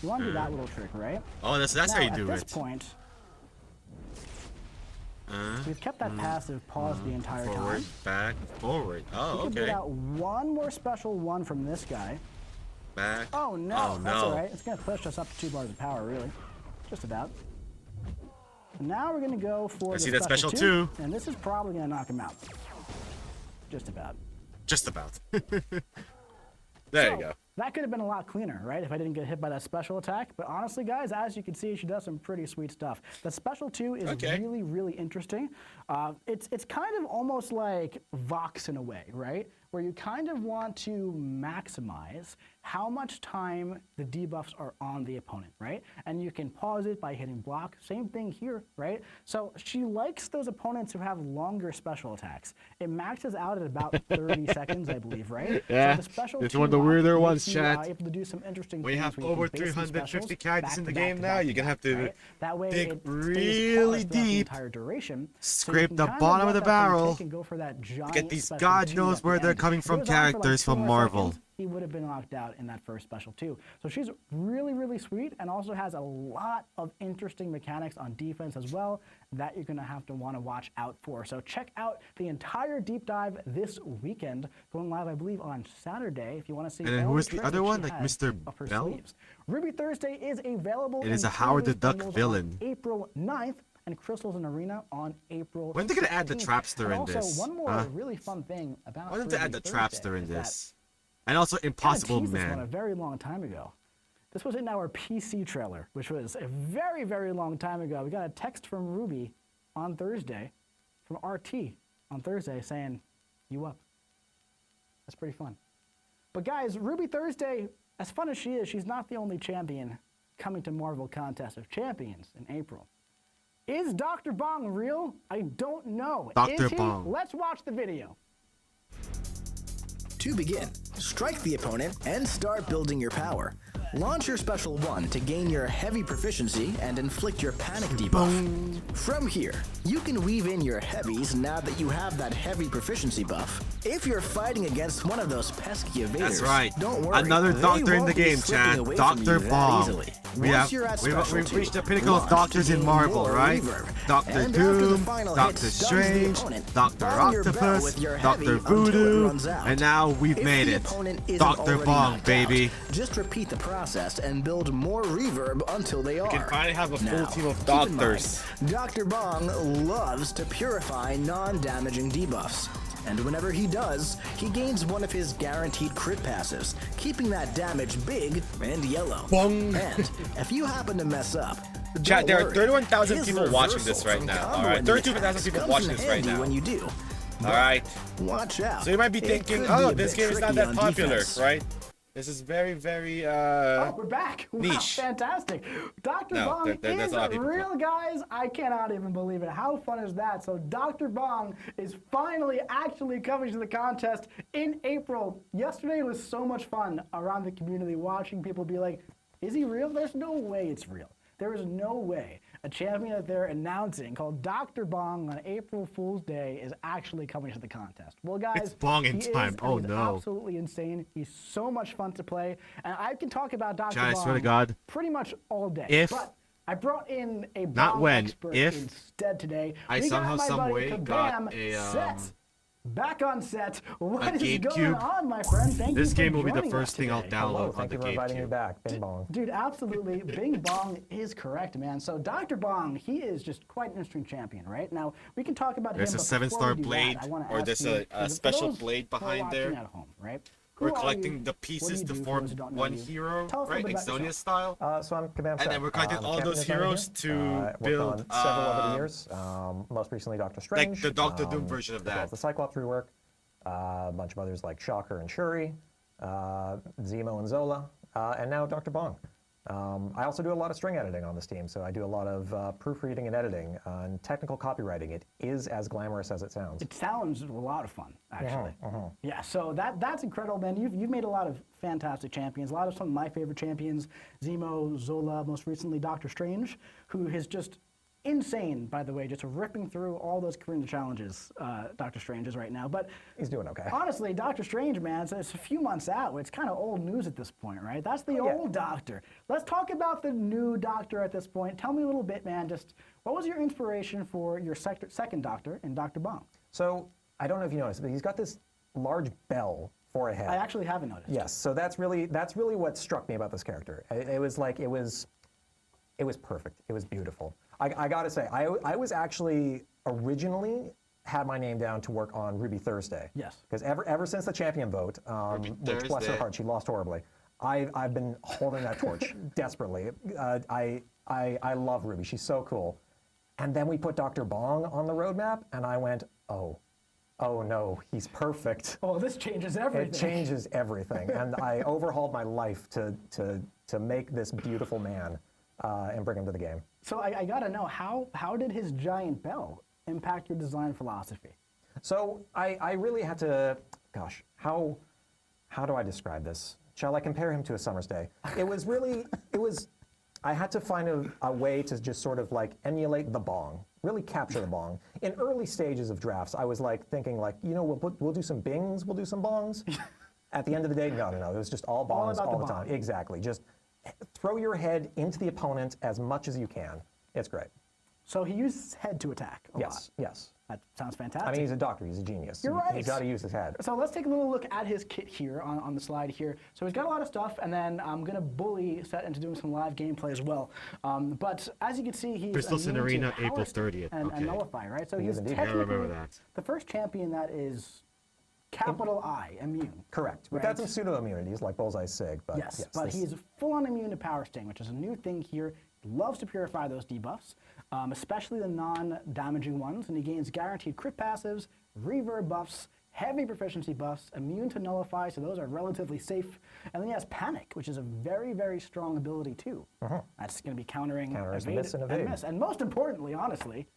You want to do that little trick, right? Oh, that's how you do at it. this point, we've kept that passive paused the entire Forward, time. back, forward. Oh, We could get okay. out one more special one from this guy. Back. Oh no, Oh, that's no. all right. It's gonna push us up to 2 bars of power, really. Just about. And now we're gonna go for I the see that special two, two. and this is probably gonna knock him out. Just about. Just about. there So, you go. That could have been a lot cleaner, right? If I didn't get hit by that special attack. But honestly, guys, as you can see, she does some pretty sweet stuff. The special 2 is really, really interesting. It's kind of almost like Vox in a way, right? Where you kind of want to maximize how much time the debuffs are on the opponent, right? And you can pause it by hitting block. Same thing here, right? So she likes those opponents who have longer special attacks. It maxes out at about 30 seconds, I believe, right? Yeah, So the special it's 2 one of the lock weirder makes ones, you, chat. able to do some interesting When you things have where over can base these 350 specials characters back in the to back game to now, back you're gonna back have to right? That way dig it stays really paused throughout the deep, entire duration. So you scrape can the kind of bottom let of the that thing barrel tick and go for that giant get these special God 2 knows at the where they're end. coming If it from was on for like characters 2 from more Marvel. seconds, he would have been knocked out in that first special too. So she's really, really sweet and also has a lot of interesting mechanics on defense as well that you're gonna have to want to watch out for. So check out the entire deep dive this weekend, going live, I believe, on Saturday. If you want to see. And then all who the is the tricks other that one? she Like has Mr. up her Bell? sleeves. Ruby Thursday is available. It is in a Howard the series Duck bundles villain. on April 9th. And Crystals in Arena on April. When are they gonna add the 16th. Trapster And in also, this? one more Huh? really fun thing about Why don't they add Ruby the Thursday Trapster in is that this? And also Impossible teased this one a Man. very long time ago. This was in our PC trailer, which was a very, very long time ago. We got a text from Ruby on Thursday, from RT on Thursday saying, "You up?" That's pretty fun. But guys, Ruby Thursday, as fun as she is, she's not the only champion coming to Marvel Contest of Champions in April. Is Dr. Bong real? I don't know. Dr. Is he? Bong. Let's watch the video. To begin, strike the opponent and start building your power. Launch your special 1 to gain your heavy proficiency and inflict your panic debuff. From here, you can weave in your heavies now that you have that heavy proficiency buff. If you're fighting against one of those pesky evaders, That's right. don't worry. Another they doctor in won't the be game, slipping Chad. away from you Dr. that Bong. easily. We've Once you're at special reached 2, the pinnacle of launch doctors to in gain Marvel, more right? reverb. Dr. And after the Doom, final Doctor hit stuns the Strange, opponent, Dr. bang your bell Octopus, with your Dr. heavy until it Voodoo, runs out. and now we've If made the it. opponent isn't Dr. already Bong, knocked baby. out, just repeat the process and build more reverb until they are. can finally have a full Now, team of keep in mind, doctors. Dr. Bong loves to purify non-damaging debuffs. And whenever he does, he gains one of his guaranteed crit passives, keeping that damage big and yellow. Bong. And if you happen to mess up, Chat, don't there are worry. 31,000 His people watching this reversal right from now, combo alright? ending 32,000 attacks people comes watching in this right handy now. when you do. Alright. Watch out. So you might be It thinking, could oh, be a this bit game is not tricky that on popular, defense. right? This is very, very, Oh, we're back. Wow, niche. fantastic. Dr. No, Bong that's is a lot of people. real, guys. I cannot even believe it. How fun is that? So Dr. Bong is finally actually coming to the contest in April. Yesterday was so much fun around the community watching people be like, is he real? There's no way it's real. There is no way a champion that they're announcing called Dr. Bong on April Fool's Day is actually coming to the contest. Well, guys, It's Bong in he is, time. and Oh, he's no. absolutely insane. He's so much fun to play, and I can talk about Dr. Chad, I Bong swear to God, pretty much all day. if- but I brought in a Not Bong when, expert if instead today. I We got somehow, my some buddy way Kabam got a, set. Back on set. What is GameCube. going on, my friend? Thank This you for game will be the joining us first thing I'll today. download Hello, on thank the you for inviting me GameCube. back. Bing bong. Dude, absolutely. Bing Bong is correct, man. So Dr. Bong, he is just quite an interesting champion, right? Now, we can talk about There's him, a but 7-star before we do blade, that, I wanna or ask there's you, a 'cause for special those blade who are behind watching there. At home, right? Who We're are collecting you? the What do pieces you to do for form those who don't know one you? hero, Tell us a right? little bit about Exonia yourself. style. So I'm Kabam. And then we're collecting I'm all champion those designer heroes here. to Worked build, on several over the years. Most recently, Doctor Strange. the Doctor Doom version of as well that. as the Cyclops rework. A bunch of others like Shocker and Shuri, Zemo and Zola, and now Dr. Bong. I also do a lot of string editing on this team, so I do a lot of proofreading and editing and technical copywriting. It is as glamorous as it sounds. It sounds a lot of fun, actually. Yeah, so that's incredible, man. You've made a lot of fantastic champions. A lot of some of my favorite champions, Zemo, Zola, most recently Doctor Strange, who has just insane, by the way, just ripping through all those Korean challenges Doctor Strange is right now. But He's doing okay. honestly, Doctor Strange, man, it's a few months out. It's kind of old news at this point, right? That's the yeah. old Doctor. Let's talk about the new Doctor at this point. Tell me a little bit, man, just what was your inspiration for your second Doctor in Dr. Bong? So I don't know if you noticed, but he's got this large bell for a head. I actually haven't noticed. Yes, so that's really what struck me about this character. It was perfect. It was beautiful. I gotta say, I was actually originally had my name down to work on Ruby Thursday. Yes. Because ever since the champion vote, which bless her heart, she lost horribly. I've been holding that torch desperately. I love Ruby. She's so cool. And then we put Dr. Bong on the roadmap, and I went, oh no, he's perfect. Oh, this changes everything. It changes everything, and I overhauled my life to make this beautiful man and bring him to the game. So I gotta know, how did his giant bell impact your design philosophy? So I really had to, gosh, how do I describe this? Shall I compare him to a summer's day? I had to find a way to just sort of like emulate the bong, really capture the bong. In early stages of drafts, I was like thinking like, we'll do some bings, we'll do some bongs. At the end of the day, no. It was just all bongs all the time. Exactly. Just throw your head into the opponent as much as you can. It's great. So he used his head to attack a lot. Yes. That sounds fantastic. I mean, he's a doctor. He's a genius. You're right. He's got to use his head. So let's take a little look at his kit here on the slide here. So he's got a lot of stuff, and then I'm going to bully Set into doing some live gameplay as well. But as you can see, he's Crystal Sin immune to Arena, power April 30th. and Okay. Nullify, right? So He he's is indeed. I remember technically that. the first champion that is capital I, immune. Correct. We've Right. got some pseudo immunities like Bullseye Sig, but Yes, yes, but this- he's full-on immune to Power Sting, which is a new thing here. He loves to purify those debuffs, especially the non-damaging ones, and he gains guaranteed crit passives, reverb buffs, heavy proficiency buffs, immune to Nullify, so those are relatively safe. And then he has Panic, which is a very, very strong ability too. That's going to be countering Counters evade miss and evade. miss. And most importantly, honestly,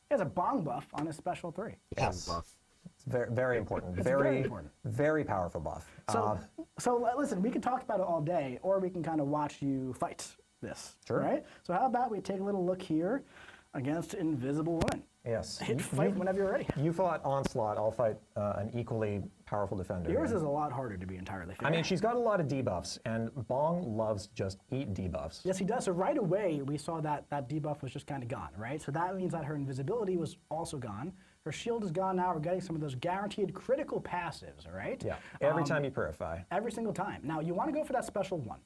he has a Bong buff on his special 3. Yes. Buff. It's very, very important. It's very important. Very powerful buff. So listen, we can talk about it all day, or we can kind of watch you fight this. Sure. Right? So how about we take a little look here against Invisible Woman. Yes. Hit fight whenever you're ready. You fought Onslaught. I'll fight an equally powerful defender. Yours is a lot harder, to be entirely fair. I mean, she's got a lot of debuffs, and Bong loves to just eat debuffs. Yes, he does. So right away, we saw that debuff was just kind of gone, right? So that means that her invisibility was also gone. Her shield is gone now. We're getting some of those guaranteed critical passives, all right? Yeah. Every time you purify. Every single time. Now, you want to go for that special one.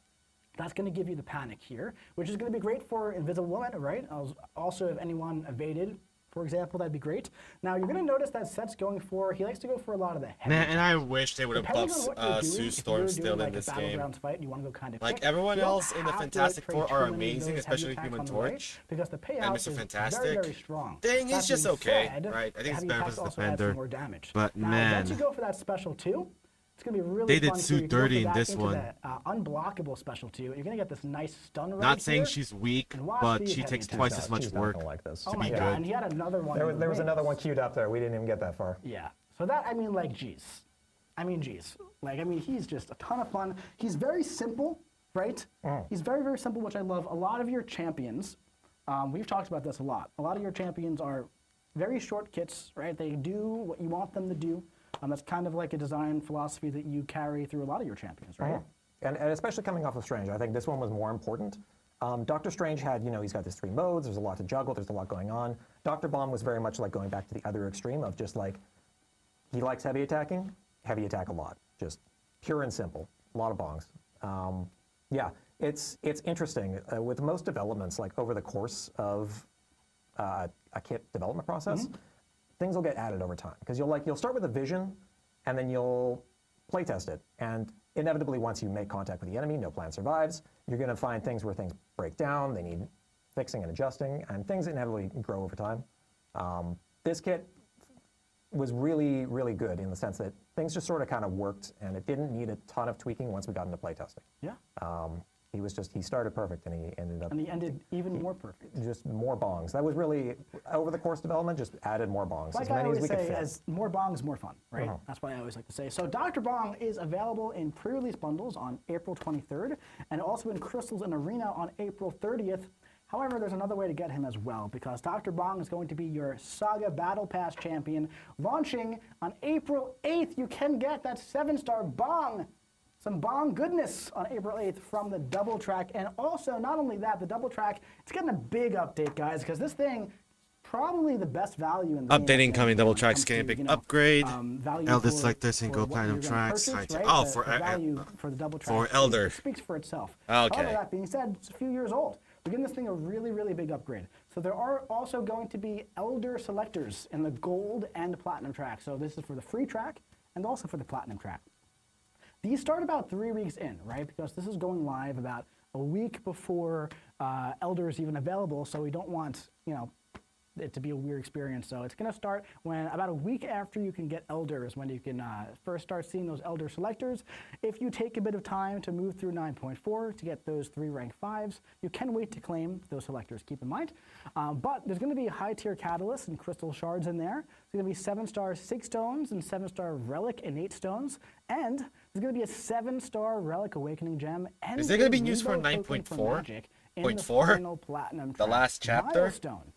That's going to give you the Panic here, which is going to be great for Invisible Woman, right? Also, if anyone evaded, for example, that'd be great. Now, you're going to notice that Set's going for, he likes to go for a lot of the heavy. Man, and I wish they would have Depending buffed on what you're doing, Sue if Storm you're still doing, in like, this a game. Battlegrounds fight and you want to go kind of Like quick, everyone you don't else in the have to, Fantastic trade Four too are many of amazing, those especially heavy Human attacks on the way, Torch because the payout and is Mr. very, Fantastic. very strong. Dang, he's That just being okay, said, right? I think the he's heavy better attacks versus also add some Defender. more damage. But now, man. once you go for that special 2, it's going to be really They did fun Sue here. You can go 30 for in that this into one. the, unblockable special 2. You're going to get this nice stun right Not saying here. she's weak, And watch but these she heavy takes attacks. twice as much She's not work gonna like this. Oh to my be god, good. and he had another one. There in was the another wings. one queued up there. We didn't even get that far. Yeah. So that, I mean, like, geez. Like, I mean, he's just a ton of fun. He's very simple, right? He's very, very simple, which I love. A lot of your champions, we've talked about this a lot. A lot of your champions are very short kits, right? They do what you want them to do. That's kind of like a design philosophy that you carry through a lot of your champions, right? And especially coming off of Strange, I think this one was more important. Doctor Strange had, he's got these 3 modes. There's a lot to juggle. There's a lot going on. Dr. Bomb was very much like going back to the other extreme of just like, he likes heavy attacking, heavy attack a lot. Just pure and simple. A lot of bongs. Yeah, it's interesting. With most developments, like over the course of a kit development process, things will get added over time. Because you'll start with a vision, and then you'll playtest it. And inevitably, once you make contact with the enemy, no plan survives. You're going to find things where things break down. They need fixing and adjusting, and things inevitably grow over time. This kit was really, really good in the sense that things just sort of kind of worked, and it didn't need a ton of tweaking once we got into playtesting. Yeah. He started perfect, and he ended up And he ended even more perfect. just more bongs. That was really, over the course of development, just added more bongs, Like as I many as always we could say, fit. as more bongs, more fun, right? That's what I always like to say. So Dr. Bong is available in pre-release bundles on April 23rd, and also in Crystals and Arena on April 30th. However, there's another way to get him as well, because Dr. Bong is going to be your Saga Battle Pass champion. Launching on April 8th, you can get that 7-star Bong. Some Bong goodness on April 8th from the Double Track. And also, not only that, the Double Track, it's getting a big update, guys, because this thing, probably the best value in the game. Updating coming Double Track's getting a big upgrade. Elder Selector, single platinum tracks. Oh, the value for the Double Track. for Elder. Speaks for itself. Okay. However, that being said, it's a few years old. We're giving this thing a really, really big upgrade. So there are also going to be Elder Selectors in the Gold and Platinum track. So this is for the free track and also for the Platinum track. These start about 3 weeks in, right? Because this is going live about a week before Elder is even available. So we don't want, it to be a weird experience. So it's going to start when about a week after you can get Elder is when you can first start seeing those Elder Selectors. If you take a bit of time to move through 9.4 to get those 3 rank 5s, you can wait to claim those Selectors, keep in mind. But there's going to be high tier Catalysts and Crystal Shards in there. There's going to be 7-star 6 stones and 7-star Relic innate stones. And there's going to be a 7-star Relic Awakening Gem. And Is there going to be news for Rainbow Token for 9.4? Magic in the 0.4? final Platinum The track last chapter? milestone.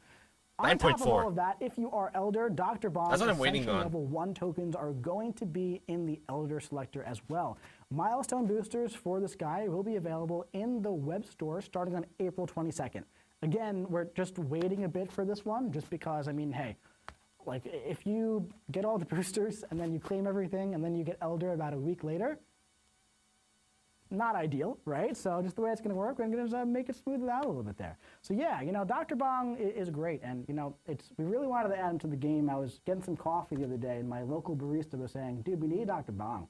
On top of 9.4. all of that, if you are Elder, Dr. Bond That's what I'm waiting Ascension on. level 1 tokens are going to be in the Elder Selector as well. Milestone boosters for this guy will be available in the web store starting on April 22nd. Again, we're just waiting a bit for this one, just because, hey, like if you get all the boosters and then you claim everything and then you get Elder about a week later, not ideal, right? So just the way it's going to work, we're going to make it smooth it out a little bit there. So yeah, Dr. Bong is great, and we really wanted to add him to the game. I was getting some coffee the other day, and my local barista was saying, "Dude, we need Dr. Bong.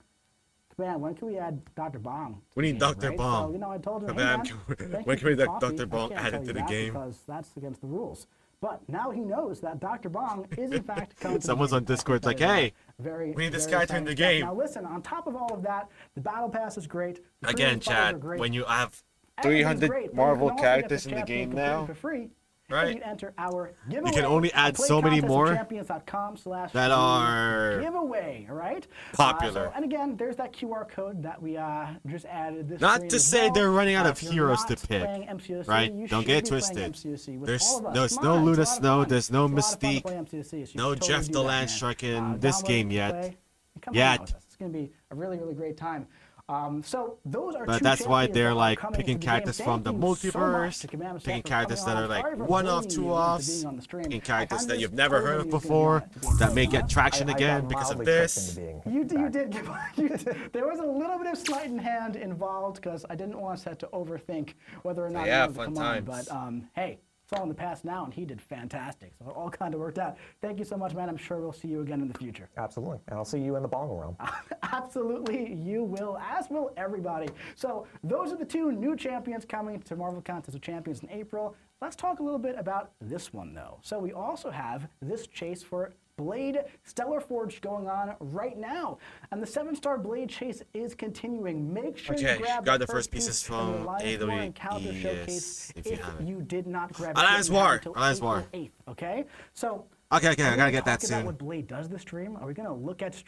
Man, when can we add Dr. Bong? We need Dr. Right? Bong. So I told him, hey, Man, man, when can we get coffee. Dr. Bong I can't added tell to you the that game? because that's against the rules. But now he knows that Dr. Bong is in fact coming. Someone's on Discord like, hey, we need this guy to end the game. Now listen, on top of all of that, the Battle Pass is great. The Again, Freedom Fighters Chad, are great. when you have Everything's 300 great, but Marvel you can also get characters the in the champion game now, for free. right? And you enter our giveaway. can only add so many more that are giveaway, all right? popular. And again, there's that QR code that we just added this Not stream to as say well. they're running out of If you're heroes not to pick, playing MCOC, right? you Don't should get be twisted. playing MCOC with There's all of us. there's Come no on, Luna it's a lot of Snow, fun. there's no It's a lot of fun to Mystique, play MCOC, so you no should totally Jeff do the that, Land man. Strike in this Download, game yet. play, and come Yet. hang out with us. It's going to be a really, really great time. So those are But two that's why champions they're that are like coming picking into the game. characters from the Thank you so much multiverse, to Command picking Staff for characters coming that on. are like Sorry for one-off, bullying you two-offs, into being on the stream. picking characters I'm that just you've never totally heard of using before that that may to get traction I again got because of mildly tricked this. into being You back. did. There was a little bit of sleight in hand involved because I didn't want Seth to overthink whether or not Yeah, he wanted to fun come on. times. But hey, it's all in the past now, and he did fantastic. So it all kind of worked out. Thank you so much, man. I'm sure we'll see you again in the future. Absolutely. And I'll see you in the Bongo realm. Absolutely, you will, as will everybody. So those are the two new champions coming to Marvel Contest of Champions in April. Let's talk a little bit about this one, though. So we also have this chase for Blade Stellar Forge going on right now. And the 7-star Blade chase is continuing. Make sure Okay, you grab got the the first piece pieces from the from Alliance War AWE, Encounter yes, Showcase if you haven't. you did not grab it. Alliance You have War, until Alliance April War. 8th, okay? So Okay, are I we gotta gonna get that talk about soon. what Blade does this stream? Are we going to look at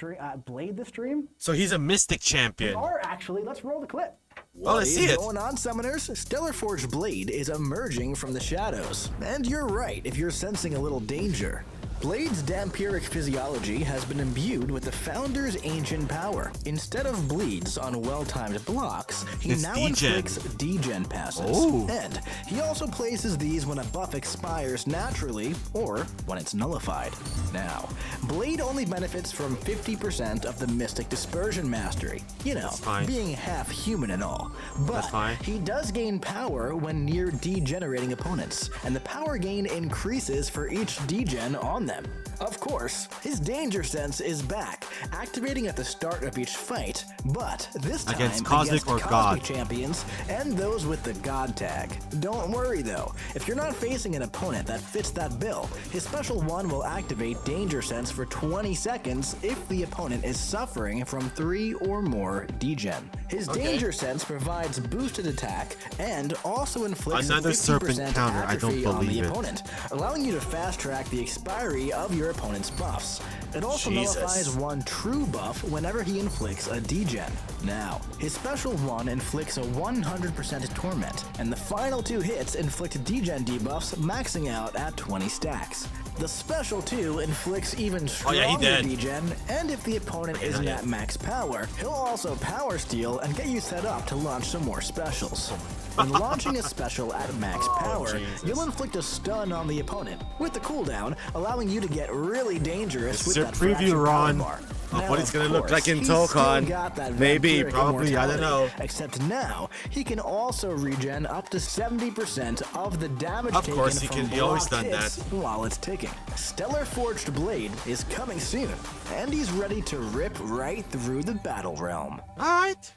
Blade this stream? So he's a Mystic champion. Or actually, let's roll the clip. Oh, let's see it. Going on, Summoners? Stellar Forge Blade is emerging from the shadows. And you're right if you're sensing a little danger. Blade's dampiric physiology has been imbued with the Founder's ancient power. Instead of bleeds on well-timed blocks, he It's now degen. inflicts degen passes. Oh. And he also places these when a buff expires naturally or when it's nullified. Now, Blade only benefits from 50% of the Mystic Dispersion Mastery. You know, fine. being half human and all. But That's fine. he does gain power when near degenerating opponents, and the power gain increases for each degen on them. Of course, his danger sense is back, activating at the start of each fight, but this time Against Cosmic or Cosmic God. champions and those with the God tag. Don't worry though, if you're not facing an opponent that fits that bill, his special one will activate danger sense for 20 seconds if the opponent is suffering from 3 or more degen. His danger sense provides boosted attack and also inflicts Another a 50% serpent counter, I don't atrophy on the believe it. opponent, allowing you to fast track the expiry of your opponent's opponent's buffs. It also Jesus. nullifies one true buff whenever he inflicts a degen. Now, his special 1 inflicts a 100% torment, and the final 2 hits inflict degen debuffs maxing out at 20 stacks. The special 2 inflicts even stronger degen, and if the opponent isn't at max power, he'll also power steal and get you set up to launch some more specials. When launching a special at max power, you'll inflict a stun on the opponent, with the cooldown allowing you to get really dangerous with that preview fractured run power bar. of Now, what it's gonna of look like course, in he's still Tokon. got that Maybe, vampiric probably, I don't know. immortality, except now he can also regen up to 70% of the damage Of taken course, he from can. He always blocked done hits that. while it's ticking. Stellar Forged Blade is coming soon, and he's ready to rip right through the battle realm. Alright.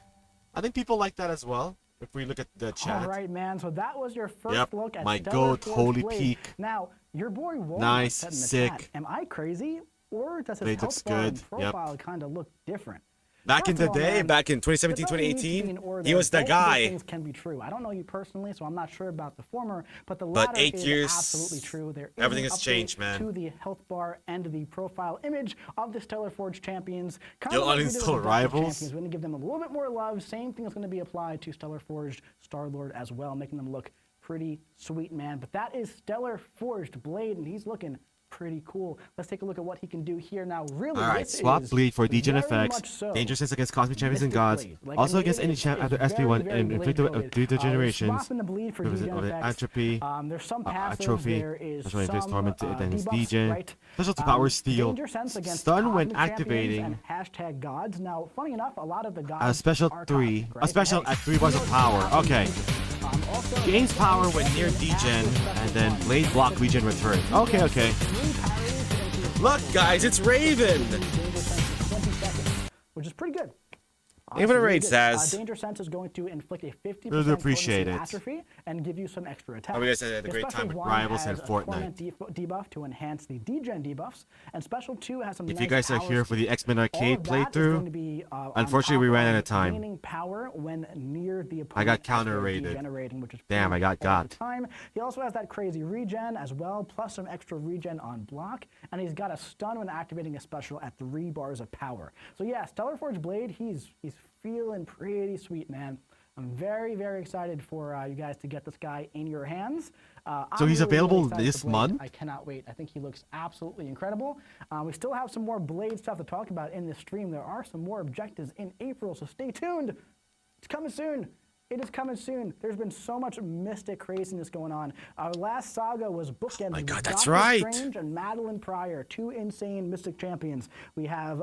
I think people like that as well. If we look at the chat. All right, man. So that was your first Yep, look at my Stellar goat, Forge holy Blade. peak. Now, your boy Walnut Nice, said in the sick. chat, am I crazy? Or does his Blade health looks bar and good, yep. profile kind of look different? Back in First the of all, day, man, back in it 2017, doesn't need to be in 2018, order. he was the Both of those guy. things can be true. I don't know you personally, so I'm not sure about the former, but the But latter 8 is years, absolutely true. There is everything an has update changed, man. to the health bar and the profile image of the Stellar Forge champions. Kind You'll of like we did with uninstall the Dusty Rivals? champions. We're going to give them a little bit more love. Same thing is going to be applied to Stellar Forged Star-Lord as well, making them look pretty sweet, man. But that is Stellar Forged Blade, and he's looking pretty cool. Let's take a look at what he can do here now. Really, Alright, this swap is Bleed for degen very effects, much so dangerousness against cosmic champions and Mystic gods, Blade. Like, also I mean, against it any is- champ after it's SP1 very, and very inflicted blade of 3 coded. generations. Swapping the bleed for Because degen of the effects. entropy, There's some passive. atrophy, There is that's why it inflicts some torment and his debuffs, degen. right? Special to power steal. Danger sense against Stun when cosmic champions activating. and hashtag gods. Now, funny enough, a lot of the gods A special are 3. cosmic, A right? special Hey, at 3 bars of power. Okay. also, Gains power when near degen, and then blade block regen return. Okay, okay. Look, guys, it's Raven. Which is pretty good. Even a Honestly, raid good. says. Danger Sense is going to inflict a 50% Really appreciate potency it. atrophy and give you some extra attacks. Oh, you guys had a great Special time with 1 Rivals has and a Fortnite. torment debuff to enhance the degen debuffs, and Special 2 has some If nice you guys are power here for the steal. X-Men All Arcade of that is playthrough, going to be, on unfortunately, top we ran of out of time. gaining power when near the opponent I got as they're counter-rated. degenerating, which is Damn, pretty I got cool all the got. time. He also has that crazy regen as well, plus some extra regen on block, and he's got a stun when activating a special at 3 bars of power. So yeah, Stellar Forge Blade, he's feeling pretty sweet, man. I'm very, very excited for you guys to get this guy in your hands. So he's available excited this for Blade. month? I cannot wait. I think he looks absolutely incredible. We still have some more Blade stuff to talk about in this stream. There are some more objectives in April, so stay tuned. It's coming soon. It is coming soon. There's been so much mystic craziness going on. Our last saga was bookends. my with God, that's Doctor right. Strange and Madeline Pryor, 2 insane mystic champions. We have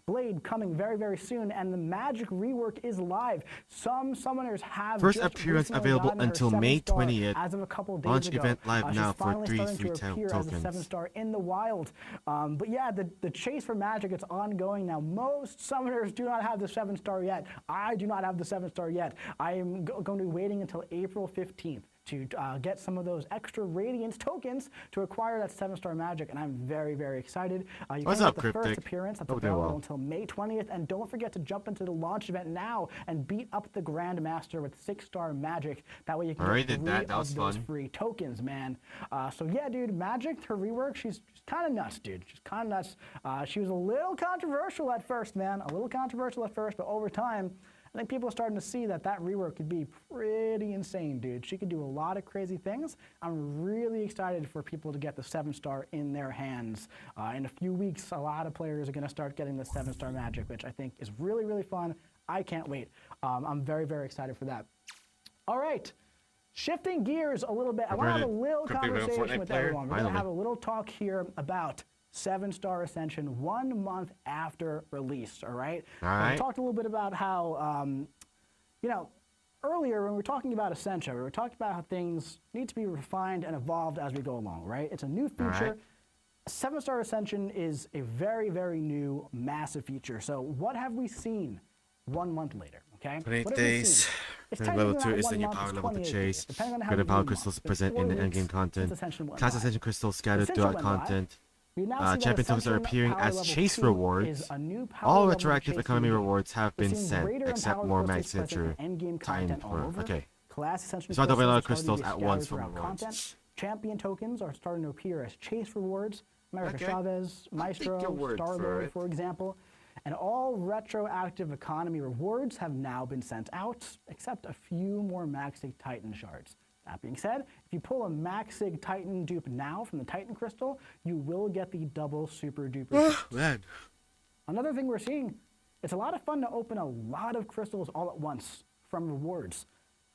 Blade coming very, very soon, and the Magic rework is live. Some summoners have First just appearance recently available gotten her until 7 May star 20th. as of a couple days Launch ago. event live She's now for finally 3 starting free to appear as a tokens. 7-star in the wild. But yeah, the chase for Magic, it's ongoing now. Most summoners do not have the 7-star yet. I do not have the 7-star yet. I am going to be waiting until April 15th to get some of those extra Radiance tokens to acquire that 7-star Magic, and I'm very, very excited. You What's can up, get the first Cryptic? appearance that's Hope they're available well. until May 20th, and don't forget to jump into the launch event now and beat up the Grandmaster with 6-star Magic. That way you can Already get did 3 that. That of was those fun. free tokens, man. So yeah, dude, Magic, her rework, she's kind of nuts, dude. She's kind of nuts. She was a little controversial at first, man. A little controversial at first, but over time, I think people are starting to see that rework could be pretty insane, dude. She could do a lot of crazy things. I'm really excited for people to get the 7-star in their hands. In a few weeks, a lot of players are going to start getting the 7-star Magic, which I think is really, really fun. I can't wait. I'm very, very excited for that. All right. Shifting gears a little bit, I want to have a little Could be a conversation Fortnite with player. everyone. We're going to Finally. have a little talk here about 7-star Ascension 1 month after release, all right? All right. We talked a little bit about how, you know, earlier when we were talking about Ascension, we were talking about how things need to be refined and evolved as we go along, right? It's a new feature. right. 7-star Ascension is a very, very new, massive feature. So what have we seen 1 month later, okay? 28 What have we days. seen? It's Level technically 2 not is the 1 new month, power it's level to 28 chase. days, depending on how Greater you power view crystals months. present It's in the 4 endgame weeks content. since Ascension went Class live. Ascension crystals scattered Ascension throughout went live. content. We now see that Champion tokens are Ascension appearing Power as Level chase 2 rewards. is a new power All level retroactive chase economy feature. rewards have We're been seeing sent, greater except empowered more crystals mag present signature in endgame time content all for. over. Okay. Class Ascension So I don't have a lot of crystals are crystals starting at to be once scattered from throughout rewards. content. champion tokens are starting to appear as chase rewards. America Okay. Chavez, Maestro, your word for Star-Lord, it. for example. And all retroactive economy rewards have now been sent out, except a few more Maxig Titan shards. That being said, if you pull a Maxig Titan dupe now from the Titan Crystal, you will get the double super duper. Man. Another thing we're seeing, it's a lot of fun to open a lot of crystals all at once from rewards.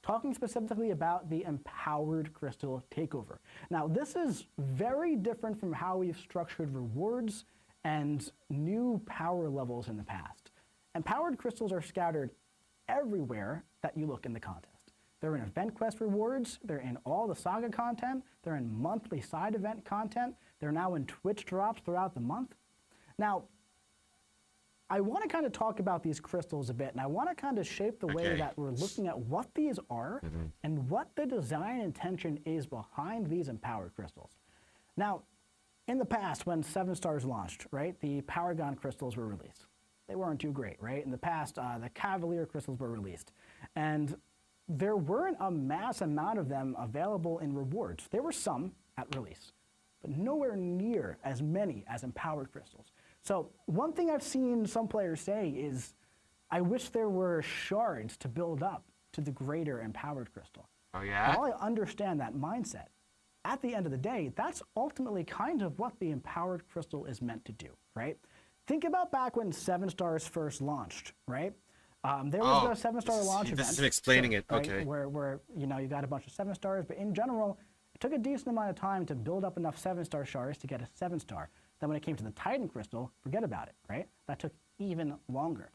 Talking specifically about the Empowered Crystal Takeover. Now, this is very different from how we've structured rewards and new power levels in the past. Empowered crystals are scattered everywhere that you look in the contest. They're in event quest rewards, they're in all the saga content, they're in monthly side event content, they're now in Twitch drops throughout the month. Now, I want to kind of talk about these crystals a bit, and I want to kind of shape the way Okay. that we're looking at what these are and what the design intention is behind these empowered crystals. Now, in the past, when 7 stars launched, right, the Paragon crystals were released. They weren't too great, right? In the past, the Cavalier crystals were released. And there weren't a mass amount of them available in rewards. There were some at release, but nowhere near as many as empowered crystals. So one thing I've seen some players say is, I wish there were shards to build up to the greater empowered crystal. Oh, And yeah? while I understand that mindset, at the end of the day, that's ultimately kind of what the empowered crystal is meant to do, right? Think about back when 7 stars first launched, right? There was the 7-star launch event. This is him explaining it. right, Okay. Where you know you got a bunch of 7 stars, but in general, it took a decent amount of time to build up enough 7-star shards to get a 7-star. Then when it came to the Titan crystal, forget about it, right? That took even longer.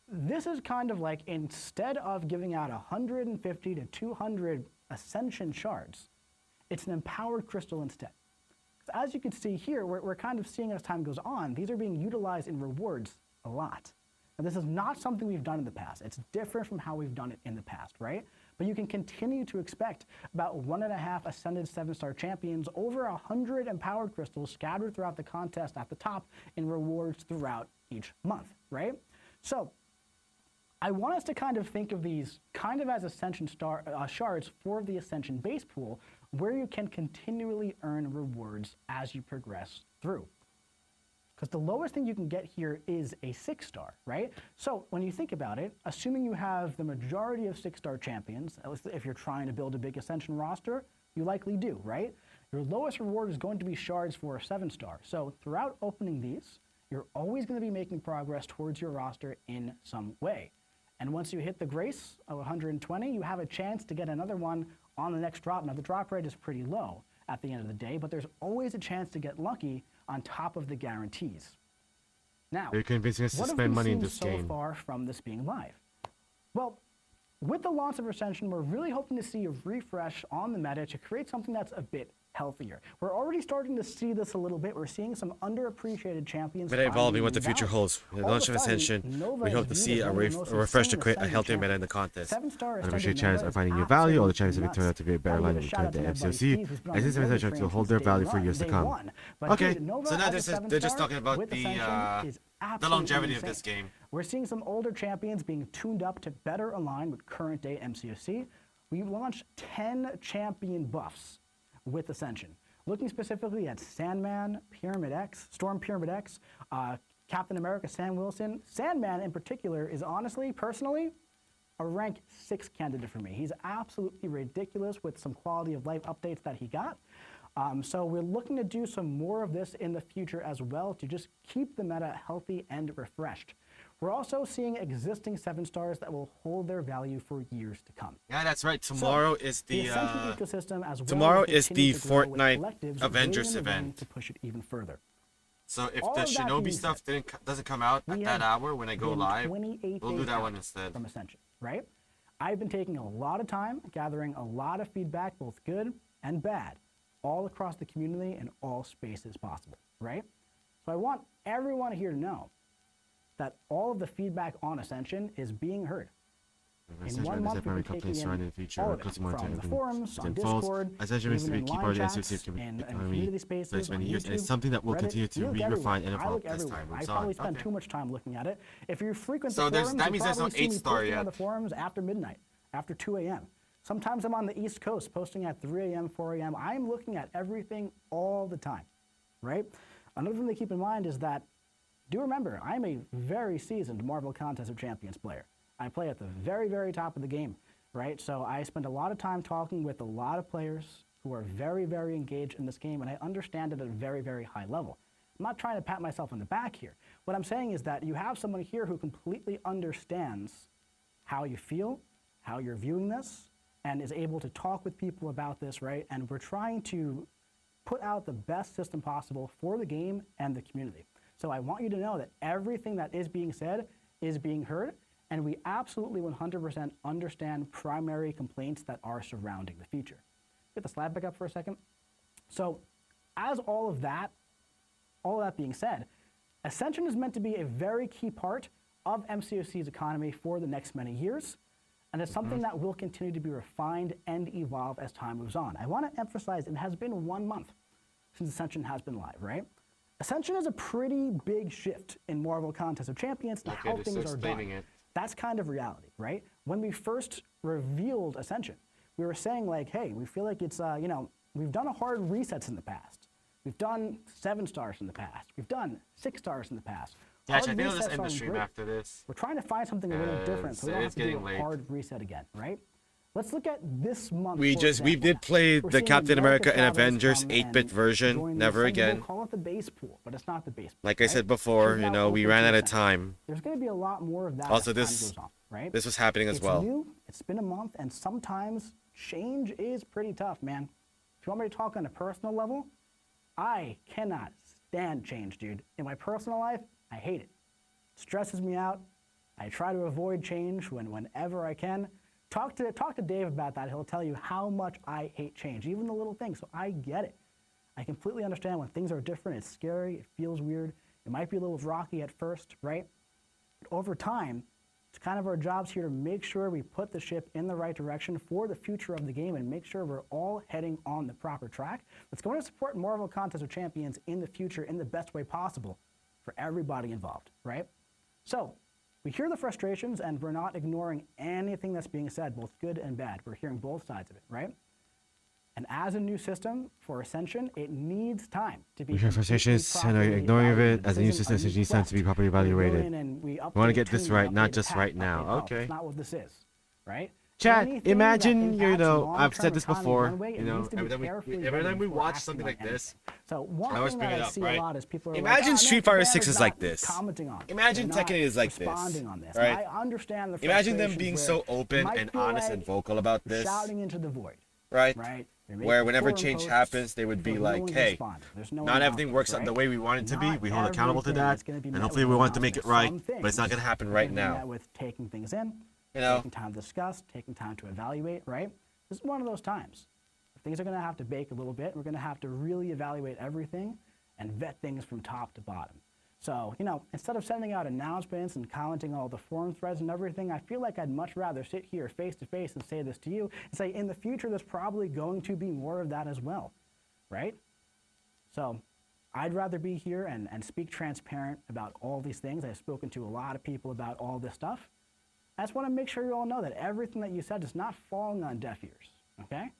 This is kind of like, instead of giving out 150 to 200 Ascension shards, it's an empowered crystal instead. As you can see here, we're kind of seeing as time goes on, these are being utilized in rewards a lot. Now, this is not something we've done in the past. It's different from how we've done it in the past, right? But you can continue to expect about 1.5 Ascended 7-star champions, over 100 empowered crystals scattered throughout the contest at the top in rewards throughout each month, right? So I want us to kind of think of these kind of as Ascension shards for the Ascension base pool, where you can continually earn rewards as you progress through. Because the lowest thing you can get here is a 6-star, right? So when you think about it, assuming you have the majority of 6-star champions, at least if you're trying to build a big Ascension roster, you likely do, right? Your lowest reward is going to be shards for a 7-star. So throughout opening these, you're always going to be making progress towards your roster in some way. And once you hit the grace of 120, you have a chance to get another one on the next drop. Now, the drop rate is pretty low at the end of the day, but there's always a chance to get lucky on top of the guarantees. Now, They're convincing us to what have spend we money in seen this so game. far from this being live? Well, with the launch of Ascension, we're really hoping to see a refresh on the meta to create something that's a bit healthier. We're already starting to see this a little bit. We're seeing some underappreciated champions. Meta evolving finally what the move future out. holds. With the All launch of of a sudden, Ascension, Nova we is hope to viewed see as a one of the most refresh to insane create a Ascendant healthier meta champions. in the contest. 7-star Unappreciated Ascendant champions Nova are is finding new absolutely value, all the champions have been nuts. turned out to create better Gotta give a alignment shout out with the to my buddy MCOC, Steve, who's been on as the this Nova event train to hold since their day value for one- years to day come. one. But Okay. dude, Nova So now as a they're just 7-star talking about with the, Ascension is the absolutely longevity of insane. this game. We're seeing some older champions being tuned up to better align with current day MCOC. We launched 10 champion buffs with Ascension, looking specifically at Sandman, Pyramid X, Storm Pyramid X, Captain America Sam Wilson. Sandman in particular is honestly, personally, a rank 6 candidate for me. He's absolutely ridiculous with some quality of life updates that he got. So we're looking to do some more of this in the future as well to just keep the meta healthy and refreshed. We're also seeing existing 7-stars that will hold their value for years to come. Yeah, that's right. Tomorrow is The the Ascension ecosystem as well tomorrow will is continue the to grow with Fortnite collectives Avengers waiting in the vein event. to push it even further. So if All the of that Shinobi being stuff said, doesn't come out at we that have hour when I go been live, 28 we'll do days that out one instead. from Ascension, right? I've been taking a lot of time, gathering a lot of feedback, both good and bad, all across the community in all spaces possible, right? So I want everyone here to know that all of the feedback on Ascension is being heard. In 1 month, we'll be taking in all of it, from the forums, on Discord, Ascension used to even be in a key part line of the chats, SUC in economy community for spaces, many on years, and it's YouTube, something that we'll Reddit. continue to You look re-refine everywhere. and I evolve look as everywhere. time I moves probably on. spend too much time looking at it. If you frequent So the there's- forums, that you means there's no probably see me 8-star posting yet. on the forums after midnight, after 2 a.m. Sometimes I'm on the East Coast posting at 3 a.m., 4 a.m. I'm looking at everything all the time, right? Another thing to keep in mind is that, do remember, I'm a very seasoned Marvel Contest of Champions player. I play at the very, very top of the game, right? So I spend a lot of time talking with a lot of players who are very, very engaged in this game, and I understand it at a very, very high level. I'm not trying to pat myself on the back here. What I'm saying is that you have someone here who completely understands how you feel, how you're viewing this, and is able to talk with people about this, right? And we're trying to put out the best system possible for the game and the community. So I want you to know that everything that is being said is being heard, and we absolutely 100% understand primary complaints that are surrounding the feature. Get the slide back up for a second. So as all of that being said, Ascension is meant to be a very key part of MCOC's economy for the next many years, and it's something that will continue to be refined and evolve as time moves on. I want to emphasize it has been 1 month since Ascension has been live, right? Ascension is a pretty big shift in Marvel Contest of Champions and how things are done. That's kind of reality, right? When we first revealed Ascension, we were saying like, hey, we feel like it's, we've done a hard resets in the past. We've done 7 stars in the past. We've done 6 stars in the past. Yeah, I think I'll just end the stream after this. We're trying to find something a little different, so we don't have to do a hard reset again, right? Let's look at this month. We did play the Captain America and Avengers 8-bit version. Never again. We'll call it the base pool, but it's not the base pool. Like I said before, we ran out of time. There's going to be a lot more of that Also, as time goes on, right? This was happening as well. It's new. It's been a month, and sometimes change is pretty tough, man. If you want me to talk on a personal level, I cannot stand change, dude. In my personal life, I hate it. It stresses me out. I try to avoid change whenever I can. Talk to Dave about that. He'll tell you how much I hate change, even the little things. So I get it. I completely understand when things are different. It's scary. It feels weird. It might be a little rocky at first, right? But over time, it's kind of our jobs here to make sure we put the ship in the right direction for the future of the game and make sure we're all heading on the proper track. Let's go to support Marvel Contest of Champions in the future in the best way possible for everybody involved, right? So we hear the frustrations, and we're not ignoring anything that's being said, both good and bad. We're hearing both sides of it, right? And as a new system for Ascension, it needs time to be. We hear frustrations and are ignoring of it. As a new system, it needs time to be properly evaluated. We want to get this right, not just right now. Okay. It's not what this is, right? Chat, imagine, I've said this before, every time we watch something like this, so one I always thing bring that it I up, see right? a lot is people are Imagine like, Street Fighter 6 is like this. Commenting on it. Imagine They're Tekken not is like this, responding on this. right? I understand the Imagine them frustrations being where so open you might and feel honest like and vocal about you're this, shouting into the void, right? right? Where whenever change happens, they would be like, hey, not everything works out the way we want it to be. We hold accountable to that, and hopefully we want to make it right, but it's not going to happen right now. With taking things in, You know? taking time to discuss, taking time to evaluate, right? This is one of those times. Things are going to have to bake a little bit. We're going to have to really evaluate everything and vet things from top to bottom. So, instead of sending out announcements and commenting all the forum threads and everything, I feel like I'd much rather sit here face to face and say this to you and say, in the future, there's probably going to be more of that as well, right? So I'd rather be here and speak transparent about all these things. I've spoken to a lot of people about all this stuff. I just want to make sure you all know that everything that you said is not falling on deaf ears, okay?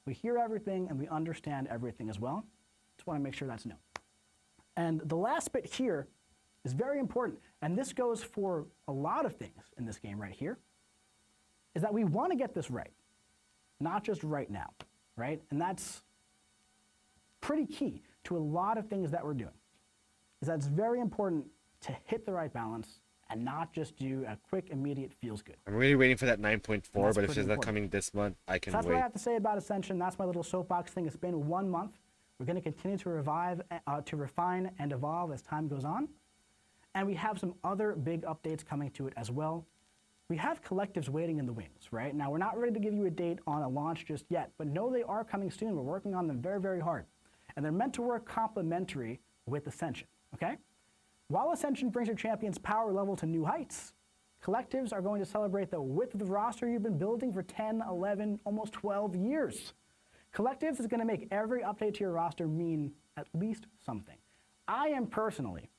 We hear everything and we understand everything as well. Just want to make sure that's known. And the last bit here is very important, and this goes for a lot of things in this game right here, is that we want to get this right, not just right now, right? And that's pretty key to a lot of things that we're doing, is that it's very important to hit the right balance and not just do a quick, immediate feels good. I'm really waiting for that 9.4, but if it's not coming this month, I can That's wait. what I have to say about Ascension. That's my little soapbox thing. It's been 1 month. We're going to continue to refine and evolve as time goes on. And we have some other big updates coming to it as well. We have collectives waiting in the wings, right? Now, we're not ready to give you a date on a launch just yet, but know they are coming soon. We're working on them very, very hard. And they're meant to work complementary with Ascension, okay? While Ascension brings your champion's power level to new heights, collectives are going to celebrate the width of the roster you've been building for 10, 11, almost 12 years. Collectives is going to make every update to your roster mean at least something. I am personally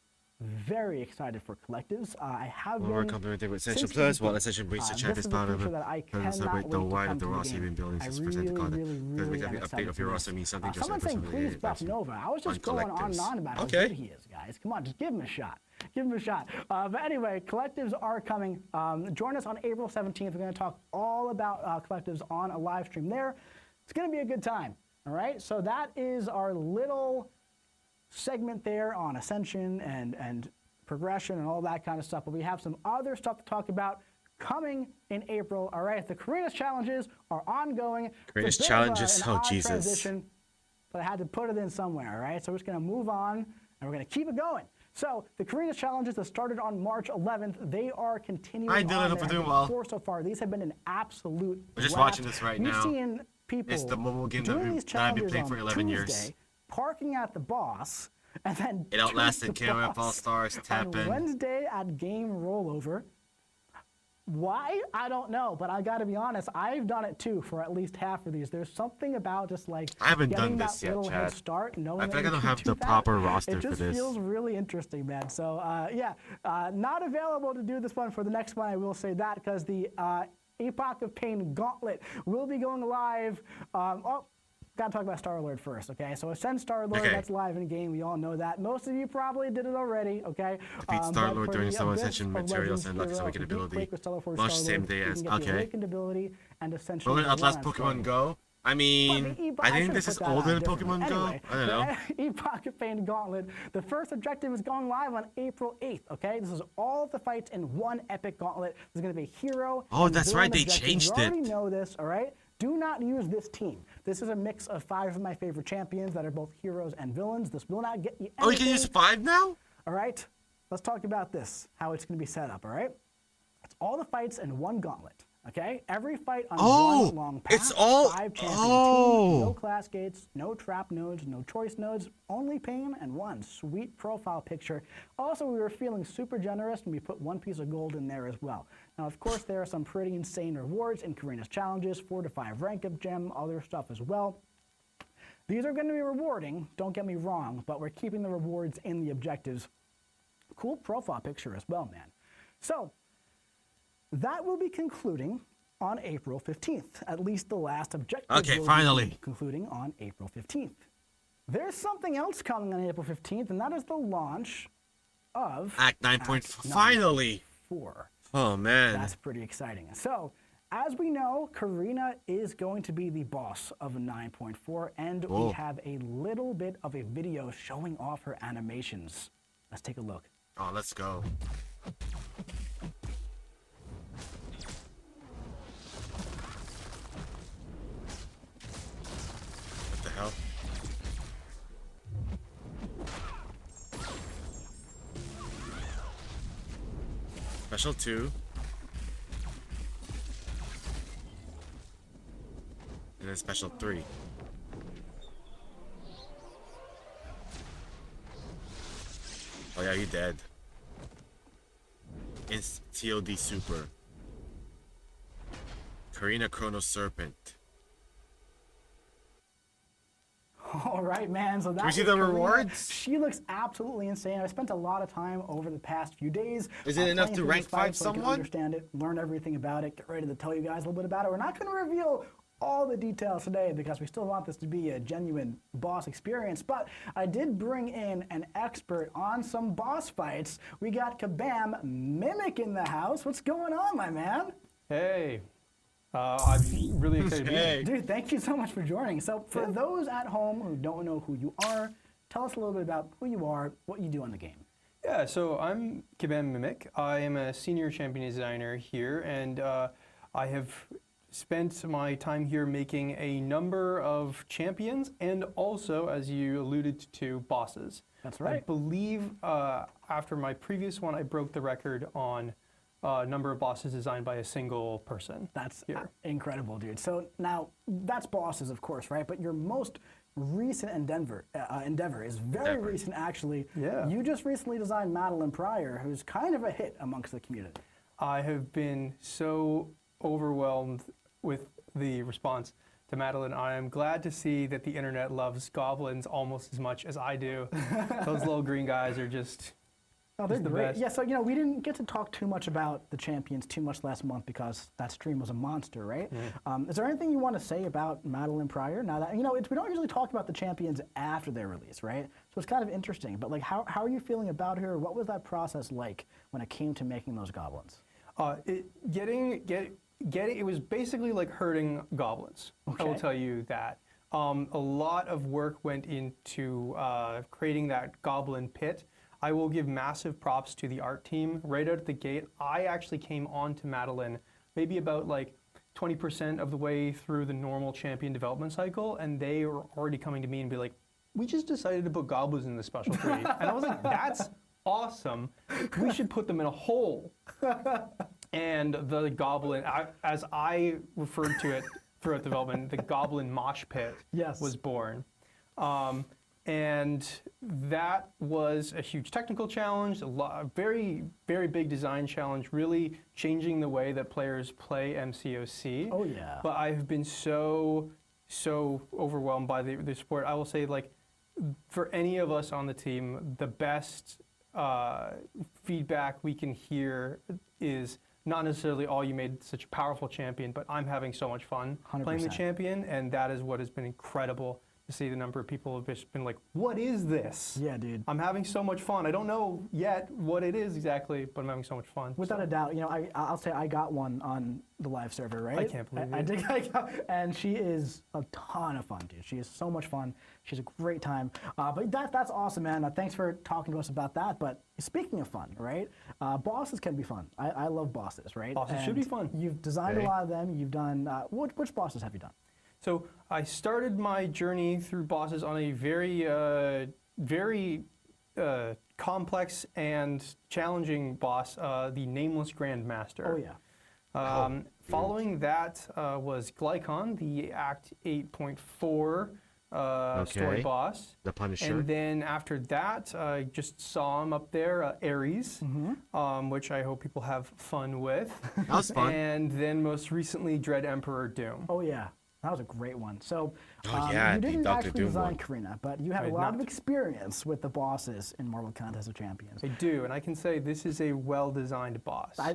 very excited for collectives. I have More been complimentary with Ascension since Plus, while April. Ascension brings the This champions is a powder feature that I to cannot celebrate wait the to wide come of the to the roster game. even buildings I is really, presented really, content. Because we really got am the update excited of for your this. roster means something just Someone's for saying, some please buff Nova. I was just going on and on about how Okay. good he is, guys. Come on, just give him a shot. Give him a shot. But anyway, collectives are coming. Join us on April 17th. We're going to talk all about collectives on a live stream there. It's going to be a good time. All right. So that is our little segment there on Ascension and progression and all that kind of stuff. But we have some other stuff to talk about coming in April. All right. The Karina's challenges are ongoing. It's a Karina's bit of challenges? an Oh, odd Jesus. transition, but I had to put it in somewhere. All right. So we're just going to move on and we're going to keep it going. So the Karina's challenges that started on March 11th, they are continuing Hi, Dylan. on. Hope There you're doing have been well. 4 so far. These have been an absolute We're just blast. watching this right We've now. seen people It's the mobile game that doing we- these that I've been challenges playing for on 11 years. Tuesday, parking at the boss, and then It outlasted doing the KOF All boss Stars, on Tap-In. Wednesday at Game Rollover. Why? I don't know, but I got to be honest, I've done it too for at least half of these. There's something about just like I haven't getting done that this yet, little head Chad. start, knowing I feel that like I you don't can have do the that. proper roster It for just this. feels really interesting, man. So not available to do this one for the next one. I will say that because the Epoch of Pain Gauntlet will be going live. Gotta talk about Star-Lord first, okay? So Ascend Star-Lord, Okay. that's live in game. We all know that. Most of you probably did it already, okay? Defeat But Star-Lord for during the Solo Abyss Ascension of materials Legends and Lucky hero, Awakened if you ability. click with Stellar Force Launch Star-Lord, same day you as- can get the okay. Awakened ability and Ascension. We're gonna the outlast one-on Pokemon Star-Lord. Go. I mean, I think this is older than Pokemon Go. Anyway, I don't know. the Epoch of Pain Gauntlet. The first objective is going live on April 8th, okay? This is all of the fights in one epic gauntlet. There's going to be hero. Oh, and that's villain right, they objectives. changed You already it. know this, all right? Do not use this team. This is a mix of 5 of my favorite champions that are both heroes and villains. This will not get you anything. Oh, you can use 5 now? All right? Let's talk about this, how it's going to be set up, all right? It's all the fights in one gauntlet. Okay, every fight on one long path. it's all- 5 champion oh. teams, no class gates, no trap nodes, no choice nodes, only pain and one sweet profile picture. Also, we were feeling super generous and we put 1 piece of gold in there as well. Now, of course, there are some pretty insane rewards in Karina's challenges, 4 to 5 rank up gem, other stuff as well. These are going to be rewarding, don't get me wrong, but we're keeping the rewards in the objectives. Cool profile picture as well, man. So, that will be concluding on April 15th. At least the last objective Okay, will finally. be concluding on April 15th. There's something else coming on April 15th, and that is the launch of Act 9. Finally. 4. Oh, man. That's pretty exciting. So, as we know, Karina is going to be the boss of 9.4, and Whoa. we have a little bit of a video showing off her animations. Let's take a look. Oh, let's go. What the hell? Special 2. And then special 3. Oh yeah, you dead. It's TOD Super. Karina Chrono Serpent. All right, man. So that we see was the Karina. rewards? She looks absolutely insane. I spent a lot of time over the past few days. Is it enough playing to through rank this fight 5 so I can someone? understand it, learn everything about it, get ready to tell you guys a little bit about it. We're not going to reveal all the details today because we still want this to be a genuine boss experience. But I did bring in an expert on some boss fights. We got Kabam Mimic in the house. What's going on, my man? Hey, I'm really excited to be here. Hey. Dude, thank you so much for joining. So for those at home who don't know who you are, tell us a little bit about who you are, what you do on the game. Yeah, so I'm Kibam Mimic. I am a senior champion designer here, and I have spent my time here making a number of champions and also, as you alluded to, bosses. That's I right. believe after my previous one, I broke the record on number of bosses designed by a single person. That's here. incredible, dude. So now that's bosses, of course, right? But your most recent endeavor is very Endeavor. recent, actually. Yeah. You just recently designed Madeline Pryor, who's kind of a hit amongst the community. I have been so overwhelmed with the response to Madeline. I am glad to see that the internet loves goblins almost as much as I do. Those little green guys are just Oh, they're He's the great. best. Yeah, so we didn't get to talk too much about the champions too much last month because that stream was a monster, right? Is there anything you want to say about Madeline Pryor? Now that we don't usually talk about the champions after their release, right? So it's kind of interesting. But like, how are you feeling about her? What was that process like when it came to making those goblins? It was basically like herding goblins. I will Okay. tell you that. A lot of work went into creating that goblin pit. I will give massive props to the art team. Right out of the gate, I actually came on to Madeline maybe about like 20% of the way through the normal champion development cycle, and they were already coming to me and be like, we just decided to put goblins in the special tree. And I was like, that's awesome. We should put them in a hole. And the goblin, as I referred to it throughout development, the goblin mosh pit Yes. was born. And that was a huge technical challenge, a very, very big design challenge, really changing the way that players play MCOC. Oh, yeah. But I've been so overwhelmed by the support. I will say, like, for any of us on the team, the best feedback we can hear is not necessarily, oh, you made such a powerful champion, but I'm having so much fun playing the 100%. champion, and that is what has been incredible to see. The number of people have just been like, what is this? Yeah, dude. I'm having so much fun. I don't know yet what it is exactly, but I'm having so much fun. Without a doubt, I'll say I got one on the live server, right? I can't believe I it. did, and she is a ton of fun, dude. She is so much fun. She's a great time. But that's awesome, man. Thanks for talking to us about that. But speaking of fun, right? Bosses can be fun. I love bosses, right? Bosses should be fun. You've designed Okay. a lot of them. You've done which bosses have you done? So I started my journey through bosses on a very complex and challenging boss, the Nameless Grandmaster. Oh yeah. Following that was Glycon, the Act 8.4 story Okay. boss. The Punisher. And then after that, I just saw him up there, Ares, which I hope people have fun with. That was fun. And then most recently, Dread Emperor Doom. Oh yeah. That was a great one. So yeah, you the didn't Dr. actually Doom design one. Karina, but you have I a did lot of not. experience with the bosses in Marvel Contest of Champions. I do, and I can say this is a well-designed boss. You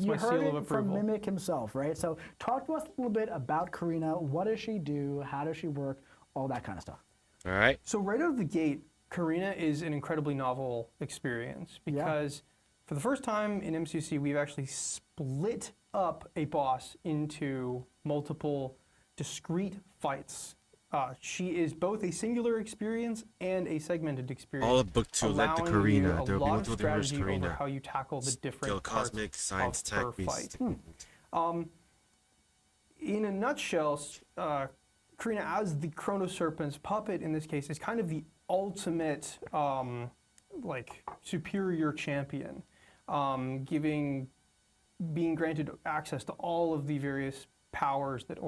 my heard seal of it from approval. Mimic himself, right? So talk to us a little bit about Karina. What does she do? How does she work? All that kind of stuff. All right. So right out of the gate, Karina is an incredibly novel experience because for the first time in MCC, we've actually split up a boss into multiple discrete fights. She is both a singular experience and a segmented experience. All of Book 2 led to allowing Karina. you There a will be lot of multiple diverse strategy over Karina. how you tackle the different Skill, parts cosmic, science, of tech, her beast. fight. In a nutshell, Karina, as the Chrono Serpent's puppet in this case, is kind of the ultimate, superior champion, being granted access to all of the various powers that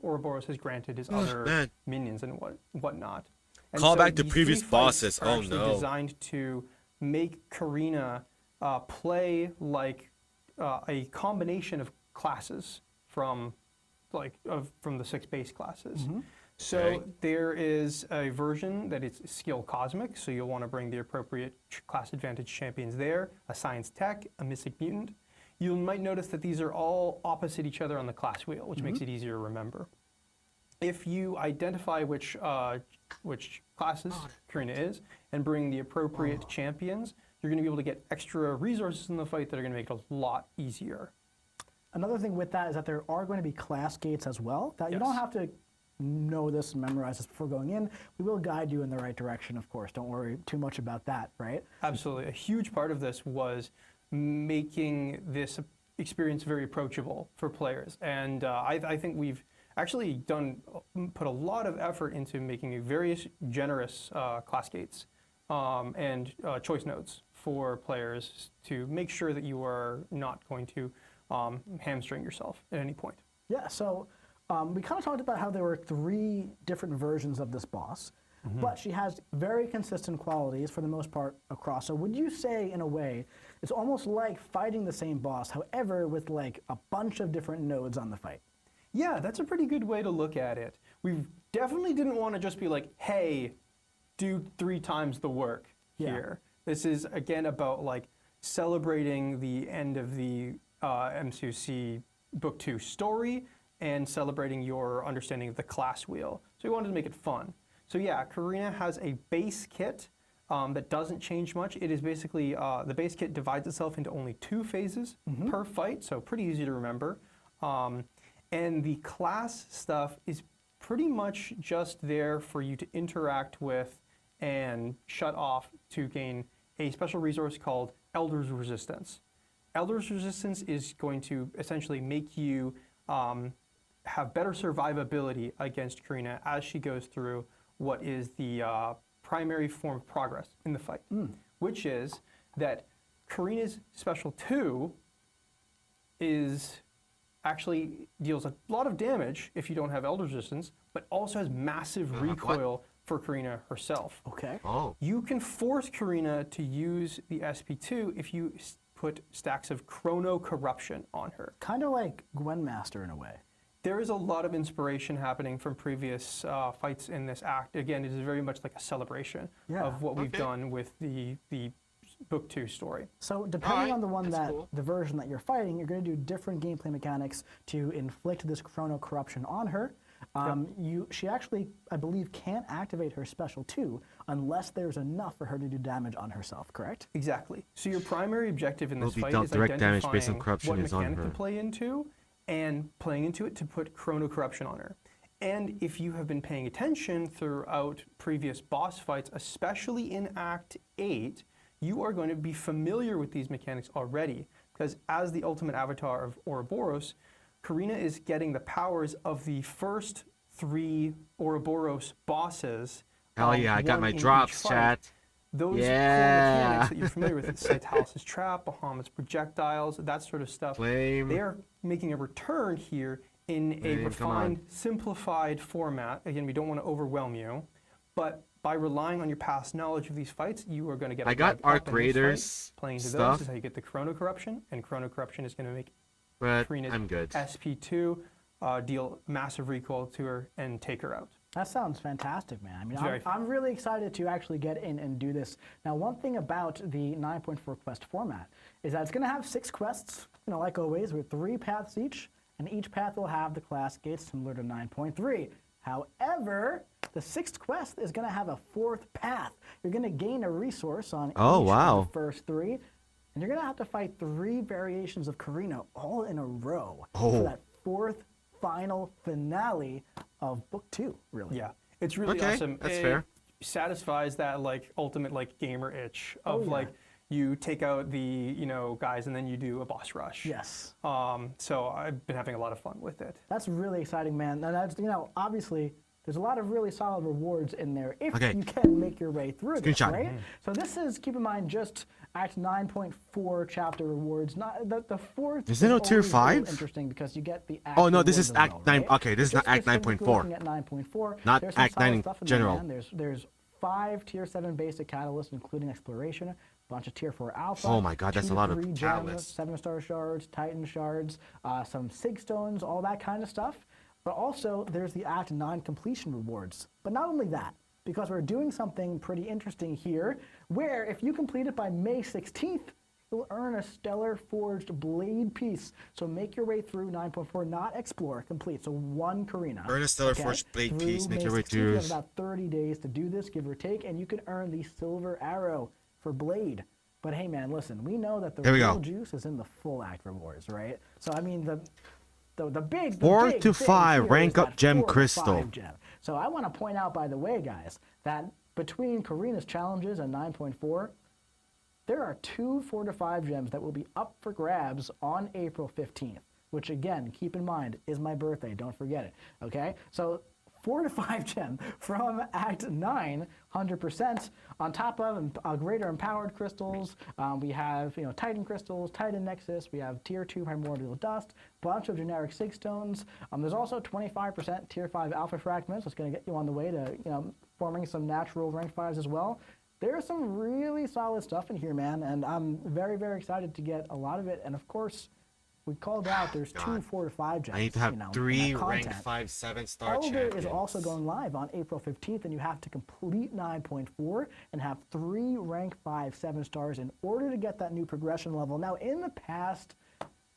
Ouroboros has granted his other man. minions and whatnot. And Call back to the previous three fights bosses. are Oh, actually no. designed to make Karina play like a combination of classes from the 6 base classes. So Okay. there is a version that is skill cosmic, so you'll want to bring the appropriate class advantage champions there, a science tech, a mystic mutant. You might notice that these are all opposite each other on the class wheel, which makes it easier to remember. If you identify which classes Karina is and bring the appropriate champions, you're going to be able to get extra resources in the fight that are going to make it a lot easier. Another thing with that is that there are going to be class gates as well. That you don't Yes. have to know this and memorize this before going in. We will guide you in the right direction, of course. Don't worry too much about that, right? Absolutely. A huge part of this was making this experience very approachable for players. And I think we've actually put a lot of effort into making a very generous class gates and choice nodes for players to make sure that you are not going to hamstring yourself at any point. Yeah, so we kind of talked about how there were 3 different versions of this boss, but she has very consistent qualities for the most part across. So would you say, in a way, it's almost like fighting the same boss, however, with like a bunch of different nodes on the fight? Yeah, that's a pretty good way to look at it. We definitely didn't want to just be like, hey, do 3 times the work Yeah. here. This is again about like celebrating the end of the MCC Book 2 story and celebrating your understanding of the class wheel. So we wanted to make it fun. So yeah, Karina has a base kit that doesn't change much. It is basically, the base kit divides itself into only 2 phases per fight, so pretty easy to remember. And the class stuff is pretty much just there for you to interact with and shut off to gain a special resource called Elder's Resistance. Elder's Resistance is going to essentially make you have better survivability against Karina as she goes through what is the primary form of progress in the fight, which is that Karina's Special 2 actually deals a lot of damage if you don't have Elder's Resistance, but also has massive recoil for Karina herself. Okay. Oh. You can force Karina to use the SP2 if you put stacks of Chrono Corruption on her. Kind of like Gwenmaster in a way. There is a lot of inspiration happening from previous fights in this act. Again, it is very much like a celebration of what we've done with the Book 2 story. So depending on the version that you're fighting, you're going to do different gameplay mechanics to inflict this Chrono Corruption on her. She actually, I believe, can't activate her Special 2 unless there's enough for her to do damage on herself, correct? Exactly. So your primary objective in this Will be fight dealt is direct damage based on identifying corruption what is on mechanic her. to play into and playing into it to put Chrono Corruption on her. And if you have been paying attention throughout previous boss fights, especially in Act 8, you are going to be familiar with these mechanics already, because as the ultimate avatar of Ouroboros, Karina is getting the powers of the first 3 Ouroboros bosses. Hell yeah, I got one my in each drops, fight. chat. Those core Yeah. mechanics that you're familiar with, Citalis' Trap, Bahamut's projectiles, that sort of stuff, Flame. they are making a return here in a Flame, come refined, simplified format. Again, we don't want to overwhelm you, but by relying on your past knowledge of these fights, you are going to get a I got leg up Arc in this Raiders fight. Playing to stuff. those is how you get the Chrono Corruption, and Chrono Corruption is going to make But Karina's I'm good. SP2 deal massive recoil to her and take her out. That sounds fantastic, man. I mean, Very I'm really excited to actually get in and do this. Now, one thing about the 9.4 quest format is that it's going to have 6 quests, like always, with 3 paths each, and each path will have the class gates similar to 9.3. However, the 6th quest is going to have a 4th path. You're going to gain a resource on each of the first 3, and you're going to have to fight 3 variations of Karina all in a row for that 4th final finale of Book 2, really. Yeah, it's really Okay, awesome. that's it fair. Satisfies that ultimate gamer itch of you take out the guys and then you do a boss rush. Yes. So I've been having a lot of fun with it. That's really exciting, man. And that's, obviously, there's a lot of really solid rewards in there if you can make your way through this, Screenshot. right? So this is, keep in mind, just Act 9.4 chapter rewards. Not the 4th. Is there no tier always a little 5? Interesting because you get the. Act Oh no, this rewards is as Act well, 9. right? Okay, this is not Just Act specifically 9.4. looking at 9.4. Not there's some Act solid 9 in stuff general. There, man. There's 5 tier 7 basic catalysts, including exploration. Bunch of tier 4 alpha. Oh my god, that's a 2 lot to of 3 gems, catalysts. 7-star shards, Titan shards, some Sig stones, all that kind of stuff. But also, there's the Act 9 completion rewards. But not only that, because we're doing something pretty interesting here, where if you complete it by May 16th, you'll earn a Stellar Forged Blade piece. So make your way through 9.4, not explore, complete. So 1 Karina. Earn a Stellar Forged Blade Through piece, make May your way 16th, through. You have about 30 days to do this, give or take, and you can earn the Silver Arrow for Blade. But hey, man, listen, we know that the Here we real go. juice is in the full act rewards, right? So I mean, the big 4 big to thing 5 here rank is up that gem 4 to crystal. 5 gem. So I want to point out, by the way, guys, that between Karina's challenges and 9.4, there are 2 4 to 5 gems that will be up for grabs on April 15th, which again, keep in mind, is my birthday. Don't forget it. Okay, so 4 to 5 gem from Act 9, 100%. On top of greater empowered crystals, we have Titan crystals, Titan Nexus. We have Tier 2 primordial dust, bunch of generic Sig stones. There's also 25% Tier 5 alpha fragments. That's going to get you on the way to forming some natural rank 5s as well. There's some really solid stuff in here, man, and I'm very, very excited to get a lot of it. And of course, we called out there's God. 2 4 to 5 gems. I need to have you know, in 3 that rank content. 5, 7-star Elder champions. is also going live on April 15th, and you have to complete 9.4 and have 3 rank 5, 7 stars in order to get that new progression level. Now, in the past,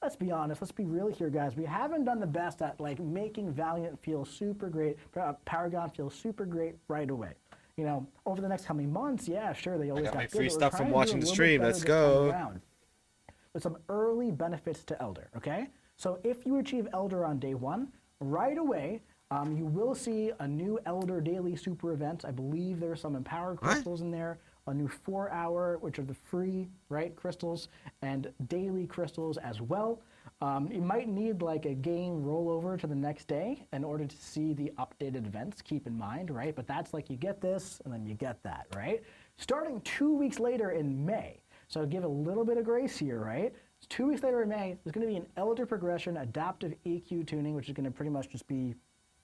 let's be honest, let's be real here, guys. We haven't done the best at like making Valiant feel super great, Paragon feel super great right away. You know, over the next coming months, yeah, sure, they always got got my good, free but we're stuff from trying to do watching a the little bit stream. better Let's this time go. around with some early benefits to Elder, okay? So if you achieve Elder on day 1, right away, you will see a new Elder daily super event. I believe there's some empowered crystals in there, a new 4-hour, which are the free, right, crystals, and daily crystals as well. You might need like a game rollover to the next day in order to see the updated events, keep in mind, right? But that's like you get this and then you get that, right? Starting 2 weeks later in May, so give a little bit of grace here, right? 2 weeks later in May, there's going to be an Elder Progression Adaptive EQ tuning, which is going to pretty much just be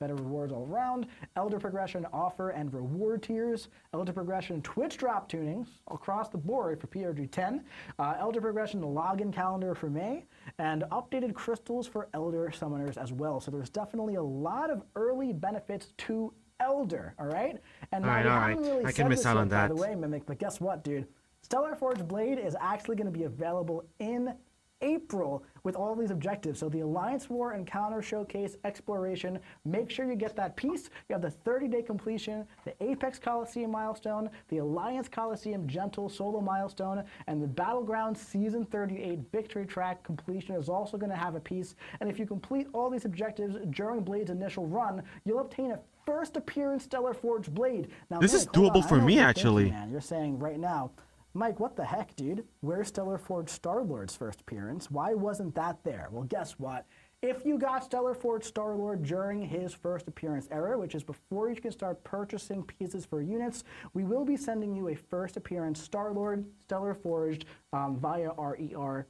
better rewards all around, Elder Progression offer and reward tiers, Elder Progression Twitch drop tunings across the board for PRG10, Elder Progression login calendar for May, and updated crystals for Elder Summoners as well. So there's definitely a lot of early benefits to Elder, all right? And now All right, we all haven't right. really I said can miss this out yet, on by that. the way, Mimic, but guess what, dude? Stellar Forge Blade is actually going to be available in April with all these objectives. So the Alliance War Encounter Showcase Exploration, make sure you get that piece. You have the 30-day completion, the Apex Coliseum milestone, the Alliance Coliseum Gentle solo milestone, and the Battleground Season 38 Victory Track completion is also going to have a piece. And if you complete all these objectives during Blade's initial run, you'll obtain a first appearance Stellar Forge Blade. Now, This is Mimic, hold doable on. I for know me, what you're actually. thinking, man. You're saying right now, Mike, what the heck, dude? Where's Stellar Forge Star-Lord's first appearance? Why wasn't that there? Well, guess what? If you got Stellar Forge Star-Lord during his first appearance era, which is before you can start purchasing pieces for units, we will be sending you a first appearance Star-Lord, Stellar Forged via RER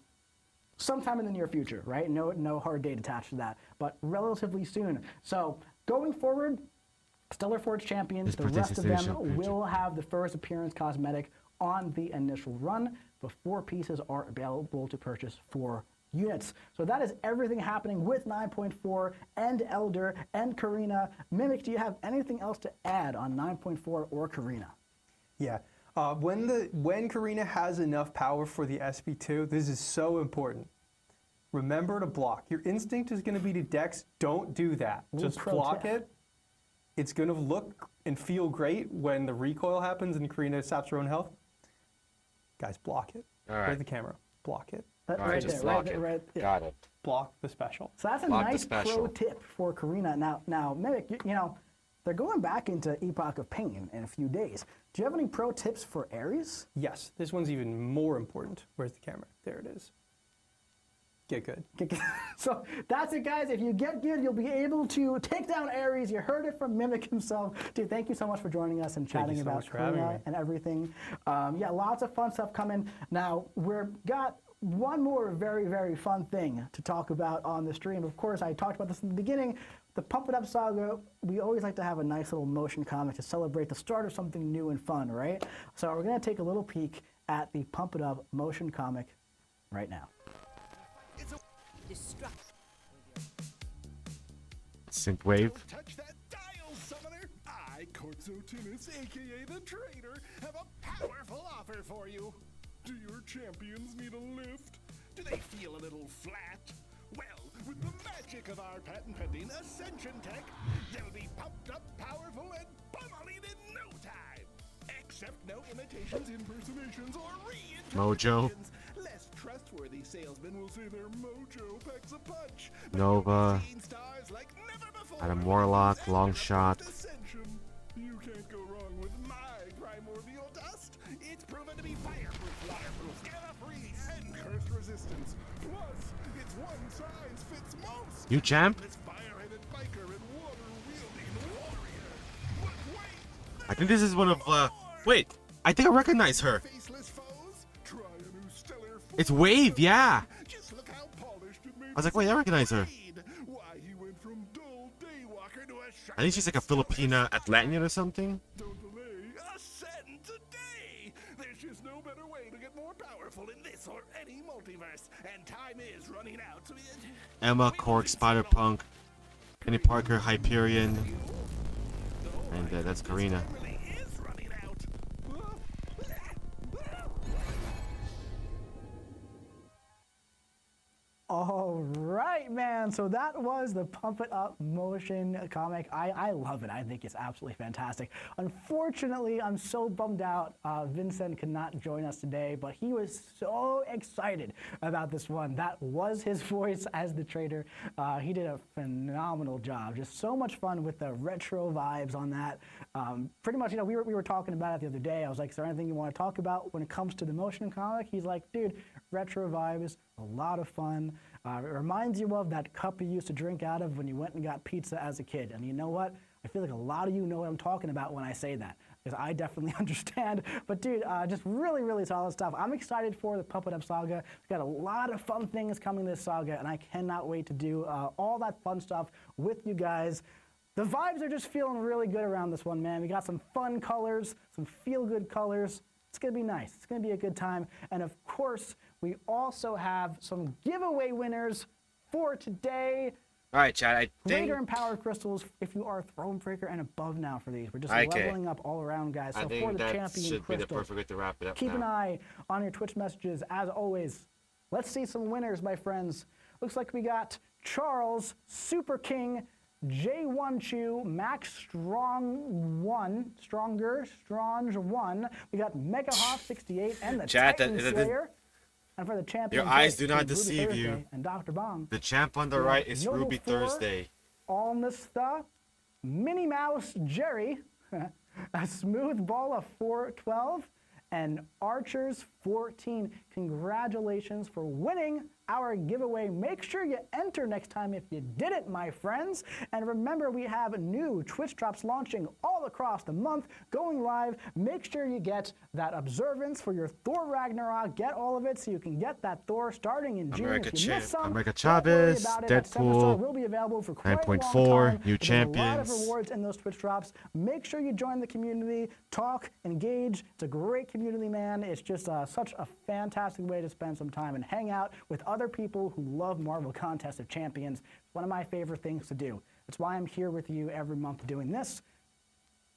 sometime in the near future, right? No hard date attached to that, but relatively soon. So going forward, Stellar Forge champions, the rest of them will have the first appearance cosmetic on the initial run before pieces are available to purchase for units. So that is everything happening with 9.4 and Elder and Karina. Mimic, do you have anything else to add on 9.4 or Karina? Yeah. When Karina has enough power for the SP2, this is so important. Remember to block. Your instinct is going to be to dex. Don't do that. Just block it. It's going to look and feel great when the recoil happens and Karina saps her own health. Guys, block it. All right. Right the camera. Block it. That, All right, just block it. yeah. Got it. Block the special. So that's a Block the nice pro special. tip for Karina. Now, Mimic, you know, they're going back into Epoch of Pain in a few days. Do you have any pro tips for Ares? Yes, this one's even more important. Where's the camera? There it is. Get good. So that's it, guys. If you get good, you'll be able to take down Ares. You heard it from Mimic himself. Dude, thank you so much for joining us and chatting so about much for having Karina me. and everything. Yeah, lots of fun stuff coming. Now, we've got one more very, very fun thing to talk about on the stream. Of course, I talked about this in the beginning. The Pump It Up Saga, we always like to have a nice little motion comic to celebrate the start of something new and fun, right? So we're going to take a little peek at the Pump It Up motion comic right now. Synthwave. Touch that dial, summoner! I, Corzo Tunis, aka the Trader, have a powerful offer for you. Do your champions need a lift? Do they feel a little flat? Well, with the magic of our patent-pending Ascension tech, they'll be pumped up, powerful, and pummeling in no time. Except no imitations, impersonations, or Mojo. reinterpretations. Less trustworthy salesmen will say their mojo packs a punch. But Nova. you'll be seeing stars like never before. Adam Warlock, long shot. Ascension. You can't go wrong with my primordial dust. It's proven to be fireproof, waterproof, scanner-free, and curse resistance. Plus, it's one size fits most. You champ? This fire-headed biker and water-wielding warrior. But wait, I think this is one of, wait. I think I recognize her. faceless foes. Try a new stellar It's Wave, yeah. Just look how polished it made I was like, wait, I recognize her. Why he went from dull daywalker to a I think she's like a Filipina Atlantean or something. Don't delay. Ascend today. There's just no better way to get more powerful in this or any multiverse, and time is running out. So Emma, Cork, Spider-Punk, Penny Parker, Hyperion, and that's Karina. Time really is running out. All right, man. So that was the Pump It Up motion comic. I love it. I think it's absolutely fantastic. Unfortunately, I'm so bummed out. Vincent could not join us today, but he was so excited about this one. That was his voice as the trader. He did a phenomenal job. Just so much fun with the retro vibes on that. Pretty much, we were talking about it the other day. I was like, is there anything you want to talk about when it comes to the motion comic? He's like, dude, retro vibes, a lot of fun. It reminds you of that cup you used to drink out of when you went and got pizza as a kid. And you know what? I feel like a lot of you know what I'm talking about when I say that, because I definitely understand. But dude, just really, really solid stuff. I'm excited for the Pump It Up saga. We've got a lot of fun things coming this saga, and I cannot wait to do all that fun stuff with you guys. The vibes are just feeling really good around this one, man. We got some fun colors, some feel-good colors. It's going to be nice. It's going to be a good time. And of course, we also have some giveaway winners for today. All right, chat. I think Greater Empowered Crystals if you are Thronebreaker and above now for these. We're just Okay. leveling up all around, guys. So I for think the that champion should be the crystal, perfect way to wrap it up keep an now. eye on your Twitch messages as always. Let's see some winners, my friends. Looks like we got Charles, Super King, J1 Chew, Max Strong 1, Strange 1. We got Mega Hoff 68 and the Chat, Titan that- Slayer. And for the champion, Your eyes voice, do not Ruby deceive Thursday you. And Dr. Bong. The champ on the Yeah, right is Yodel Ruby 4, Thursday. Almasta, Minnie Mouse Jerry, a Smooth Ball of 412, and Archers 14. Congratulations for winning our giveaway. Make sure you enter next time if you didn't, my friends. And remember, we have new Twitch drops launching all across the month, going live. Make sure you get that observance for your Thor Ragnarok. Get all of it so you can get that Thor starting in June. America If you miss some, America don't worry Chavez, about it. That 7-star Deadpool, will be available for quite a long 9.4, time. new There's a lot of champions. rewards in those Twitch drops. Make sure you join the community, talk, engage. It's a great community, man. It's just such a fantastic way to spend some time and hang out with other people who love Marvel Contest of Champions. It's one of my favorite things to do. That's why I'm here with you every month doing this.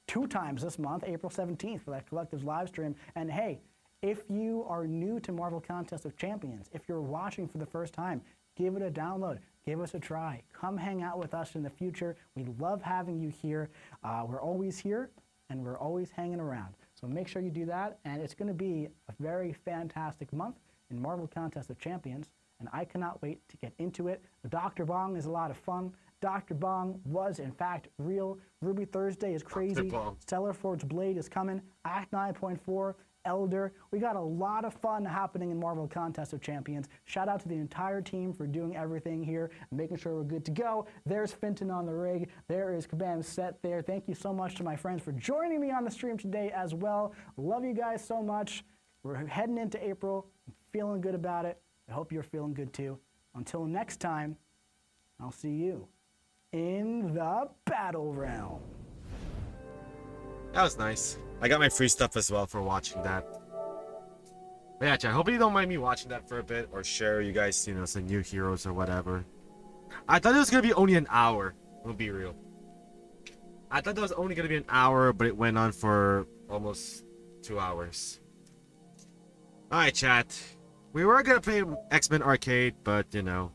2 times this month, April 17th for that collective live stream. And hey, if you are new to Marvel Contest of Champions, if you're watching for the first time, give it a download. Give us a try. Come hang out with us in the future. We love having you here. We're always here, and we're always hanging around. So make sure you do that, and it's going to be a very fantastic month in Marvel Contest of Champions, and I cannot wait to get into it. The Dr. Bong is a lot of fun. Dr. Bong was, in fact, real. Ruby Thursday is crazy. Bong. Stellar Forge Blade is coming. Act 9.4, Elder. We got a lot of fun happening in Marvel Contest of Champions. Shout out to the entire team for doing everything here and making sure we're good to go. There's Finton on the rig. There is Kabam set there. Thank you so much to my friends for joining me on the stream today as well. Love you guys so much. We're heading into April. I'm feeling good about it. I hope you're feeling good too. Until next time, I'll see you in the battle realm. That was nice. I got my free stuff as well for watching that. But yeah, chat, hopefully you don't mind me watching that for a bit or share you guys, you know, some new heroes or whatever. I thought it was gonna be only an hour. We'll be real. I thought that was only gonna be an hour, but it went on for almost 2 hours. Alright, chat. We were gonna play X-Men Arcade, but you know,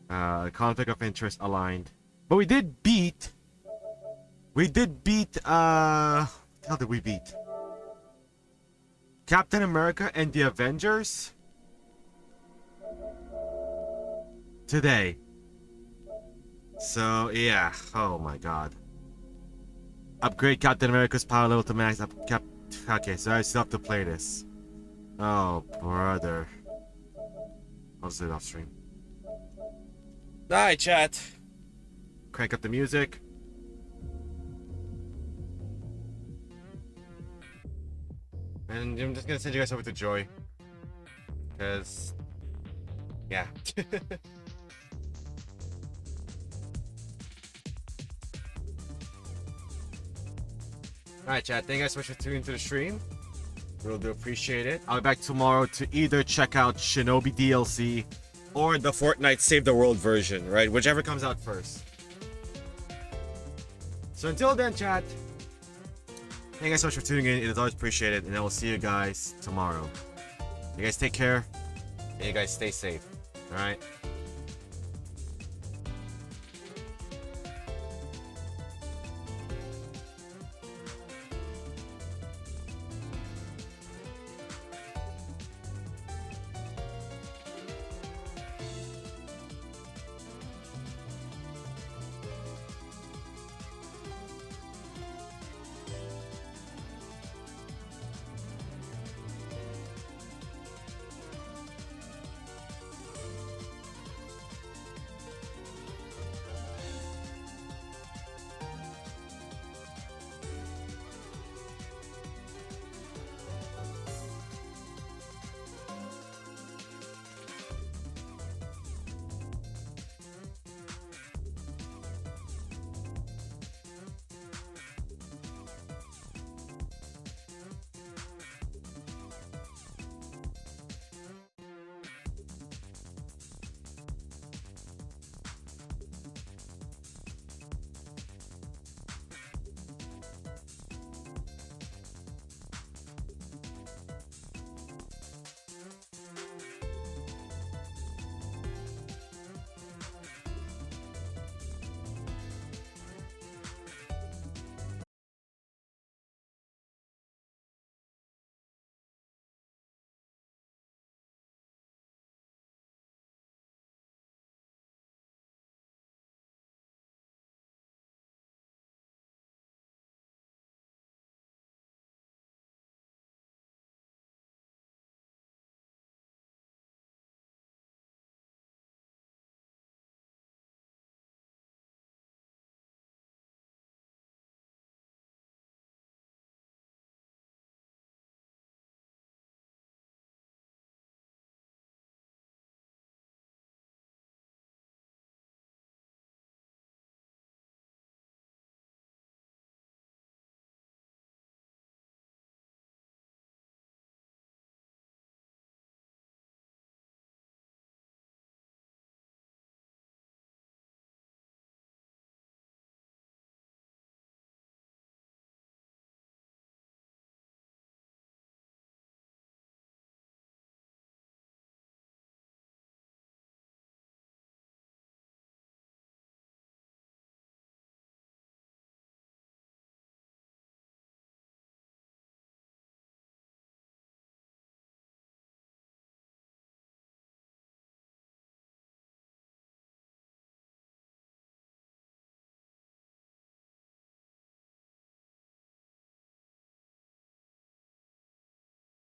conflict of interest aligned. But we did beat. How did we beat? Captain America and the Avengers today. So yeah, oh my god. Upgrade Captain America's power level to max. Okay, so I still have to play this. Oh brother. I'll just do it off stream. Alright, chat. Crank up the music. And I'm just gonna send you guys over to Joy. Because, yeah. Alright, chat. Thank you guys so much for tuning into the stream. Really do appreciate it. I'll be back tomorrow to either check out Shinobi DLC. Or the Fortnite Save the World version, right? Whichever comes out first. So until then, chat. Thank you guys so much for tuning in. It is always appreciated. And I will see you guys tomorrow. You guys take care. And you guys stay safe. Alright?